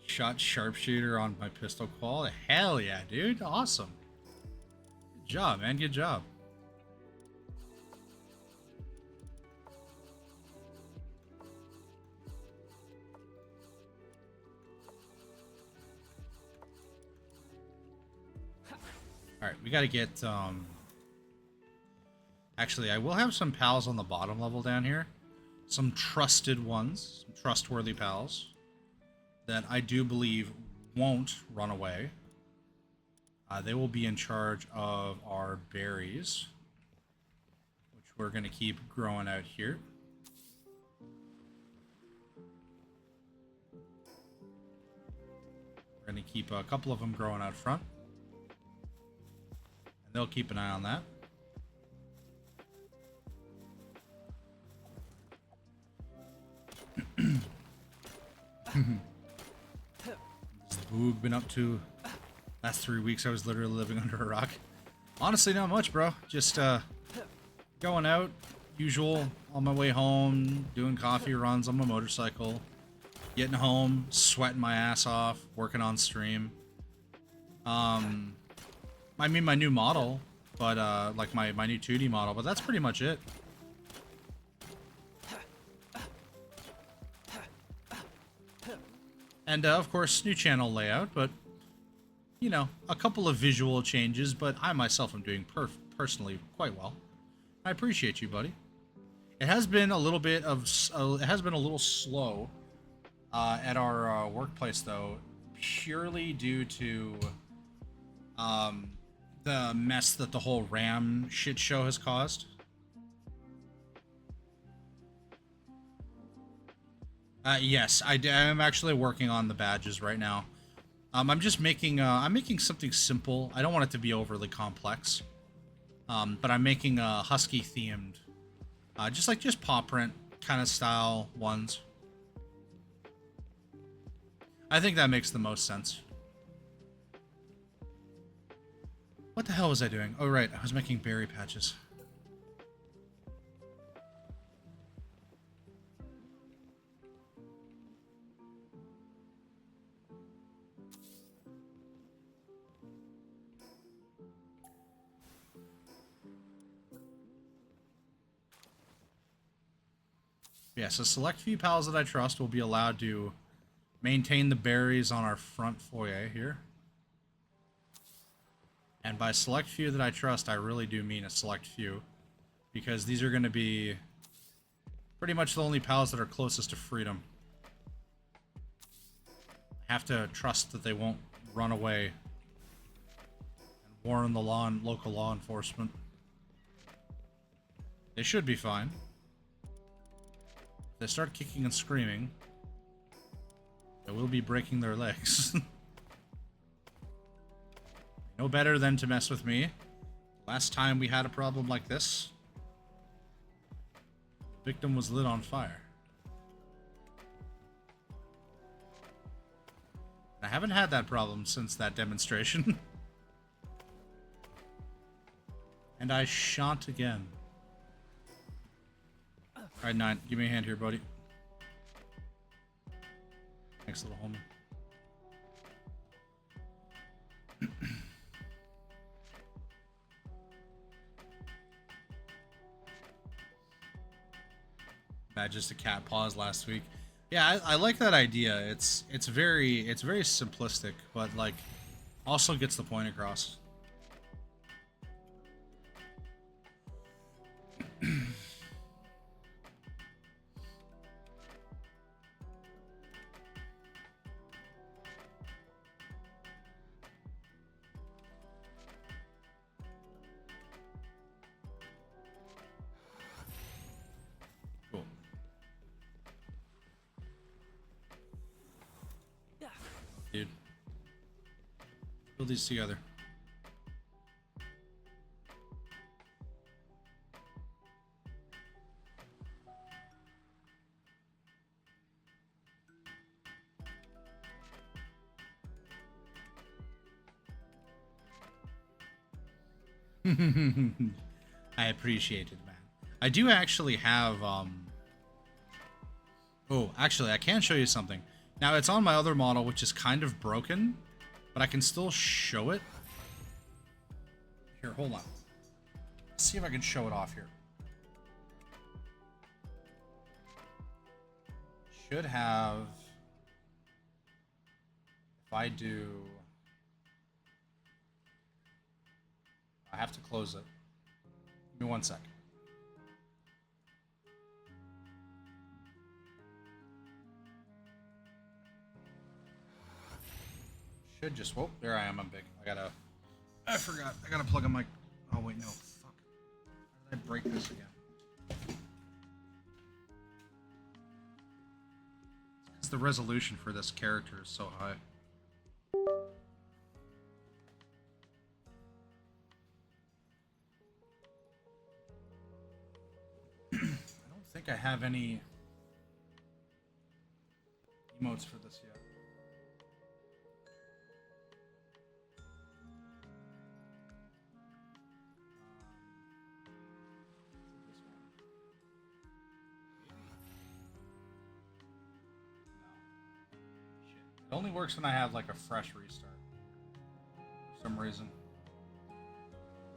Shot sharpshooter on my pistol qual. Hell yeah, dude. Awesome. Good job, man. Good job. Alright, we gotta get, Actually, I will have some pals on the bottom level down here. Some trusted ones. Some trustworthy pals. That I do believe won't run away. They will be in charge of our berries, which we're gonna keep growing out here. We're gonna keep a couple of them growing out front. And they'll keep an eye on that. What's the boog been up to? Last 3 weeks I was literally living under a rock. Honestly, not much, bro. Just going out, usual, on my way home, doing coffee runs on my motorcycle, getting home, sweating my ass off, working on stream. I mean my new model, but like my new 2D model, but that's pretty much it. And of course, new channel layout, but you know, a couple of visual changes, but I myself am doing personally quite well. I appreciate you, buddy. It has been a little bit of, it has been a little slow at our workplace though, purely due to the mess that the whole RAM shit show has caused. Yes, I am actually working on the badges right now. I'm just making, I'm making something simple. I don't want it to be overly complex. But I'm making a husky themed, just paw print kind of style ones. I think that makes the most sense. What the hell was I doing? Oh, right, I was making berry patches. Yeah, so select few pals that I trust will be allowed to maintain the berries on our front foyer here. And by select few that I trust, I really do mean a select few. Because these are going to be pretty much the only pals that are closest to freedom. I have to trust that they won't run away and warn the local law enforcement. They should be fine. If they start kicking and screaming, they will be breaking their legs. No better than to mess with me. Last time we had a problem like this, the victim was lit on fire. I haven't had that problem since that demonstration. And I shan't again. Alright, Nine, give me a hand here, buddy. Thanks, little homie. Just a cat paws last week. Yeah, I like that idea. It's very simplistic, but like also gets the point across. Cool. Dude. Build these together. I appreciate it, man. I do actually have, oh, actually, I can show you something. Now, it's on my other model, which is kind of broken, but I can still show it. Here, hold on. Let's see if I can show it off here. Should have... If I do... I have to close it. Give me 1 sec. Should just... Whoa, there I am. I'm big. I forgot. I gotta plug in my... Oh, wait, no. Fuck. How did I break this again? It's because the resolution for this character is so high. I don't think I have any emotes for this yet. It only works when I have like a fresh restart for some reason.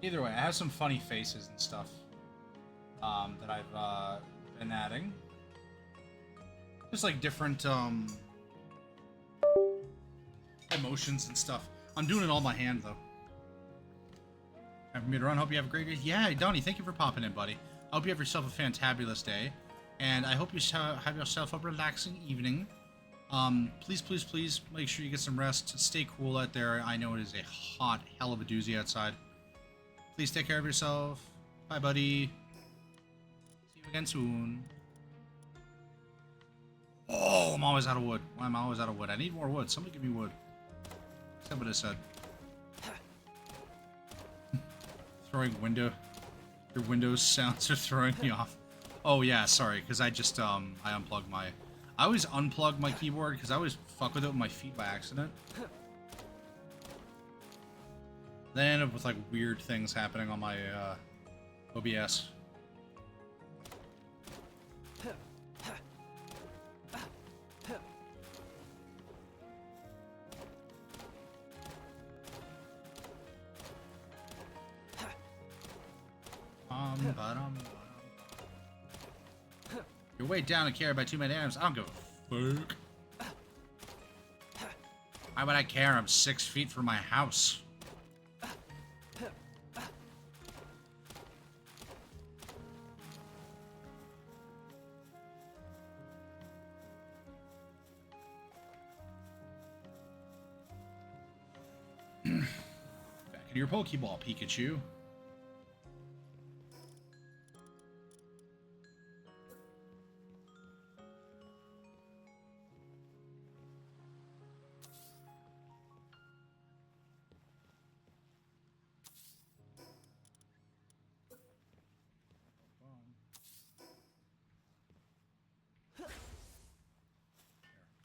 Either way, I have some funny faces and stuff that I've been adding. Just like different emotions and stuff. I'm doing it all by hand though. Time for me to run. Hope you have a great day. Yeah, Donnie, thank you for popping in, buddy. I hope you have yourself a fantabulous day, and I hope you have yourself a relaxing evening. Please, please, please make sure you get some rest. Stay cool out there. I know it is a hot hell of a doozy outside. Please take care of yourself. Bye, buddy. See you again soon. Oh, I'm always out of wood. Why am I always out of wood? I need more wood. Somebody give me wood. That's what I said. Throwing window. Your Windows sounds are throwing me off. Oh yeah, sorry, because I just I unplugged my... I always unplug my keyboard because I always fuck with it with my feet by accident. Then I end up with like weird things happening on my OBS. You're weighed down and carried by too many items. I don't give a fuck. Why would I care? I'm 6 feet from my house. Back into your Pokeball, Pikachu.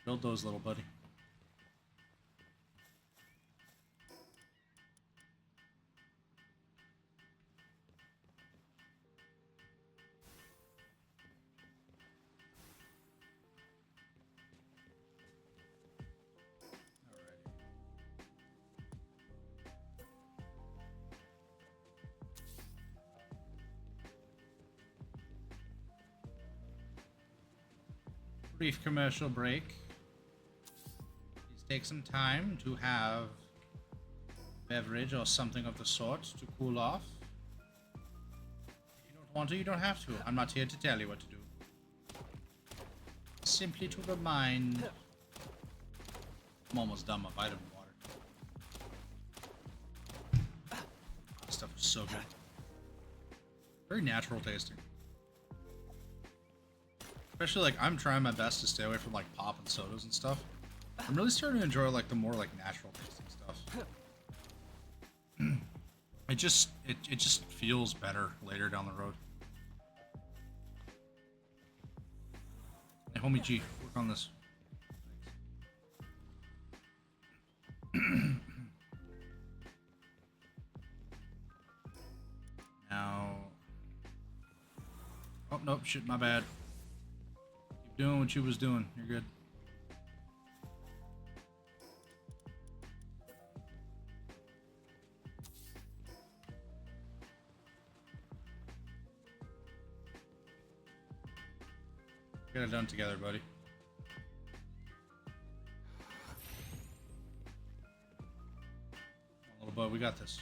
Build those, little buddy. Brief commercial break. Please take some time to have beverage or something of the sort to cool off. If you don't want to, you don't have to. I'm not here to tell you what to do. Simply to remind. I'm almost done my vitamin water. This stuff is so good. Very natural tasting. Especially, like, I'm trying my best to stay away from, like, pop and sodas and stuff. I'm really starting to enjoy, like, the more, like, natural tasting stuff. It just feels better later down the road. Hey, homie G, work on this. nope, shit, my bad. Keep doing what you was doing. You're good. Get it done together, buddy. Come on, little bud, we got this.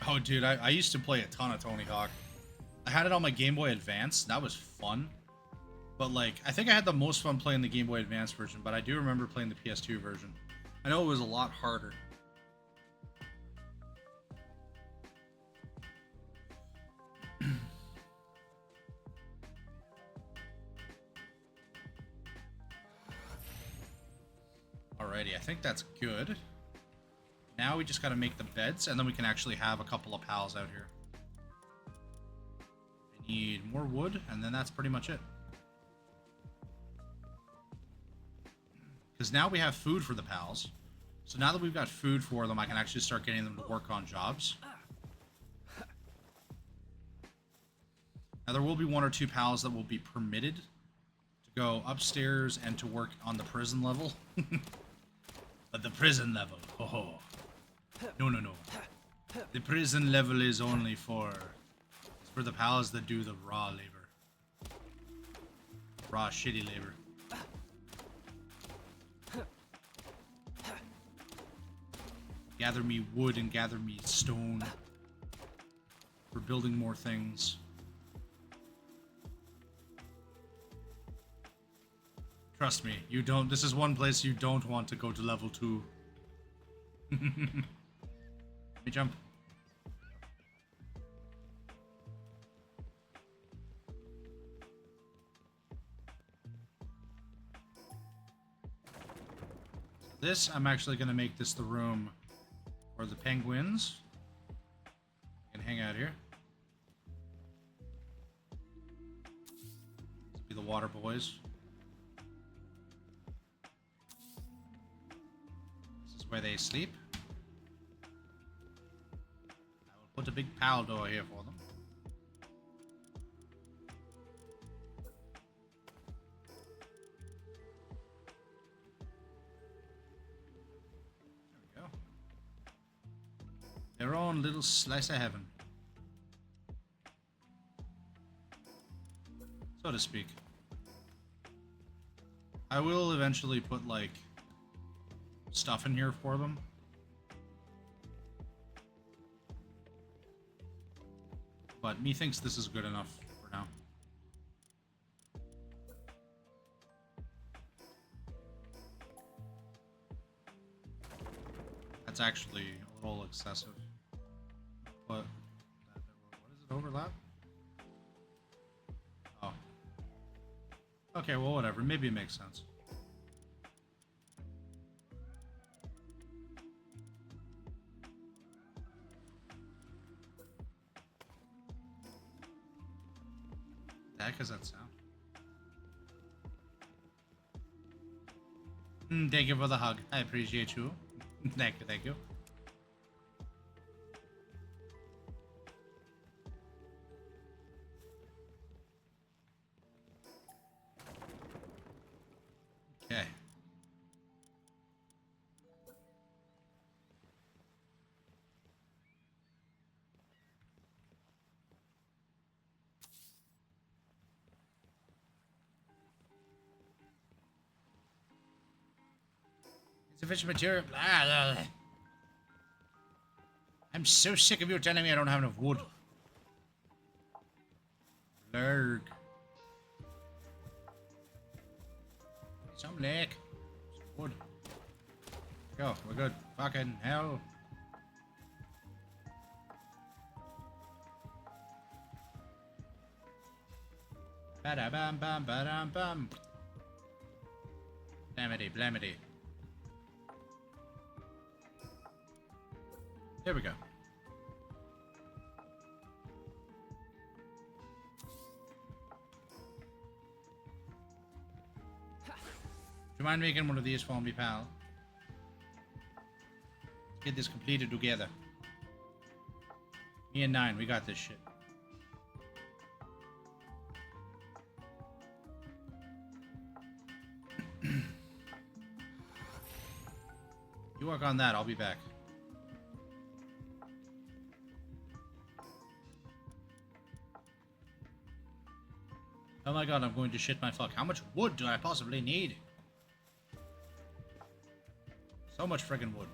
Oh, dude, I used to play a ton of Tony Hawk. I had it on my Game Boy Advance. That was fun. But, like, I think I had the most fun playing the Game Boy Advance version, but I do remember playing the PS2 version. I know it was a lot harder. Alrighty, I think that's good. Now we just gotta make the beds, and then we can actually have a couple of pals out here. I need more wood, and then that's pretty much it. Because now we have food for the pals. So now that we've got food for them, I can actually start getting them to work on jobs. Now there will be 1 or 2 pals that will be permitted to go upstairs and to work on the prison level. But the prison level, oh. No. The prison level is only for the pals that do the raw labor. Raw, shitty labor. Gather me wood and gather me stone for building more things. Trust me, you don't. This is one place you don't want to go to level 2. Let me jump. This, I'm actually going to make this the room for the penguins. You can hang out here. This will be the water boys. This is where they sleep. I will put a big pal door here for them. Their own little slice of heaven, so to speak. I will eventually put like stuff in here for them, but methinks this is good enough for now. That's actually a little excessive. But what is it, overlap? Oh. Okay, well, whatever. Maybe it makes sense. The heck is that sound? Thank you for the hug. I appreciate you. Thank you, thank you. Okay. Insufficient material. I'm so sick of you telling me I don't have enough wood. Blurg. Some lake. Some wood. Go, we're good. Fucking hell. Ba-da-bam, bam, ba-dam, bam. Blamity, blamity. There we go. Do you mind making one of these for me, pal? Get this completed together. Me and 9, we got this shit. You work on that, I'll be back. Oh my god, I'm going to shit my fuck. How much wood do I possibly need? So much friggin' wood.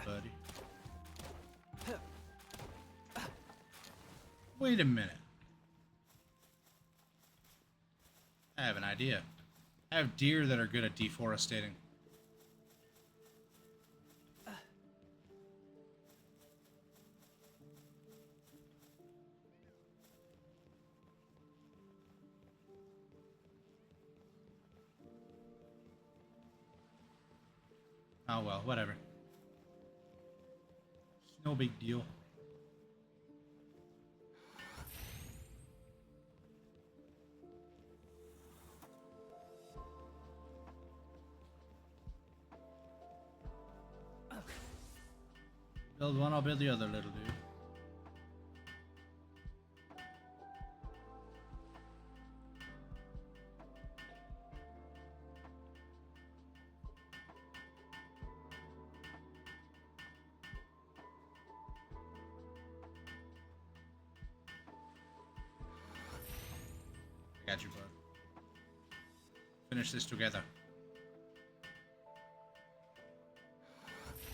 Buddy. Wait a minute. I have an idea. I have deer that are good at deforesting. Oh well, whatever. It's no big deal. Build one, I'll build the other, little dude. I got you, bud. Finish this together.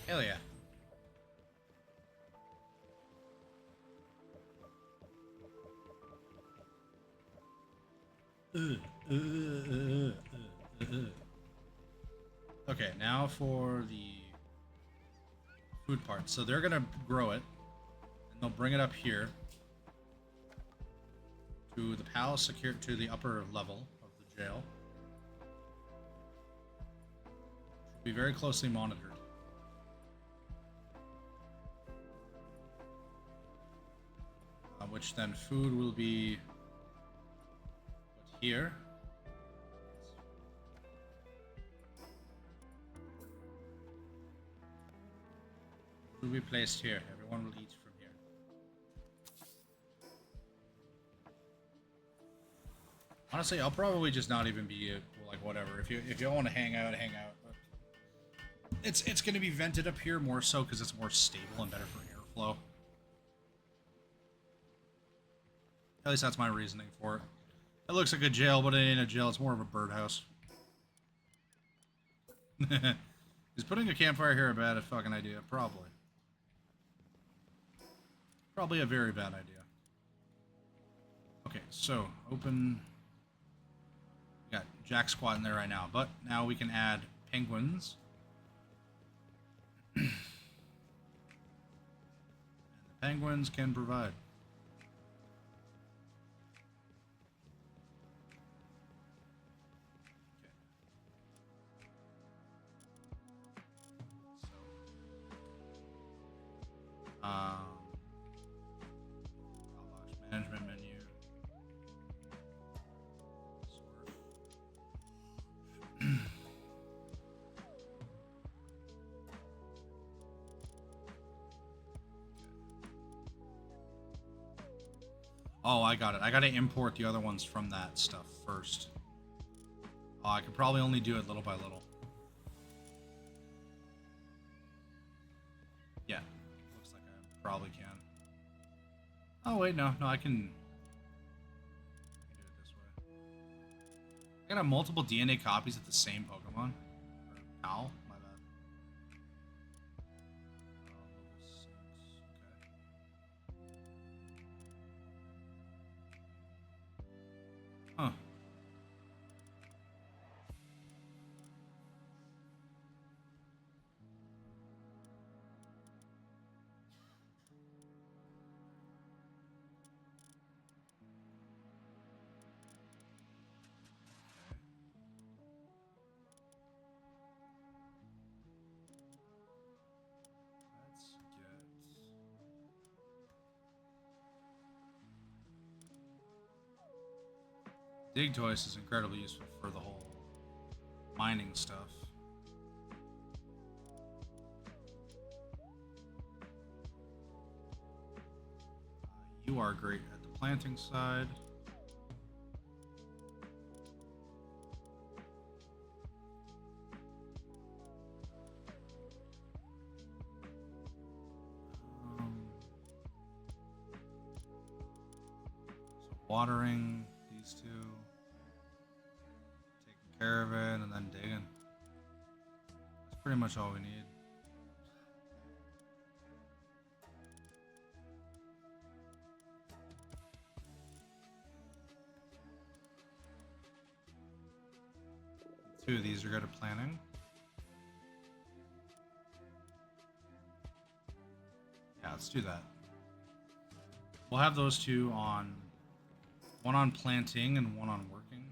Hell yeah. Okay, now for the food part. So they're gonna grow it, and they'll bring it up here to the palace, secure to the upper level of the jail. Should be very closely monitored. Which then food will be put here. Will be placed here. Everyone will eat from here. Honestly, I'll probably just not even be like whatever. If you want to hang out, hang out. But it's going to be vented up here more so because it's more stable and better for airflow. At least that's my reasoning for it. It looks like a jail, but it ain't a jail. It's more of a birdhouse. Is putting a campfire here a bad fucking idea? Probably. Probably a very bad idea. Okay, so open. We got Jack squatting there right now, but now we can add penguins. And the penguins can provide. Management menu. Oh, I got it. I gotta import the other ones from that stuff first. Oh, I could probably only do it little by little. Yeah, looks like I probably can. Oh wait, no, I can do it this way. I gotta have multiple DNA copies of the same Pokemon. Or Pal, my bad. Level 6, okay. Huh. dig toys is incredibly useful for the whole mining stuff. You are great at the planting side. So watering these two, taking care of it, and then digging. That's pretty much all we need. Two of these are good at planning. Yeah, let's do that. We'll have those two on, one on planting and one on working.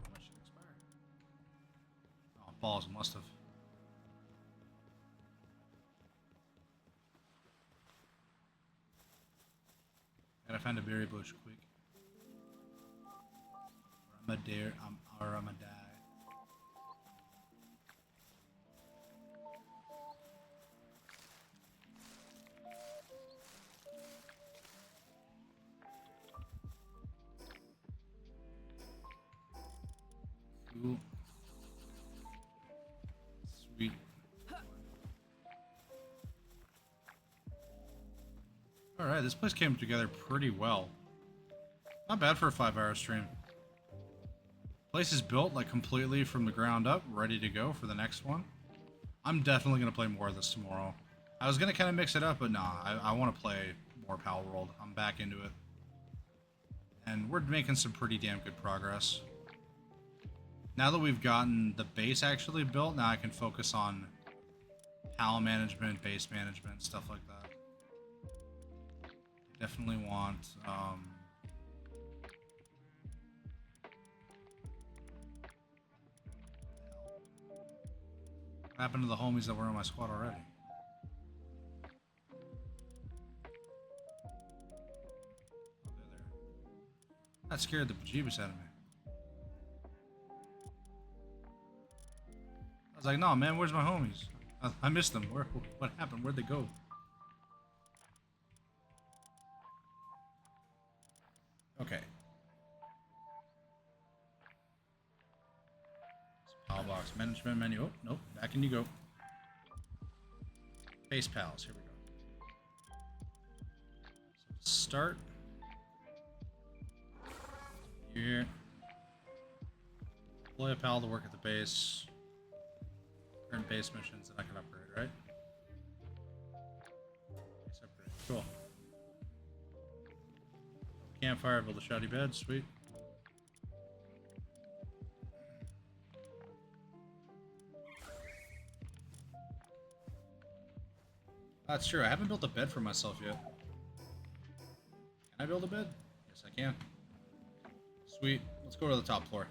How much did it expire? Oh, balls, must have. Gotta find a berry bush quick. I'm a dare, or I'm a die. Cool. Sweet. Alright, this place came together pretty well. Not bad for a 5-hour stream. Place is built like completely from the ground up, ready to go for the next one. I'm definitely going to play more of this tomorrow. I was going to kind of mix it up, but nah, I want to play more Palworld. I'm back into it. And we're making some pretty damn good progress. Now that we've gotten the base actually built, now I can focus on PAL management, base management, stuff like that. Definitely want... What happened to the homies that were in my squad already? Oh, they're there. That scared the bejeebus out of me. I was like, no, man, where's my homies? I missed them. What happened? Where'd they go? Okay. Box management menu. Oh, nope. Back in you go. Base pals. Here we go. So start. You here. Deploy a pal to work at the base. Current base missions that I can upgrade, right? Base upgrade. Cool. Campfire, build a shoddy bed. Sweet. That's true. I haven't built a bed for myself yet. Can I build a bed? Yes, I can. Sweet. Let's go to the top floor.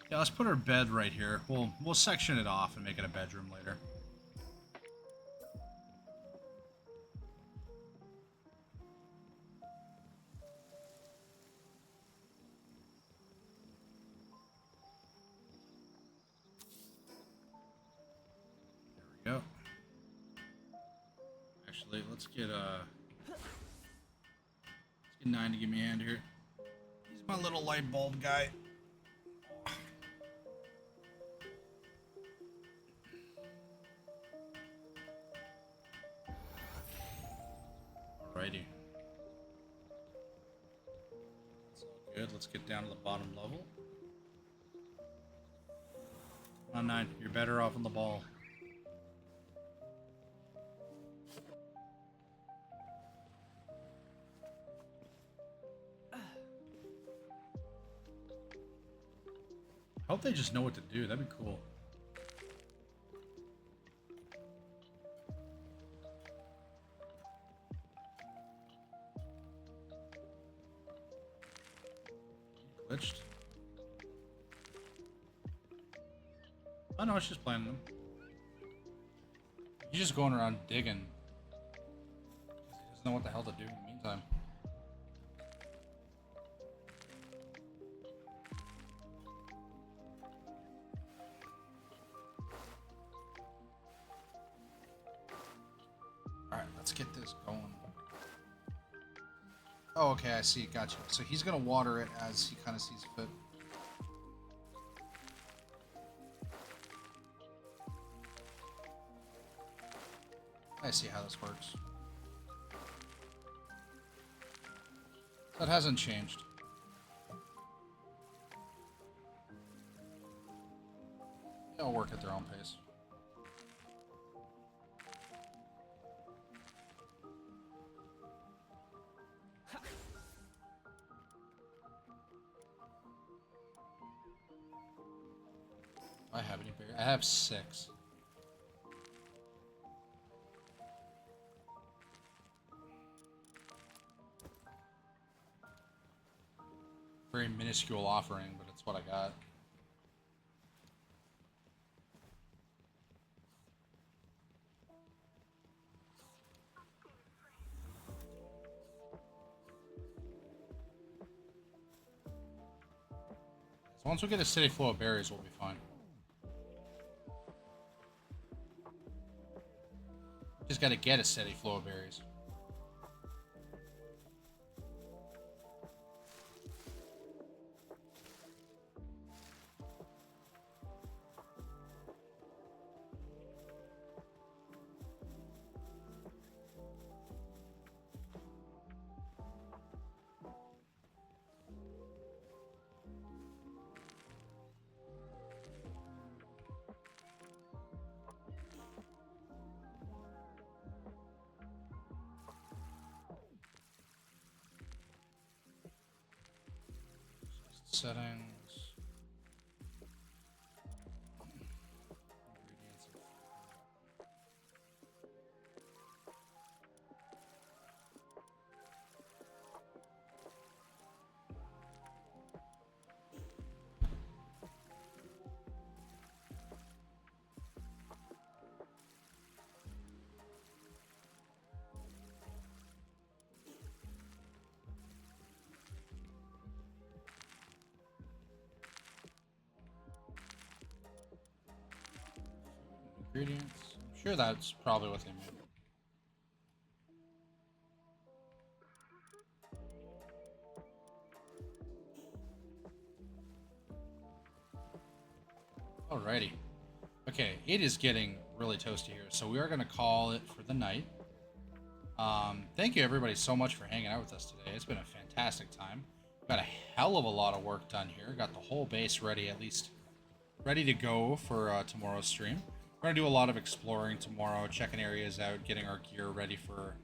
Yeah, let's put our bed right here. We'll section it off and make it a bedroom later. There we go. Actually, let's get 9 to give me a hand here. He's my little light bulb guy. Alrighty. That's all good. Let's get down to the bottom level. Come on, 9. You're better off on the ball. I hope they just know what to do. That'd be cool. Glitched. Oh no, it's just planting them. He's just going around digging. He doesn't know what the hell to do in the meantime. Alright, let's get this going. Oh, okay, I see. Gotcha. So he's gonna water it as he kind of sees fit. I see how this works. That hasn't changed. They'll work at their own pace. Do I have any berries? I have 6. Very minuscule offering, but it's what I got. So once we get a steady flow of berries, we'll be fine. Just gotta get a steady flow of berries. Settings. Ingredients. Ingredients. I'm sure that's probably what they meant. Alrighty. Okay, it is getting really toasty here, so we are going to call it for the night. Thank you everybody so much for hanging out with us today. It's been a fantastic time. Got a hell of a lot of work done here. Got the whole base ready, at least ready to go for tomorrow's stream. We're going to do a lot of exploring tomorrow, checking areas out, getting our gear ready for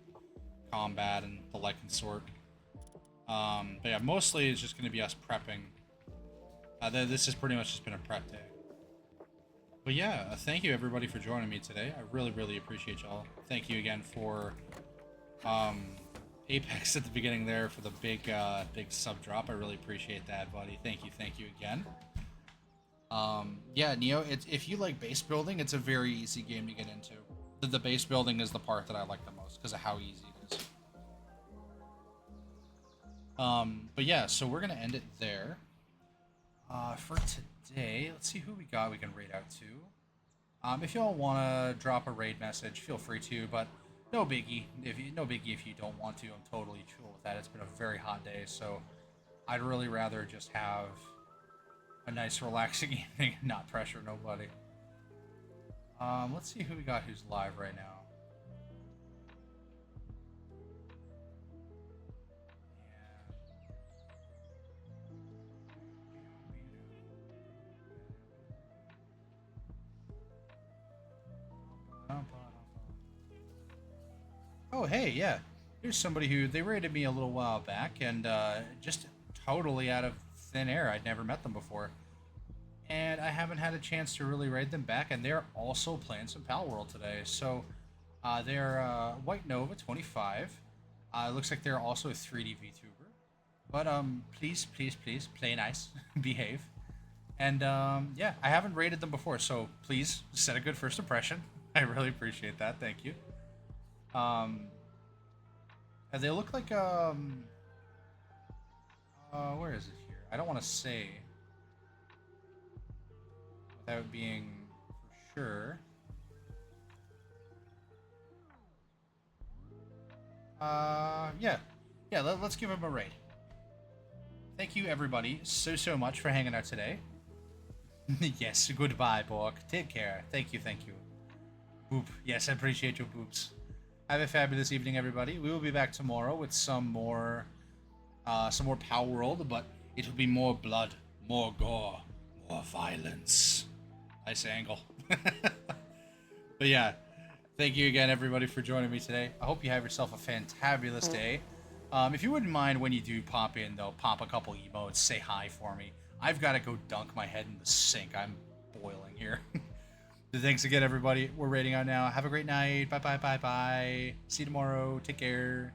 combat and the like and sort. But yeah, mostly it's just going to be us prepping. This has pretty much just been a prep day. But yeah, thank you everybody for joining me today. I really, really appreciate y'all. Thank you again for Apex at the beginning there for the big sub drop. I really appreciate that, buddy. Thank you again. Yeah, Neo, if you like base building, it's a very easy game to get into. The base building is the part that I like the most because of how easy it is. But yeah, so we're gonna end it there. For today, let's see who we got we can raid out to. If y'all want to drop a raid message, feel free to, but no biggie. No biggie if you don't want to. I'm totally chill with that. It's been a very hot day, so I'd really rather just have a nice relaxing evening and not pressure nobody. Let's see who we got who's live right now. Oh, hey, yeah. Here's somebody who, they raided me a little while back, and just totally out of thin air. I'd never met them before. And I haven't had a chance to really raid them back, and they're also playing some Palworld today. So, they're White Nova 25. It looks like they're also a 3D VTuber. But, please, play nice. Behave. And yeah, I haven't rated them before, so please set a good first impression. I really appreciate that. Thank you. And they look like where is it here? I don't want to say without being for sure. Yeah, let's give him a rate. Thank you, everybody, so much for hanging out today. Yes, goodbye, Bork. Take care. Thank you. Boop. Yes, I appreciate your boops. Have a fabulous evening, everybody. We will be back tomorrow with some more Palworld, but it will be more blood, more gore, more violence. Nice angle. But yeah, thank you again, everybody, for joining me today. I hope you have yourself a fantabulous day. If you wouldn't mind when you do pop in, though, pop a couple emotes, say hi for me. I've got to go dunk my head in the sink. I'm boiling here. Thanks again, everybody. We're rating out now. Have a great night. Bye. See you tomorrow. Take care.